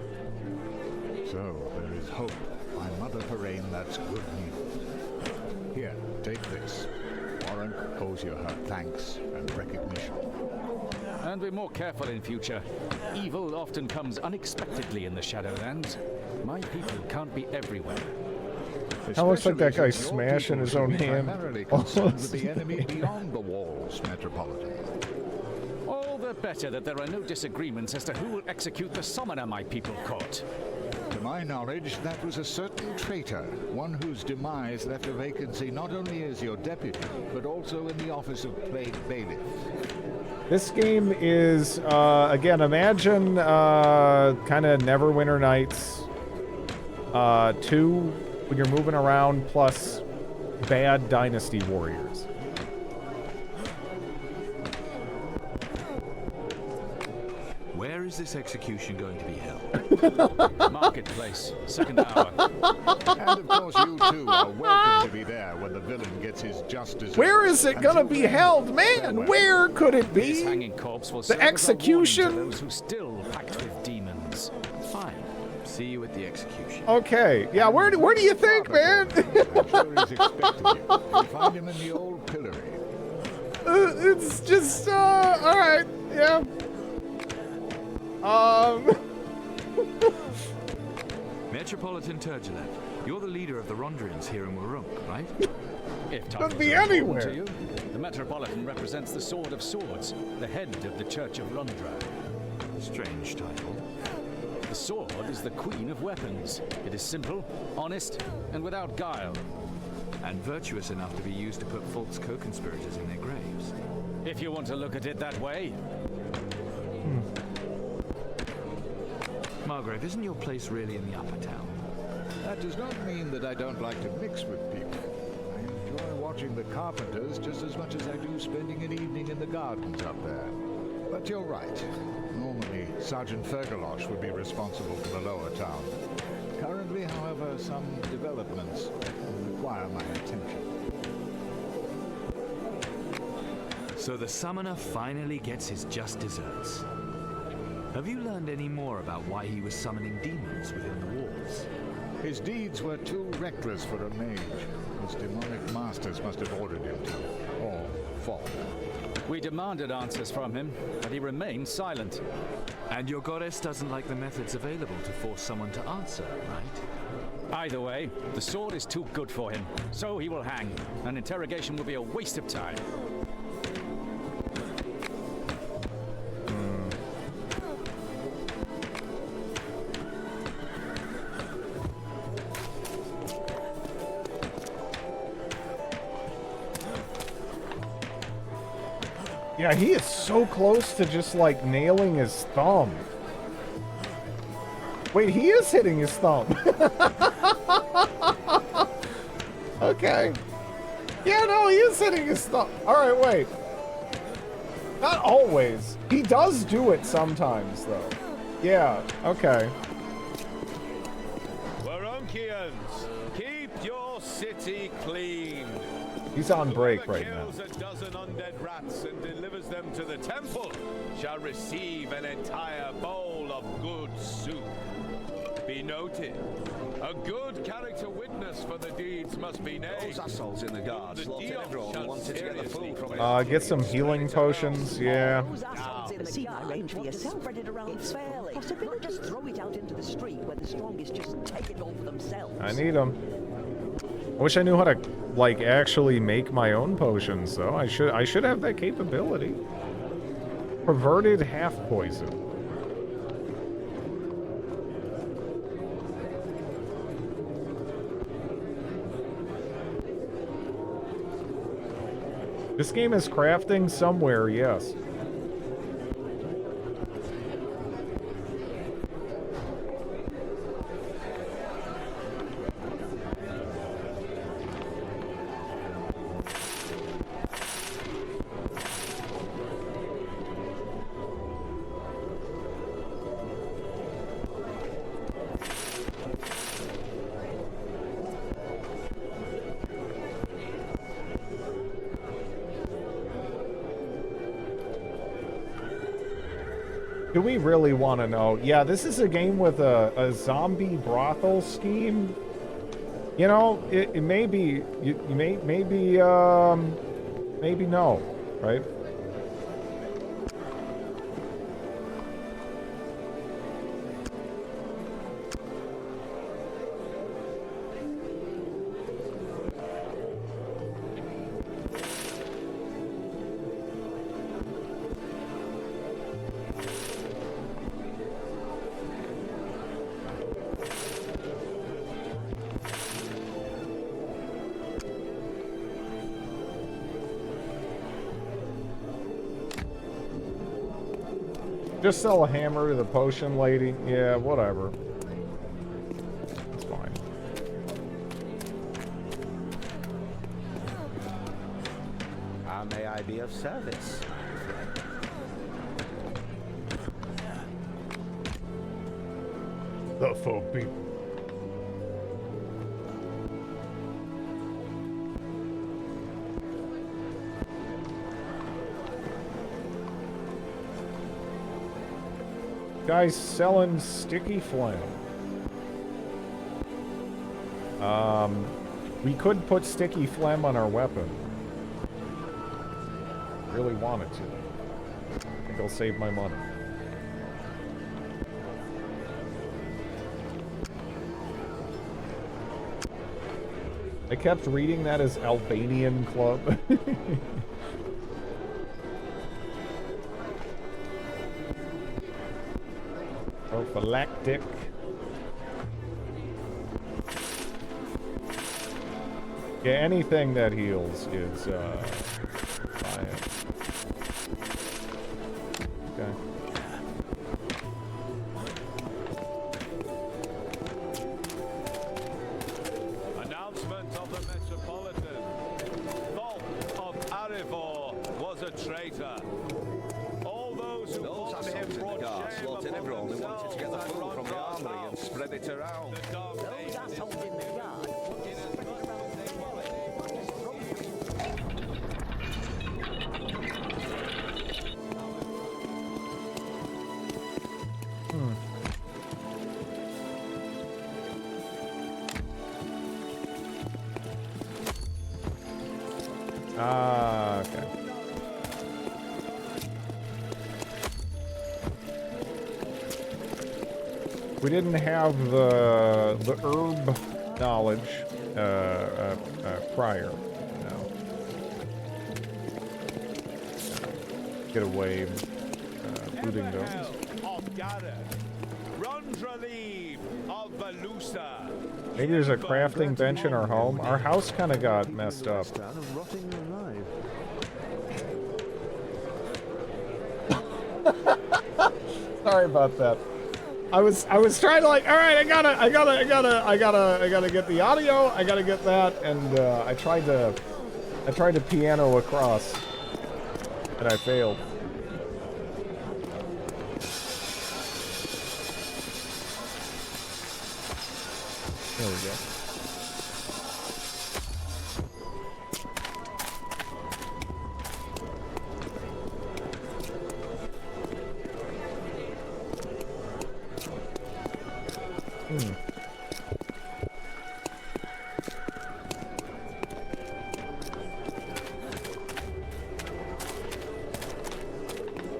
So, there is hope. My Mother Parain, that's good news. Here, take this. Warren owes you her thanks and recognition. And we're more careful in future. Evil often comes unexpectedly in the Shadowlands. My people can't be everywhere. That looks like that guy smashing his own hand. Primarily concerned with the enemy beyond the walls, Metropolitan. All the better that there are no disagreements as to who will execute the summoner my people caught. To my knowledge, that was a certain traitor, one whose demise left a vacancy not only as your deputy, but also in the office of Plague Bailiff. This game is, again, imagine kind of Neverwinter Nights 2 when you're moving around, plus bad Dynasty Warriors. Where is this execution going to be held? Marketplace, second hour. And of course you too are welcome to be there when the villain gets his just desserts. Where is it gonna be held, man? Where could it be? This hanging corpse will The serve as a warning execution? to those who still pact with demons. Fine. See you at the execution. Okay, yeah, where do you think, man? I'm sure he's expecting you. You find him in the old pillory. It's just, alright, yeah. Metropolitan Turgilev, you're the leader of the Rondrians here in Warunk, right? If Could be titles are important anywhere. to you, the Metropolitan represents the Sword of Swords, the head of the Church of Lundra. Strange title. The sword is the queen of weapons. It is simple, honest, and without guile. And virtuous enough to be used to put false co-conspirators in their graves. If you want to look at it that way. Margrave, isn't your place really in the upper town? That does not mean that I don't like to mix with people. I enjoy watching the carpenters just as much as I do spending an evening in the gardens up there. But you're right. Normally, Sergeant Fergalosh would be responsible for the lower town. Currently, however, some developments require my attention. So the summoner finally gets his just desserts. Have you learned any more about why he was summoning demons within the walls? His deeds were too reckless for a mage. His demonic masters must have ordered him to, or fought. We demanded answers from him, but he remained silent. And your goddess doesn't like the methods available to force someone to answer, right? Either way, the sword is too good for him, so he will hang. An interrogation will be a waste of time. Yeah, he is so close to just, like, nailing his thumb. Wait, he is hitting his thumb. Okay. Yeah, no, he is hitting his thumb. Alright, wait. Not always. He does do it sometimes, though. Yeah, okay. Warunkians, keep your city clean. He's on break right now. Whoever kills a dozen undead rats and delivers them to the temple shall receive an entire bowl of good soup. Be noted, a good character witness for the deeds must be named. Those assholes in the guards slaughtered everyone who wanted to get the food from it. Get some healing potions, yeah. See, arrange for yourself. Spread it around fairly. Not just throw it out into the street where the strongest just take it all for themselves. I need them. I wish I knew how to, like, actually make my own potions, though. I should have that capability. Perverted half poison. This game is crafting somewhere, yes. Do we really want to know? Yeah, this is a game with a zombie brothel scheme. You know, it may be, maybe no, right? Just sell a hammer to the potion lady. Yeah, whatever. It's fine. How may I be of service? The folk people. Guys selling sticky phlegm. We could put sticky phlegm on our weapon. Really wanted to. I think I'll save my money. I kept reading that as Albanian Club. Prophylactic. Yeah, anything that heals is fine. Okay. Announcement of the Metropolitan. Thought of Arivor was a traitor. All those who fought him brought shame upon everyone who wanted to get the themselves food and from the armory and spread it around. Those assholes in the yard. Ah, okay. We didn't have the herb knowledge prior. No. Get away, booting those. of Gareth, Rondraleeb of Valusa. Maybe there's a crafting bench in our home. Our house kind of got messed up. Sorry about that. I was trying to like, all right, I gotta get the audio. I gotta get that, and I tried to piano across, and I failed. There we go.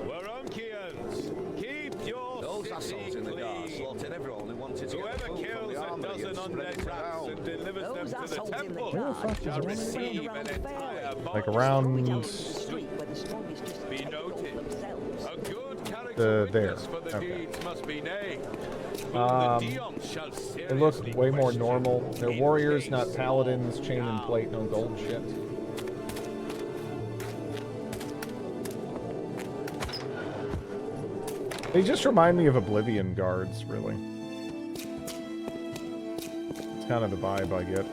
Warunkians, keep your Those city assholes in the guard clean. slaughtered everyone who wanted to Whoever get the food from kills the a armory dozen and spread undead it rats around. and delivers Those them to the assholes in the temple guard shall just receive running an around entire bowl. Like around Be noted, a good character there. witness for the Okay. deeds must be named. They look way more normal. They're warriors, not paladins. Chain and plate, no gold shit. They just remind me of Oblivion guards, really. It's kind of the vibe I get.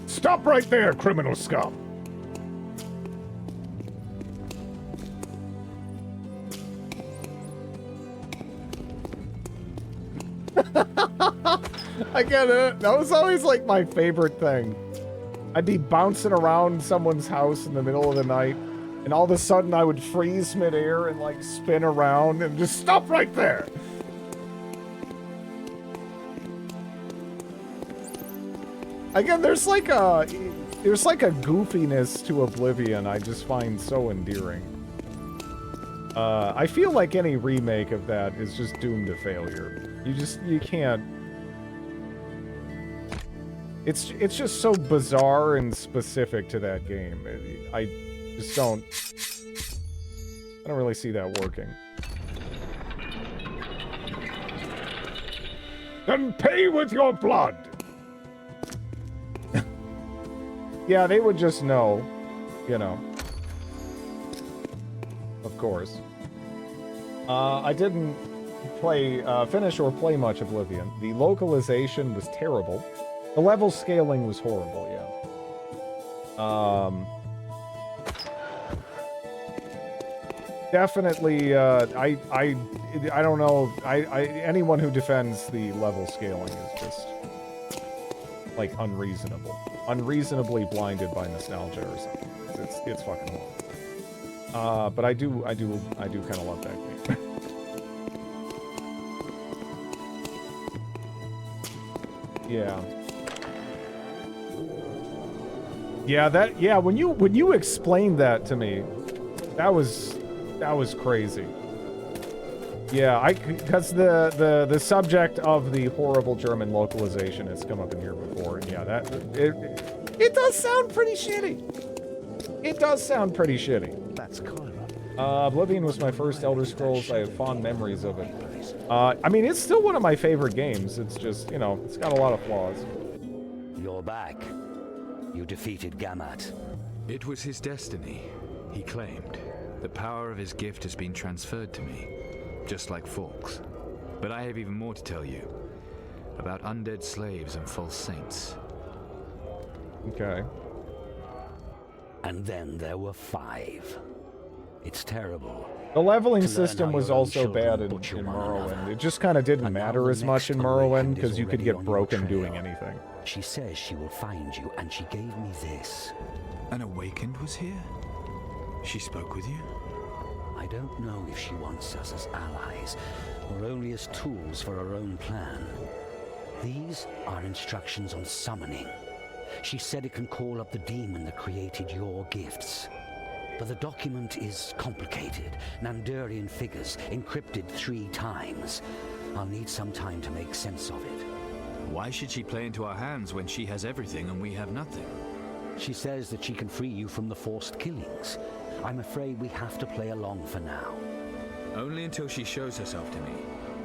Stop right there, criminal scum! I get it. That was always like my favorite thing. I'd be bouncing around someone's house in the middle of the night, and all of a sudden I would freeze midair and like spin around and just stop right there. Again, there's like a goofiness to Oblivion I just find so endearing. I feel like any remake of that is just doomed to failure. You can't. It's just so bizarre and specific to that game. I just don't really see that working. Then pay with your blood. Yeah, they would just know, you know. Of course. I didn't finish or play much Oblivion. The localization was terrible. The level scaling was horrible, yeah. Definitely, I don't know. Anyone who defends the level scaling is just like unreasonable, unreasonably blinded by nostalgia or something. It's fucking horrible. But I do kind of love that game. Yeah. Yeah, when you explained that to me, that was crazy. Yeah, because the subject of the horrible German localization has come up in here before, and yeah, It does sound pretty shitty. It does sound pretty shitty. That's clever. Oblivion was my first Elder Scrolls. I have fond memories of it. I mean, it's still one of my favorite games. It's just, you know, it's got a lot of flaws. You're back. You defeated Gamat. It was his destiny, he claimed. The power of his gift has been transferred to me, just like Falk's. But I have even more to tell you. About undead slaves and false saints. Okay. And then there were 5. It's terrible. The leveling system was also bad in Morrowind. It just kind of didn't matter as much in Morrowind because you could get broken doing anything. She says she will find you, and she gave me this. An Awakened was here? She spoke with you? I don't know if she wants us as allies, or only as tools for her own plan. These are instructions on summoning. She said it can call up the demon that created your gifts. But the document is complicated. Nandurian figures, encrypted 3 times. I'll need some time to make sense of it. Why should she play into our hands when she has everything and we have nothing? She says that she can free you from the forced killings. I'm afraid we have to play along for now. Only until she shows herself to me.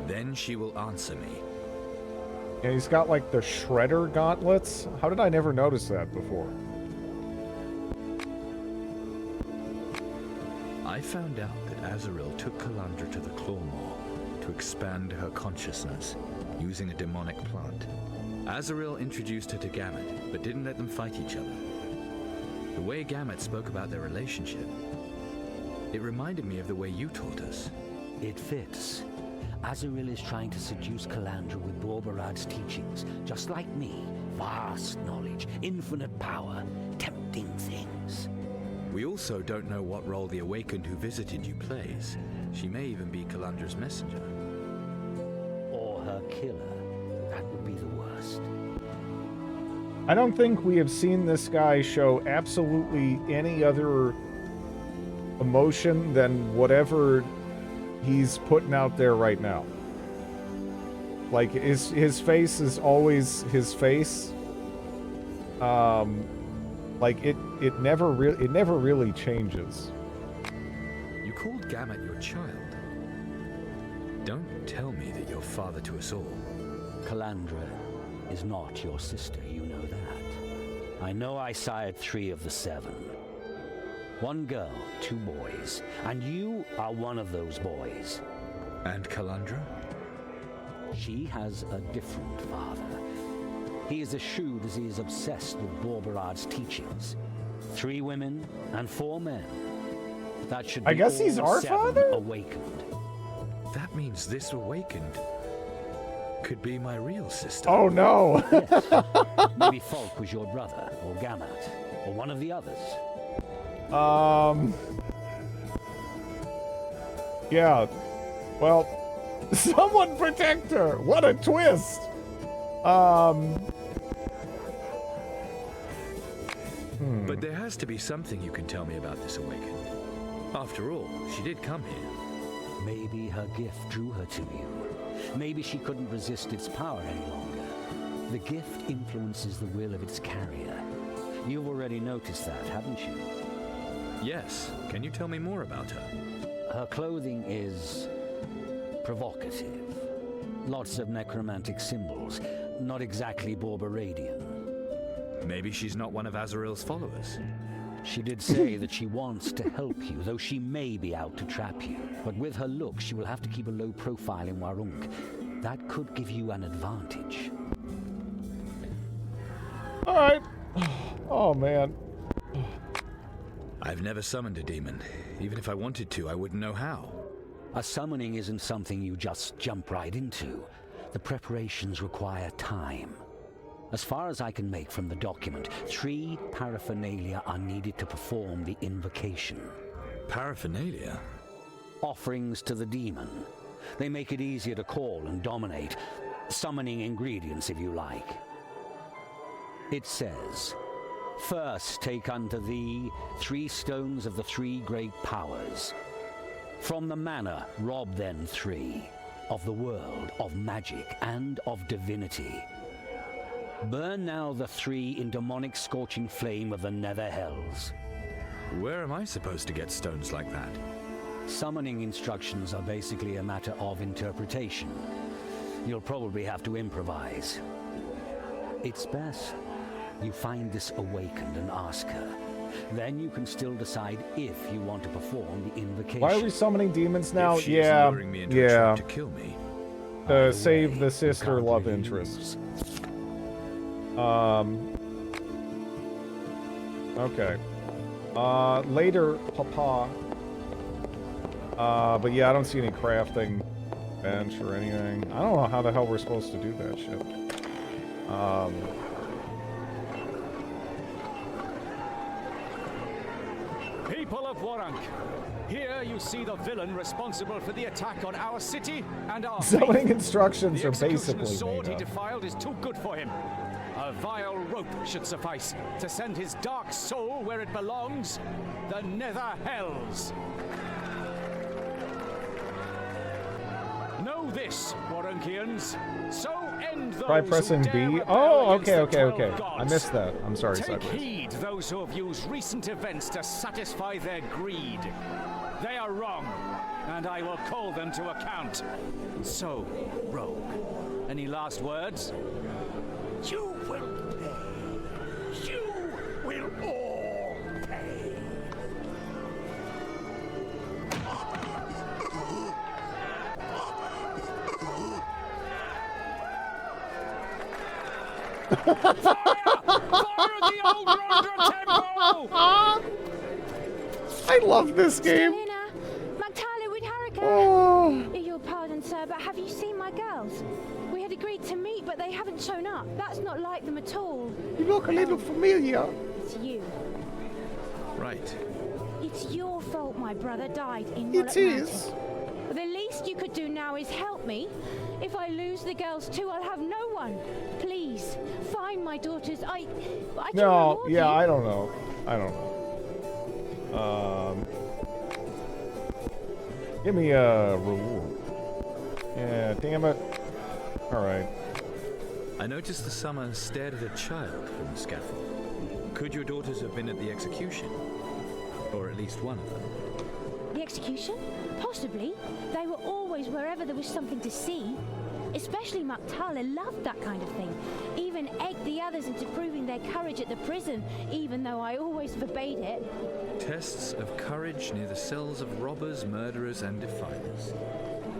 Then she will answer me. And he's got like the Shredder gauntlets. How did I never notice that before? I found out that Azrael took Calandra to the Clawmaw to expand her consciousness using a demonic plant. Azrael introduced her to Gamet, but didn't let them fight each other. The way Gamet spoke about their relationship, it reminded me of the way you taught us. It fits. Azrael is trying to seduce Calandra with Borbarad's teachings, just like me. Vast knowledge, infinite power, tempting things. We also don't know what role the Awakened who visited you plays. She may even be Calandra's messenger. Or her killer. That would be the worst. I don't think we have seen this guy show absolutely any other emotion than whatever he's putting out there right now. Like, his face is always his face. Like, it never really changes. You called Gamet your child. Don't tell me that you're father to us all. Calandra is not your sister, you know that. I know I sired 3 of the 7. 1 girl, 2 boys, and you are one of those boys. And Calandra? She has a different father. He is as shrewd as he is obsessed with Borbarad's teachings. 3 women and 4 men. That should be I guess he's all our 7 father? awakened. That means this Awakened could be my real sister. Oh no! Yes. Maybe Falk was your brother, or Gamat, or one of the others. Yeah. Well, someone protect her! What a twist! But there has to be something you can tell me about this Awakened. After all, she did come here. Maybe her gift drew her to you. Maybe she couldn't resist its power any longer. The gift influences the will of its carrier. You've already noticed that, haven't you? Yes. Can you tell me more about her? Her clothing is provocative. Lots of necromantic symbols. Not exactly Borbaradian. Maybe she's not one of Azrael's followers. She did say that she wants to help you, though she may be out to trap you. But with her look, she will have to keep a low profile in Warunk. That could give you an advantage. Alright. Oh, man. I've never summoned a demon. Even if I wanted to, I wouldn't know how. A summoning isn't something you just jump right into. The preparations require time. As far as I can make from the document, 3 paraphernalia are needed to perform the invocation. Paraphernalia? Offerings to the demon. They make it easier to call and dominate. Summoning ingredients, if you like. It says, "First take unto thee 3 stones of the 3 great powers. From the manor rob then 3, of the world, of magic, and of divinity. Burn now the 3 in demonic scorching flame of the nether hells. Where am I supposed to get stones like that? Summoning instructions are basically a matter of interpretation. You'll probably have to improvise. It's best you find this awakened and ask her. Then you can still decide if you want to perform the invocation. Why are we summoning demons now? If she is luring me into a trap to kill me. Save the sister love interest. Okay. Later, Papa. But yeah, I don't see any crafting bench or anything. I don't know how the hell we're supposed to do that shit. People of Warank, here you see the villain responsible for the attack on our city and our Summoning faith. instructions The are executioner's basically sword made he up. defiled is too good for him. A vile rope should suffice to send his dark soul where it belongs, the nether hells. Know this, Warankians. So end those Try pressing who dare B. rebel Oh, against okay, the okay, 12 okay. gods. I missed that. I'm sorry, Take Sideways. heed, those who have used recent events to satisfy their greed. They are wrong, and I will call them to account. So, Rogue, any last words? You will pay. You will all pay. I love this game. Selena, Magtala with Harika. Oh. Your pardon, sir, but have you seen my girls? We had agreed to meet, but they haven't shown up. That's not like them at all. You look a little familiar. It's you. Right. It's your fault my brother died in It Moloch is. Mountain. The least you could do now is help me. If I lose the girls too, I'll have no one. Please, find my daughters. I can No, reward yeah, you. I don't know. I don't know. Give me a reward. Yeah, damn it. Alright. I noticed the summer stared at a child from the scaffold. Could your daughters have been at the execution? Or at least one of them? The execution? Possibly. They were always wherever there was something to see. Especially Magtala loved that kind of thing. Even egged the others into proving their courage at the prison, even though I always forbade it. Tests of courage near the cells of robbers, murderers, and defilers.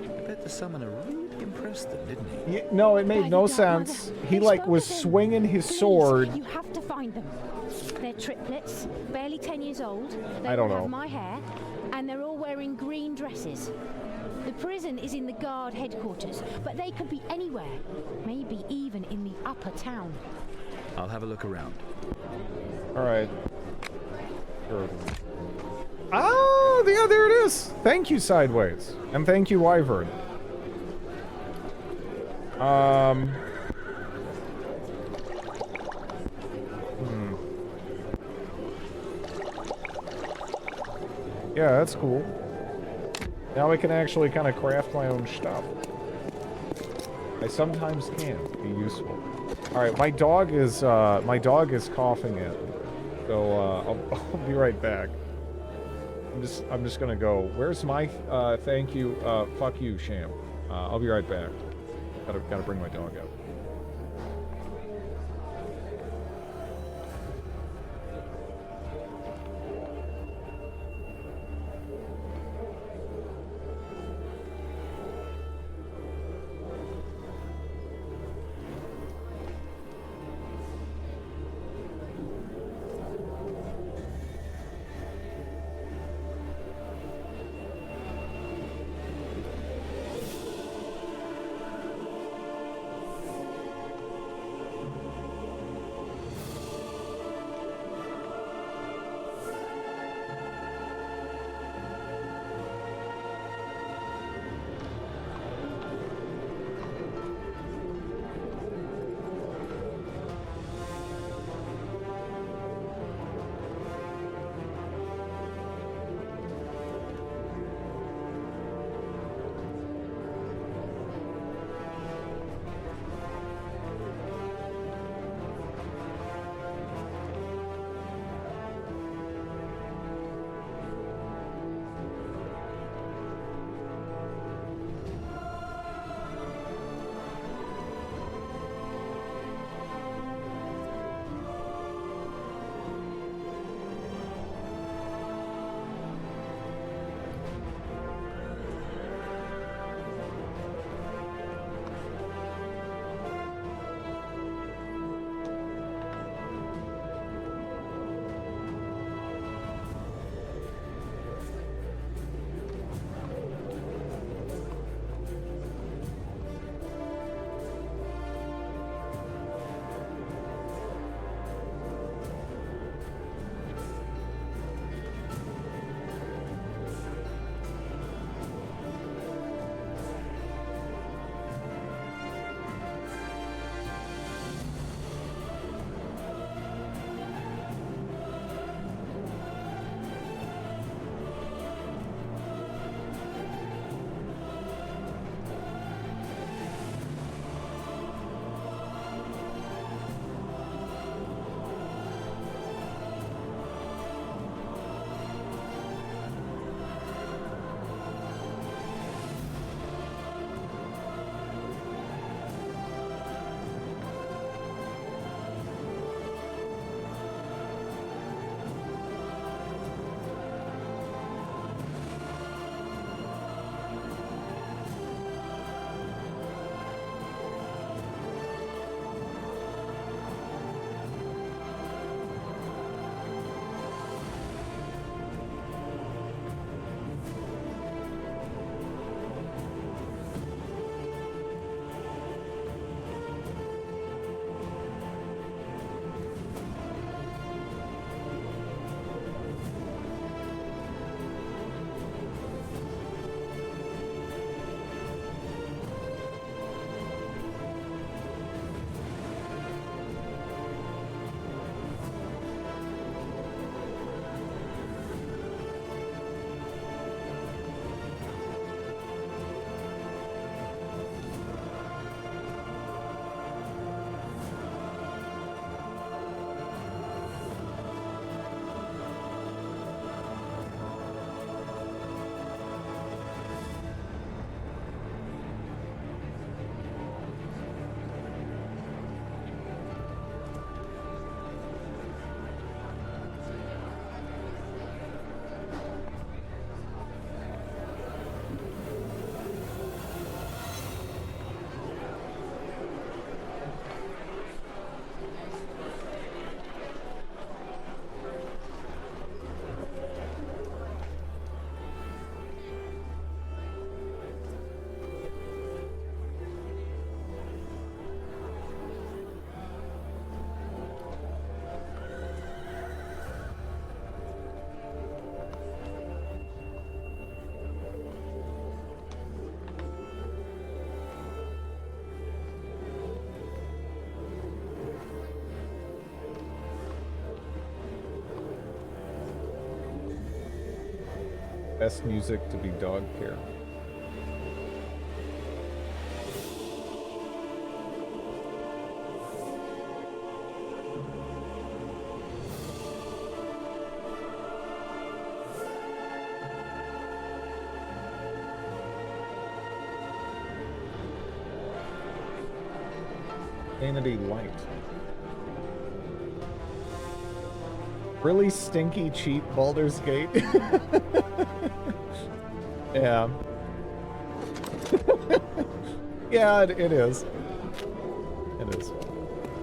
I bet the summoner really impressed them, didn't he? Yeah, no, it made By no the Dark sense. Mother, He, they like, spoke was of them. swinging his Please, sword. You have to find them. They're triplets, barely 10 years old. They I don't all know. have my hair, and they're all wearing green dresses. The prison is in the guard headquarters, but they could be anywhere. Maybe even in the upper town. I'll have a look around. Alright. Sure. Oh, yeah, there it is. Thank you, Sideways. And thank you, Wyvern. Yeah, that's cool. Now I can actually kind of craft my own stuff. I sometimes can be useful. All right, my dog is coughing at me, so I'll be right back. I'm just gonna go. Where's my thank you? Fuck you, Sham. I'll be right back. Gotta bring my dog out. Best music to be dog care. Vanity Light. Really stinky, cheap Baldur's Gate. Yeah. Yeah, it is. It is.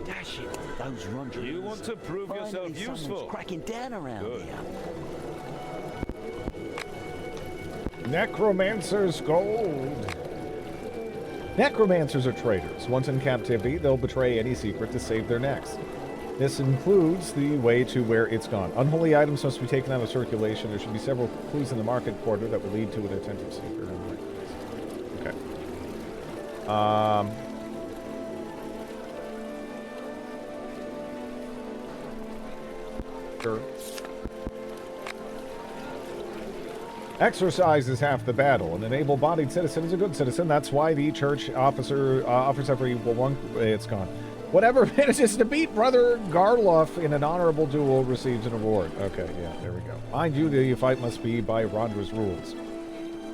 Dash it, those Rondrians. You want to prove yourself useful. Cracking down around here. Necromancer's Gold. Necromancers are traitors. Once in captivity, they'll betray any secret to save their necks. This includes the way to where it's gone. Unholy items must be taken out of circulation. There should be several clues in the market quarter that will lead to an attentive seeker. Okay. Sure. Exercise is half the battle. An able-bodied citizen is a good citizen. That's why the church officer offers every one. It's gone. Whatever manages to beat Brother Garloff in an honorable duel receives an award. Okay, yeah, there we go. Mind you, the fight must be by Rondra's rules.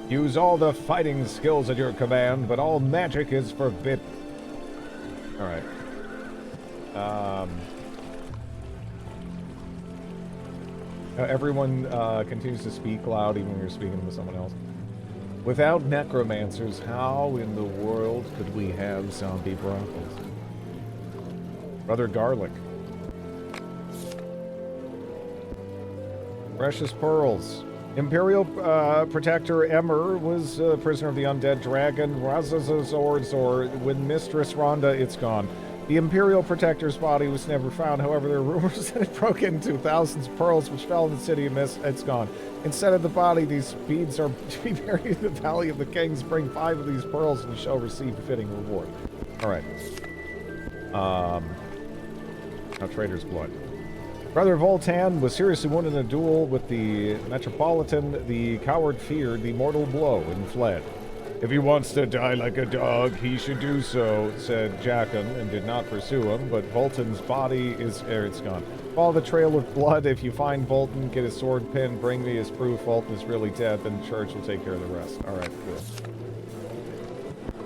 Use all the fighting skills at your command, but all magic is forbidden. All right. Everyone continues to speak loud even when you're speaking with someone else. Without necromancers, how in the world could we have zombie brothels? Brother Garlic. Precious Pearls. Imperial Protector Emmer was a prisoner of the undead dragon Razazazord's, or when Mistress Rhonda, it's gone. The Imperial Protector's body was never found. However, there are rumors that it broke into thousands of pearls which fell in the city of Mist. It's gone. Instead of the body, these beads are to be buried in the Valley of the Kings. Bring 5 of these pearls and you shall receive a fitting reward. All right. Now, Trader's Blood. Brother Voltan was seriously wounded in a duel with the Metropolitan. The coward feared the mortal blow and fled. If he wants to die like a dog, he should do so, said Jackin, and did not pursue him, but Voltan's body is... it's gone. Follow the trail of blood. If you find Voltan, get his sword pin, bring me his proof Voltan is really dead, then the church will take care of the rest. Alright,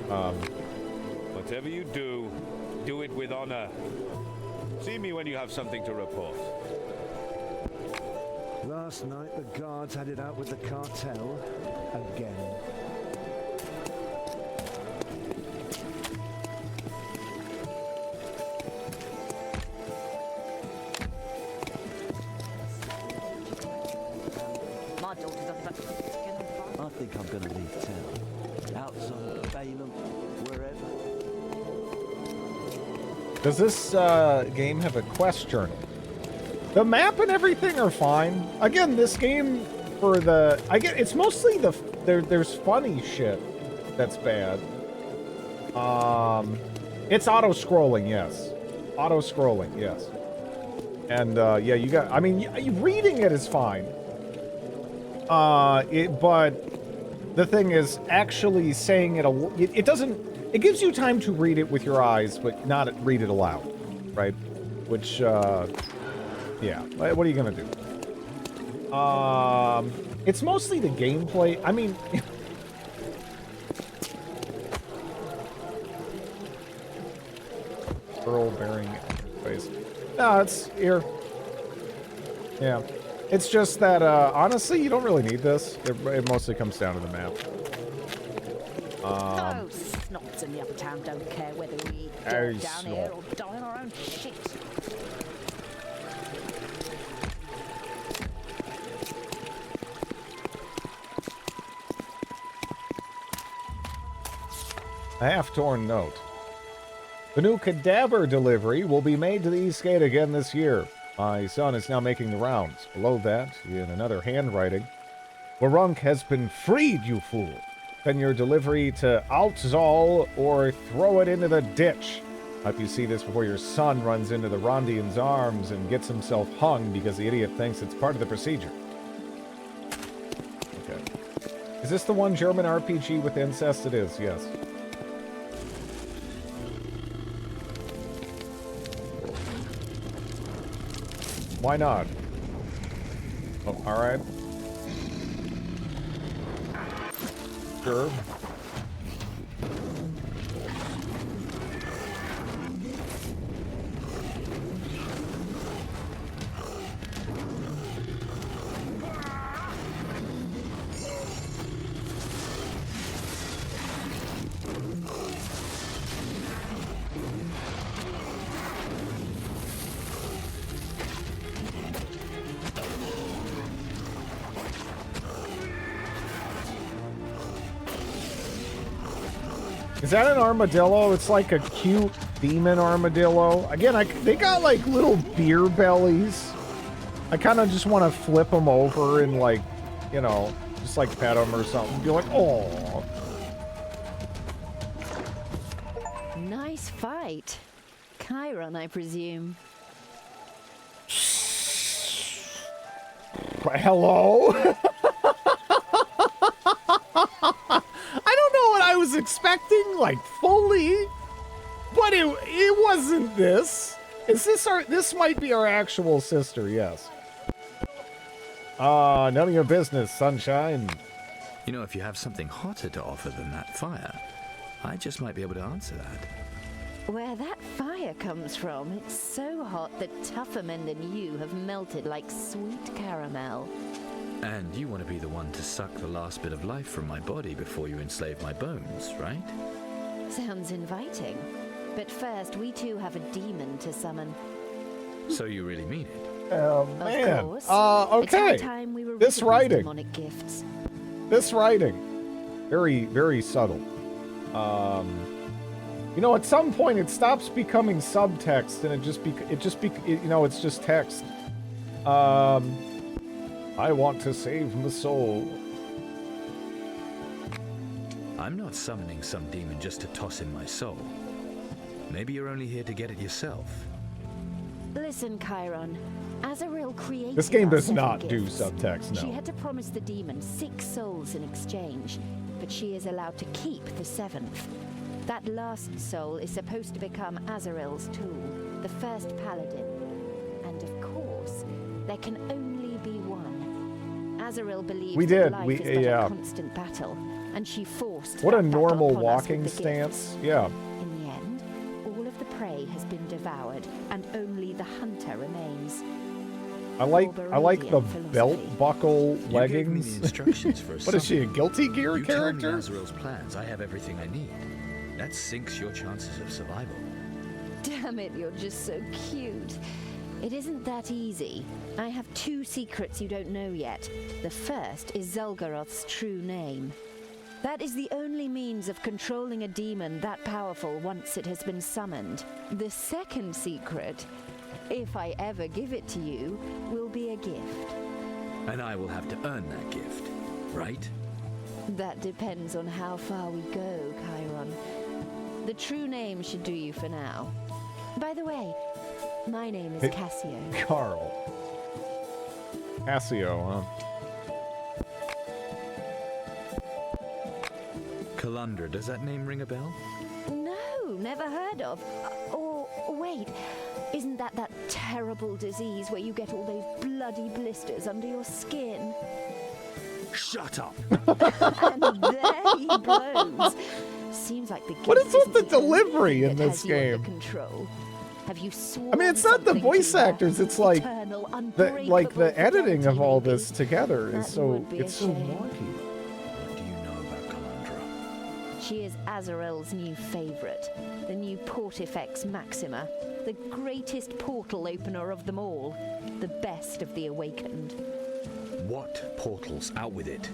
cool. Whatever you do, do it with honor. See me when you have something to report. Last night, the guards had it out with the cartel again. I think I'm going to leave town. Outside, Balaam, wherever. Does this game have a quest journal? The map and everything are fine. Again, this game for the... it's mostly the... There's funny shit that's bad. It's auto-scrolling, yes. Auto-scrolling, yes. And, yeah, you got... I mean, reading it is fine. But the thing is, actually saying it, it doesn't, it gives you time to read it with your eyes, but not read it aloud, right? Which, yeah, what are you gonna do? It's mostly the gameplay, I mean... Pearl-bearing face. No, it's here. Yeah. It's just that, honestly, you don't really need this. It mostly comes down to the map. Those snobs in the other town don't care whether we go down here or die on our own shit. A half-torn note. The new cadaver delivery will be made to the East Gate again this year. My son is now making the rounds. Below that, in another handwriting, Warunk has been freed, you fool. Send your delivery to Altzal or throw it into the ditch. Hope you see this before your son runs into the Rondian's arms and gets himself hung because the idiot thinks it's part of the procedure. Okay. this the one German RPG with incest? It is, yes. Why not? Oh, alright. Sure. Is that an armadillo? It's like a cute demon armadillo. Again, they got like little beer bellies. I kind of just want to flip them over and like, you know, just like pet them or something. Be like, oh. Nice fight. Chiron, I presume. Hello? I don't know what I was expecting, like, fully. But it wasn't this. Is this this might be our actual sister, yes. None of your business, sunshine. You know, if you have something hotter to offer than that fire, I just might be able to answer that. Where that fire comes from, it's so hot that tougher men than you have melted like sweet caramel. And you want to be the one to suck the last bit of life from my body before you enslave my bones, right? Sounds inviting. But first, we too have a demon to summon. So you really mean it? Oh, man. Of course. Okay. It's high time we were This rid of these writing. demonic gifts. This writing. Very, very subtle. You know, at some point it stops becoming subtext and it's just text. I want to save my soul. I'm not summoning some demon just to toss in my soul. Maybe you're only here to get it yourself. Listen, Chiron. Azrael created This game our does 7 not do gifts. subtext, She no. had to promise the demon 6 souls in exchange, but she is allowed to keep the 7th. That last soul is supposed to become Azrael's tool, the first paladin. And of course, there can only be one. Azrael believes We that did, life we- is but yeah. a constant battle, and she forced What a that battle normal upon us walking with the stance. gifts. Yeah. In the end, all of the prey has been devoured, and only the hunter remains. I like the belt buckle You leggings. gave me the instructions for a What is she, a summon. Guilty Gear You tell me character? Azrael's plans, I have everything I need. That sinks your chances of survival. Damn it, you're just so cute. It isn't that easy. I have 2 secrets you don't know yet. The first is Zulgaroth's true name. That is the only means of controlling a demon that powerful once it has been summoned. The second secret, if I ever give it to you, will be a gift. And I will have to earn that gift, right? That depends on how far we go, Chiron. The true name should do you for now. By the way, my name is Hey, Cassio. Carl. Cassio, huh? Kalandra, does that name ring a bell? No, never heard of. Or wait, isn't that terrible disease where you get all those bloody blisters under your skin? Shut up! And there he blows. Seems like the What gift is with isn't the the only delivery thing in that this has you under game? control. Have you sworn I mean, it's not the something voice to her actors, it's like eternal, the editing of all this together is That so would be a it's so shame. wonky. What do you know about Kalandra? She is Azrael's new favorite, the new Portifex Maxima, the greatest portal opener of them all, the best of the awakened. What portals? Out with it.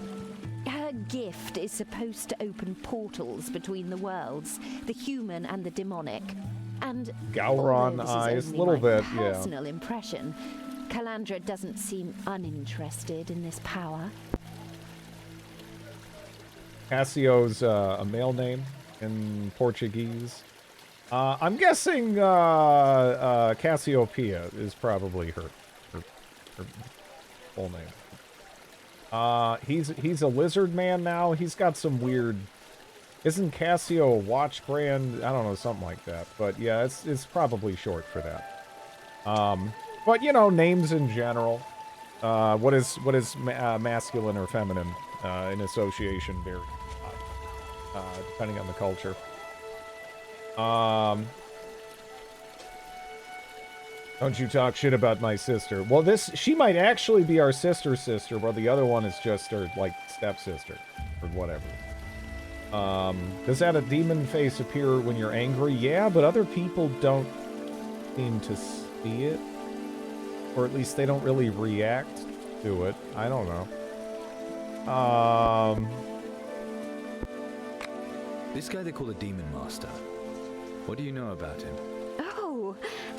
Her gift is supposed to open portals between the worlds, the human and the demonic. And Gowron although this is eyes, only little my bit, yeah. personal impression, Calandra doesn't seem uninterested in this power. Cassio's a male name in Portuguese. I'm guessing Cassiopeia is probably her full name. He's a lizard man now. He's got some weird... Isn't Casio a watch brand? I don't know, something like that. But yeah, it's probably short for that. But you know, names in general. What is masculine or feminine in association vary, depending on the culture. Don't you talk shit about my sister. Well, she might actually be our sister, but the other one is just her, like, stepsister, or whatever. Does that a demon face appear when you're angry? Yeah, but other people don't seem to see it. Or at least they don't really react to it. I don't know. This guy they call a Demon Master. What do you know about him? Oh,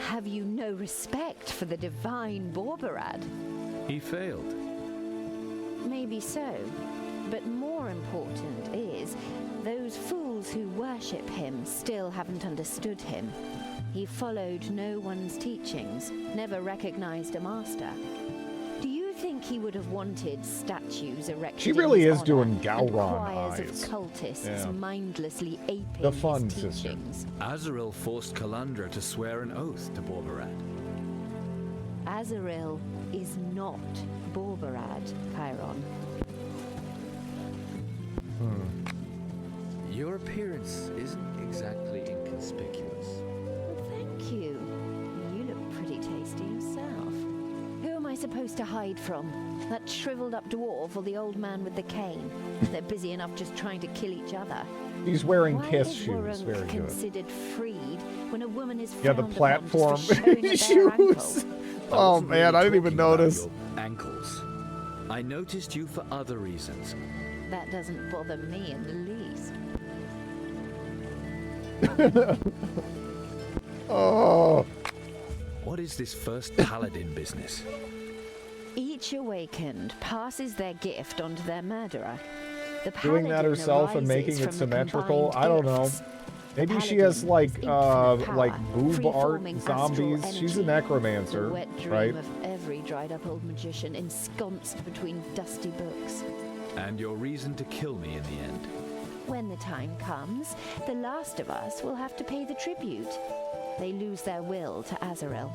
have you no respect for the divine Borberad? He failed. Maybe so. But more important is, those fools who worship him still haven't understood him. He followed no one's teachings, never recognized a master. Do you think he would have wanted statues erected? She really in is his doing honor, Gowron and choirs eyes. of cultists Yeah. mindlessly aping The fun his sister. teachings. Azrael forced Kalandra to swear an oath to Borberad. Azrael is not Borberad, Chiron. Your appearance isn't exactly inconspicuous. Thank you. You look pretty tasty yourself. Who am I supposed to hide from? That shriveled up dwarf or the old man with the cane? They're busy enough just trying to kill each other. He's wearing Why kiss is shoes. Wurrung Very good. considered freed when a woman is Yeah, the frowned upon platform just for showing a bare shoes. ankle? Oh man, I didn't even notice. Ankles. I noticed you for other reasons. That doesn't bother me in the least. Oh. What is this first paladin business? Each awakened passes their gift onto their murderer. The Doing that paladin herself and arises making it from the symmetrical? combined I don't know. gifts. Maybe The she has like paladin like power, boob art free-forming astral zombies. She's a energy. necromancer, The wet dream right? of every dried-up old magician ensconced between dusty books. And your reason to kill me in the end. When the time comes, the last of us will have to pay the tribute. They lose their will to Azrael.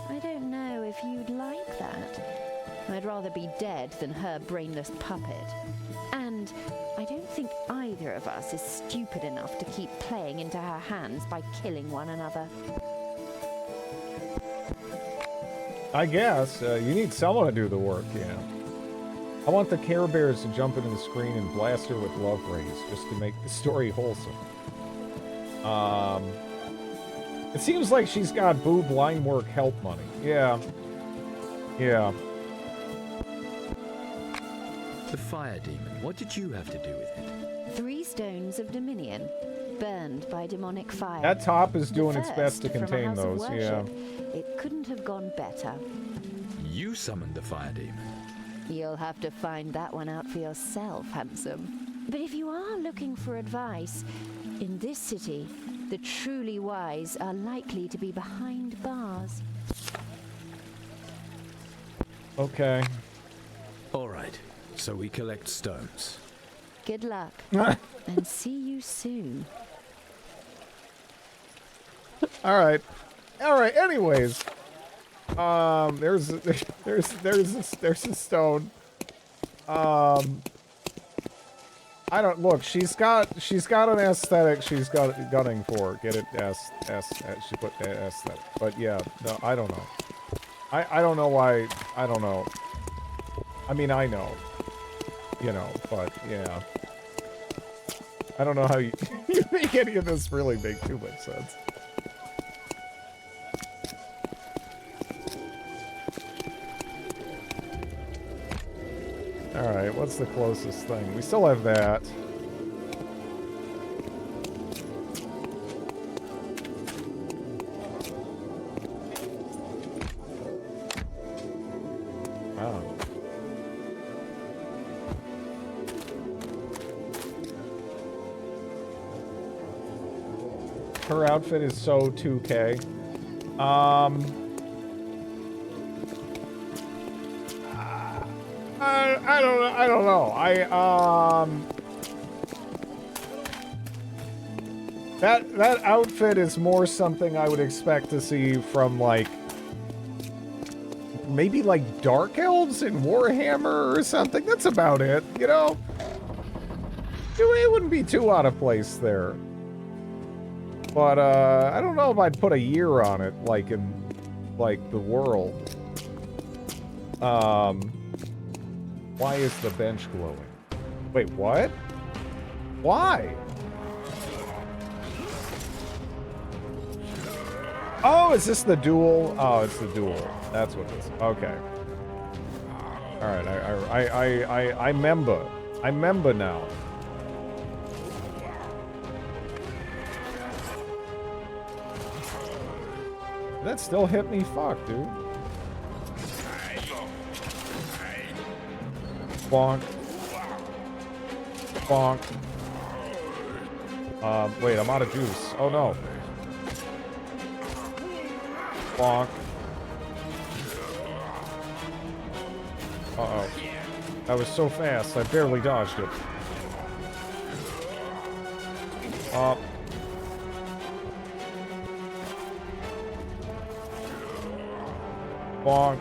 I don't know if you'd like that. I'd rather be dead than her brainless puppet. And I don't think either of us is stupid enough to keep playing into her hands by killing one another. I guess you need someone to do the work, yeah. I want the Care Bears to jump into the screen and blast her with love rays just to make the story wholesome. It seems like she's got boob line work help money. Yeah. Yeah. The fire demon, what did you have to do with it? 3 stones of dominion, burned by demonic fire. That top is The doing its best to first from a contain house of those, yeah. worship. It couldn't have gone better. You summoned the fire demon. You'll have to find that one out for yourself, handsome. But if you are looking for advice, in this city, the truly wise are likely to be behind bars. Okay. All right, so we collect stones. Good luck, and see you soon. All right. Anyways, there's a stone. I don't look. She's got an aesthetic. She's got gunning for. Get it? She put aesthetic. But yeah, no, I don't know. I don't know why. I don't know. I mean, I know. You know, but yeah. I don't know how you make any of this really make too much sense. Alright, what's the closest thing? We still have that. Wow. Her outfit is so 2K. I I don't know. That outfit is more something I would expect to see from, like, maybe like Dark Elves in Warhammer or something. That's about it, you know? It wouldn't be too out of place there. But, I don't know if I'd put a year on it, like in, like, the world. Why is the bench glowing? Wait, what? Why? Oh, is this the duel? Oh, it's the duel. That's what it is. Okay. Alright, I remember. I remember now. That still hit me? Fuck, dude. Bonk. Bonk. Wait, I'm out of juice. Oh no. Bonk. Uh-oh. That was so fast, I barely dodged it. Bonk.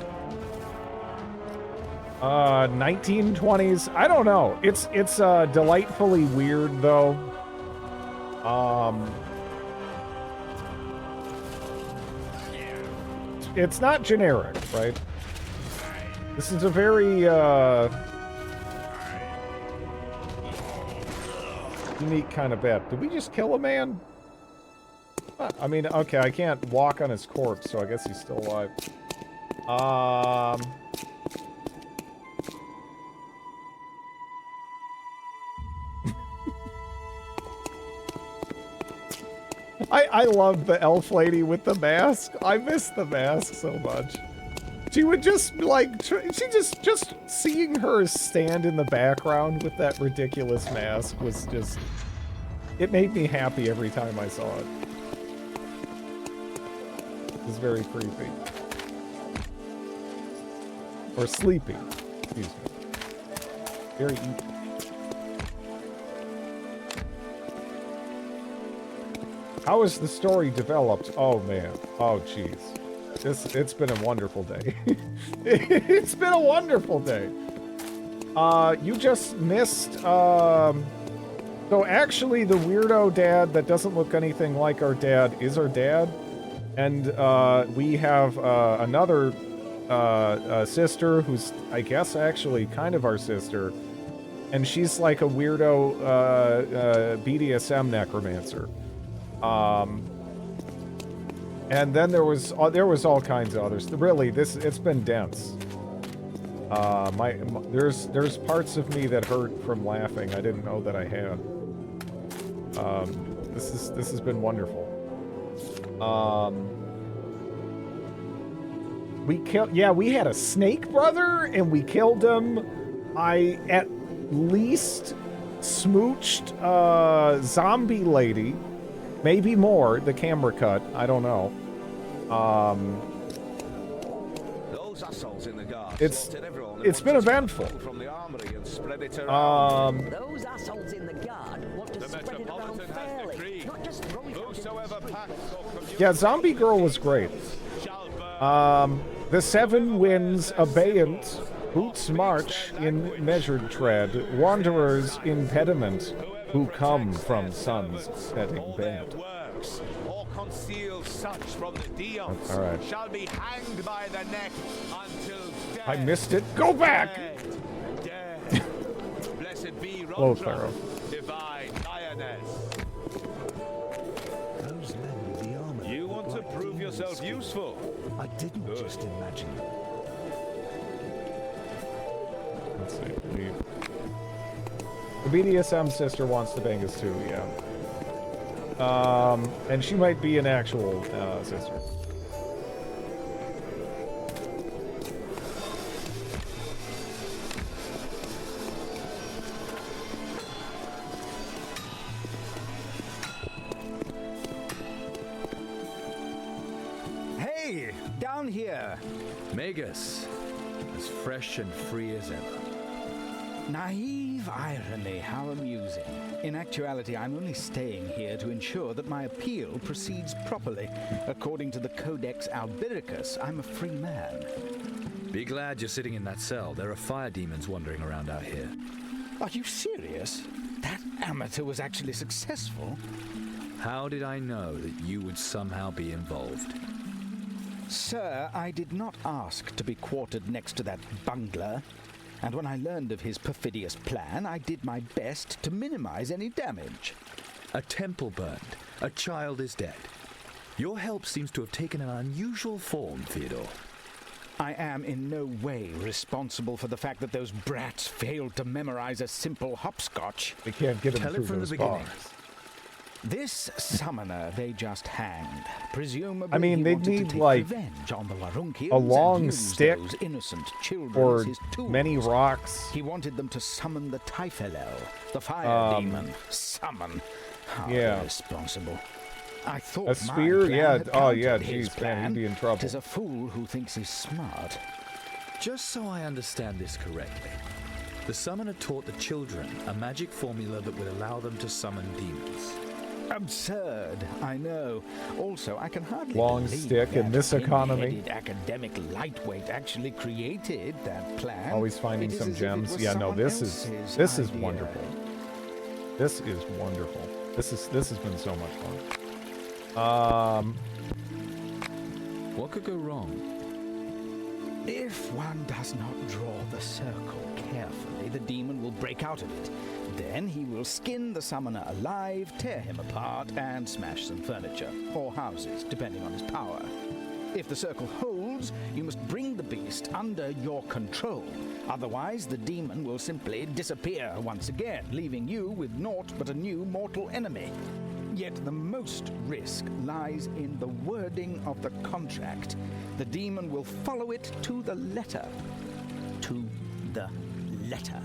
1920s. I don't know. It's delightfully weird though. It's not generic, right? This is a very unique kind of bet. Did we just kill a man? I mean, okay, I can't walk on his corpse, so I guess he's still alive. I love the elf lady with the mask. I miss the mask so much. She would just, like, she just seeing her stand in the background with that ridiculous mask was just, it made me happy every time I saw it. It was very creepy. Or sleepy. Excuse me. Very easy. How has the story developed? Oh man. Oh jeez. It's been a wonderful day. It's been a wonderful day. You just missed, so actually the weirdo dad that doesn't look anything like our dad is our dad. And, we have, another, sister who's, I guess, actually kind of our sister. And she's like a weirdo, BDSM necromancer. And then there was all kinds of others. Really, it's been dense. There's parts of me that hurt from laughing. I didn't know that I had. This has been wonderful. We had a snake brother and we killed him. I at least smooched zombie lady. Maybe more, the camera cut, I don't know. Those assholes in the guard it's been eventful. From the armory and spread it around. Those assholes in the guard want to spread it around fairly, not just throw it out in the street. Yeah, Zombie Girl was great. The Seven Winds abeyant, boots march in measured tread, wanderers impediment, who come from sun's setting bed. Or conceal such from the Dions, all right. Shall be hanged by the neck until death. I missed it. Go back! Dead. Blessed be Lothar. divine lioness. Those men with the armor. You want to prove yourself useful? I didn't just imagine. Let's see. The BDSM sister wants to bang us too, yeah. And she might be an actual sister. Hey, down here. Magus, as fresh and free as ever. Naive irony, how amusing. In actuality, I'm only staying here to ensure that my appeal proceeds properly. According to the Codex Albiricus, I'm a free man. Be glad you're sitting in that cell. There are fire demons wandering around out here. Are you serious? That amateur was actually successful? How did I know that you would somehow be involved? Sir, I did not ask to be quartered next to that bungler. And when I learned of his perfidious plan, I did my best to minimize any damage. A temple burned. A child is dead. Your help seems to have taken an unusual form, Theodore. I am in no way responsible for the fact that those brats failed to memorize a simple hopscotch. They can't get Tell them it through from those the beginning. bars. This summoner they just hanged. Presumably, I mean, he they'd wanted to need, take like, revenge on the Larunkians a long and use stick those innocent children or as his tools. many rocks. He wanted them to summon the Typhelel, the fire demon. Summon. How irresponsible. I thought A spear? my plan Yeah. had Oh, yeah. countered his Geez, man, plan. he'd be in trouble. Tis a fool who thinks he's smart. Just so I understand this correctly, the summoner taught the children a magic formula that would allow them to summon demons. Absurd, I know. Also, I can hardly Long believe stick in that this economy. pin-headed academic lightweight actually created that plan. Always finding It is some as if it gems. was Yeah, no, someone this is else's idea. wonderful. This is wonderful. This has been so much fun. What could go wrong? If one does not draw the circle carefully, the demon will break out of it. Then he will skin the summoner alive, tear him apart, and smash some furniture, or houses, depending on his power. If the circle holds, you must bring the beast under your control. Otherwise, the demon will simply disappear once again, leaving you with naught but a new mortal enemy. Yet the most risk lies in the wording of the contract. The demon will follow it to the letter. To the letter.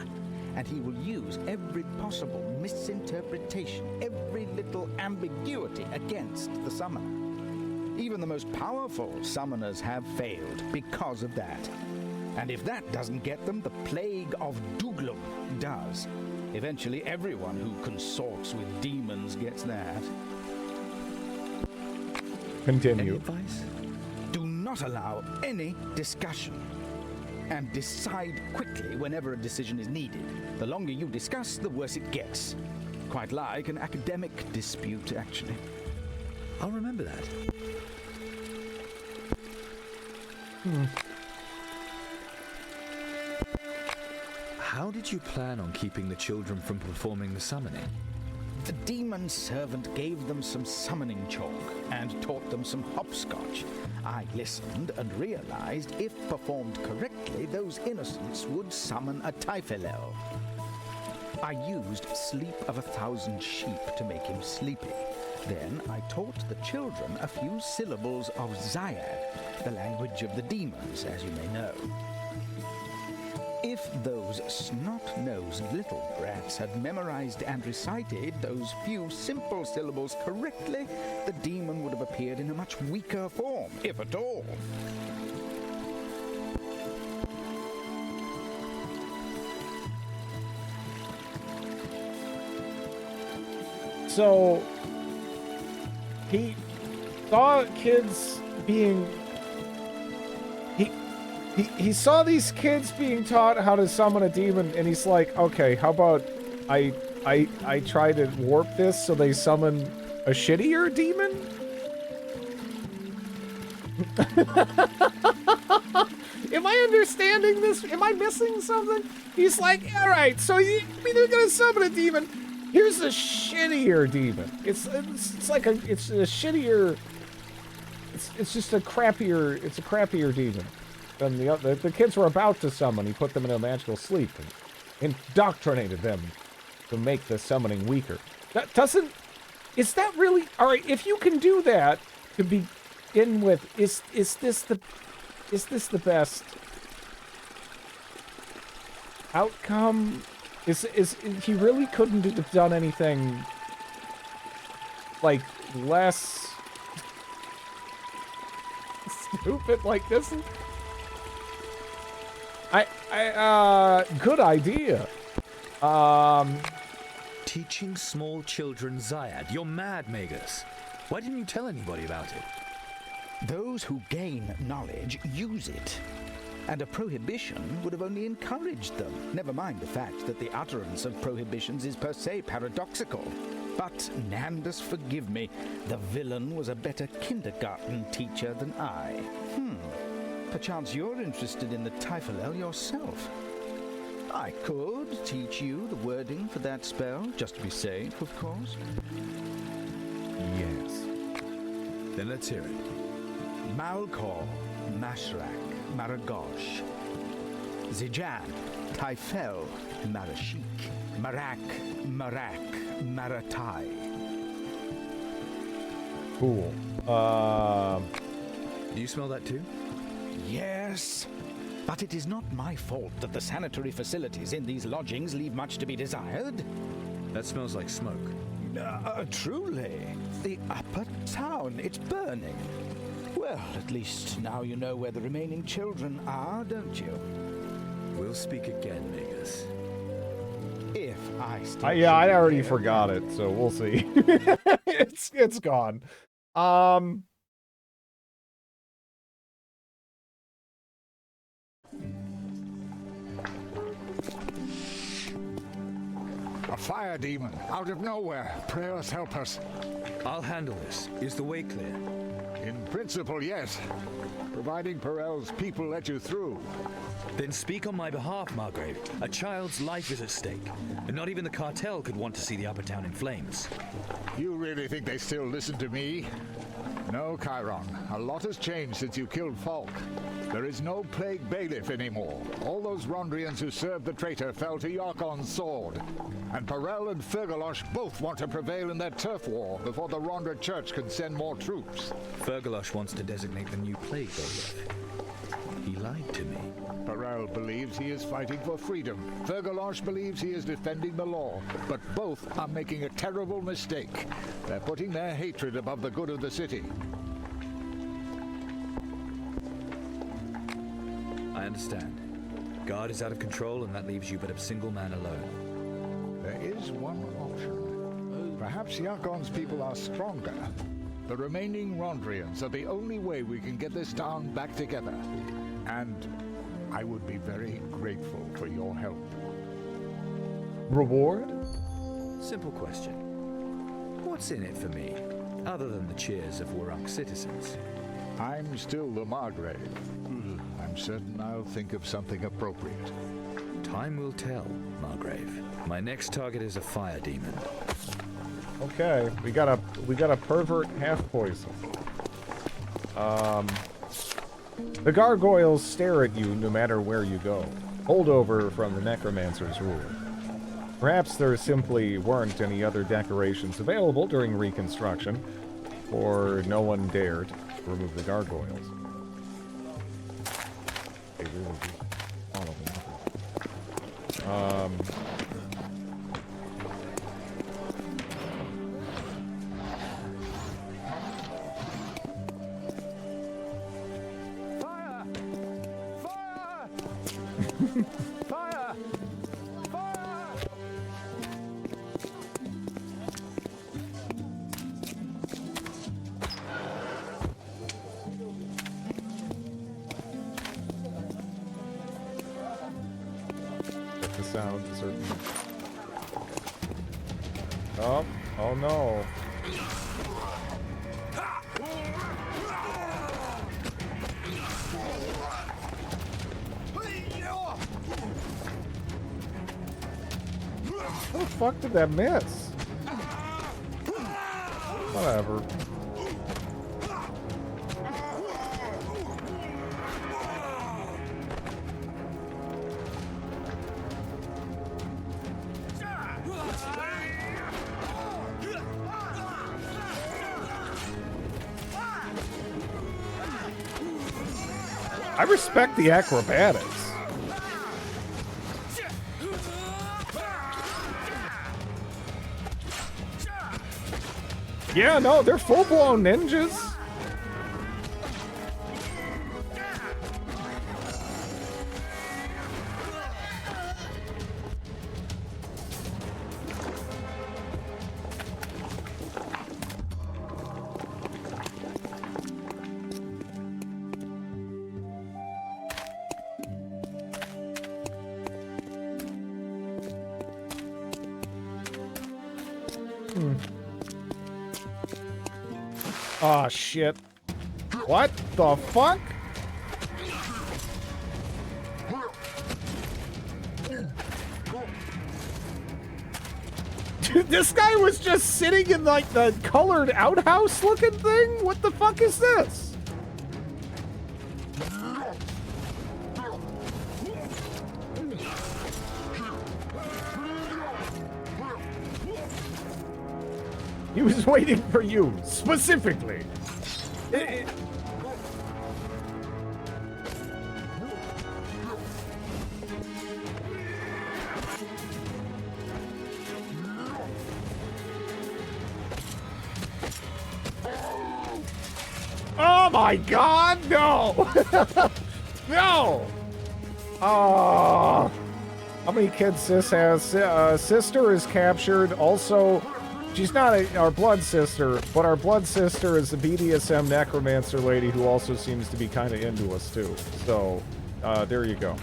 And he will use every possible misinterpretation, every little ambiguity against the summoner. Even the most powerful summoners have failed because of that. And if that doesn't get them, the plague of Duglum does. Eventually, everyone who consorts with demons gets that. Continue. Advice? Do not allow any discussion. And decide quickly whenever a decision is needed. The longer you discuss, the worse it gets. Quite like an academic dispute, actually. I'll remember that. How did you plan on keeping the children from performing the summoning? The demon servant gave them some summoning chalk and taught them some hopscotch. I listened and realized if performed correctly, those innocents would summon a Typhelel. I used Sleep of 1,000 Sheep to make him sleepy. Then I taught the children a few syllables of Zyad, the language of the demons, as you may know. If those snot-nosed little brats had memorized and recited those few simple syllables correctly, the demon would have appeared in a much weaker form, if at all. So he saw kids being he saw these kids being taught how to summon a demon, and he's like, okay, how about I try to warp this so they summon a shittier demon? Am I understanding this? Am I missing something? He's like, all right, so they're gonna summon a demon. Here's a shittier demon. It's a shittier. It's just a crappier. It's a crappier demon than the kids were about to summon. He put them in a magical sleep and indoctrinated them to make the summoning weaker. That doesn't. Is that really all right? If you can do that to begin with, is this the best outcome? Is he really couldn't have done anything like less stupid like this? Good idea. Teaching small children Zyad. You're mad, Magus. Why didn't you tell anybody about it? Those who gain knowledge use it. And a prohibition would have only encouraged them. Never mind the fact that the utterance of prohibitions is per se paradoxical. But, Nandus, forgive me, the villain was a better kindergarten teacher than I. Perchance you're interested in the Typhonel yourself. I could teach you the wording for that spell, just to be safe, of course. Yes. Then let's hear it. Malkor, Mashrak, Maragosh, Zijan, Typhel, Marashik, Marak, Maratai. Cool. Do you smell that too? Yes. But it is not my fault that the sanitary facilities in these lodgings leave much to be desired. That smells like smoke. Truly. The upper town, it's burning. Well, at least now you know where the remaining children are, don't you? We'll speak again, Magus. If I still yeah, I already forgot it, so we'll see. it's gone. A fire demon, out of nowhere. Pray us, help us. I'll handle this. Is the way clear? In principle, yes. Providing Perel's people let you through. Then speak on my behalf, Margrave. A child's life is at stake, and not even the cartel could want to see the upper town in flames. You really think they still listen to me? No, Chiron. A lot has changed since you killed Falk. There is no plague bailiff anymore. All those Rondrians who served the traitor fell to Yarkon's sword. And Perel and Fergalosh both want to prevail in their turf war before the Rondra Church can send more troops. Fergalosh wants to designate the new plague bailiff. He lied to me. Perel believes he is fighting for freedom. Fergalosh believes he is defending the law. But both are making a terrible mistake. They're putting their hatred above the good of the city. I understand. Guard is out of control, and that leaves you but a single man alone. There is one option. Perhaps Yarkon's people are stronger. The remaining Rondrians are the only way we can get this town back together. And I would be very grateful for your help. Reward? Simple question. What's in it for me, other than the cheers of Warrock citizens? I'm still the Margrave. I'm certain I'll think of something appropriate. Time will tell, Margrave. My next target is a fire demon. Okay, we got a pervert half poison. The gargoyles stare at you no matter where you go. Holdover from the necromancer's rule. Perhaps there simply weren't any other decorations available during reconstruction, or no one dared remove the gargoyles. They really do all of them. Fire! Fire! Fire! The sound certainly. Oh no. How the fuck did that miss? Whatever. I respect the acrobatics. Yeah, no, they're full-blown ninjas. Oh, shit. What the fuck? Dude, this guy was just sitting in, like, the colored outhouse looking thing? What the fuck is this? He was waiting for you, specifically. Oh my god, no! No! Oh. How many kids Sis has? Sister is captured. Also, she's not our blood sister, but our blood sister is a BDSM necromancer lady who also seems to be kind of into us too. So, there you go.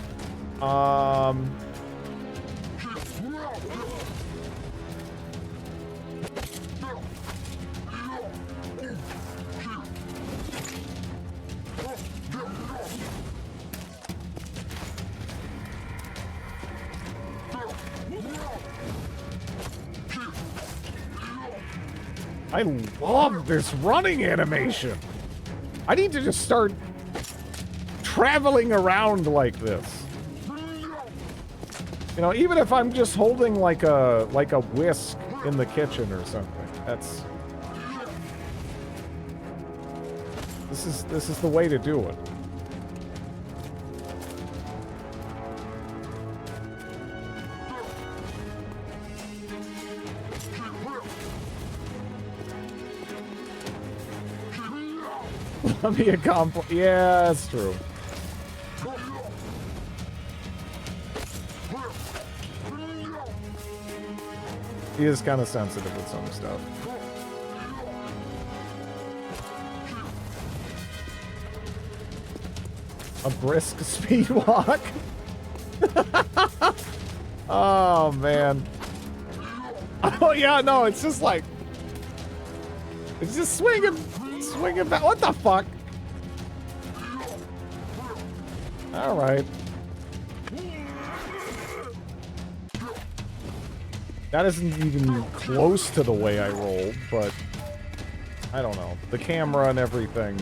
I love this running animation. I need to just start traveling around like this. You know, even if I'm just holding like a whisk in the kitchen or something. That's this is the way to do it. Let me a compl- Yeah, that's true. He is kind of sensitive with some stuff. A brisk speed walk? Oh, man. Oh, yeah, no, it's just like... It's just swinging back. What the fuck? All right. That isn't even close to the way I rolled, but I don't know. The camera and everything.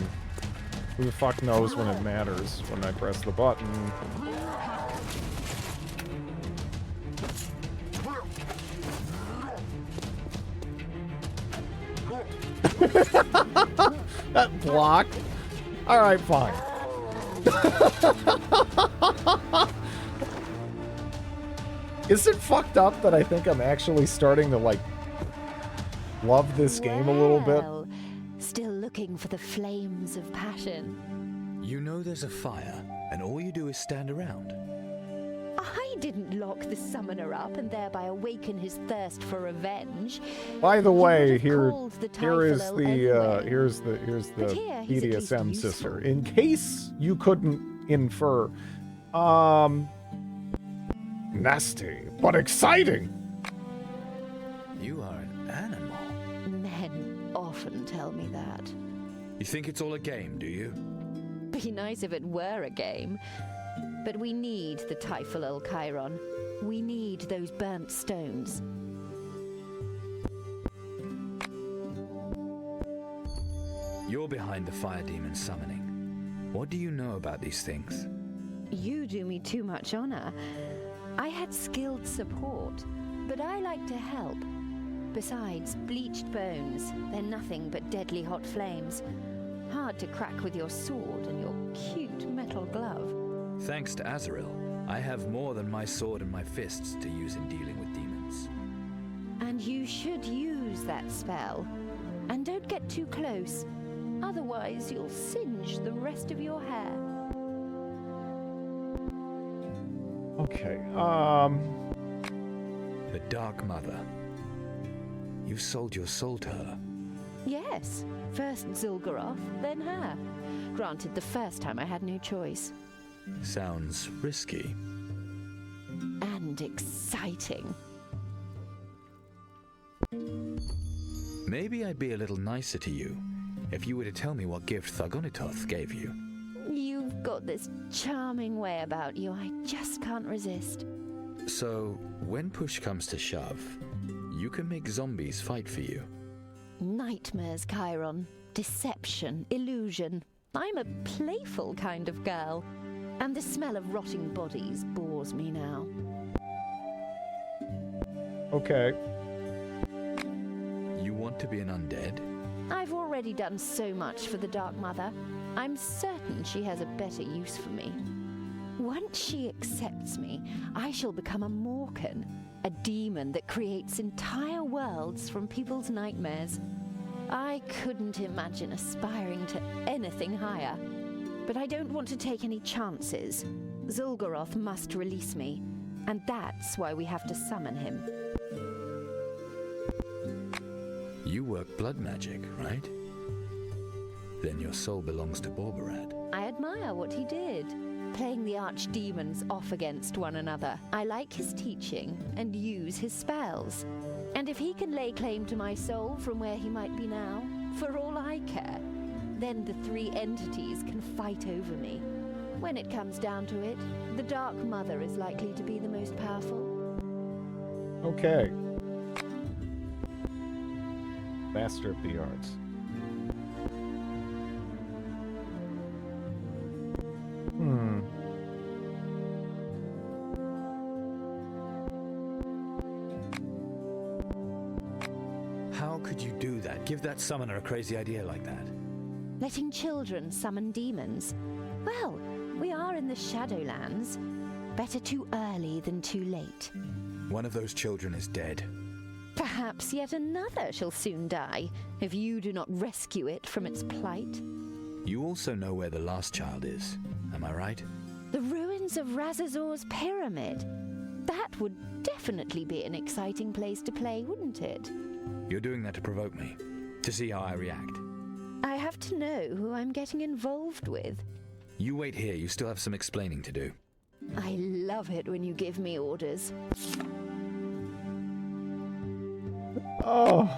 Who the fuck knows when it matters when I press the button? That block. All right, fine. Is it fucked up that I think I'm actually starting to, like, love this game a little bit? Still looking for the flames of passion. You know there's a fire, and all you do is stand around. I didn't lock the summoner up and thereby awaken his thirst for revenge. By the way, here called the is Typhlo the anyway. here's the But here, he's at least BDSM sister. In case you couldn't infer, nasty but exciting. You are an animal. Men often tell me that. You think it's all a game, do you? Be nice if it were a game. But we need the Typhlo Chiron. We need those burnt stones. You're behind the fire demon summoning. What do you know about these things? You do me too much honor. I had skilled support, but I like to help. Besides, bleached bones, they're nothing but deadly hot flames. Hard to crack with your sword and your cute metal glove. Thanks to Azrael, I have more than my sword and my fists to use in dealing with demons. And you should use that spell. And don't get too close. Otherwise, you'll singe the rest of your hair. Okay, The Dark Mother. You sold your soul to her. Yes. First Zul'Goroth, then her. Granted, the first time I had no choice. Sounds risky. And exciting. Maybe I'd be a little nicer to you if you were to tell me what gift Thugonitoth gave you. You've got this charming way about you. I just can't resist. So, when push comes to shove, you can make zombies fight for you. Nightmares, Chiron. Deception, illusion. I'm a playful kind of girl. And the smell of rotting bodies bores me now. Okay. You want to be an undead? I've already done so much for the Dark Mother. I'm certain she has a better use for me. Once she accepts me, I shall become a Morkan, a demon that creates entire worlds from people's nightmares. I couldn't imagine aspiring to anything higher. But I don't want to take any chances. Zul'Goroth must release me, and that's why we have to summon him. You work blood magic, right? Then your soul belongs to Borbarad. I admire what he did, playing the archdemons off against one another. I like his teaching and use his spells. And if he can lay claim to my soul from where he might be now, for all I care, then the three entities can fight over me. When it comes down to it, the Dark Mother is likely to be the most powerful. Okay. Master of the Arts. How could you do that? Give that summoner a crazy idea like that? Letting children summon demons. Well, we are in the Shadowlands. Better too early than too late. One of those children is dead. Perhaps yet another shall soon die, if you do not rescue it from its plight. You also know where the last child is, am I right? The ruins of Razazor's pyramid. That would definitely be an exciting place to play, wouldn't it? You're doing that to provoke me, to see how I react. I have to know who I'm getting involved with. You wait here, you still have some explaining to do. I love it when you give me orders. Oh.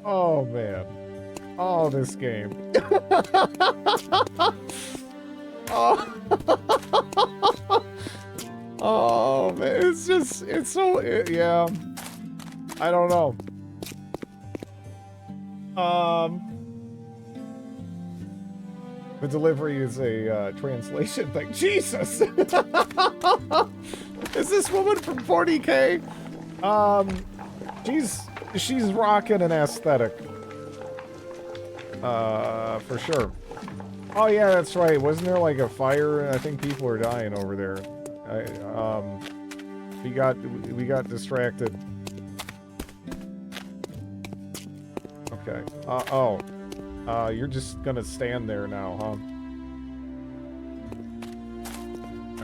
Oh, man. Oh, this game. Oh. Oh, man. It's just, it's so, yeah. I don't know. The delivery is a translation thing. Jesus! Is this woman from 40K? She's rocking an aesthetic. For sure. Oh yeah, that's right. Wasn't there like a fire? I think people are dying over there. We got distracted. Okay. You're just gonna stand there now, huh?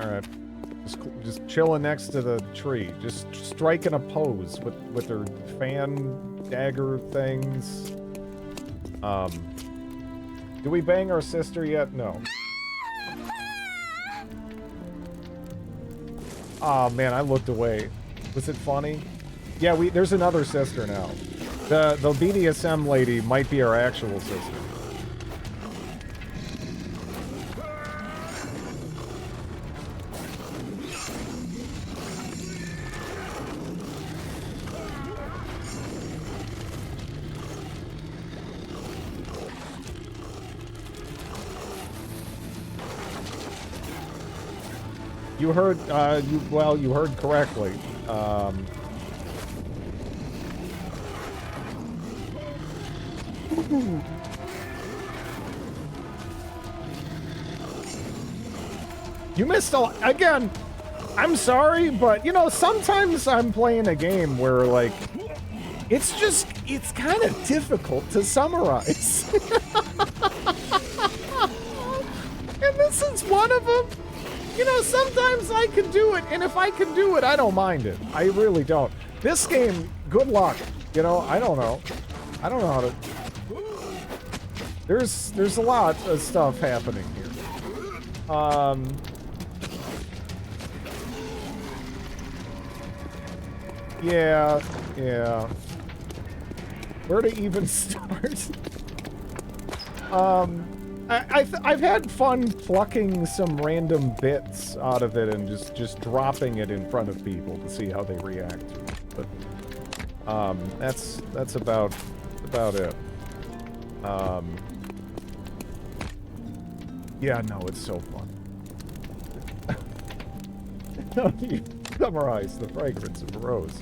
Alright. Just chilling next to the tree. Just striking a pose with their fan dagger things. Do we bang our sister yet? No. Oh man, I looked away. Was it funny? Yeah, there's another sister now. The BDSM lady might be our actual sister. You heard, you heard correctly. You missed again. I'm sorry, but you know, sometimes I'm playing a game where like it's kind of difficult to summarize. And this is one of them. You know, sometimes I can do it, and if I can do it, I don't mind it. I really don't. This game, good luck. You know, I don't know. I don't know how to... There's a lot of stuff happening here. Yeah. Where to even start? I've had fun plucking some random bits out of it and just dropping it in front of people to see how they react to it. But that's about it. Yeah, no, it's so fun. You summarize the fragrance of a rose.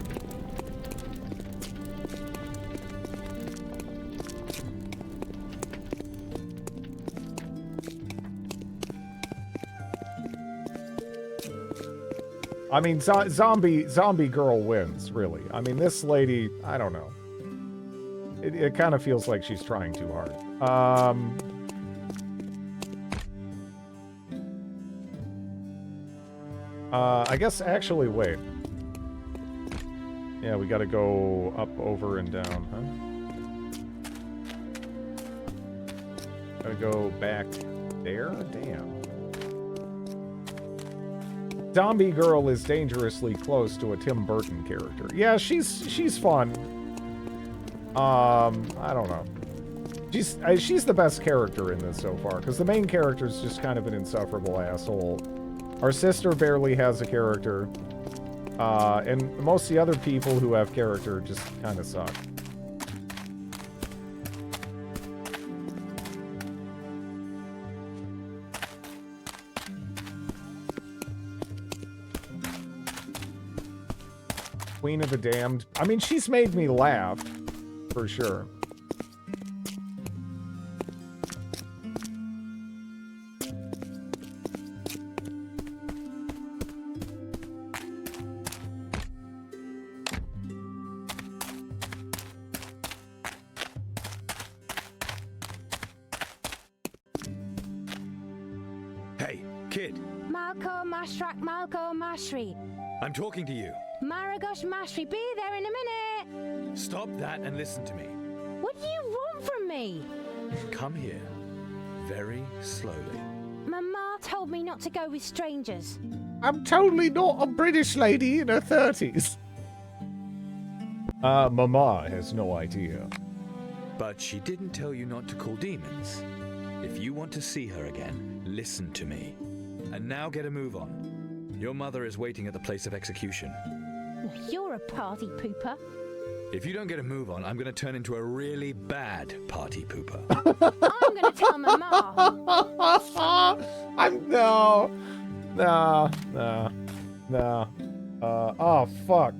I mean, zombie girl wins, really. I mean, this lady, I don't know. It kind of feels like she's trying too hard. I guess, actually, wait. Yeah, we gotta go up, over, and down, huh? Gotta go back there? Damn. Zombie girl is dangerously close to a Tim Burton character. Yeah, she's fun. I don't know. She's the best character in this so far, because the main character is just kind of an insufferable asshole. Our sister barely has a character, and most of the other people who have character just kind of suck. Queen of the Damned. I mean, she's made me laugh, for sure. Hey, kid. Malko Mashrak Malko Mashri. I'm talking to you. Maragosh Mashri, be there in a minute. Stop that and listen to me. What do you want from me? Come here. Very slowly. Mama told me not to go with strangers. I'm totally not a British lady in her 30s. Mama has no idea. But she didn't tell you not to call demons. If you want to see her again, listen to me. And now get a move on. Your mother is waiting at the place of execution. You're a party pooper. If you don't get a move on, I'm going to turn into a really bad party pooper. I'm going to tell Mama. No. Oh, fuck.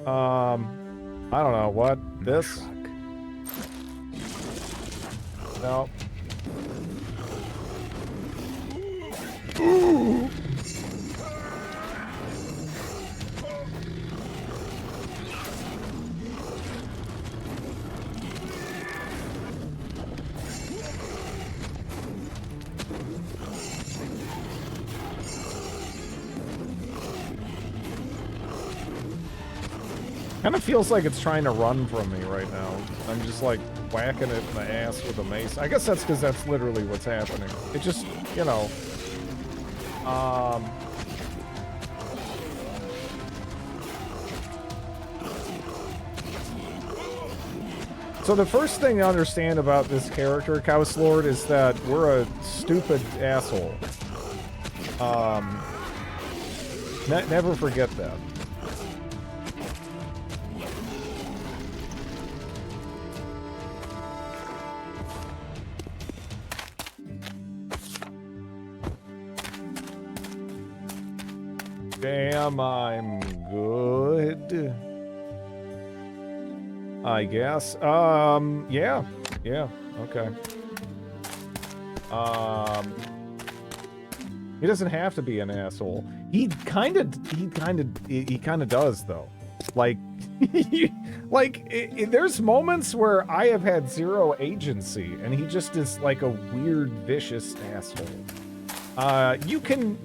I don't know, what? This? No. Ooh. Kind of feels like it's trying to run from me right now. I'm just like whacking it in the ass with a mace. I guess that's because that's literally what's happening. It just, you know. So the first thing to understand about this character, Chaos Lord, is that we're a stupid asshole. Never forget that. Damn, I'm good. I guess. Yeah, okay. He doesn't have to be an asshole. He kind of does though. Like, there's moments where I have had zero agency, and he just is like a weird, vicious asshole. You can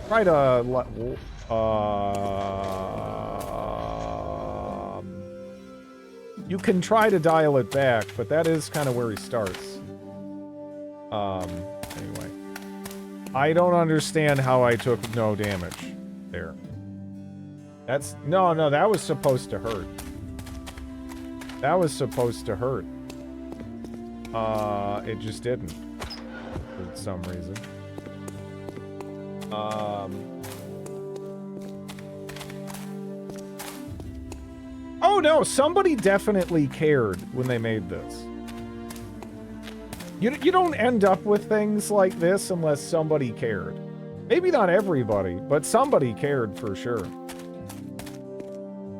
try to you can try to dial it back, but that is kind of where he starts. Anyway. I don't understand how I took no damage there. That's... No, that was supposed to hurt. That was supposed to hurt. It just didn't. For some reason. Oh no, somebody definitely cared when they made this. You don't end up with things like this unless somebody cared. Maybe not everybody, but somebody cared for sure.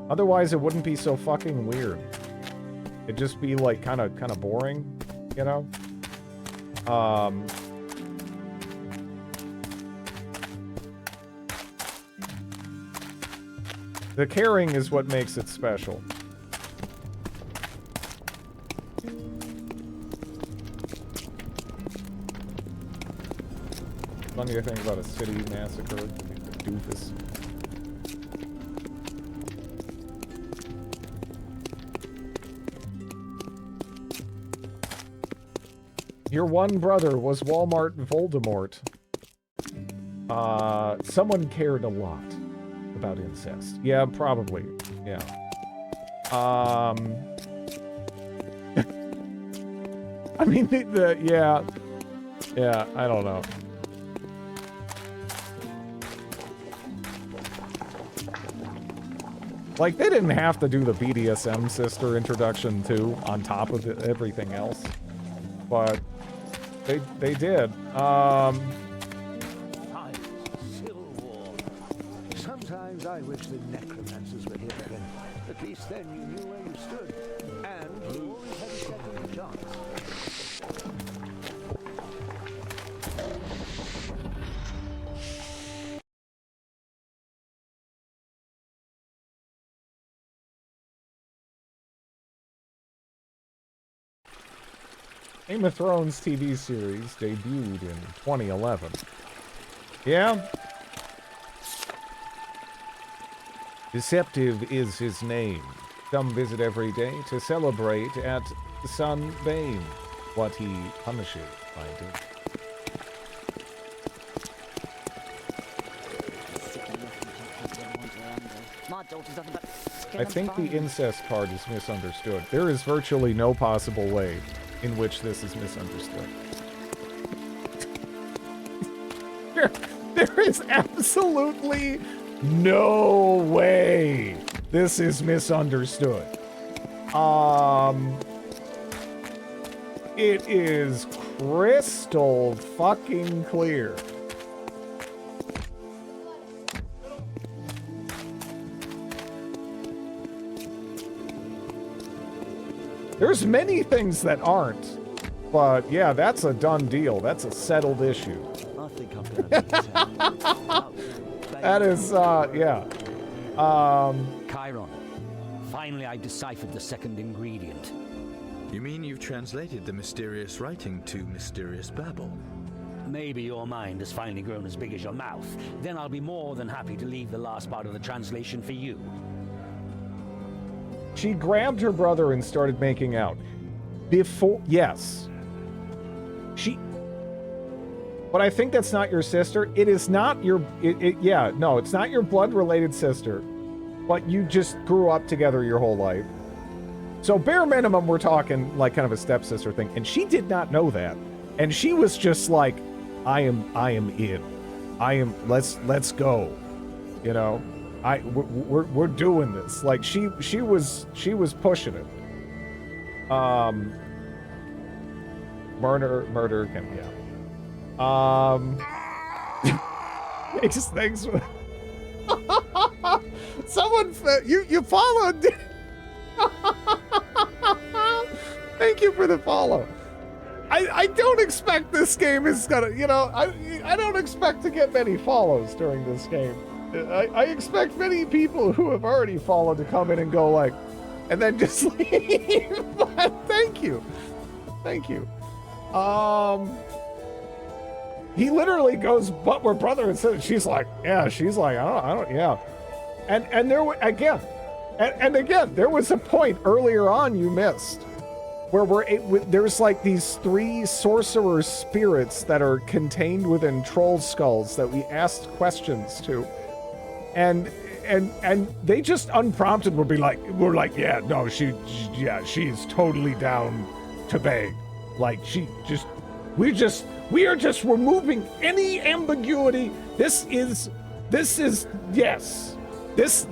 Otherwise, it wouldn't be so fucking weird. It'd just be like kind of boring, you know? The caring is what makes it special. Funny to think about a city massacre. Doofus. Your one brother was Walmart Voldemort. Someone cared a lot about incest. Yeah, probably. Yeah. I mean, yeah. Yeah, I don't know. Like, they didn't have to do the BDSM sister introduction, too, on top of everything else. But they did. Sometimes I wish the necromancers were here again. At least then you knew where you stood. And you always had a second chance. Game of Thrones TV series debuted in 2011. Yeah? Deceptive is his name. Some visit every day to celebrate at Sun Bane. What he punishes by doing. I think the incest part is misunderstood. There is virtually no possible way in which this is misunderstood. There is absolutely no way this is misunderstood. It is crystal fucking clear. There's many things that aren't, but yeah, that's a done deal. That's a settled issue. I think I'm gonna That is, yeah. Chiron, finally I've deciphered the second ingredient. You mean you've translated the mysterious writing to mysterious babble? Maybe your mind has finally grown as big as your mouth. Then I'll be more than happy to leave the last part of the translation for you. She grabbed her brother and started making out. Before, yes. But I think that's not your sister. It is not your, yeah, no, it's not your blood-related sister. But you just grew up together your whole life. So bare minimum, we're talking like kind of a stepsister thing. And she did not know that. And she was just like, I am in. Let's go. You know? We're doing this. Like she was pushing it. Murder can, yeah. Makes things. Someone you followed. Thank you for the follow. I don't expect this game is gonna, you know, I don't expect to get many follows during this game. I expect many people who have already followed to come in and go like, and then just leave. But thank you. Thank you. He literally goes, but we're brother and sister. She's like, yeah, she's like, I don't, yeah. And there, again, and again, there was a point earlier on you missed where there's like these 3 sorcerer spirits that are contained within troll skulls that we asked questions to. And and they just unprompted would be like, we're like, yeah, no, she's totally down to beg. Like we are just removing any ambiguity. This is yes. This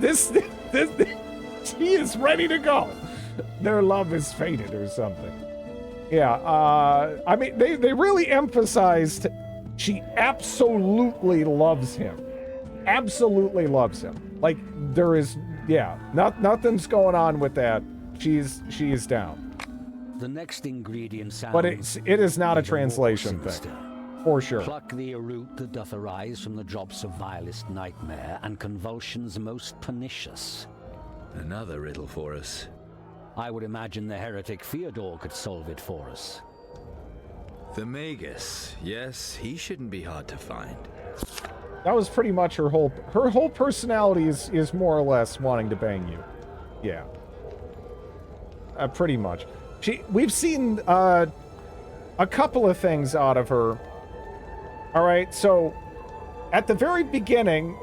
she is ready to go. Their love is fated or something. Yeah, I mean, they really emphasized she absolutely loves him. Absolutely loves him. Like, there is, yeah, nothing's going on with that. She is down. The next ingredient sounds... But it is not a translation thing. For sure. Pluck thee a root that doth arise from the drops of vilest nightmare and convulsions most pernicious. Another riddle for us. I would imagine the heretic Theodore could solve it for us. The Magus. Yes, he shouldn't be hard to find. That was pretty much her whole personality is more or less wanting to bang you. Yeah. Pretty much. We've seen a couple of things out of her. All right, so at the very beginning,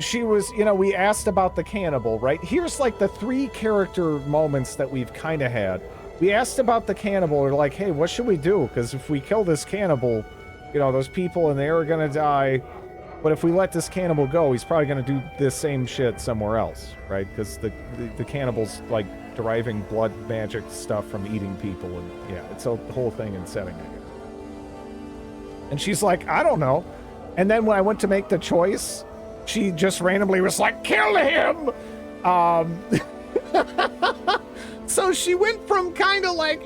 she was, we asked about the cannibal, right? Here's like the 3 character moments that we've kind of had. We asked about the cannibal. We're like, hey, what should we do? Because if we kill this cannibal, those people in there are going to die. But if we let this cannibal go, he's probably going to do this same shit somewhere else, right? Because the cannibal's like deriving blood magic stuff from eating people. And yeah, it's a whole thing and setting it. And she's like, I don't know. And then when I went to make the choice, she just randomly was like, kill him! So she went from kind of like,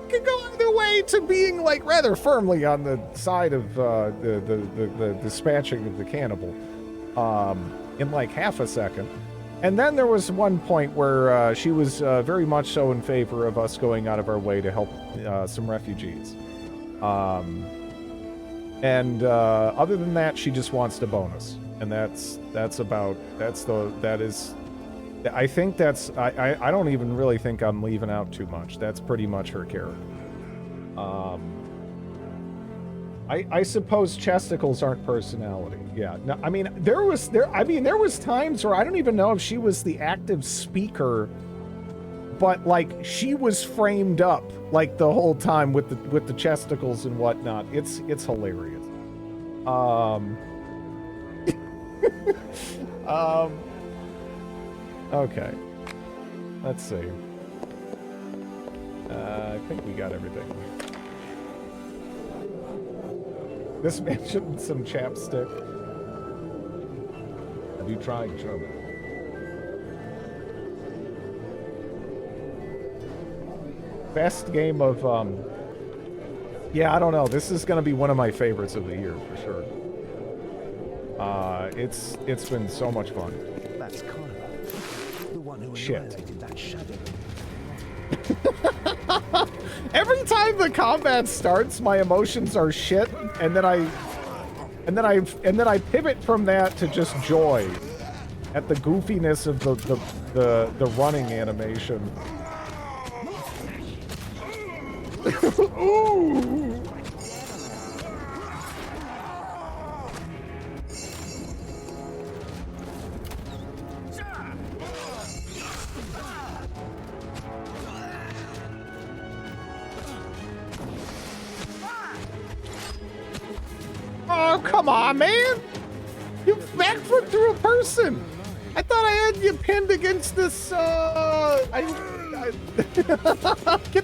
could go either way, to being like rather firmly on the side of the dispatching of the cannibal in like half a second. And then there was one point where she was very much so in favor of us going out of our way to help some refugees. And other than that, she just wants to bonus. And I think that's, I don't even really think I'm leaving out too much. That's pretty much her character. I suppose chesticles aren't personality. Yeah. No, I mean, there was times where I don't even know if she was the active speaker, but like she was framed up like the whole time with the chesticles and whatnot. It's hilarious. Okay. Let's see. I think we got everything. This mentioned some chapstick. Have you tried German? Best game of, yeah, I don't know. This is going to be one of my favorites of the year, for sure. It's been so much fun. That's Connor, the one who annihilated that shadow. Every time the combat starts, my emotions are shit, and then I pivot from that to just joy at the goofiness of the running animation. Ooh. Oh, come on, man! You backflip through a person! I thought I had you pinned against this, get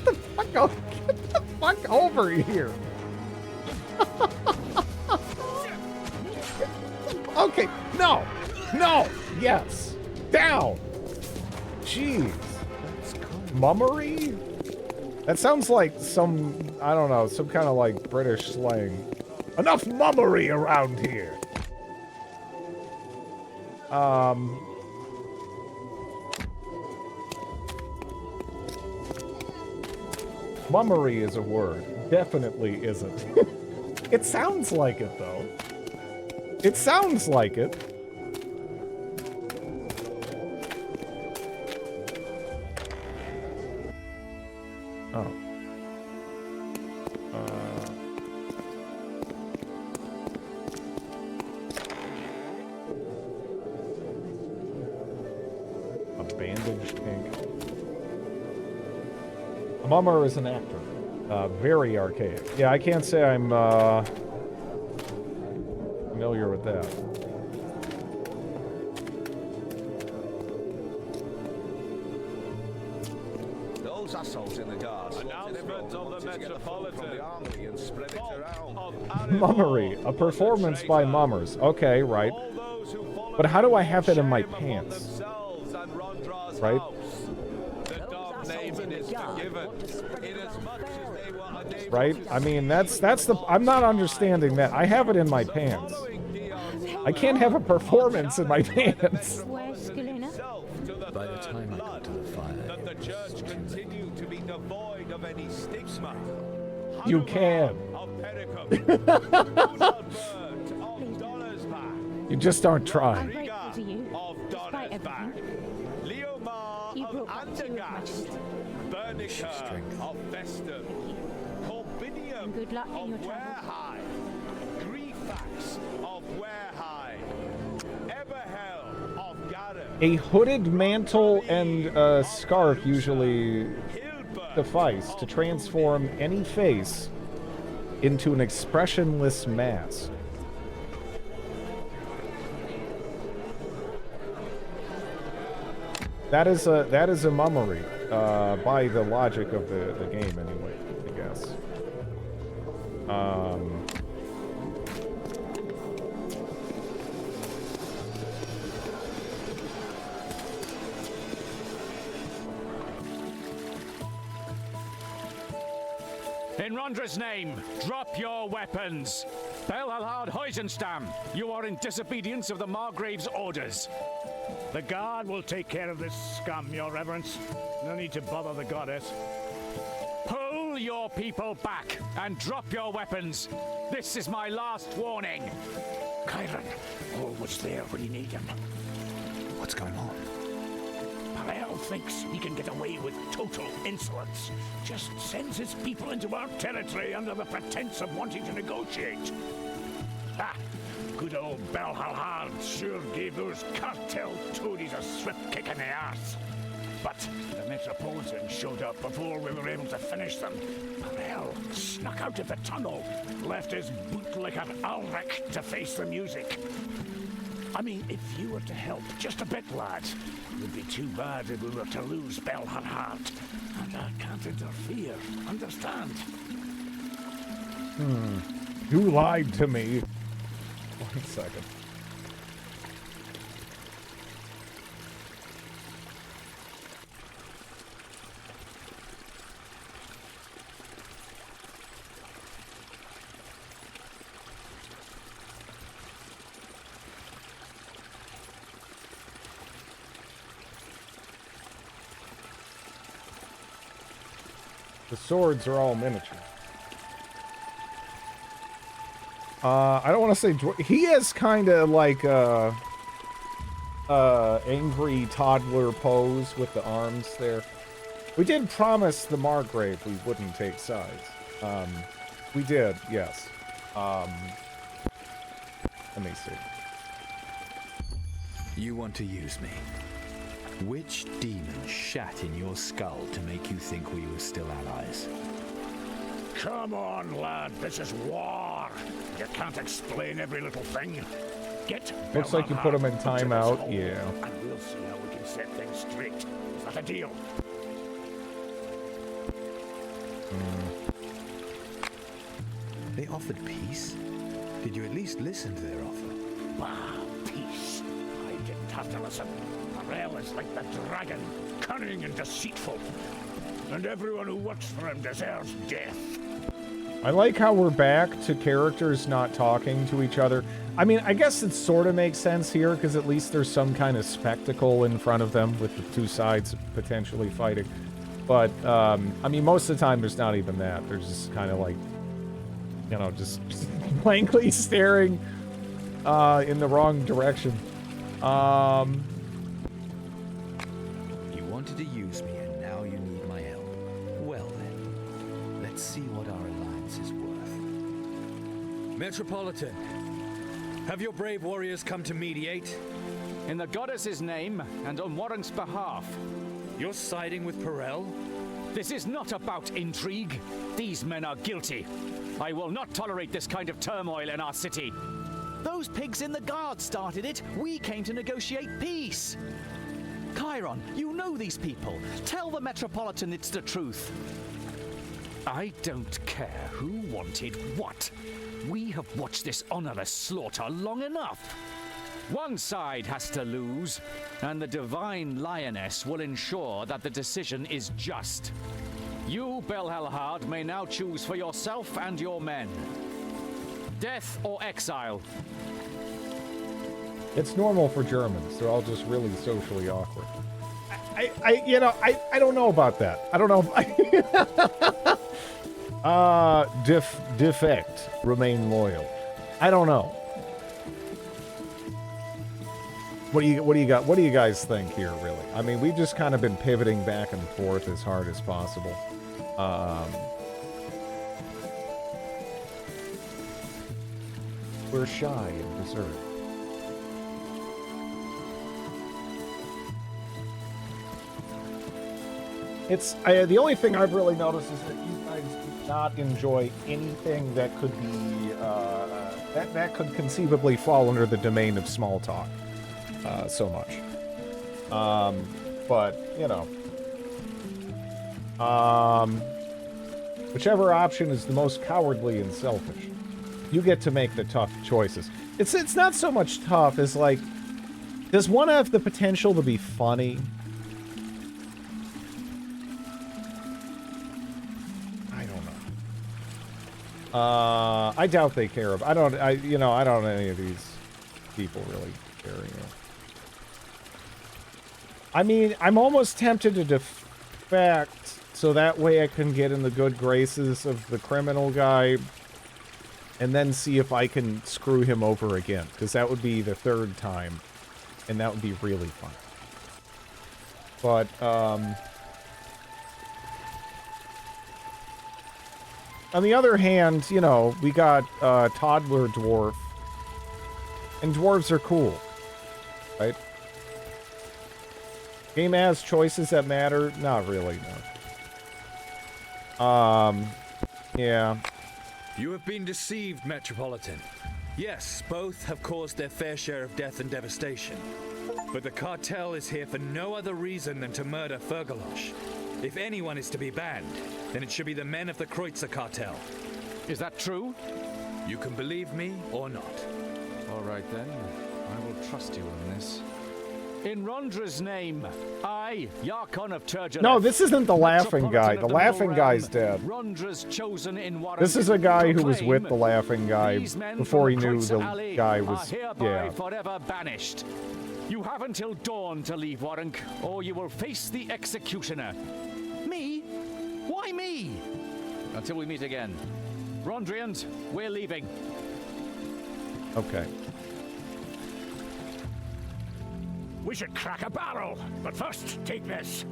the fuck over here! Okay, no! Yes! Down! Jeez. Mummery? That sounds like some, I don't know, some kind of like British slang. Enough mummery around here! Mummery is a word. Definitely isn't. It sounds like it, though. It sounds like it. Oh. bandaged pink. A mummer is an actor. Very archaic. Yeah, I can't say I'm familiar with that. Those assholes in the guards. Announcement of the Metropolitan. And spread it around. Mummery. A performance by mummers. Okay, right. But how do I have it in my pants? Right? Right? I mean, that's the... I'm not understanding that. I have it in my pants. I can't have a performance in my pants. Where's Skelena? By the time I got to the fire, That the church continue to be devoid of any stigma. You can. You just aren't I'm trying. grateful to you, despite everything. You brought back two of my children. Bernica of Vestum. Corbinium Good luck in your of travels. Warehigh. Grifax of Warehigh. Eberhel of Gareth. A hooded mantle and a scarf usually suffice to transform any face into an expressionless mask. That is a mummery, by the logic of the game anyway, I guess. In Rondra's name, drop your weapons. Belhalhard Heusenstam, you are in disobedience of the Margrave's orders. The guard will take care of this scum, your reverence. No need to bother the goddess. Pull your people back and drop your weapons. This is my last warning. Chiron, always there when you need him. What's going on? Parel thinks he can get away with total insolence. Just sends his people into our territory under the pretense of wanting to negotiate. Ha! Good old Belhalhard sure gave those cartel toadies a swift kick in the arse. But the Metropolitan showed up before we were able to finish them. Parel snuck out of the tunnel, left his bootlicker Ulrich to face the music. I mean, if you were to help just a bit, lad, it would be too bad if we were to lose Belhalhard. And I can't interfere, understand? You lied to me. 1 second. The swords are all miniature. I don't want to say he is kind of like angry toddler pose with the arms there. We did promise the Margrave we wouldn't take sides. We did, yes. Let me see. You want to use me? Which demon shat in your skull to make you think we were still allies? Come on, lad, this is war. You can't explain every little thing. Get Looks like you put him in timeout, yeah. And we'll see how we can set things straight. Is that a deal? They offered peace? Did you at least listen to their offer? Ah, peace. I didn't have to listen. Parel is like the dragon, cunning and deceitful. And everyone who works for him deserves death. I like how we're back to characters not talking to each other. I mean, I guess it sort of makes sense here, because at least there's some kind of spectacle in front of them with the two sides potentially fighting. But, I mean, most of the time there's not even that. They're just kind of like, you know, just blankly staring in the wrong direction. You wanted to use me, and now you need my help. Well then, let's see what our alliance is worth. Metropolitan, have your brave warriors come to mediate? in the goddess's name and on Warrank's behalf. You're siding with Perel? This is not about intrigue. These men are guilty. I will not tolerate this kind of turmoil in our city. Those pigs in the guard started it. We came to negotiate peace. Chiron, you know these people. Tell the Metropolitan it's the truth. I don't care who wanted what. We have watched this honorless slaughter long enough. One side has to lose, and the Divine Lioness will ensure that the decision is just. You, Belhelhard, may now choose for yourself and your men. Death or exile. It's normal for Germans. They're all just really socially awkward. I don't know about that. I don't know. Defect. Remain loyal. I don't know. What do you got? What do you guys think here, really? I mean, we've just kind of been pivoting back and forth as hard as possible. We're shy and reserved. The only thing I've really noticed is that you guys do not enjoy anything that could be that could conceivably fall under the domain of small talk so much. But you know, whichever option is the most cowardly and selfish, you get to make the tough choices. It's not so much tough as like, does one have the potential to be funny? I doubt they care. I don't know any of these people really care. You know. I mean, I'm almost tempted to defect so that way I can get in the good graces of the criminal guy and then see if I can screw him over again, because that would be the third time, and that would be really fun. But, on the other hand, you know, we got Toddler Dwarf, and dwarves are cool, right? Game has choices that matter? Not really, no. Yeah. You have been deceived, Metropolitan. Yes, both have caused their fair share of death and devastation. But the cartel is here for no other reason than to murder Fergalosh. If anyone is to be banned, then it should be the men of the Kreutzer cartel. Is that true? You can believe me or not. All right then, I will trust you on this. In Rondra's name, I, Yarkon of Turgeleth. No, this isn't the laughing guy. The laughing guy's dead. Rondra's chosen in Warrank. This is a guy who was with the laughing guy before he knew the guy was, yeah. Forever banished. You have until dawn to leave Warrank, or you will face the executioner. Me? Why me? Until we meet again. Rondrians, we're leaving. Okay. We should crack a barrel, but first take this.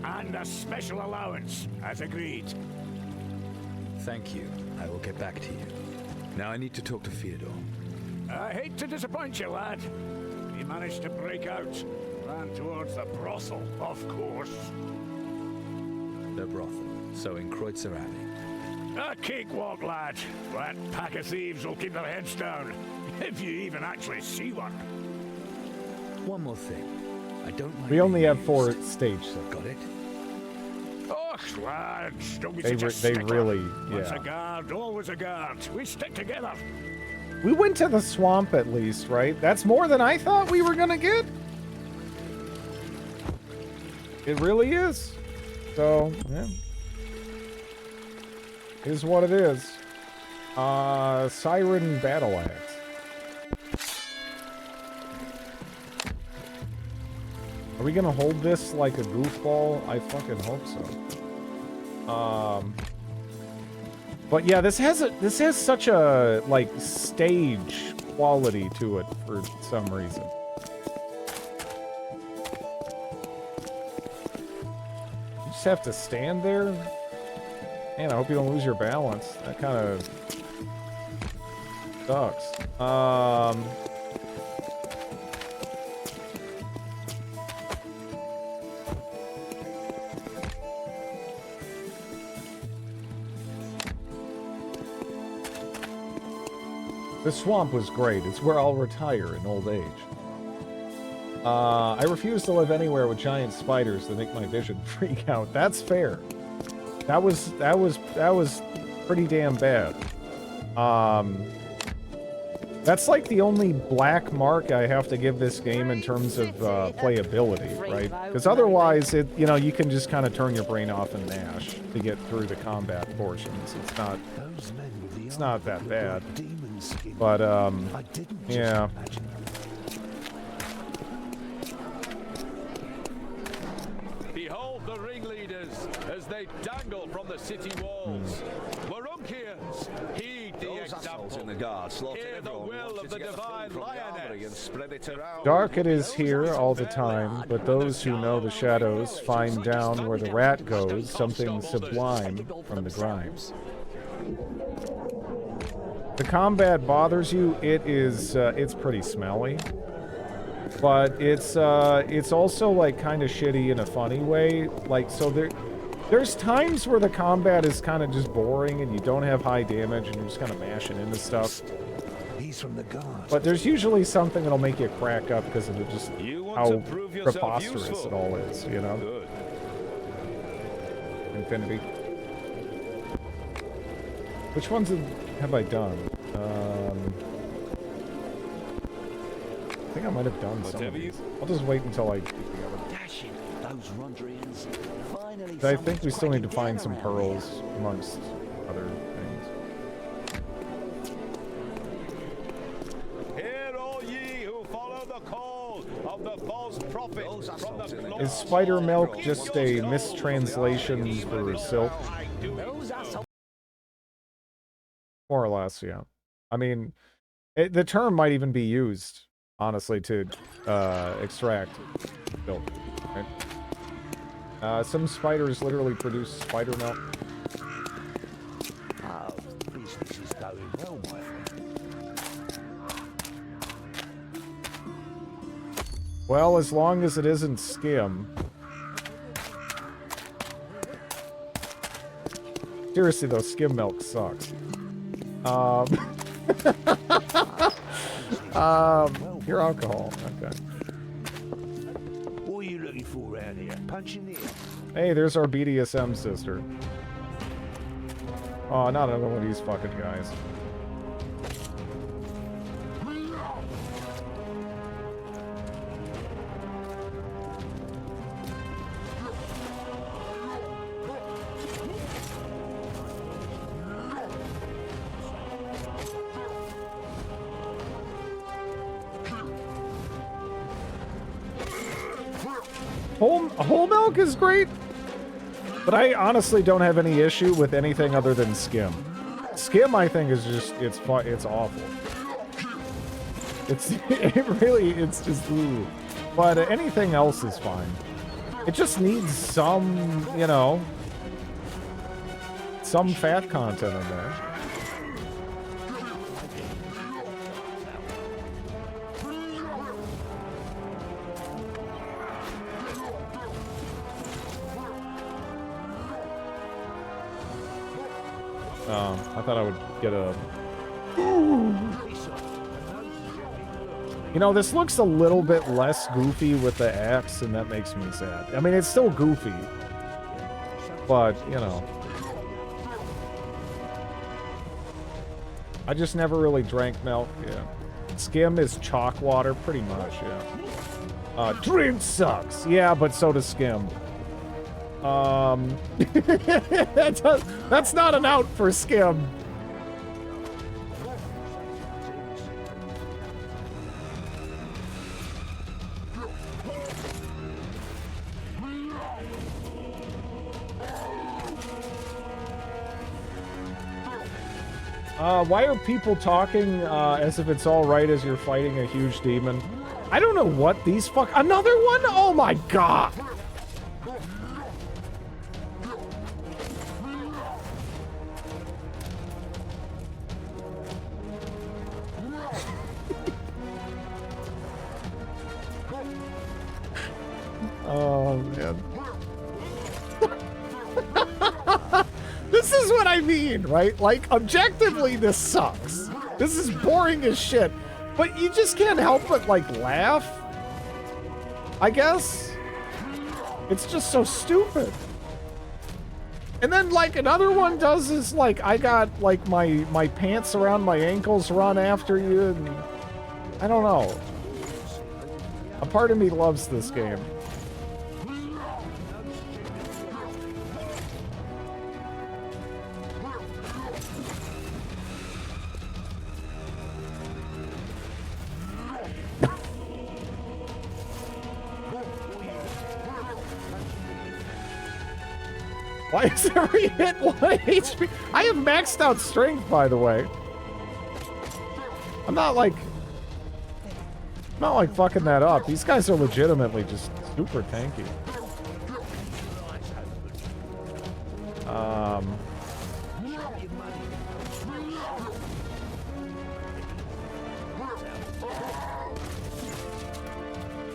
And a special allowance, as agreed. Thank you. I will get back to you. Now I need to talk to Fyodor. I hate to disappoint you, lad. He managed to break out. Ran towards the brothel, of course. The brothel. So in Kreutzer Alley. A cakewalk, lad. That pack of thieves will keep their heads down. If you even actually see one. One more thing. I don't like we only have 4 stage sets. Got it? Oh, lads, don't be They such a stickler. really, Once yeah. a guard, always a guard. We stick together. We went to the swamp at least, right? That's more than I thought we were gonna get. It really is. So, yeah. Is what it is. Siren Battle Axe. Are we gonna hold this like a goofball? I fucking hope so. But yeah, this has such a like stage quality to it for some reason. You just have to stand there. Man, I hope you don't lose your balance. That kind of sucks. The swamp was great. It's where I'll retire in old age. I refuse to live anywhere with giant spiders that make my vision freak out. That's fair. That was pretty damn bad. That's like the only black mark I have to give this game in terms of playability, right? Because otherwise, you can just kind of turn your brain off and mash to get through the combat portions. It's not that bad. But yeah. Behold the ringleaders as they dangle from the city walls. Warunkians, heed the example. In the guard, Hear the will of the divine lioness. And spread it around. Dark it is here all the time, but those who know the shadows find down where the rat goes something sublime from the grime. The combat bothers you. It's pretty smelly, but it's also like kind of shitty in a funny way. Like, so there's times where the combat is kind of just boring and you don't have high damage and you're just kind of mashing into stuff. He's from the guard. But there's usually something that'll make you crack up because of just how preposterous it all is, you know? Good. Infinity. Which ones have I done? I think I might have done some of these. I'll just wait until I... Those Rondrians. Finally, I think we still need to find some pearls, amongst other things. Hear all ye who follow the call of the false prophet from the Is spider milk just a mistranslation for silk? More or less, yeah. I mean, the term might even be used, honestly, to extract silk, right? Some spiders literally produce spider milk. Oh, business is going well, my friend. Well, as long as it isn't skim. Seriously though, skim milk sucks. Pure alcohol. Okay. What are you looking for around here? Punching in? Hey, there's our BDSM sister. Oh, not another one of these fucking guys. Whole milk is great, but I honestly don't have any issue with anything other than skim. Skim, I think, is just, it's awful. It's just, ooh. But anything else is fine. It just needs some, you know, some fat content in there. I thought I would get a... You know, this looks a little bit less goofy with the axe, and that makes me sad. I mean, it's still goofy, but, you know. I just never really drank milk, yeah. Skim is chalk water, pretty much, yeah. Drink sucks! Yeah, but so does skim. That's not an out for skim. Why are people talking as if it's all right as you're fighting a huge demon? I don't know what these Another one? Oh my god! Oh, man. This is what I mean, right? Like, objectively, this sucks. This is boring as shit. But you just can't help but, like, laugh. I guess. It's just so stupid. And then, like, another one does is, like, I got, like, my pants around my ankles run after you, and I don't know. A part of me loves this game. Why is every hit 1 HP? I have maxed out strength, by the way. I'm not like fucking that up. These guys are legitimately just super tanky.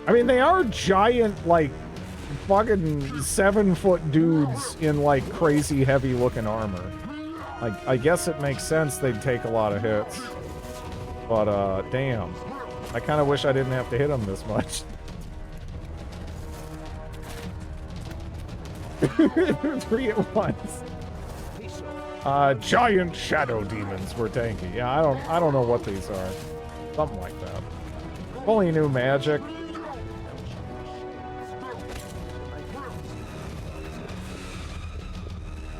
I mean, they are giant, like, fucking 7-foot dudes in, like, crazy heavy-looking armor. Like, I guess it makes sense they'd take a lot of hits. But, damn. I kind of wish I didn't have to hit them this much. 3 at once. Giant shadow demons were tanky. Yeah, I don't know what these are. Something like that. Fully new magic.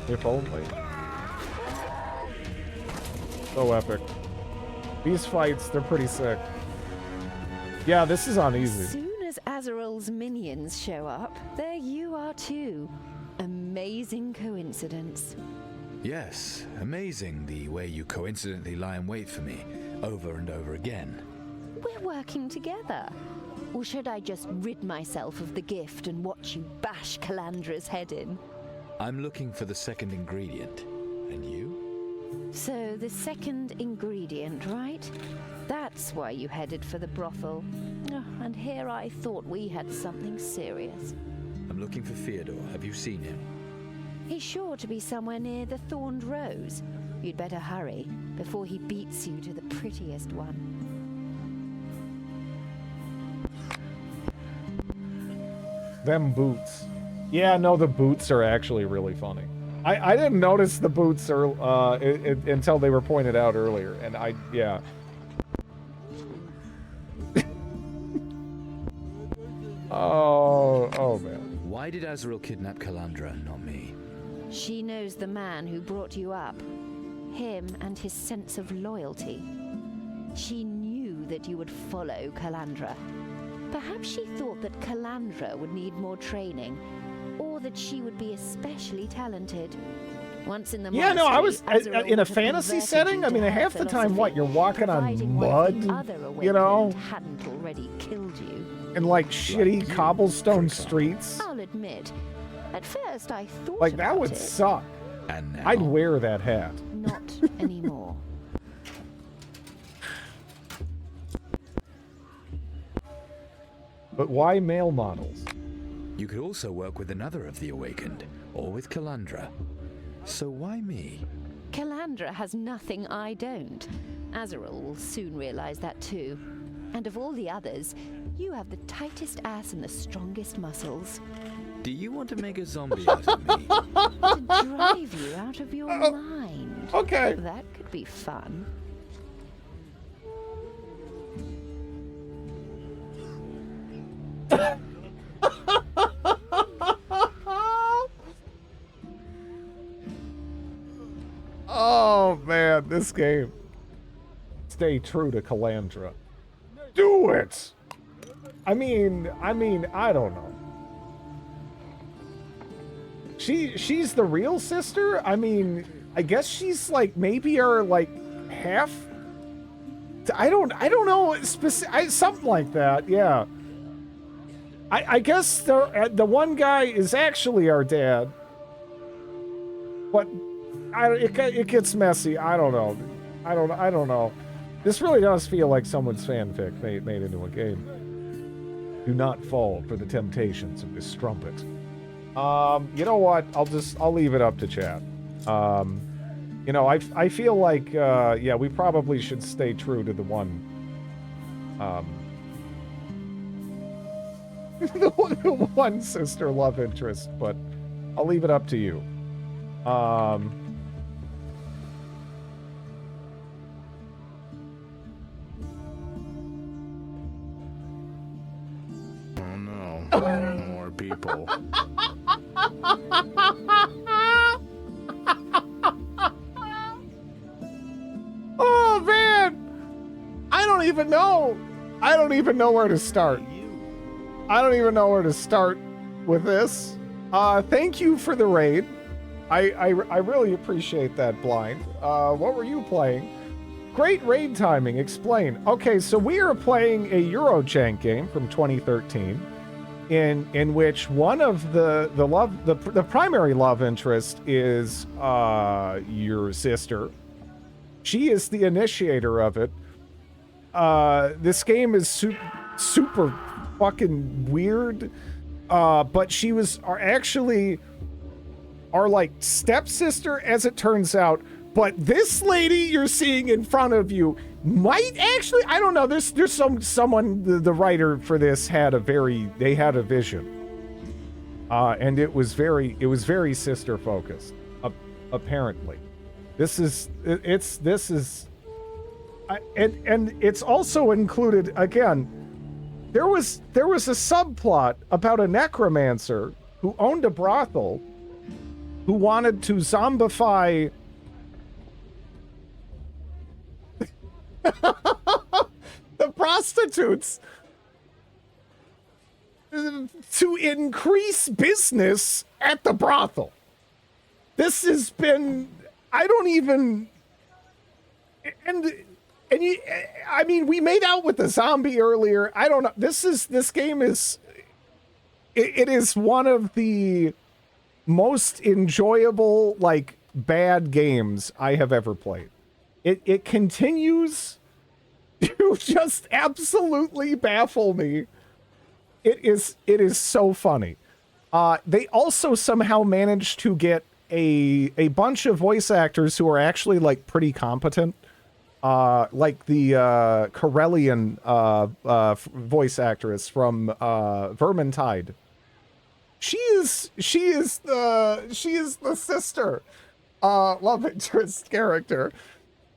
If only. So epic. These fights, they're pretty sick. Yeah, this is on easy. As soon as Azrael's minions show up, there you are too. Amazing coincidence. Yes, amazing the way you coincidentally lie in wait for me, over and over again. We're working together. Or should I just rid myself of the gift and watch you bash Calandra's head in? I'm looking for the second ingredient. And you? So, the second ingredient, right? That's why you headed for the brothel. Oh, and here I thought we had something serious. I'm looking for Theodore. Have you seen him? He's sure to be somewhere near the Thorned Rose. You'd better hurry before he beats you to the prettiest one. Them boots. Yeah, no, the boots are actually really funny. I didn't notice the boots until they were pointed out earlier, and yeah. Oh man. Why did Azrael kidnap Calandra and not me? She knows the man who brought you up. Him and his sense of loyalty. She knew that you would follow Calandra. Perhaps she thought that Calandra would need more training, or that she would be especially talented. Once in the yeah, no, I was in a fantasy setting. I mean, half the time, what, you're walking on mud, you know, hadn't already killed you. And like shitty cobblestone streets. I'll admit, at first I thought like that would suck. And now, I'd wear that hat. Not anymore. But why male models? You could also work with another of the Awakened, or with Calandra. So why me? Calandra has nothing I don't. Azrael will soon realize that too. And of all the others, you have the tightest ass and the strongest muscles. Do you want to make a zombie out of me? To drive you out of your mind. Okay. That could be fun. Oh man, this game. Stay true to Calandra. Do it! I mean, I don't know. She's the real sister? I mean, I guess she's like maybe her like half. I don't know, something like that. Yeah. I guess the one guy is actually our dad. But it gets messy. I don't know. I don't know. This really does feel like someone's fanfic made into a game. Do not fall for the temptations of this strumpet. You know what? I'll leave it up to chat. You know, I feel like, yeah, we probably should stay true to the one, the one sister love interest, but I'll leave it up to you. Oh no, more people. Oh man, I don't even know. I don't even know where to start. I don't even know where to start with this. Thank you for the raid. I really appreciate that, Blind. What were you playing? Great raid timing. Explain. Okay, so we are playing a Eurojank game from 2013, in which one of the primary love interest is your sister. She is the initiator of it. This game is super fucking weird. But she was actually our like stepsister, as it turns out. But this lady you're seeing in front of you might actually, I don't know. There's someone, the writer for this had a vision, and it was very sister focused. Apparently, and it's also included again. There was a subplot about a necromancer who owned a brothel who wanted to zombify the prostitutes to increase business at the brothel. This has been, I don't even, and you, I mean, we made out with the zombie earlier. I don't know. This game is, it is one of the most enjoyable, like, bad games I have ever played. It continues to just absolutely baffle me. It is so funny. They also somehow managed to get a bunch of voice actors who are actually, like, pretty competent. Like the Corellian voice actress from Vermintide. She is the sister love interest character.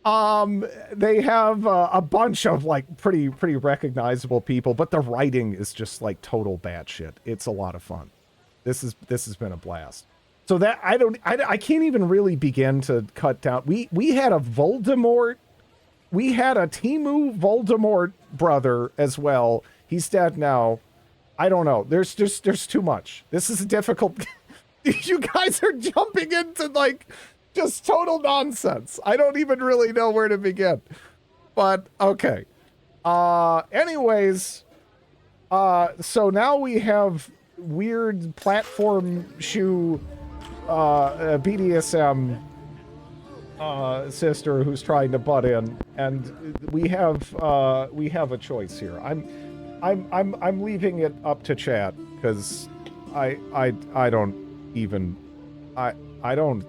They have a bunch of like pretty recognizable people, but the writing is just like total batshit. It's a lot of fun. This has been a blast. So that I can't even really begin to cut down. We had a Voldemort. We had a Timu Voldemort brother as well. He's dead now. I don't know. There's too much. This is a difficult. You guys are jumping into like just total nonsense. I don't even really know where to begin. But okay. Anyways, so now we have weird platform shoe BDSM sister who's trying to butt in, and we have a choice here. I'm leaving it up to chat because I don't even I don't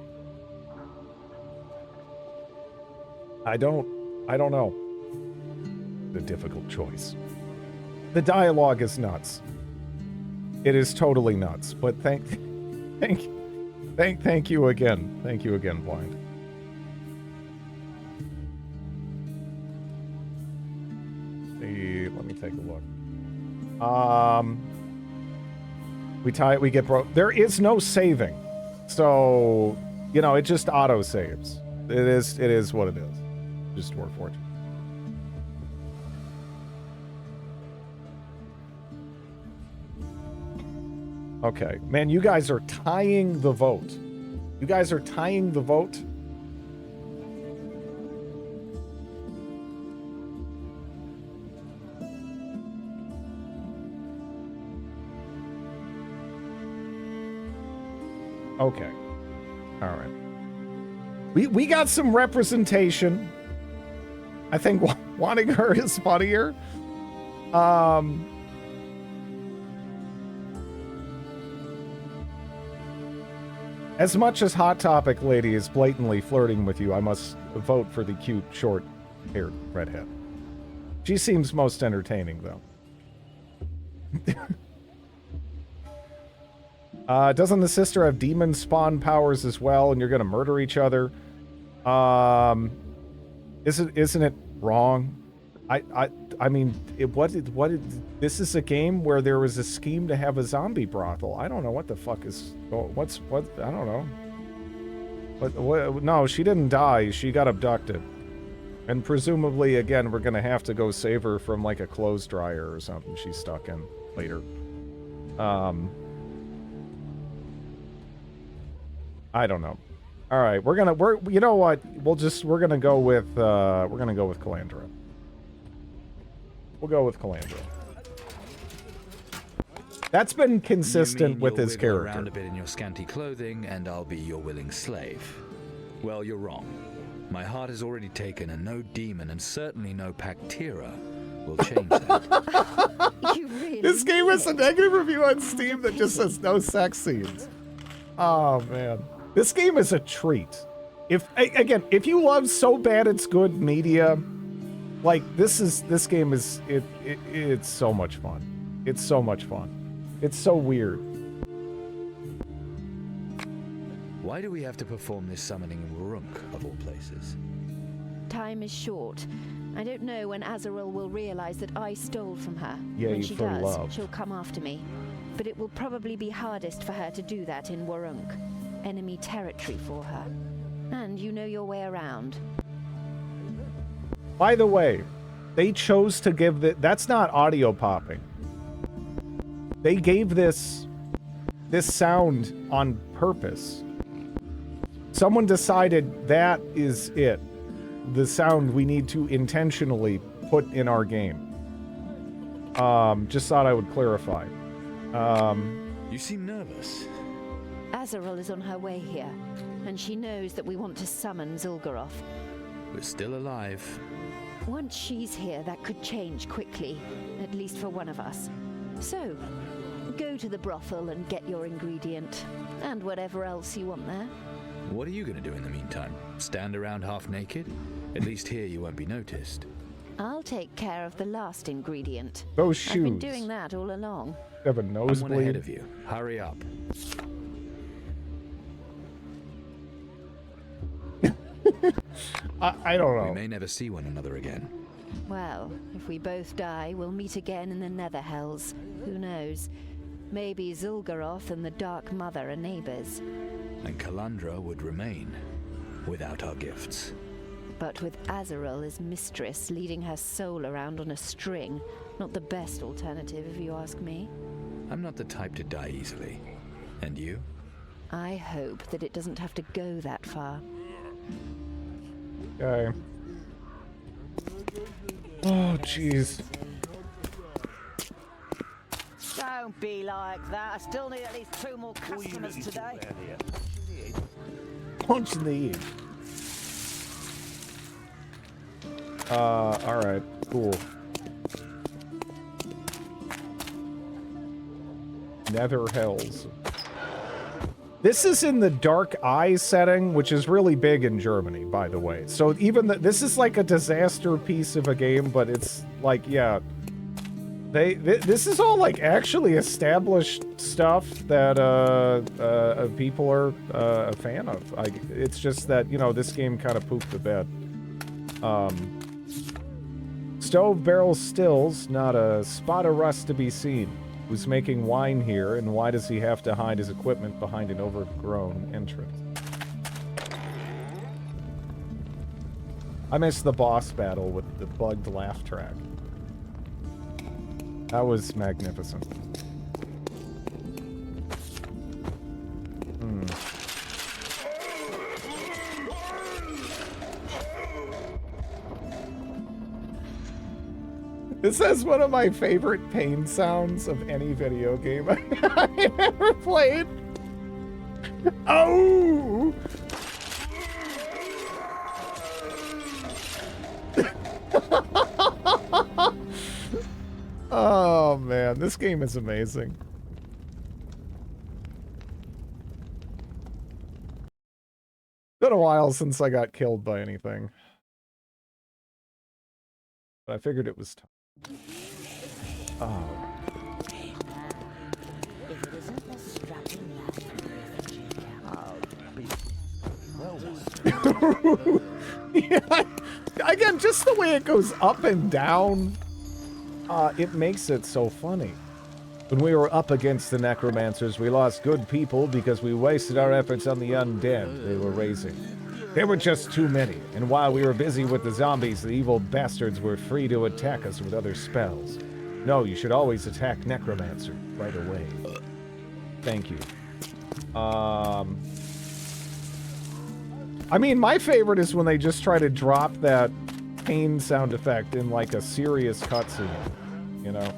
know. The difficult choice. The dialogue is nuts. It is totally nuts. But thank you again. Thank you again, Blind. Let me take a look. We get broke. There is no saving. So, you know, it just auto saves. It is what it is. Just work for it. Okay. Man, you guys are tying the vote. You guys are tying the vote. Okay. All right. We got some representation. I think wanting her is funnier. As much as Hot Topic Lady is blatantly flirting with you, I must vote for the cute, short-haired redhead. She seems most entertaining, though. Doesn't the sister have demon spawn powers as well, and you're gonna murder each other? Isn't it wrong? I mean, this is a game where there was a scheme to have a zombie brothel. I don't know what the fuck is, I don't know. What, no, she didn't die, she got abducted. And presumably, again, we're gonna have to go save her from like a clothes dryer or something she's stuck in later. I don't know. All right, you know what? We're gonna go with Calandra. We'll go with Calandra. That's been consistent with his character. Around a bit in your scanty clothing, and I'll be your willing slave. Well, you're wrong. My heart is already taken, and no demon, and certainly no Pactira, will change that. You really? This game has a negative review on Steam that just says no sex scenes. Oh man, this game is a treat. If you love So Bad It's Good media, like this game is it's so much fun. It's so much fun. It's so weird. Why do we have to perform this summoning in Wurunk, of all places? Time is short. I don't know when Azarel will realize that I stole from her. Yeah, when you she for does, love. she'll come after me. But it will probably be hardest for her to do that in Wurunk. Enemy territory for her. And you know your way around. By the way, they chose to give that's not audio popping. They gave this sound on purpose. Someone decided that is it. The sound we need to intentionally put in our game. Just thought I would clarify. You seem nervous. Azarel is on her way here, and she knows that we want to summon Zul'Goroth. We're still alive. Once she's here, that could change quickly, at least for one of us. So, go to the brothel and get your ingredient, and whatever else you want there. What are you going to do in the meantime? Stand around half naked? At least here you won't be noticed. I'll take care of the last ingredient. Those shoes. I've been doing that all along. Have a I'm nosebleed. one ahead of you. Hurry up. I don't know. We may never see one another again. Well, if we both die, we'll meet again in the Nether Hells. Who knows? Maybe Zul'Goroth and the Dark Mother are neighbors. And Calandra would remain without our gifts. But with Azarel as mistress leading her soul around on a string, not the best alternative if you ask me. I'm not the type to die easily. And you? I hope that it doesn't have to go that far. Okay. Oh, jeez. Don't be like that. I still need at least 2 more customers today. Punch in the ear. Alright, cool. Nether Hells. This is in the Dark Eye setting, which is really big in Germany, by the way. So even this is like a disaster piece of a game, but it's like, yeah. This is all like actually established stuff that people are a fan of. It's just that, you know, this game kind of pooped the bed. Stove barrel stills, not a spot of rust to be seen. Who's making wine here, and why does he have to hide his equipment behind an overgrown entrance? I missed the boss battle with the bugged laugh track. That was magnificent. This is one of my favorite pain sounds of any video game I've ever played. Oh! Oh man, this game is amazing. been a while since I got killed by anything. But I figured it was time. Oh. Yeah, again, just the way it goes up and down, it makes it so funny. When we were up against the necromancers, we lost good people because we wasted our efforts on the undead they were raising. There were just too many, and while we were busy with the zombies, the evil bastards were free to attack us with other spells. No, you should always attack necromancer right away. Thank you. I mean, my favorite is when they just try to drop that pain sound effect in like a serious cutscene, you know?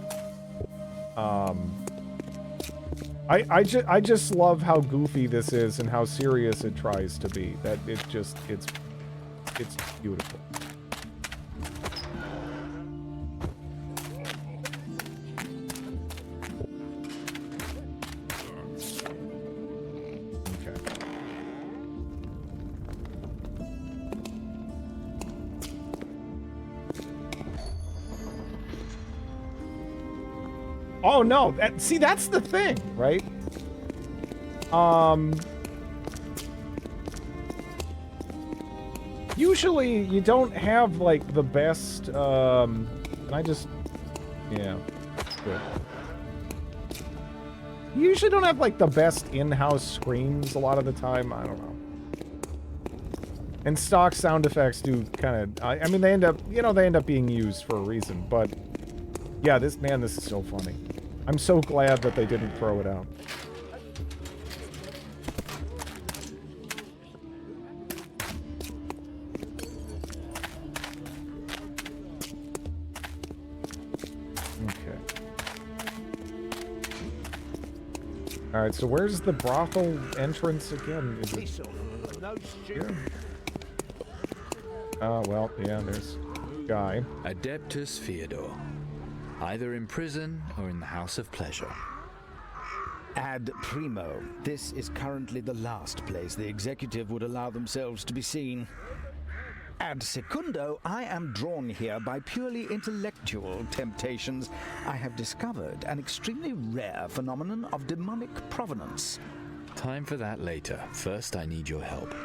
I just love how goofy this is and how serious it tries to be. That it's beautiful. Oh no, see, that's the thing, right? Usually you don't have like the best, yeah, good. You usually don't have like the best in-house screens a lot of the time, I don't know. And stock sound effects do kind of, I mean, they end up being used for a reason, but yeah, this is so funny. I'm so glad that they didn't throw it out. Okay. Alright, so where's the brothel entrance again? Is it here? Oh, well, yeah, there's Guy. Adeptus Theodore. Either in prison or in the House of Pleasure. Ad primo. This is currently the last place the executive would allow themselves to be seen. Ad secundo, I am drawn here by purely intellectual temptations. I have discovered an extremely rare phenomenon of demonic provenance. Time for that later. First, I need your help.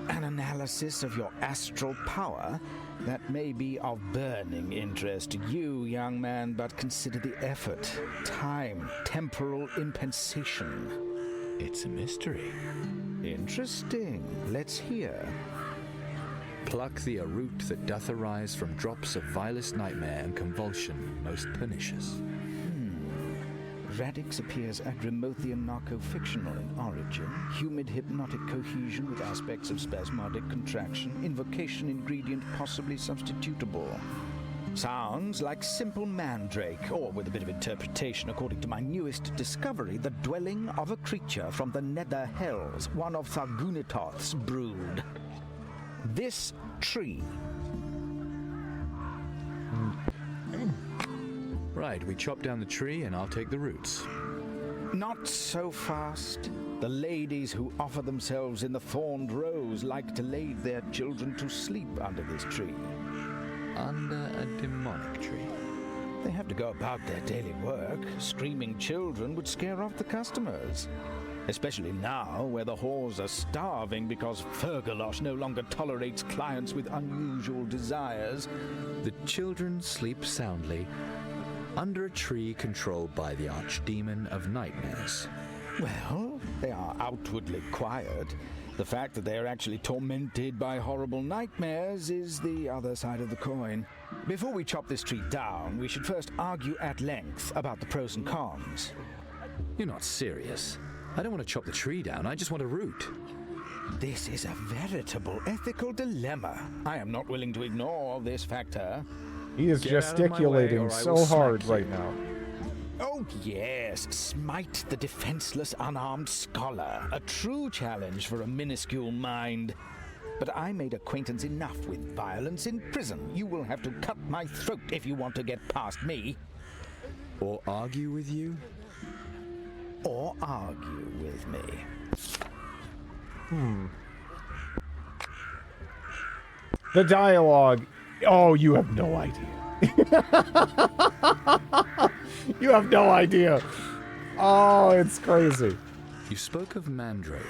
An analysis of your astral power? That may be of burning interest to you, young man, but consider the effort, time, temporal impensation. It's a mystery. Interesting. Let's hear. Pluck the root that doth arise from drops of vilest nightmare and convulsion most pernicious. Radix appears Adrimothian narco-fictional in origin, humid hypnotic cohesion with aspects of spasmodic contraction, invocation ingredient possibly substitutable. Sounds like simple mandrake, or with a bit of interpretation according to my newest discovery, the dwelling of a creature from the nether hells, one of Thargunitoth's brood. This tree. Right, we chop down the tree and I'll take the roots. Not so fast. The ladies who offer themselves in the thorned rose like to lay their children to sleep under this tree. Under a demonic tree? They have to go about their daily work. Screaming children would scare off the customers. Especially now, where the whores are starving because Fergalosh no longer tolerates clients with unusual desires. The children sleep soundly under a tree controlled by the archdemon of nightmares. Well, they are outwardly quiet. The fact that they are actually tormented by horrible nightmares is the other side of the coin. Before we chop this tree down, we should first argue at length about the pros and cons. You're not serious. I don't want to chop the tree down, I just want a root. This is a veritable ethical dilemma. I am not willing to ignore this factor. He is gesticulating so hard right now. Oh yes, smite the defenseless unarmed scholar. A true challenge for a minuscule mind. But I made acquaintance enough with violence in prison. You will have to cut my throat if you want to get past me. Or argue with you? Or argue with me. The dialogue. Oh, you have no idea. You have no idea. Oh, it's crazy. You spoke of mandrake.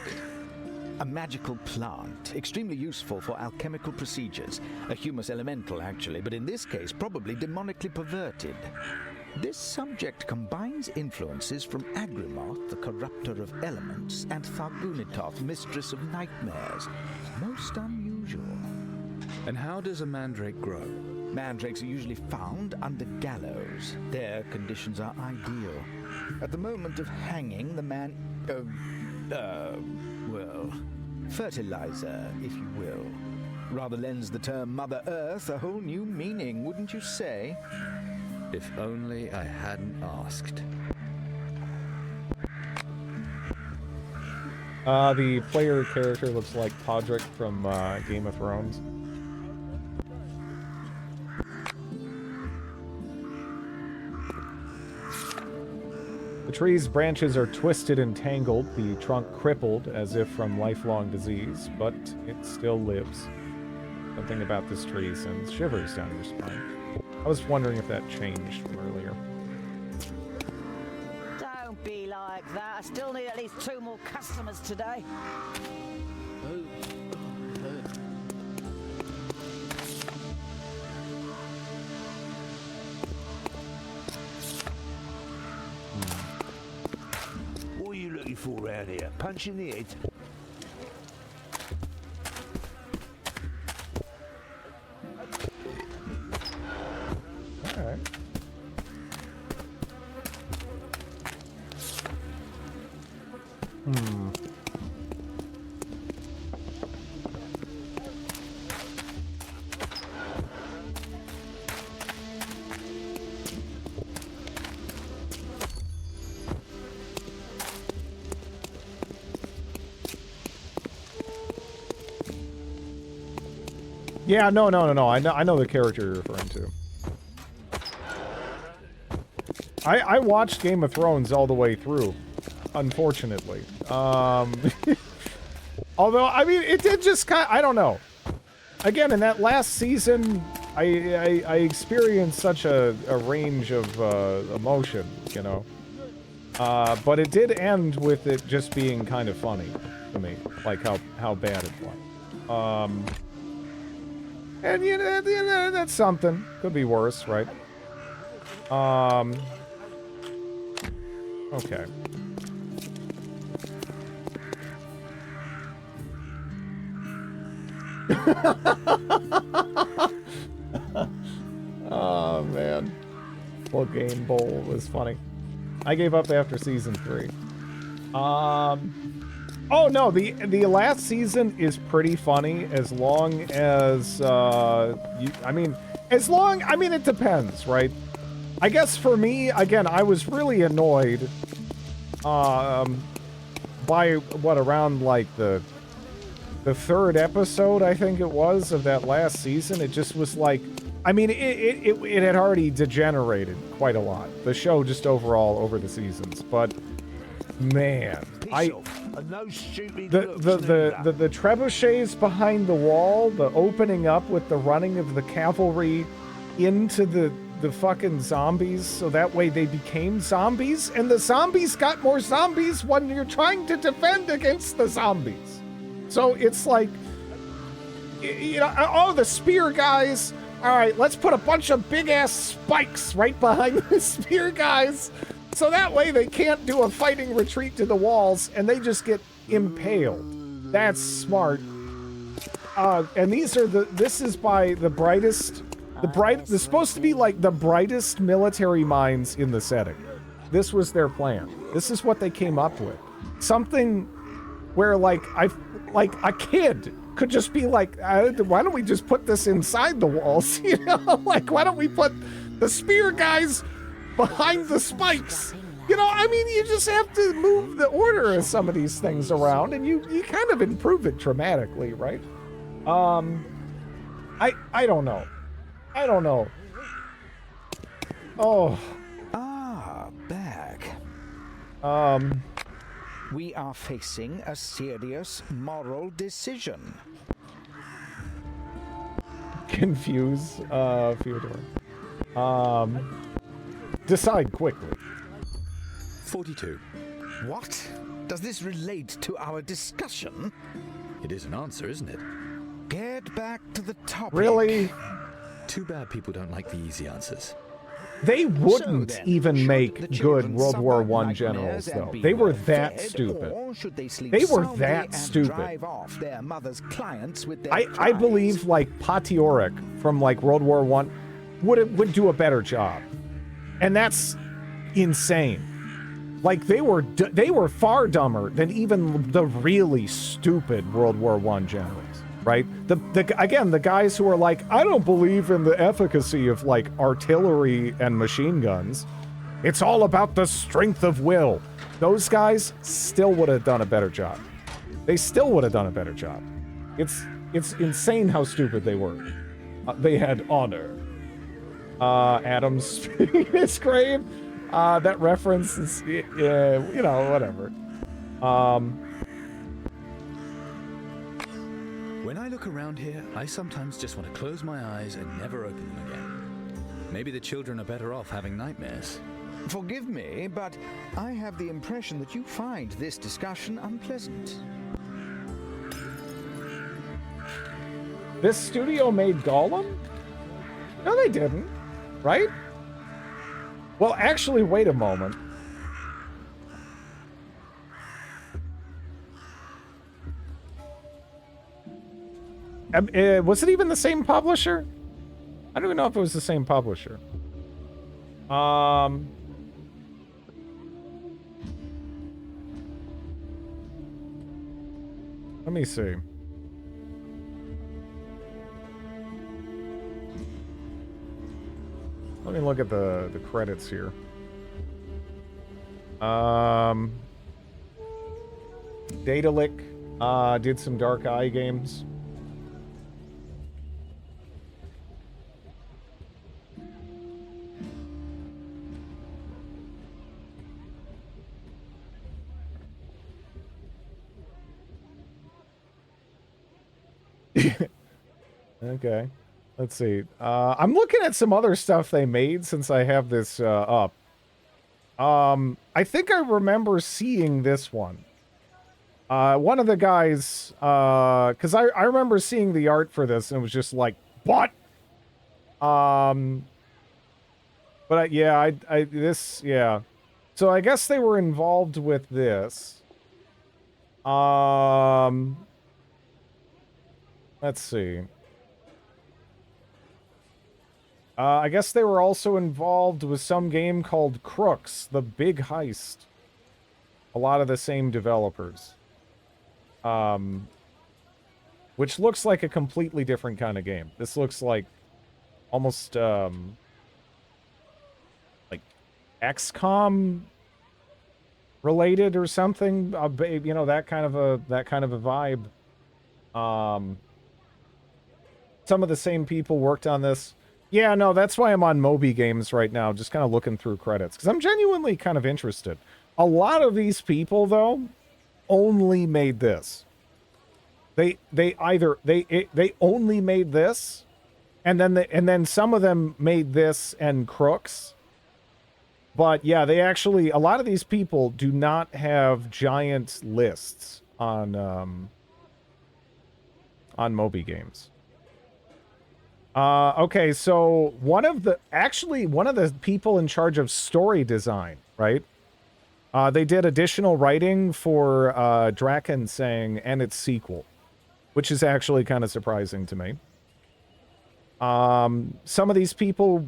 A magical plant, extremely useful for alchemical procedures. A humus elemental, actually, but in this case, probably demonically perverted. This subject combines influences from Agrimoth, the corrupter of elements, and Thargunitoth, mistress of nightmares. Most unusual. And how does a mandrake grow? Mandrakes are usually found under gallows. Their conditions are ideal. At the moment of hanging, the man... well, fertilizer, if you will. Rather lends the term Mother Earth a whole new meaning, wouldn't you say? If only I hadn't asked. The player character looks like Podrick from Game of Thrones. The tree's branches are twisted and tangled, the trunk crippled as if from lifelong disease, but it still lives. Something about this tree sends shivers down your spine. I was wondering if that changed from earlier. Don't be like that. I still need at least 2 more customers today. What are you looking for around here? Punch in the head? Alright. Yeah, no. I know the character you're referring to. I watched Game of Thrones all the way through, unfortunately. Although, I mean, it did just kind of, I don't know. Again, in that last season, I experienced such a range of emotion, you know. But it did end with it just being kind of funny to me, like how bad it was. And you know, that's something. Could be worse, right? Okay. Oh man. Full Game Bowl was funny. I gave up after season 3. Oh no, the last season is pretty funny as long as it depends, right? I guess for me, again, I was really annoyed by around like the 3rd episode, I think it was, of that last season. It just was like, I mean, it had already degenerated quite a lot. The show just overall over the seasons, but man, the trebuchets behind the wall, the opening up with the running of the cavalry into the fucking zombies, so that way they became zombies, and the zombies got more zombies when you're trying to defend against the zombies. So it's like, you know, oh, the spear guys. All right, let's put a bunch of big-ass spikes right behind the spear guys, so that way they can't do a fighting retreat to the walls, and they just get impaled. That's smart. And this is by the brightest, they're supposed to be like the brightest military minds in the setting. This was their plan. This is what they came up with. Something where like a kid could just be like, why don't we just put this inside the walls? You know, like, why don't we put the spear guys behind the spikes? You know, I mean, you just have to move the order of some of these things around, and you kind of improve it dramatically, right? I don't know. I don't know. Oh. Back. We are facing a serious moral decision. confuse Fyodor. Decide quickly. 42. What? Does this relate to our discussion? It is an answer, isn't it? Get back to the topic. Really? Too bad people don't like the easy answers. They wouldn't then, even should make the good children World War suffer I generals, nightmares and though. be They were well that fed, stupid. or should they sleep They were soundly that and stupid. drive off their mother's clients with their I believe, like, Patiorik from, like, World War I would do a better job. And that's insane. Like, they were far dumber than even the really stupid World War I generals, right? Again, the guys who are like, I don't believe in the efficacy of, like, artillery and machine guns. It's all about the strength of will. Those guys still would have done a better job. They still would have done a better job. It's insane how stupid they were. They had honor. Adam's spitting his grave. That reference is, you know, whatever. When I look around here, I sometimes just want to close my eyes and never open them again. Maybe the children are better off having nightmares. Forgive me, but I have the impression that you find this discussion unpleasant. This studio made Gollum? No, they didn't. Right? Well, actually, wait a moment. Was it even the same publisher? I don't even know if it was the same publisher. Let me see. Let me look at the credits here. Daedalic did some Dark Eye games. Okay. Let's see. I'm looking at some other stuff they made since I have this up. I think I remember seeing this one. One of the guys, because I remember seeing the art for this and it was just like, what? But yeah, yeah. So I guess they were involved with this. Let's see. I guess they were also involved with some game called Crooks, The Big Heist. A lot of the same developers. Which looks like a completely different kind of game. This looks like almost like XCOM related or something. You know, that kind of a vibe. Some of the same people worked on this. Yeah, no, that's why I'm on Moby Games right now, just kind of looking through credits, because I'm genuinely kind of interested. A lot of these people, though, only made this. They only made this, and then some of them made this and Crooks. But yeah, they actually, a lot of these people do not have giant lists on Moby Games. Okay, so one of the people in charge of story design, right? They did additional writing for Drakensang and its sequel, which is actually kind of surprising to me. Some of these people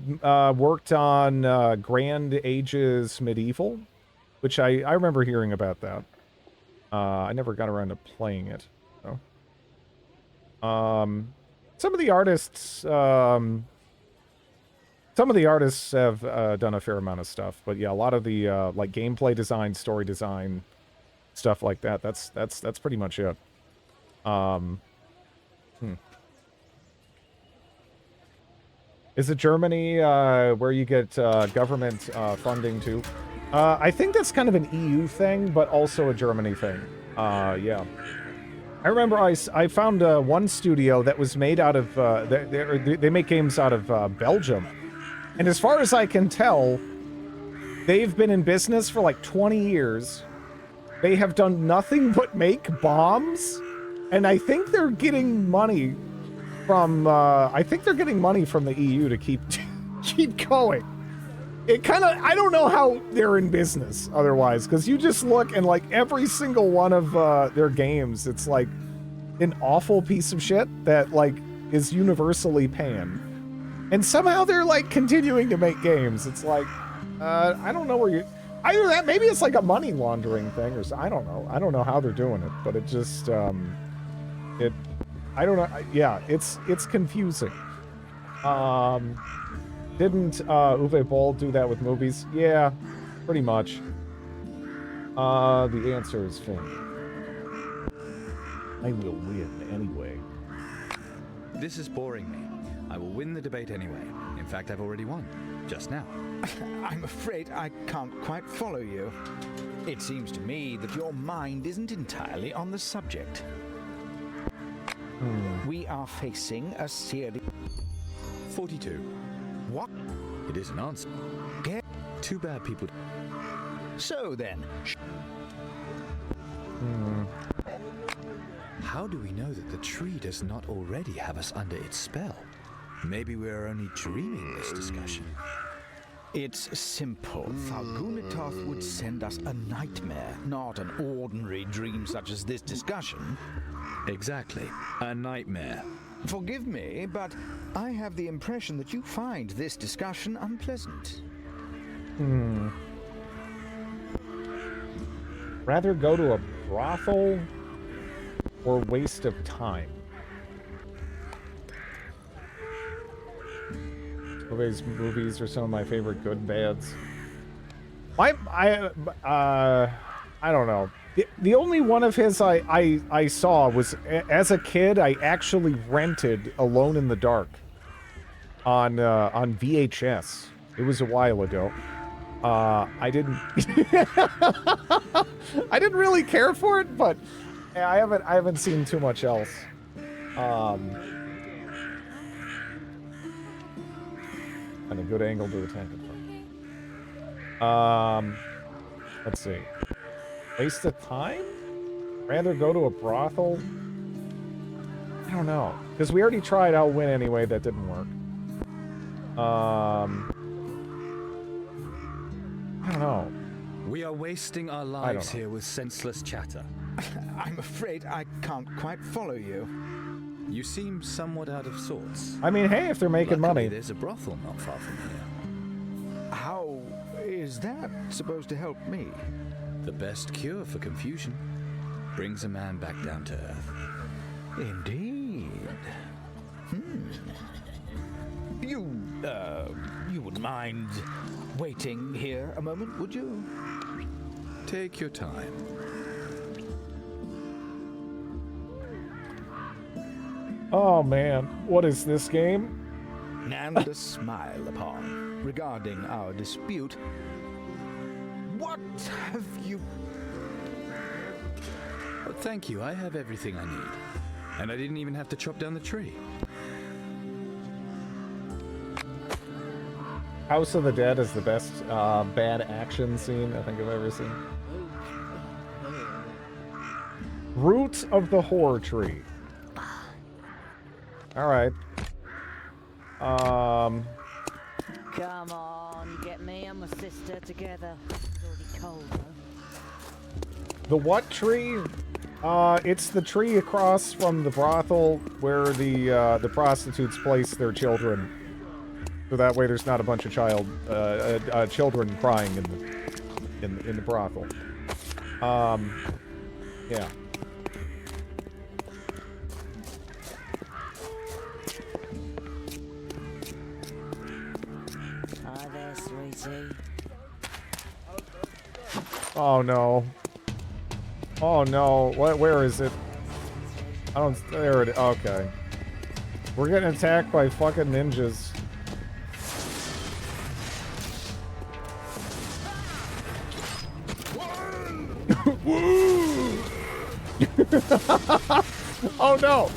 worked on Grand Ages Medieval, which I remember hearing about that. I never got around to playing it, though. Some of the artists have done a fair amount of stuff, but yeah, a lot of the like gameplay design, story design, stuff like that. That's pretty much it. Is it Germany where you get government funding too? I think that's kind of an EU thing, but also a Germany thing. Yeah. I remember I found one studio that was made out of they make games out of Belgium, and as far as I can tell, they've been in business for like 20 years. They have done nothing but make bombs, and I think they're getting money from the EU to keep going. It kind of, I don't know how they're in business otherwise, because you just look and like every single one of their games, it's like an awful piece of shit that like is universally panned. And somehow they're like continuing to make games. It's like, I don't know where you, either that, maybe it's like a money laundering thing or I don't know. I don't know how they're doing it, but it just, I don't know. Yeah, it's confusing. Didn't Uwe Boll do that with movies? Yeah, pretty much. The answer is Finn. I will win anyway. This is boring me. I will win the debate anyway. In fact, I've already won. Just now. I'm afraid I can't quite follow you. It seems to me that your mind isn't entirely on the subject. We are facing a series... 42. What? It is an answer. Get... Too bad people... So then... How do we know that the tree does not already have us under its spell? Maybe we are only dreaming this discussion. It's simple. Thargunitoth would send us a nightmare, not an ordinary dream such as this discussion. Exactly. A nightmare. Forgive me, but I have the impression that you find this discussion unpleasant. Rather go to a brothel or waste of time? Movies are some of my favorite good bads. I don't know. The only one of his I saw was, as a kid, I actually rented Alone in the Dark on VHS. It was a while ago. I didn't I didn't really care for it, but I haven't seen too much else. And a good angle to attack it from. Let's see. Waste of time? Rather go to a brothel? I don't know. Because we already tried I'll Win Anyway. That didn't work. I don't know. We are wasting our lives here with senseless chatter. I'm afraid I can't quite follow you. You seem somewhat out of sorts. I mean, hey, if they're making Luckily, money. There's a brothel not far from here. How is that supposed to help me? The best cure for confusion brings a man back down to earth. Indeed. You wouldn't mind waiting here a moment, would you? Take your time. Oh man, what is this game? And a smile upon regarding our dispute. What have you... Oh, thank you, I have everything I need. And I didn't even have to chop down the tree. House of the Dead is the best bad action scene I think I've ever seen. Root of the Horror Tree. Alright. Come on, get me and my sister together. It's already cold, though. The what tree? It's the tree across from the brothel where the prostitutes place their children. So that way there's not a bunch of children crying in the brothel. Yeah. Hi there, sweetie. Oh no. Oh no. Where is it? I don't. There it is. Okay. We're getting attacked by fucking ninjas. Oh no!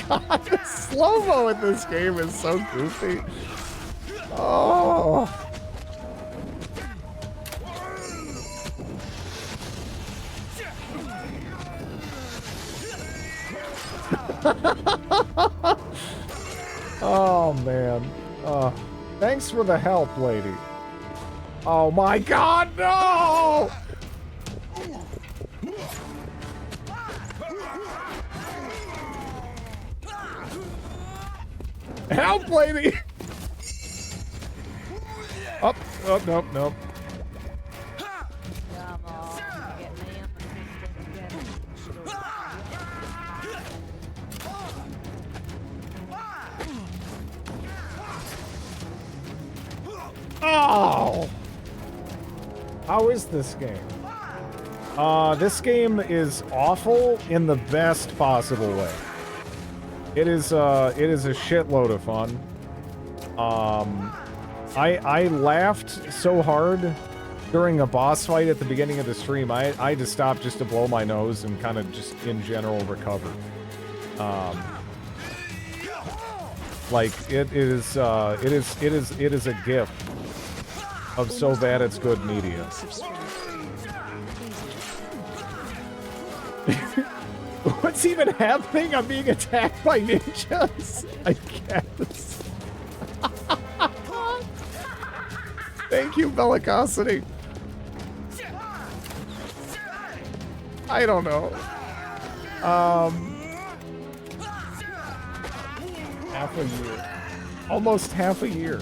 God, the slow-mo in this game is so goofy. Oh. Oh, man. Thanks for the help, lady. Oh, my God, no! Help, lady! Oh, oh, nope, nope. Oh! How is this game? This game is awful in the best possible way. It is a shitload of fun. I laughed so hard during a boss fight at the beginning of the stream. I had to stop just to blow my nose and kind of just in general recover. Like it is a gift of so bad it's good media. What's even happening? I'm being attacked by ninjas. I guess. Thank you, Bellicosity. I don't know. Half a year. Almost half a year.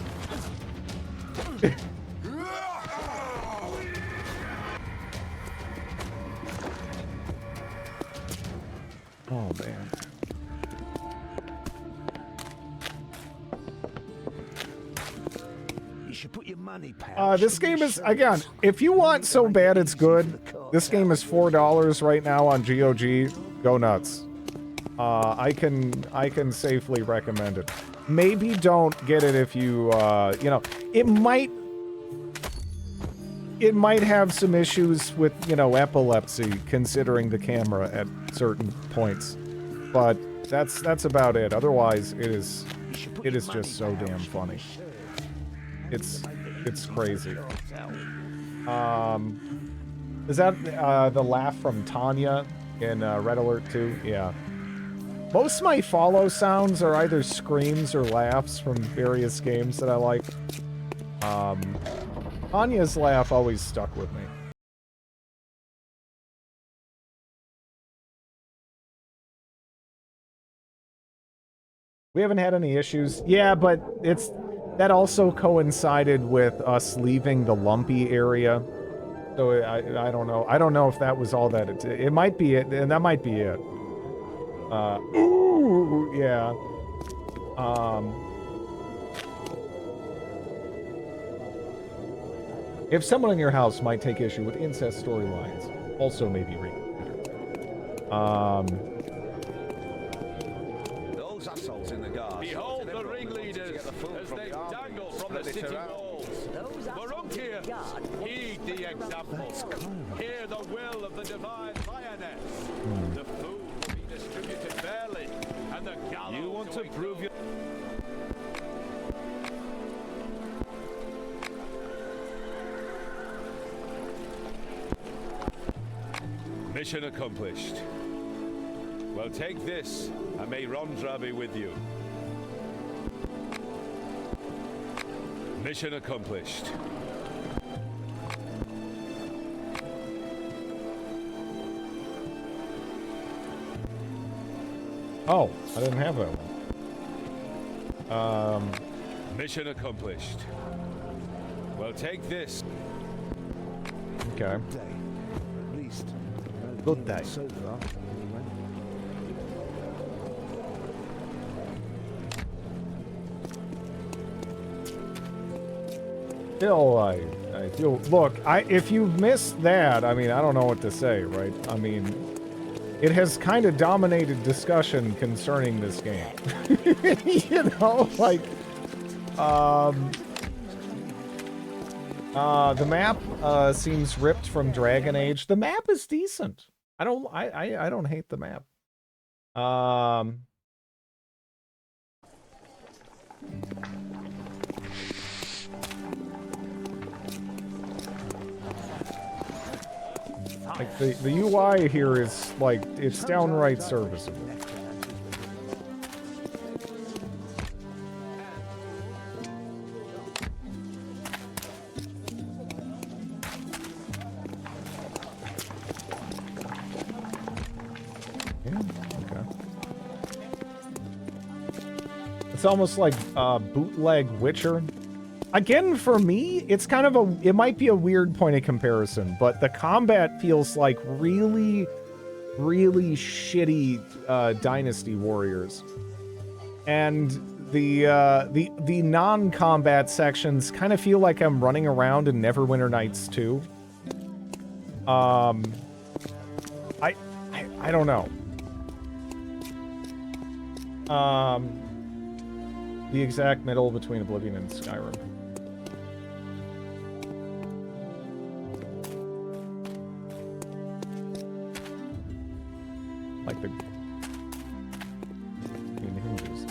Oh, man. You should put your money, pal. This game is, again, if you want so bad it's good, this game is $4 right now on GOG. Go nuts. I can safely recommend it. Maybe don't get it if you, you know, it might have some issues with, you know, epilepsy, considering the camera at certain points. But that's about it. Otherwise, it is just so damn funny. It's crazy. Is that the laugh from Tanya in Red Alert 2? Yeah. Most of my follow sounds are either screams or laughs from various games that I like. Tanya's laugh always stuck with me. We haven't had any issues. Yeah, but that also coincided with us leaving the lumpy area. So I don't know. I don't know if that was all that it might be it, and that might be it. Ooh, yeah. If someone in your house might take issue with incest storylines, also maybe reconsider. Those assholes in the guard. Behold the ringleaders as they dangle from the city walls. Maruntia, heed the example. Hear the will of the divine lioness. The food will be distributed fairly, and the gallows. You want to prove your... Mission accomplished. Well, take this, and may Rondra be with you. Mission accomplished. Oh, I didn't have that one. Mission accomplished. Well, take this. Okay. At least. Good day. So far, anyway. Still, I Look, if you've missed that, I mean, I don't know what to say, right? I mean, it has kind of dominated discussion concerning this game. You know, like, the map seems ripped from Dragon Age. The map is decent. I don't hate the map. Like the UI here is like, it's downright serviceable. Yeah, okay. It's almost like bootleg Witcher. Again, for me, it's kind of it might be a weird point of comparison, but the combat feels like really, really shitty Dynasty Warriors. And the non-combat sections kind of feel like I'm running around in Neverwinter Nights 2. I don't know. The exact middle between Oblivion and Skyrim. Like the hinges.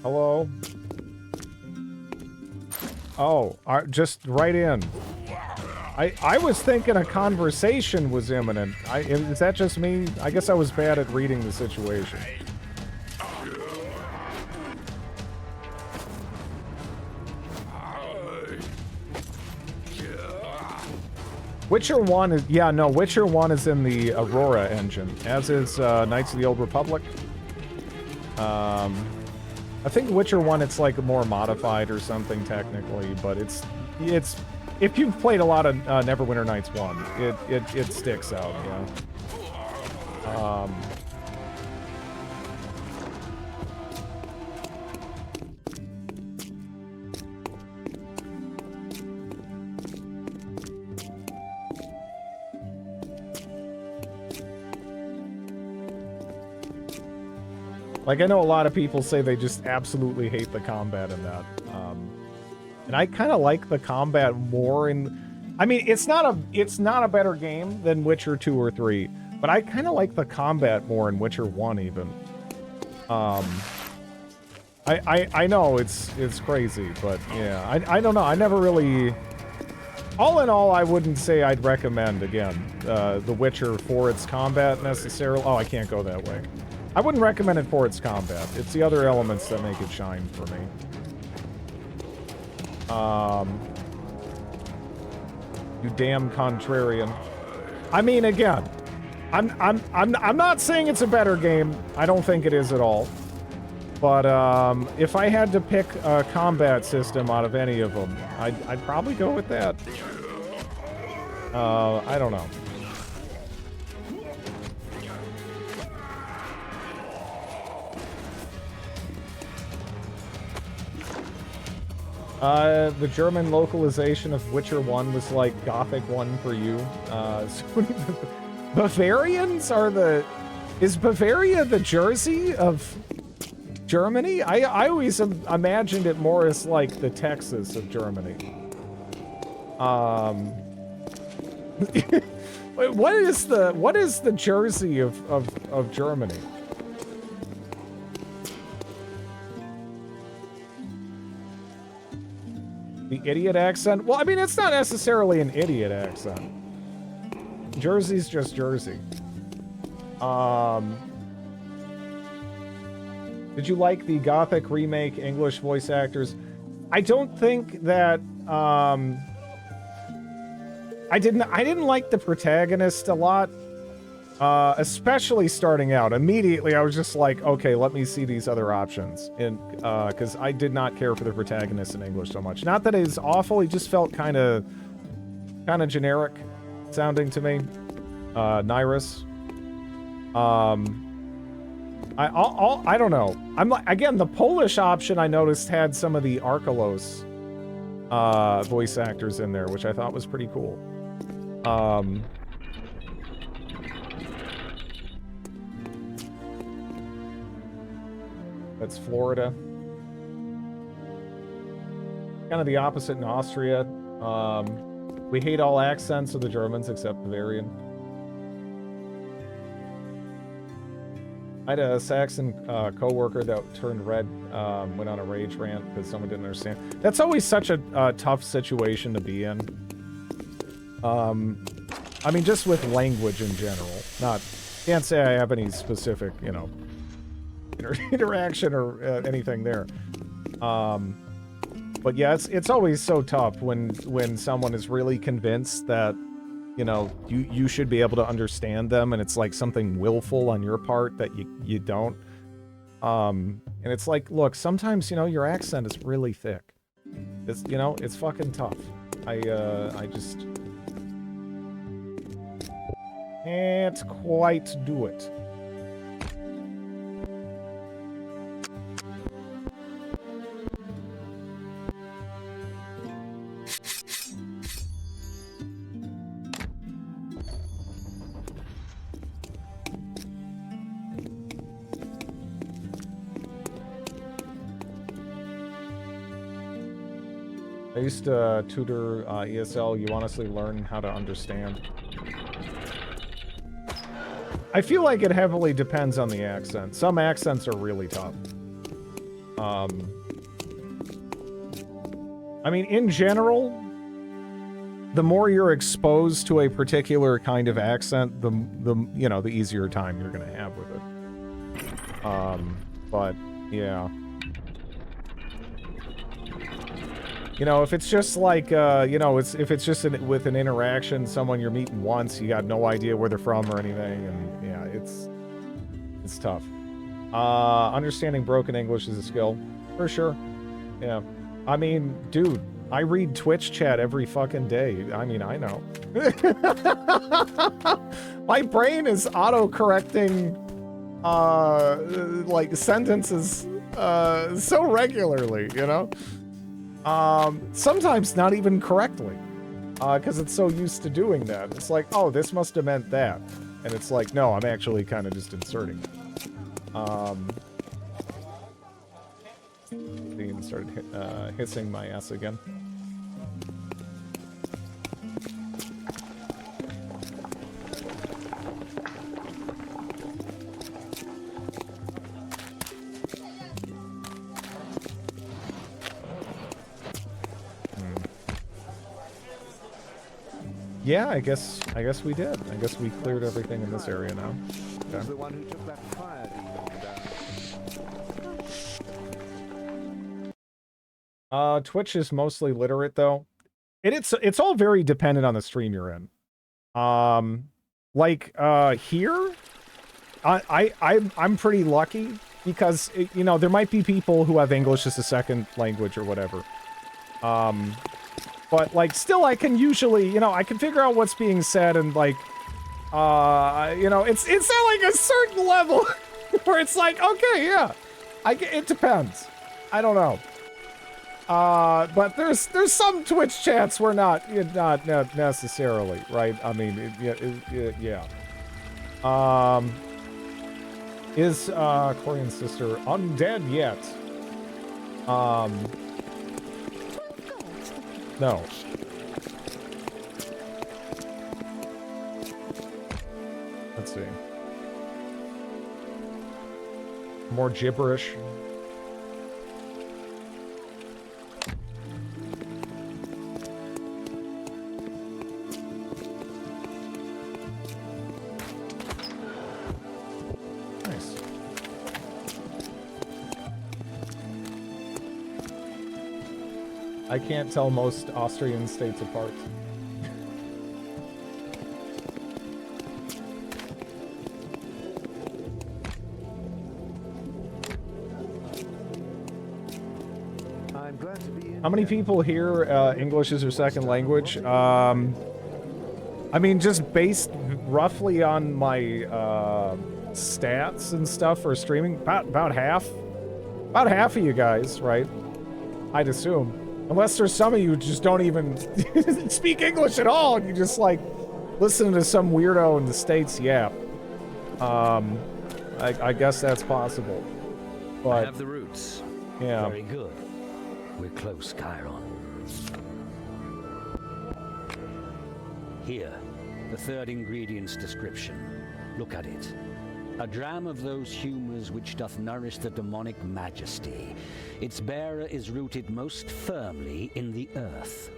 Hello? Oh, just right in. I was thinking a conversation was imminent. Is that just me? I guess I was bad at reading the situation. Witcher 1 is... Yeah, no, Witcher 1 is in the Aurora engine, as is Knights of the Old Republic. I think Witcher 1, it's like more modified or something technically, but it's if you've played a lot of Neverwinter Nights 1, it sticks out, yeah. Like, I know a lot of people say they just absolutely hate the combat in that. And I kind of like the combat more in... I mean, it's not a better game than Witcher 2 or 3, but I kind of like the combat more in Witcher 1 even. I know it's crazy, but yeah, I don't know. I never really... All in all, I wouldn't say I'd recommend, again, The Witcher for its combat necessarily. Oh, I can't go that way. I wouldn't recommend it for its combat. It's the other elements that make it shine for me. You damn contrarian. I mean, again, I'm not saying it's a better game. I don't think it is at all. But if I had to pick a combat system out of any of them, I'd probably go with that. I don't know. The German localization of Witcher 1 was like Gothic 1 for you. Bavarians are the... Is Bavaria the Jersey of Germany? I always imagined it more as like the Texas of Germany. What is the Jersey of Germany? The idiot accent? Well, I mean, it's not necessarily an idiot accent. Jersey's just Jersey. Did you like the Gothic remake English voice actors? I don't think that, I didn't like the protagonist a lot. Especially starting out. Immediately, I was just like, okay, let me see these other options. And, because I did not care for the protagonist in English so much. Not that it's awful, he just felt kind of generic sounding to me. Nyrus. I don't know. I'm like, again, the Polish option I noticed had some of the Arkelos voice actors in there, which I thought was pretty cool. That's Florida. Kind of the opposite in Austria. We hate all accents of the Germans except Bavarian. I had a Saxon co-worker that turned red, went on a rage rant because someone didn't understand. That's always such a tough situation to be in. I mean, just with language in general. Can't say I have any specific, you know, interaction or anything there. But yeah, it's always so tough when someone is really convinced that, you know, you should be able to understand them, and it's like something willful on your part that you don't. And it's like, look, sometimes, you know, your accent is really thick. It's, you know, it's fucking tough. I just can't quite do it. I used to tutor ESL. You honestly learn how to understand. I feel like it heavily depends on the accent. Some accents are really tough. I mean, in general, the more you're exposed to a particular kind of accent, the you know, the easier time you're gonna have with it. But yeah. You know, if it's just like, you know, if it's just with an interaction, someone you're meeting once, you got no idea where they're from or anything, and yeah, it's tough. Understanding broken English is a skill, for sure. Yeah. I mean, dude, I read Twitch chat every fucking day. I mean, I know. My brain is auto-correcting, like, sentences, so regularly, you know? Sometimes not even correctly, because it's so used to doing that. It's like, oh, this must have meant that. And it's like, no, I'm actually kind of just inserting it. Dean started hissing my ass again. Yeah, I guess we did. I guess we cleared everything in this area now. Okay. The one who took that fire demon. Twitch is mostly literate though. It's all very dependent on the stream you're in. Like here, I'm pretty lucky because you know, there might be people who have English as a second language or whatever. But, like, still I can usually, you know, I can figure out what's being said and, like, you know, it's at, like, a certain level where it's like, okay, yeah, it depends. I don't know. But there's some Twitch chats where not necessarily, right? I mean, yeah. Is, Corian's sister undead yet? No. Let's see. More gibberish. Nice. I can't tell most Austrian states apart. I'm glad to be in. How many people here English is their second language? I mean, just based roughly on my stats and stuff for streaming, about half. About half of you guys, right? I'd assume. Unless there's some of you who just don't even speak English at all, and you just, like, listen to some weirdo in the States yap. I guess that's possible. But, I have the roots. Yeah. Very good. We're close, Chiron. Here, the third ingredient's description. Look at it. A dram of those humours which doth nourish the demonic majesty. Its bearer is rooted most firmly in the earth.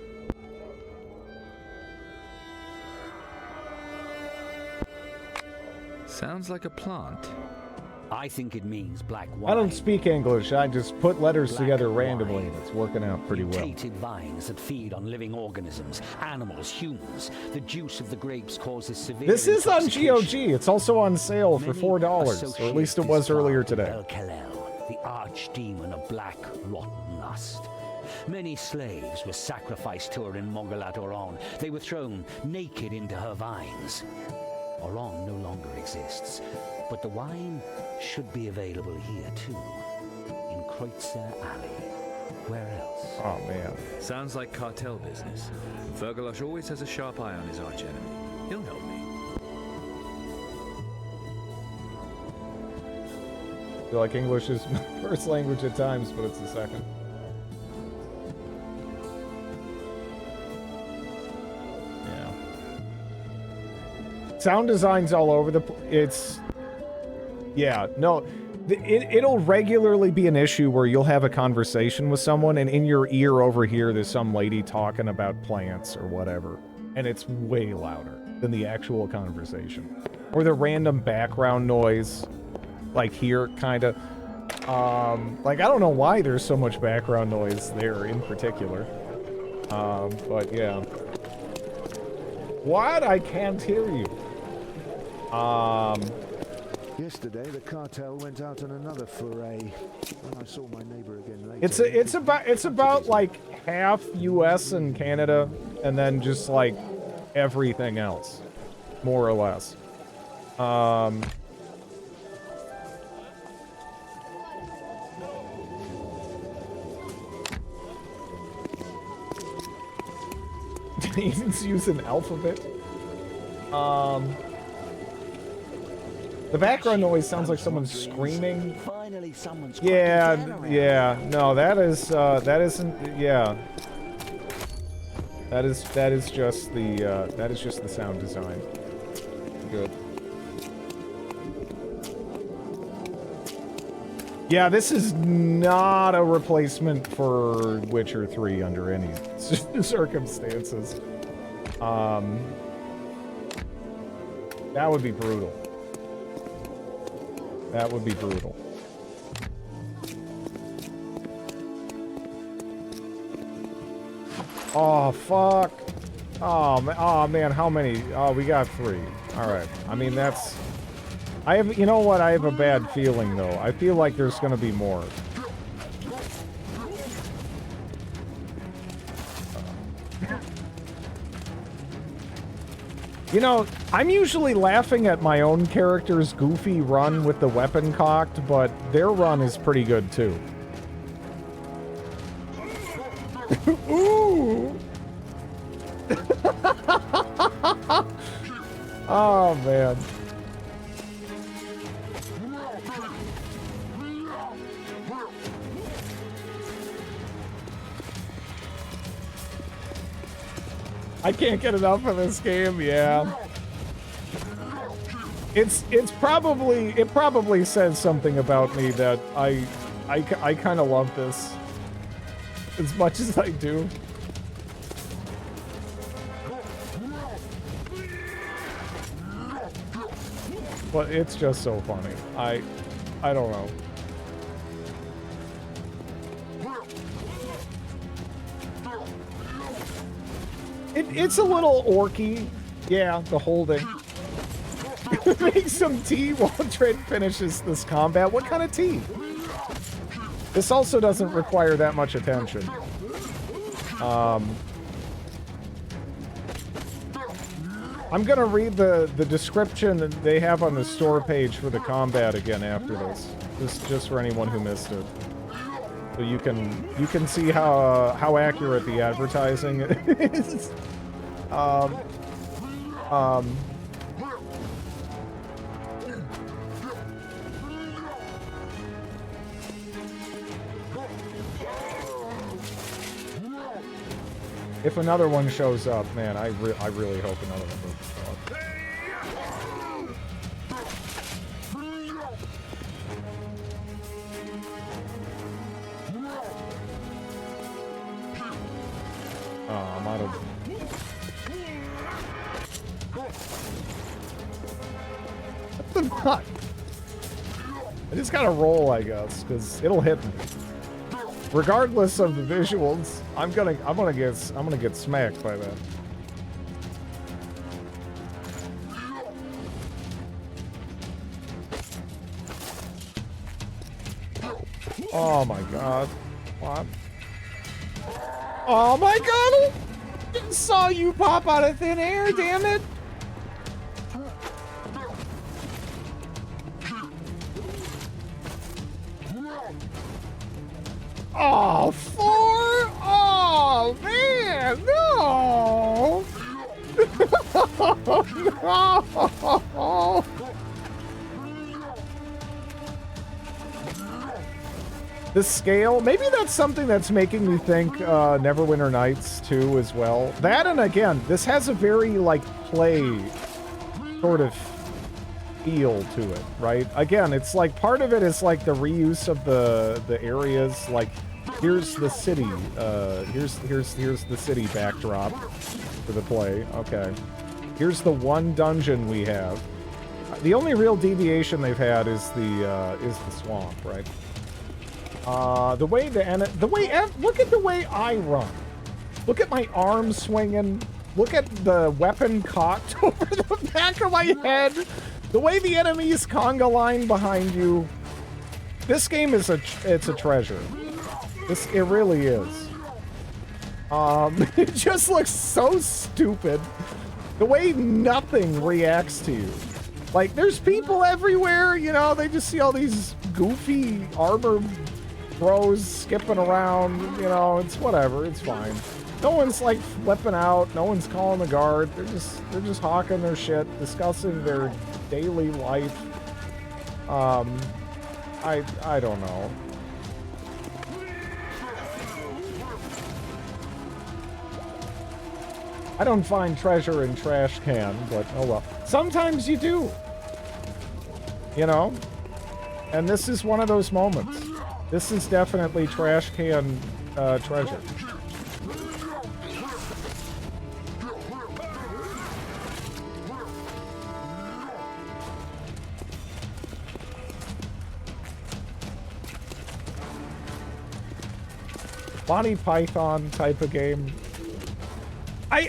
Sounds like a plant. I think it means black wine. I don't speak English. I just put letters Black together randomly, wine. and it's working out pretty well. Mutated vines that feed on living organisms, animals, humans. The juice of the grapes causes severe This is on intoxication. GOG. It's also on sale for Many $4, or at associate least it this was fire earlier with today. El-Kalel, the archdemon of black, rotten lust. Many slaves were sacrificed to her in Mogalat Oron. They were thrown naked into her vines. Oron no longer exists, but the wine should be available here too, in Kreutzer Alley. Where else? Oh man. Sounds like cartel business. Fergalosh always has a sharp eye on his archenemy. He'll help me. I feel like English is my first language at times, but it's the second. Yeah. Sound design's all over the it's yeah, no, it'll regularly be an issue where you'll have a conversation with someone and in your ear over here there's some lady talking about plants or whatever, and it's way louder than the actual conversation. Or the random background noise, like here, kind of. Like, I don't know why there's so much background noise there in particular. But yeah. What? I can't hear you. Yesterday, the cartel went out on another foray, and I saw my neighbor again later. It's about like half US and Canada, and then just like everything else, more or less. He's using alphabet. The background noise sounds like someone's screaming. Finally, someone's Yeah, no, that isn't, yeah. That is just the sound design. Good. Yeah, this is not a replacement for Witcher 3 under any circumstances. That would be brutal. That would be brutal. Oh, fuck. Oh, man, how many? Oh, we got 3. Alright. I mean, that's... you know what? I have a bad feeling, though. I feel like there's gonna be more. You know, I'm usually laughing at my own character's goofy run with the weapon cocked, but their run is pretty good, too. Ooh! Oh, man. I can't get enough of this game, yeah. It probably says something about me that I kind of love this as much as I do. But it's just so funny. I don't know. It's a little orky. Yeah, the holding. Make some tea while Trent finishes this combat. What kind of tea? This also doesn't require that much attention. I'm gonna read the description that they have on the store page for the combat again after this. Just for anyone who missed it. So you can see how accurate the advertising is. If another one shows up, man, I really hope another one does show up. Oh, I'm out of... What the fuck? I just gotta roll, I guess, because it'll hit me. Regardless of the visuals, I'm gonna get smacked by that. Oh my god. What? Oh my god! I saw you pop out of thin air, damn it! Oh, 4? Oh, man, no! No! The scale, maybe that's something that's making me think Neverwinter Nights 2 as well. That, and again, this has a very, like, play sort of feel to it, right? Again, it's like part of it is like the reuse of the areas, like here's the city, here's the city backdrop for the play. Okay, here's the one dungeon we have. The only real deviation they've had is the swamp, right? Look at the way I run. Look at my arms swinging. Look at the weapon cocked over the back of my head. The way the enemies conga line behind you. This game is it's a treasure. It really is. It just looks so stupid. The way nothing reacts to you. Like, there's people everywhere, you know, they just see all these goofy armor bros skipping around, you know, it's whatever, it's fine. No one's like flipping out, no one's calling the guard, they're just hawking their shit, discussing their daily life. I don't know. I don't find treasure in trash can, but oh well. Sometimes you do. You know? And this is one of those moments. This is definitely trash can treasure. Monty Python type of game.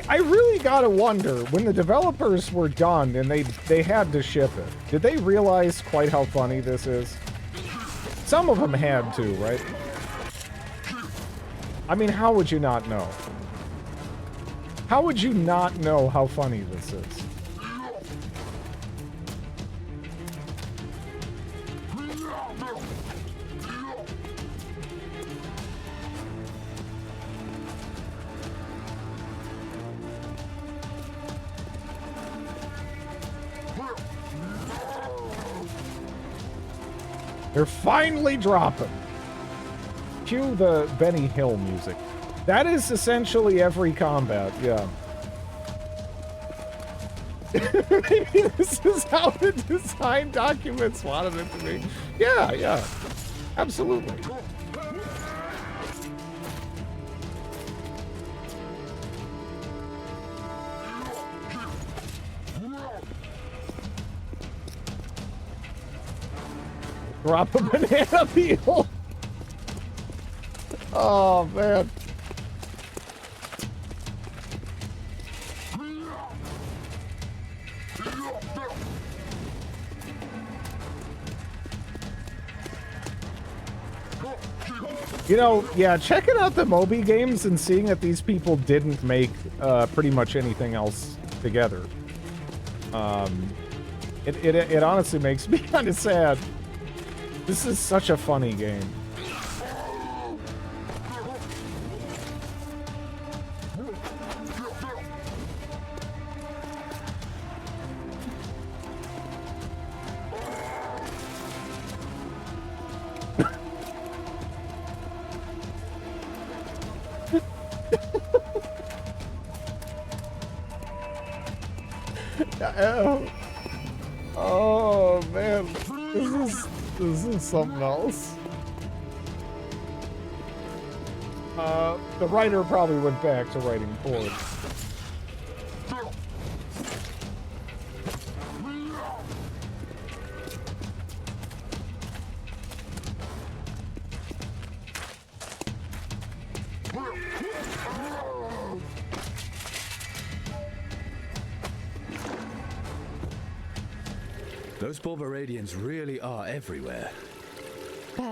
I really gotta wonder, when the developers were done and they had to ship it, did they realize quite how funny this is? Some of them had to, right? I mean, how would you not know? How would you not know how funny this is? They're finally dropping. Cue the Benny Hill music. That is essentially every combat, yeah. Maybe this is how the design documents wanted it to be. Yeah, yeah. Absolutely. Drop a banana peel. Oh, man. You know, yeah, checking out the Moby games and seeing that these people didn't make pretty much anything else together. It honestly makes me kind of sad. This is such a funny game. Oh man, this is something else. The writer probably went back to writing chords. Those Borbaradians really are everywhere.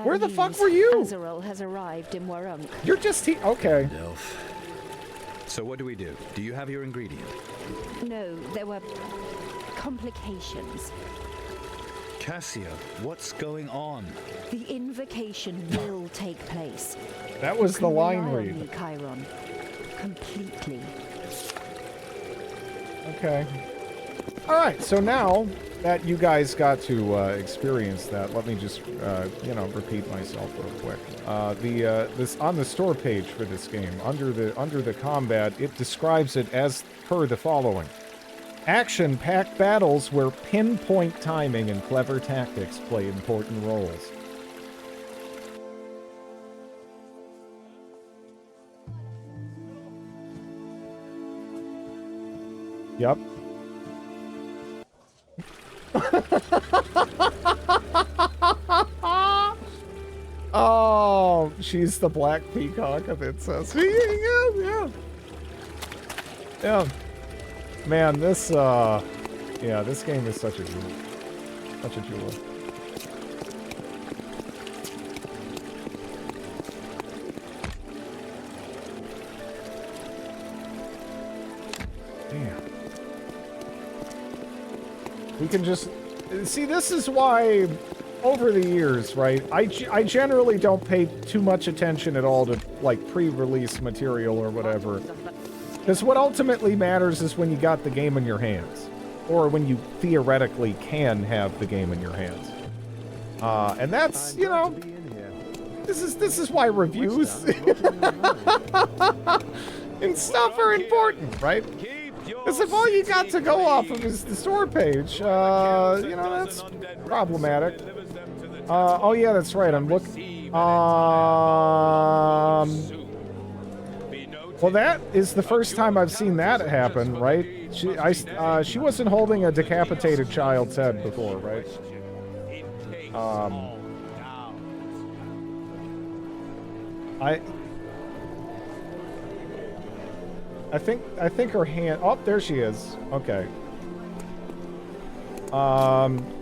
Where the fuck were you? Azarel has arrived in Warunk. You're just okay. Delph. So what do we do? Do you have your ingredient? No, there were complications. Cassia, what's going on? The invocation will take place. That was the line Rely on read. me, Chiron. Completely. Okay. All right, so now that you guys got to experience that, let me just, repeat myself real quick. This on the store page for this game, under the combat, it describes it as per the following: action-packed battles where pinpoint timing and clever tactics play important roles. Yep. Oh, she's the black peacock of incest. Yeah. Man, this this game is such a jewel. Such a jewel. Damn. We can just see, this is why over the years, right, I generally don't pay too much attention at all to like pre-release material or whatever, because what ultimately matters is when you got the game in your hands, or when you theoretically can have the game in your hands, and that's, you know, this is why reviews and stuff are important, right? Because if all you got to go off of is the store page, that's problematic. Oh yeah, that's right. I'm looking. Well, that is the first time I've seen that happen, right? She wasn't holding a decapitated child's head before, right? I think her hand... Oh, there she is. Okay.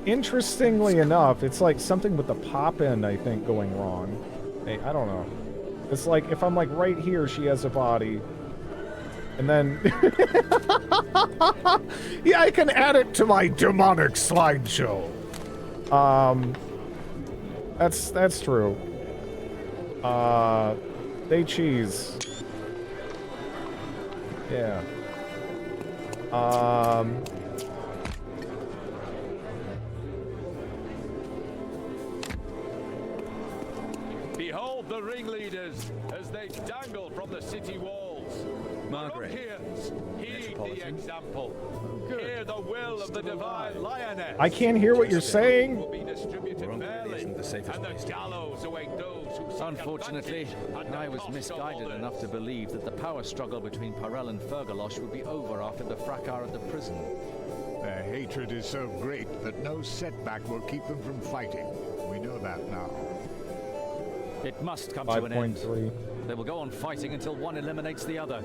Interestingly enough, it's like something with the pop-in, I think, going wrong. Hey, I don't know. It's like, if I'm like right here, she has a body. And then... yeah, I can add it to my demonic slideshow. That's true. They cheese. Yeah. Behold the ringleaders as they dangle from the city walls. Margaret. Heed the example. Hear the will of the divine lioness. I can't hear what you're saying. Isn't the safest place. Unfortunately, I was misguided enough to believe that the power struggle between Parel and Fergalosh would be over after the fracas at the prison. Their hatred is so great that no setback will keep them from fighting. We know that now. It must come to an end. They will go on fighting until one eliminates the other.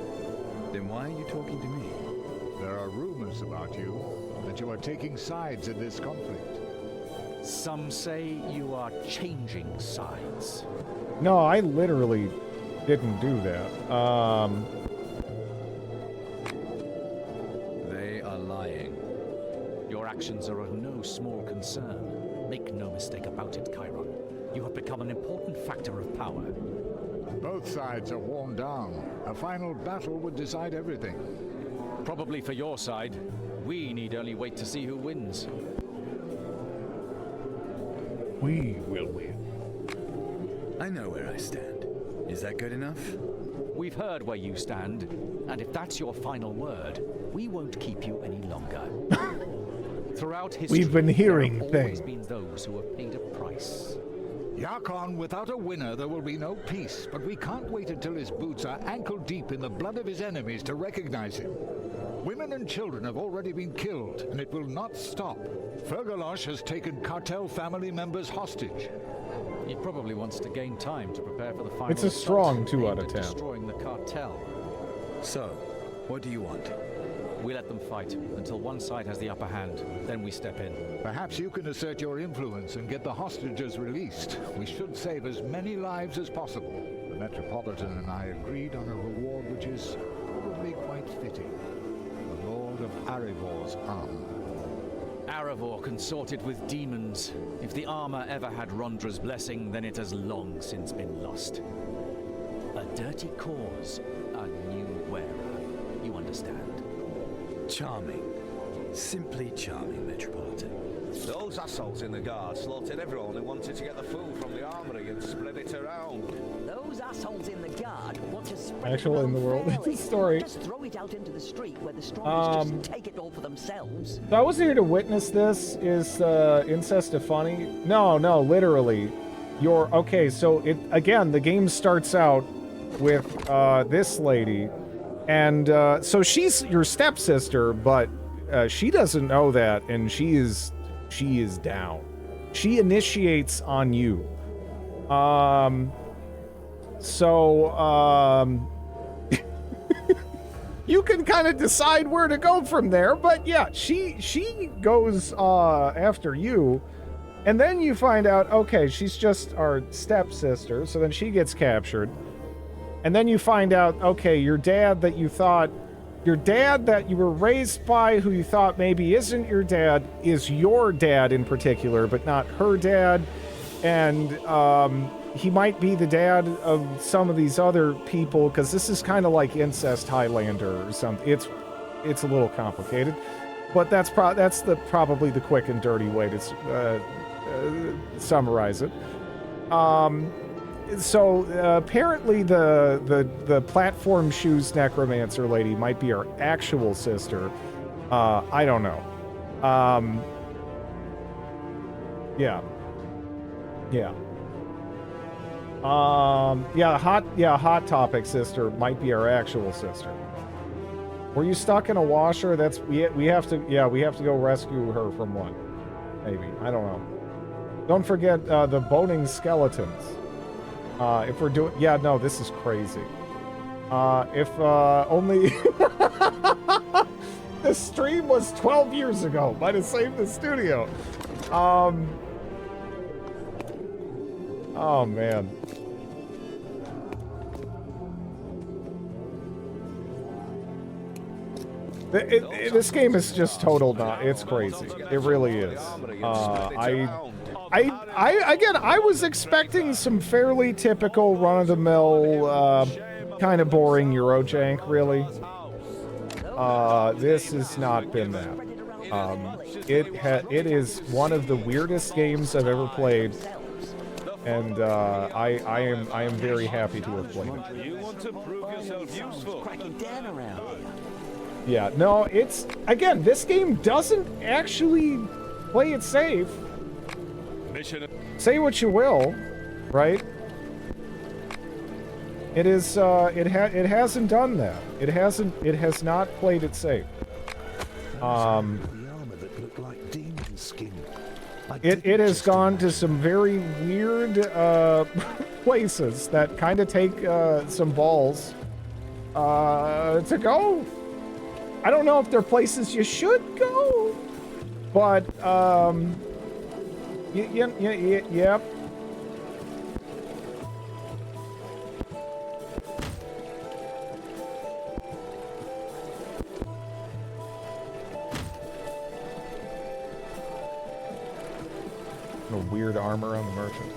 Then why are you talking to me? There are rumors about you, that you are taking sides in this conflict. Some say you are changing sides. No, I literally didn't do that. They are lying. Your actions are of no small concern. Make no mistake about it, Chiron. You have become an important factor of power. Both sides are worn down. A final battle would decide everything. Probably for your side. We need only wait to see who wins. We will win. I know where I stand. Is that good enough? We've heard where you stand, and if that's your final word, we won't keep you any longer. Throughout history, We've been hearing there have always things. been those who have paid a price. Yakon, without a winner, there will be no peace. But we can't wait until his boots are ankle deep in the blood of his enemies to recognize him. Women and children have already been killed, and it will not stop. Fergalosh has taken cartel family members hostage. He probably wants to gain time to prepare for the final It's a assault strong 2 aimed out of at 10. destroying the cartel. So, what do you want? We let them fight until one side has the upper hand. Then we step in. Perhaps you can assert your influence and get the hostages released. We should save as many lives as possible. The Metropolitan and I agreed on a reward which is probably quite fitting. The Lord of Arivor's arm. Arivor consorted with demons. If the armor ever had Rondra's blessing, then it has long since been lost. A dirty cause, a new wearer. You understand? Charming. Simply charming, Metropolitan. Those assholes in the guard slaughtered everyone who wanted to get the food from the armory and spread it around. Those assholes in the guard want to spread Actual it in the world. fairly. It's a story. Just throw it out into the street where the strongest just take it all for themselves. So I was here to witness this. Is incest a funny? No, literally. Okay, so again, the game starts out with this lady, and so she's your stepsister, but she doesn't know that, and she is down. She initiates on you. You can kind of decide where to go from there, but yeah, she goes after you, and then you find out, okay, she's just our stepsister, so then she gets captured, and then you find out, okay, your dad that you were raised by, who you thought maybe isn't your dad, is your dad in particular, but not her dad, and he might be the dad of some of these other people, because this is kind of like incest Highlander or something. It's a little complicated, but that's probably the quick and dirty way to summarize it. So apparently the platform shoes necromancer lady might be our actual sister. I don't know. Yeah. Hot Topic sister might be our actual sister. Were you stuck in a washer? We have to go rescue her from one. Maybe. I don't know. Don't forget the boning skeletons. If we're doing... Yeah, no, this is crazy. If only... The stream was 12 years ago. Might have saved the studio. Oh, man. This game is just total it's crazy. It really is. I was expecting some fairly typical run-of-the-mill, kind of boring Eurojank, really. This has not been that. It is one of the weirdest games I've ever played, and I am very happy to have played it. You want to prove yourself useful. Cracking down around here. Yeah, no, again, this game doesn't actually play it safe. Say what you will, right? It is, it hasn't done that. It has not played it safe. The armor that looked like demon skin. It has gone to some very weird places that kind of take some balls to go. I don't know if they're places you should go, but Yep. No weird armor on the merchant.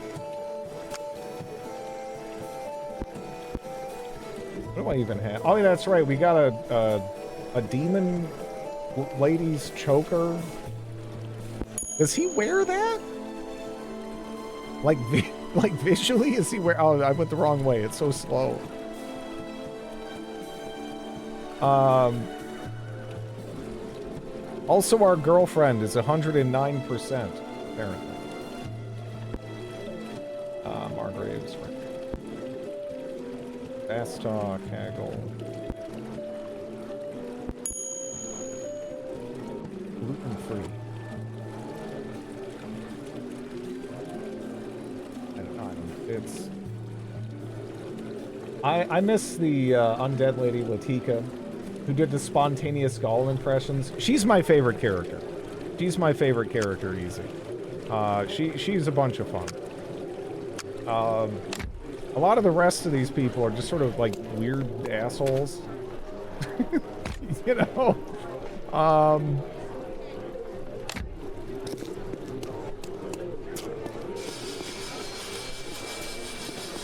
What do I even have? Oh, yeah, that's right. We got a demon lady's choker. Does he wear that? Like visually, is he wear? Oh, I went the wrong way. It's so slow. Also, our girlfriend is 109%, apparently. Margraves, right. Bastok, Haggle. Gluten-free. It's... I miss the undead lady Latika, who did the spontaneous Gaul impressions. She's my favorite character. She's my favorite character, easy. She's a bunch of fun. A lot of the rest of these people are just sort of like weird assholes. You know?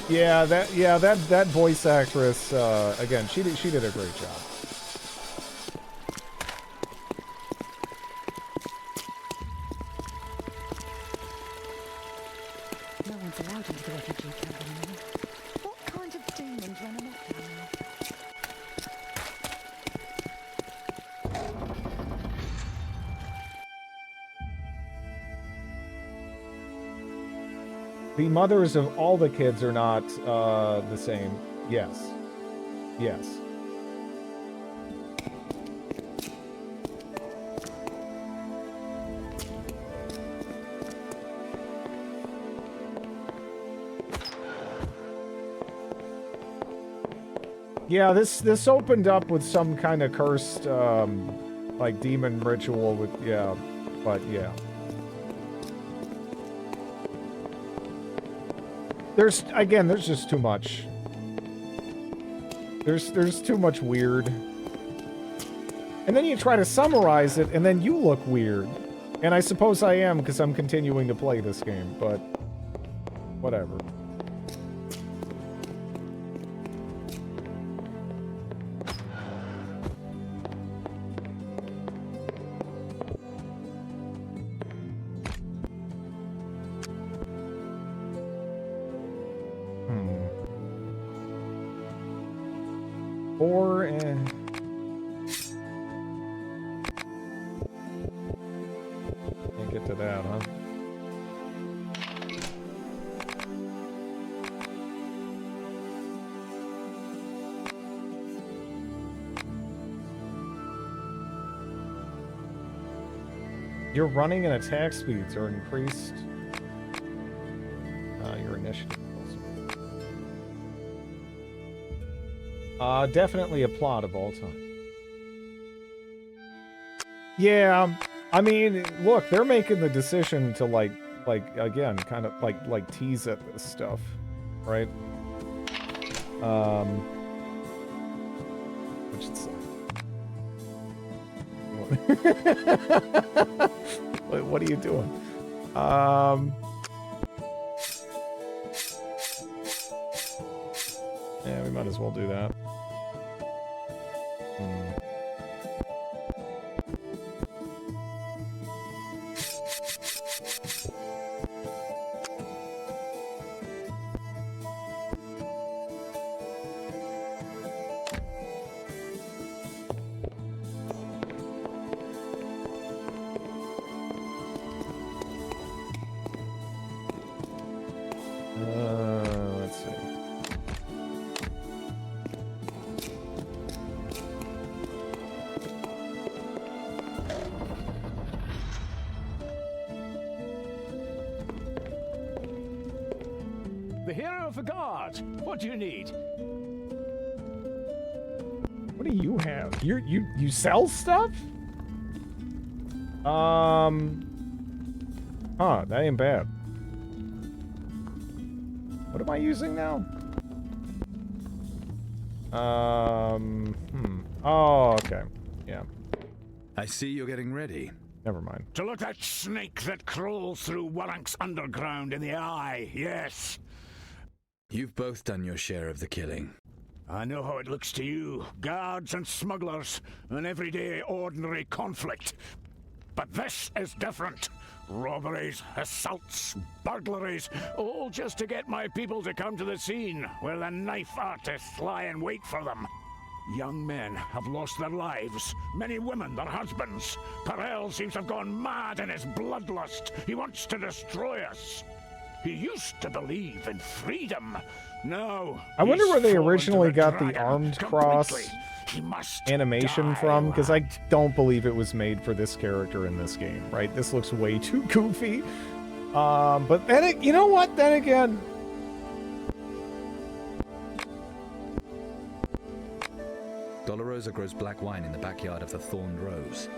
Yeah, that voice actress, again, she did a great job. No one's allowed into the refugee camp anymore. What kind of demons run amok down there? The mothers of all the kids are not the same. Yes. Yes. Yeah, this opened up with some kind of cursed, like, demon ritual with, yeah, but yeah. There's just too much. There's too much weird. And then you try to summarize it, and then you look weird. And I suppose I am, because I'm continuing to play this game, but whatever. Can't get to that, huh? Your running and attack speeds are increased. Your initiative also. Definitely a plot of all time. Yeah, I mean, look, they're making the decision to like again, kind of like tease at this stuff, right? Which it's what are you doing? Yeah, we might as well do that. Let's see. The hero of the guard. What do you need? What do you have? You sell stuff? Huh, that ain't bad. What am I using now? Oh, okay. Yeah. I see you're getting ready. Never mind. To look that snake that crawls through Warrank's underground in the eye, yes. You've both done your share of the killing. I know how it looks to you. Guards and smugglers, an everyday ordinary conflict. But this is different. Robberies, assaults, burglaries, all just to get my people to come to the scene where the knife artists lie in wait for them. Young men have lost their lives, many women their husbands. Perel seems to have gone mad in his bloodlust. He wants to destroy us. He used to believe in freedom. Now, I wonder he's where they fallen originally to got the dragon armed cross completely. He must animation die, from, because I lad. don't believe it was made for this character in this game, right? This looks way too goofy. But then, you know what? Then again, Dolorosa grows black wine in the backyard of the Thorned Rose.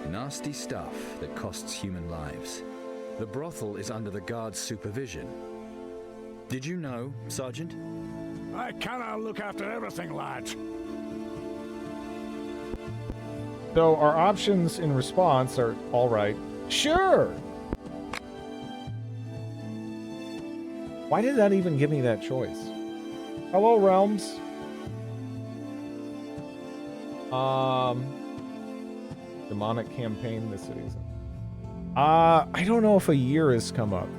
Nasty stuff that costs human lives. The brothel is under the guard's supervision. Did you know, Sergeant? I cannot look after everything, lad. so our options in response are all right. Sure. Why did that even give me that choice? Hello, Realms. Demonic campaign this season. I don't know if a year has come up.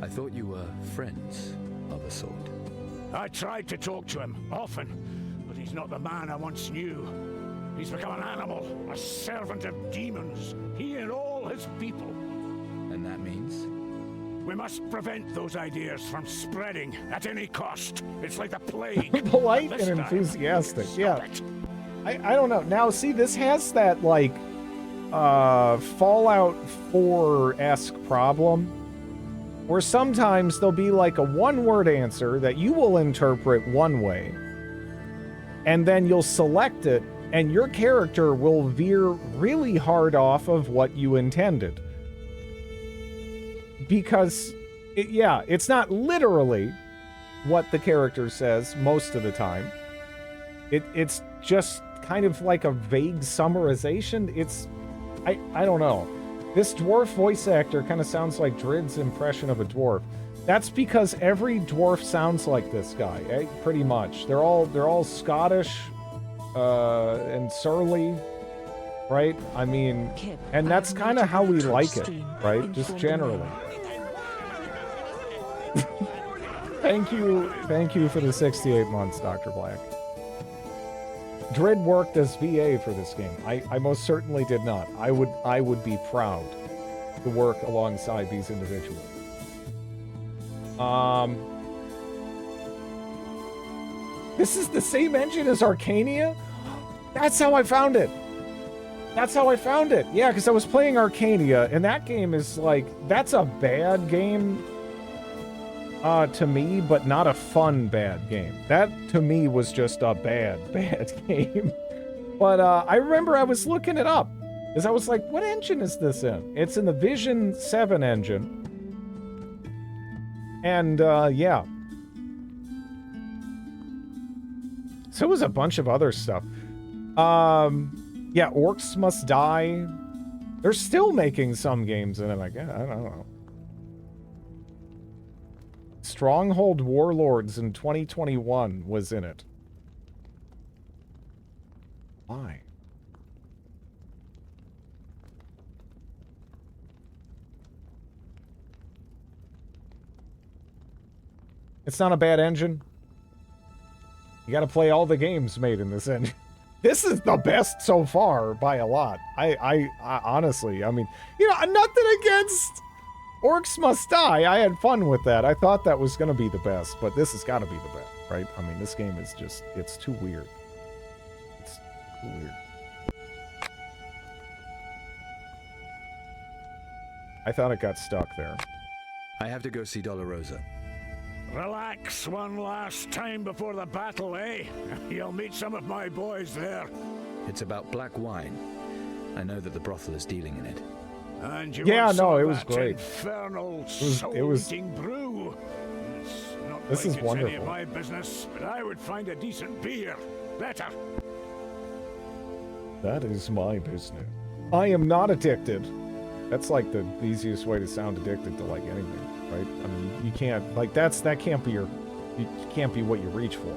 I thought you were friends of a sort. I tried to talk to him, often, but he's not the man I once knew. He's become an animal, a servant of demons, he and all his people. And that means? We must prevent those ideas from spreading at any cost. It's like the plague. Polite This and time, enthusiastic, stop yeah. it. I don't know. Now, see, this has that, like, Fallout 4-esque problem, where sometimes there'll be, like, a one-word answer that you will interpret one way, and then you'll select it, and your character will veer really hard off of what you intended. Because, it's not literally what the character says most of the time. It's just kind of like a vague summarization. I don't know. This dwarf voice actor kind of sounds like Drid's impression of a dwarf. That's because every dwarf sounds like this guy, pretty much. They're all Scottish and surly, right? I mean, and that's kind of how we like it, right? Just generally. Thank you for the 68 months, Dr. Black. Drid worked as VA for this game. I most certainly did not. I would be proud to work alongside these individuals. This is the same engine as Arcania? That's how I found it. Yeah, because I was playing Arcania, and that game is like, that's a bad game to me, but not a fun bad game. That, to me, was just a bad game. But I remember I was looking it up, because I was like, what engine is this in? It's in the Vision 7 engine. And, yeah. So it was a bunch of other stuff. Yeah, Orcs Must Die. They're still making some games, and I'm like, yeah, I don't know. Stronghold Warlords in 2021 was in it. Why? It's not a bad engine. You gotta play all the games made in this engine. This is the best so far by a lot. I honestly, I mean, nothing against Orcs Must Die. I had fun with that. I thought that was going to be the best, but this has got to be the best, right? I mean, this game is just, it's too weird. It's too weird. I thought it got stuck there. I have to go see Dolorosa. Relax one last time before the battle, eh? You'll meet some of my boys there. It's about black wine. I know that the brothel is dealing in it. And you Yeah, want some no, of it was that great. Infernal It was- soul-eating brew. It's not This like is it's any wonderful. of my business, but I would find a decent beer better. That is my business. I am not addicted. That's like the easiest way to sound addicted to like anything, right? I mean, you can't like that can't be you can't be what you reach for.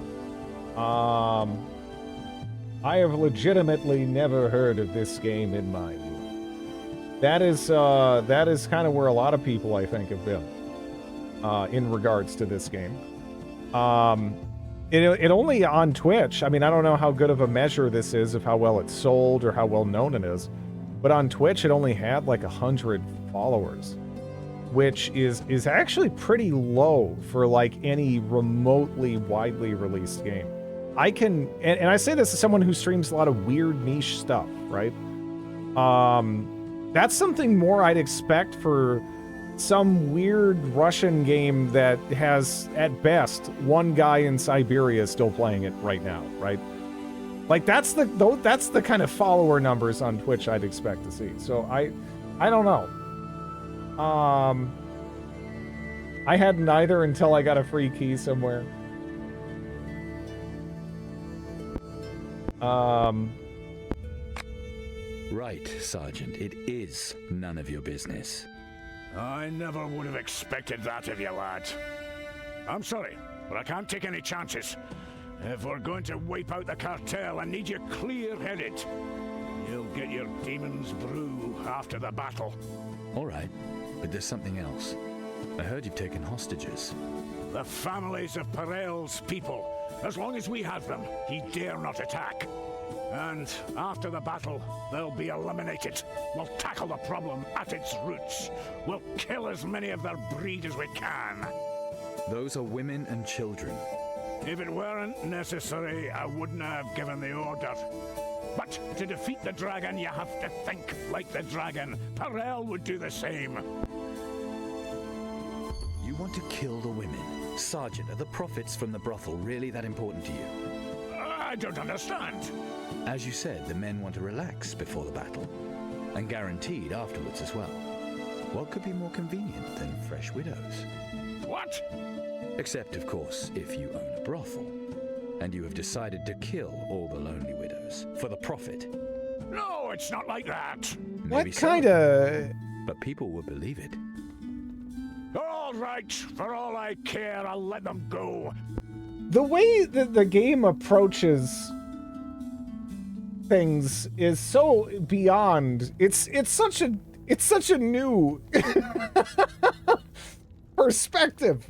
I have legitimately never heard of this game in my life. That is kind of where a lot of people I think have been in regards to this game. It only on Twitch. I mean, I don't know how good of a measure this is of how well it's sold or how well known it is, but on Twitch it only had like 100 followers, which is actually pretty low for like any remotely widely released game. I can, and I say this as someone who streams a lot of weird niche stuff, right? That's something more I'd expect for some weird Russian game that has, at best, one guy in Siberia still playing it right now, right? Like that's the kind of follower numbers on Twitch I'd expect to see. So I don't know. I had neither until I got a free key somewhere. Right, Sergeant. It is none of your business. I never would have expected that of you, lad. I'm sorry, but I can't take any chances. If we're going to wipe out the cartel, I need you clear-headed. You'll get your demon's brew after the battle. All right, but there's something else. I heard you've taken hostages. The families of Perel's people. As long as we have them, he dare not attack. And after the battle, they'll be eliminated. We'll tackle the problem at its roots. We'll kill as many of their breed as we can. Those are women and children. If it weren't necessary, I wouldn't have given the order. But to defeat the dragon, you have to think like the dragon. Perel would do the same. You want to kill the women? Sergeant, are the profits from the brothel really that important to you? I don't understand. As you said, the men want to relax before the battle, and guaranteed afterwards as well. What could be more convenient than fresh widows? What? Except, of course, if you own a brothel, and you have decided to kill all the lonely widows for the profit. No, it's not like that. Maybe What kind of... But people will believe it. All right, for all I care, I'll let them go. The way that the game approaches things is so beyond. It's such a new perspective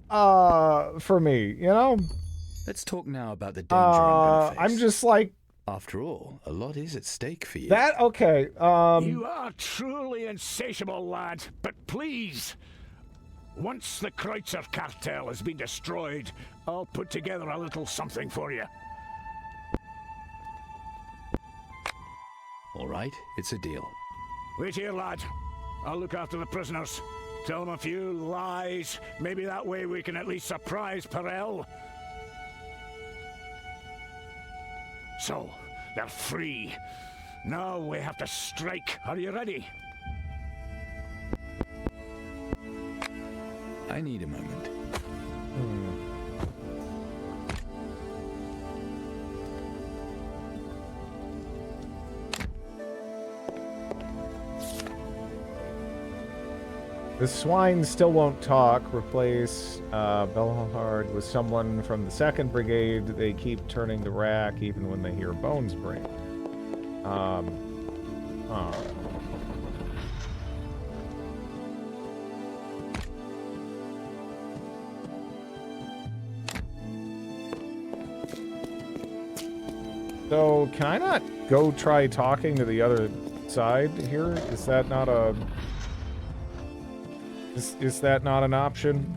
for me, you know? Let's talk now about the danger I'm gonna face. I'm just like, after all, a lot is at stake for you. that okay. You are truly insatiable, lad, but please, once the Kreutzer cartel has been destroyed, I'll put together a little something for you. All right, it's a deal. Wait here, lad. I'll look after the prisoners. Tell them a few lies. Maybe that way we can at least surprise Perel. So, they're free. Now we have to strike. Are you ready? I need a moment. The swine still won't talk. Replace Belhard with someone from the 2nd Brigade. They keep turning the rack even when they hear bones break. So, can I not go try talking to the other side here? Is that not a... Is that not an option?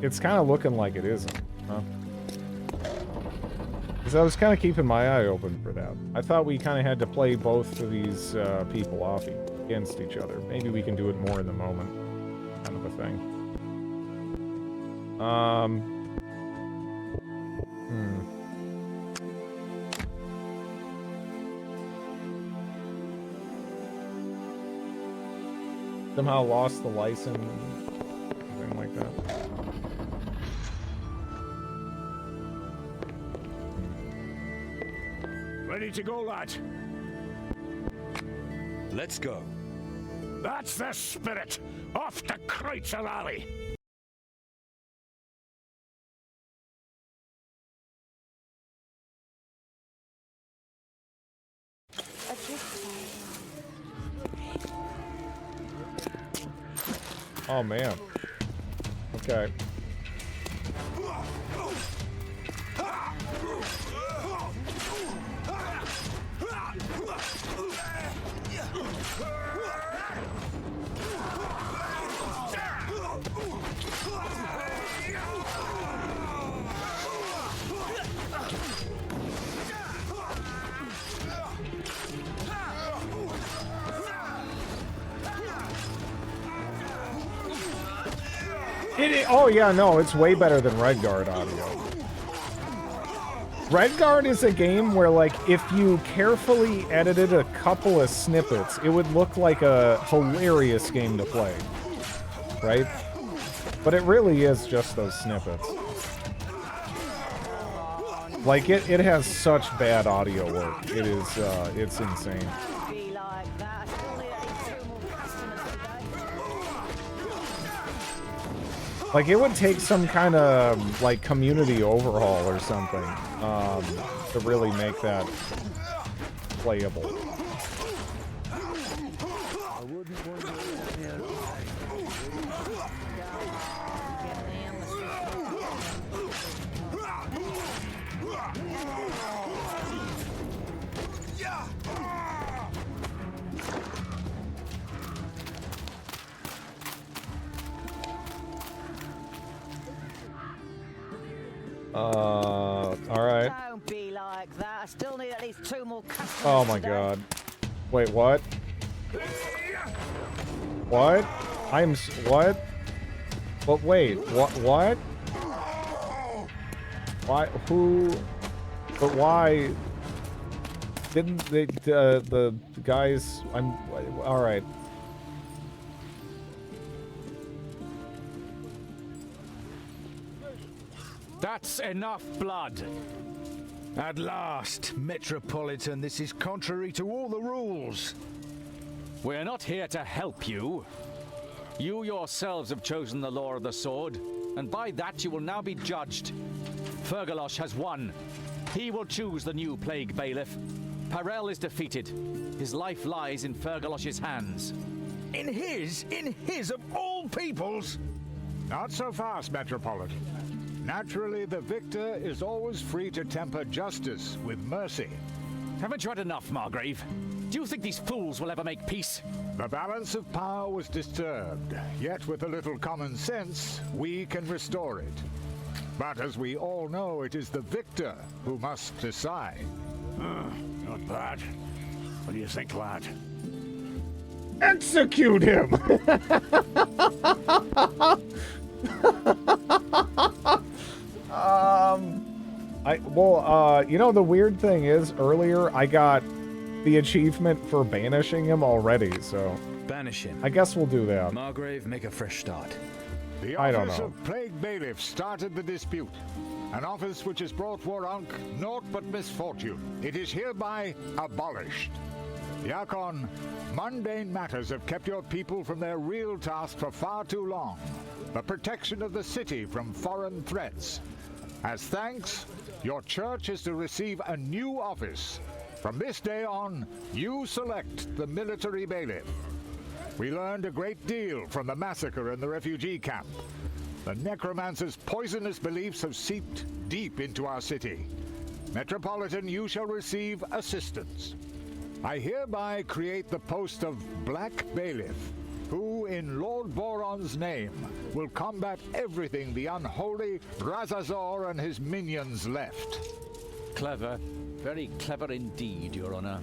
It's kind of looking like it isn't, huh? Because I was kind of keeping my eye open for that. I thought we kind of had to play both of these people off against each other. Maybe we can do it more in the moment, kind of a thing. Somehow lost the license, something like that. Ready to go, lad? Let's go. That's the spirit! Off to Kreutzer Alley! Oh man. Okay. Oh yeah, no, it's way better than Redguard audio. Redguard is a game where, like, if you carefully edited a couple of snippets, it would look like a hilarious game to play. Right? But it really is just those snippets. Like, it has such bad audio work. It is, it's insane. Like, it would take some kind of, like, community overhaul or something, to really make that playable. Alright. Don't be like that. I still need at least 2 more customers. Oh my god. Wait, what? What? What? But wait, what? Why? Who? But why? Didn't they, the guys, alright. That's enough blood. At last, Metropolitan, this is contrary to all the rules. We're not here to help you. You yourselves have chosen the law of the sword, and by that you will now be judged. Fergalosh has won. He will choose the new Plague Bailiff. Parel is defeated. His life lies in Fergalosh's hands. In his of all peoples? Not so fast, Metropolitan. Naturally, the victor is always free to temper justice with mercy. Haven't you had enough, Margrave? Do you think these fools will ever make peace? The balance of power was disturbed, yet with a little common sense, we can restore it. But as we all know, it is the victor who must decide. Not bad. What do you think, lad? Execute him! You know, the weird thing is, earlier I got the achievement for banishing him already, so... Banish him. I guess we'll do that. Margrave, make a fresh start. The I don't office know. of Plague Bailiff started the dispute. An office which has brought Warunk naught but misfortune. It is hereby abolished. Yakon, mundane matters have kept your people from their real task for far too long. The protection of the city from foreign threats. As thanks, your church is to receive a new office. From this day on, you select the military bailiff. We learned a great deal from the massacre in the refugee camp. The necromancer's poisonous beliefs have seeped deep into our city. Metropolitan, you shall receive assistance. I hereby create the post of Black Bailiff, who, in Lord Boron's name, will combat everything the unholy Razazor and his minions left. Clever. Very clever indeed, Your Honor.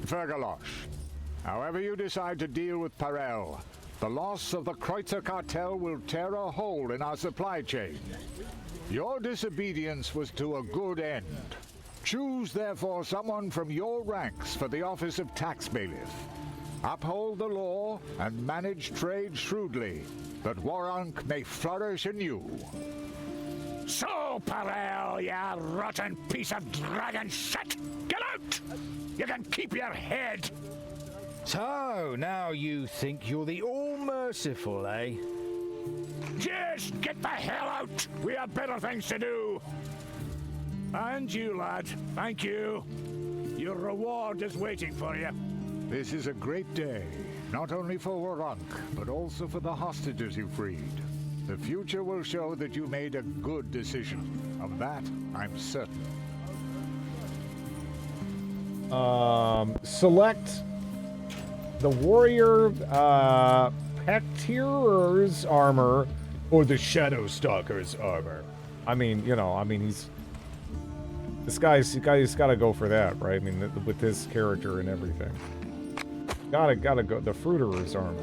Fergalosh, however you decide to deal with Parel, the loss of the Kreutzer cartel will tear a hole in our supply chain. Your disobedience was to a good end. Choose, therefore, someone from your ranks for the office of tax bailiff. Uphold the law and manage trade shrewdly, that Warunk may flourish anew. So, Parel, you rotten piece of dragon shit! Get out! You can keep your head! So, now you think you're the all-merciful, eh? Just get the hell out! We have better things to do! And you, lad, thank you. Your reward is waiting for you. This is a great day, not only for Warunk, but also for the hostages you freed. The future will show that you made a good decision. Of that, I'm certain. Select the warrior Pacteerer's armor or the Shadowstalker's armor. I mean, you know, he's... This guy's got to go for that, right? I mean, with this character and everything. Gotta go. The Fruiterer's armor.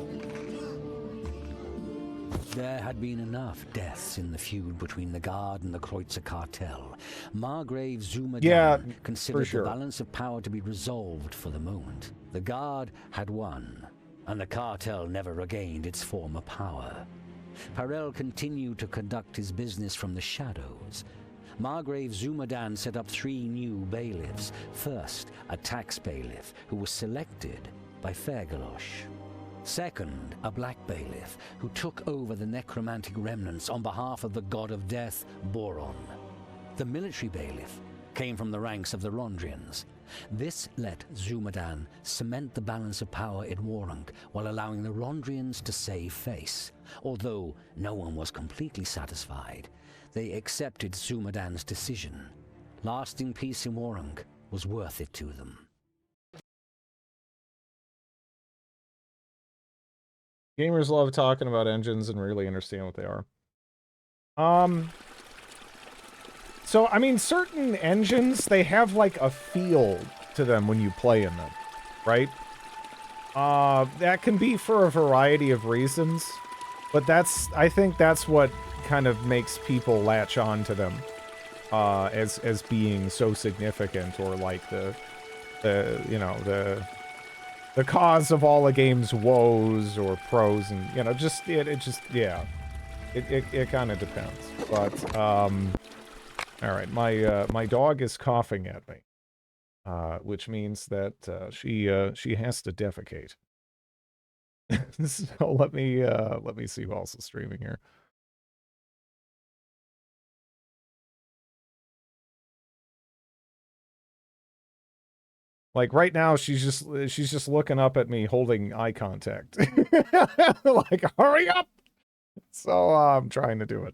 There had been enough deaths in the feud between the Guard and the Kreutzer cartel. Margrave Zumadan considered the balance of power to be resolved for the moment. The Guard had won, and the cartel never regained its former power. Parel continued to conduct his business from the shadows. Margrave Zumadan set up 3 new bailiffs. First, a tax bailiff who was selected by Fergalosh. Second, a black bailiff who took over the necromantic remnants on behalf of the god of death, Boron. The military bailiff came from the ranks of the Rondrians. This let Zumadan cement the balance of power in Warunk while allowing the Rondrians to save face. Although no one was completely satisfied, they accepted Zumadan's decision. Lasting peace in Warunk was worth it to them. Gamers love talking about engines and really understand what they are. So, I mean, certain engines, they have, like, a feel to them when you play in them, right? That can be for a variety of reasons, but I think that's what kind of makes people latch on to them, as being so significant, or, like, the cause of all the game's woes or pros, and, you know, it kind of depends. But, all right, my dog is coughing at me, which means that she has to defecate. So let me see who else is streaming here. Like right now, she's just looking up at me, holding eye contact. Like, hurry up! So I'm trying to do it.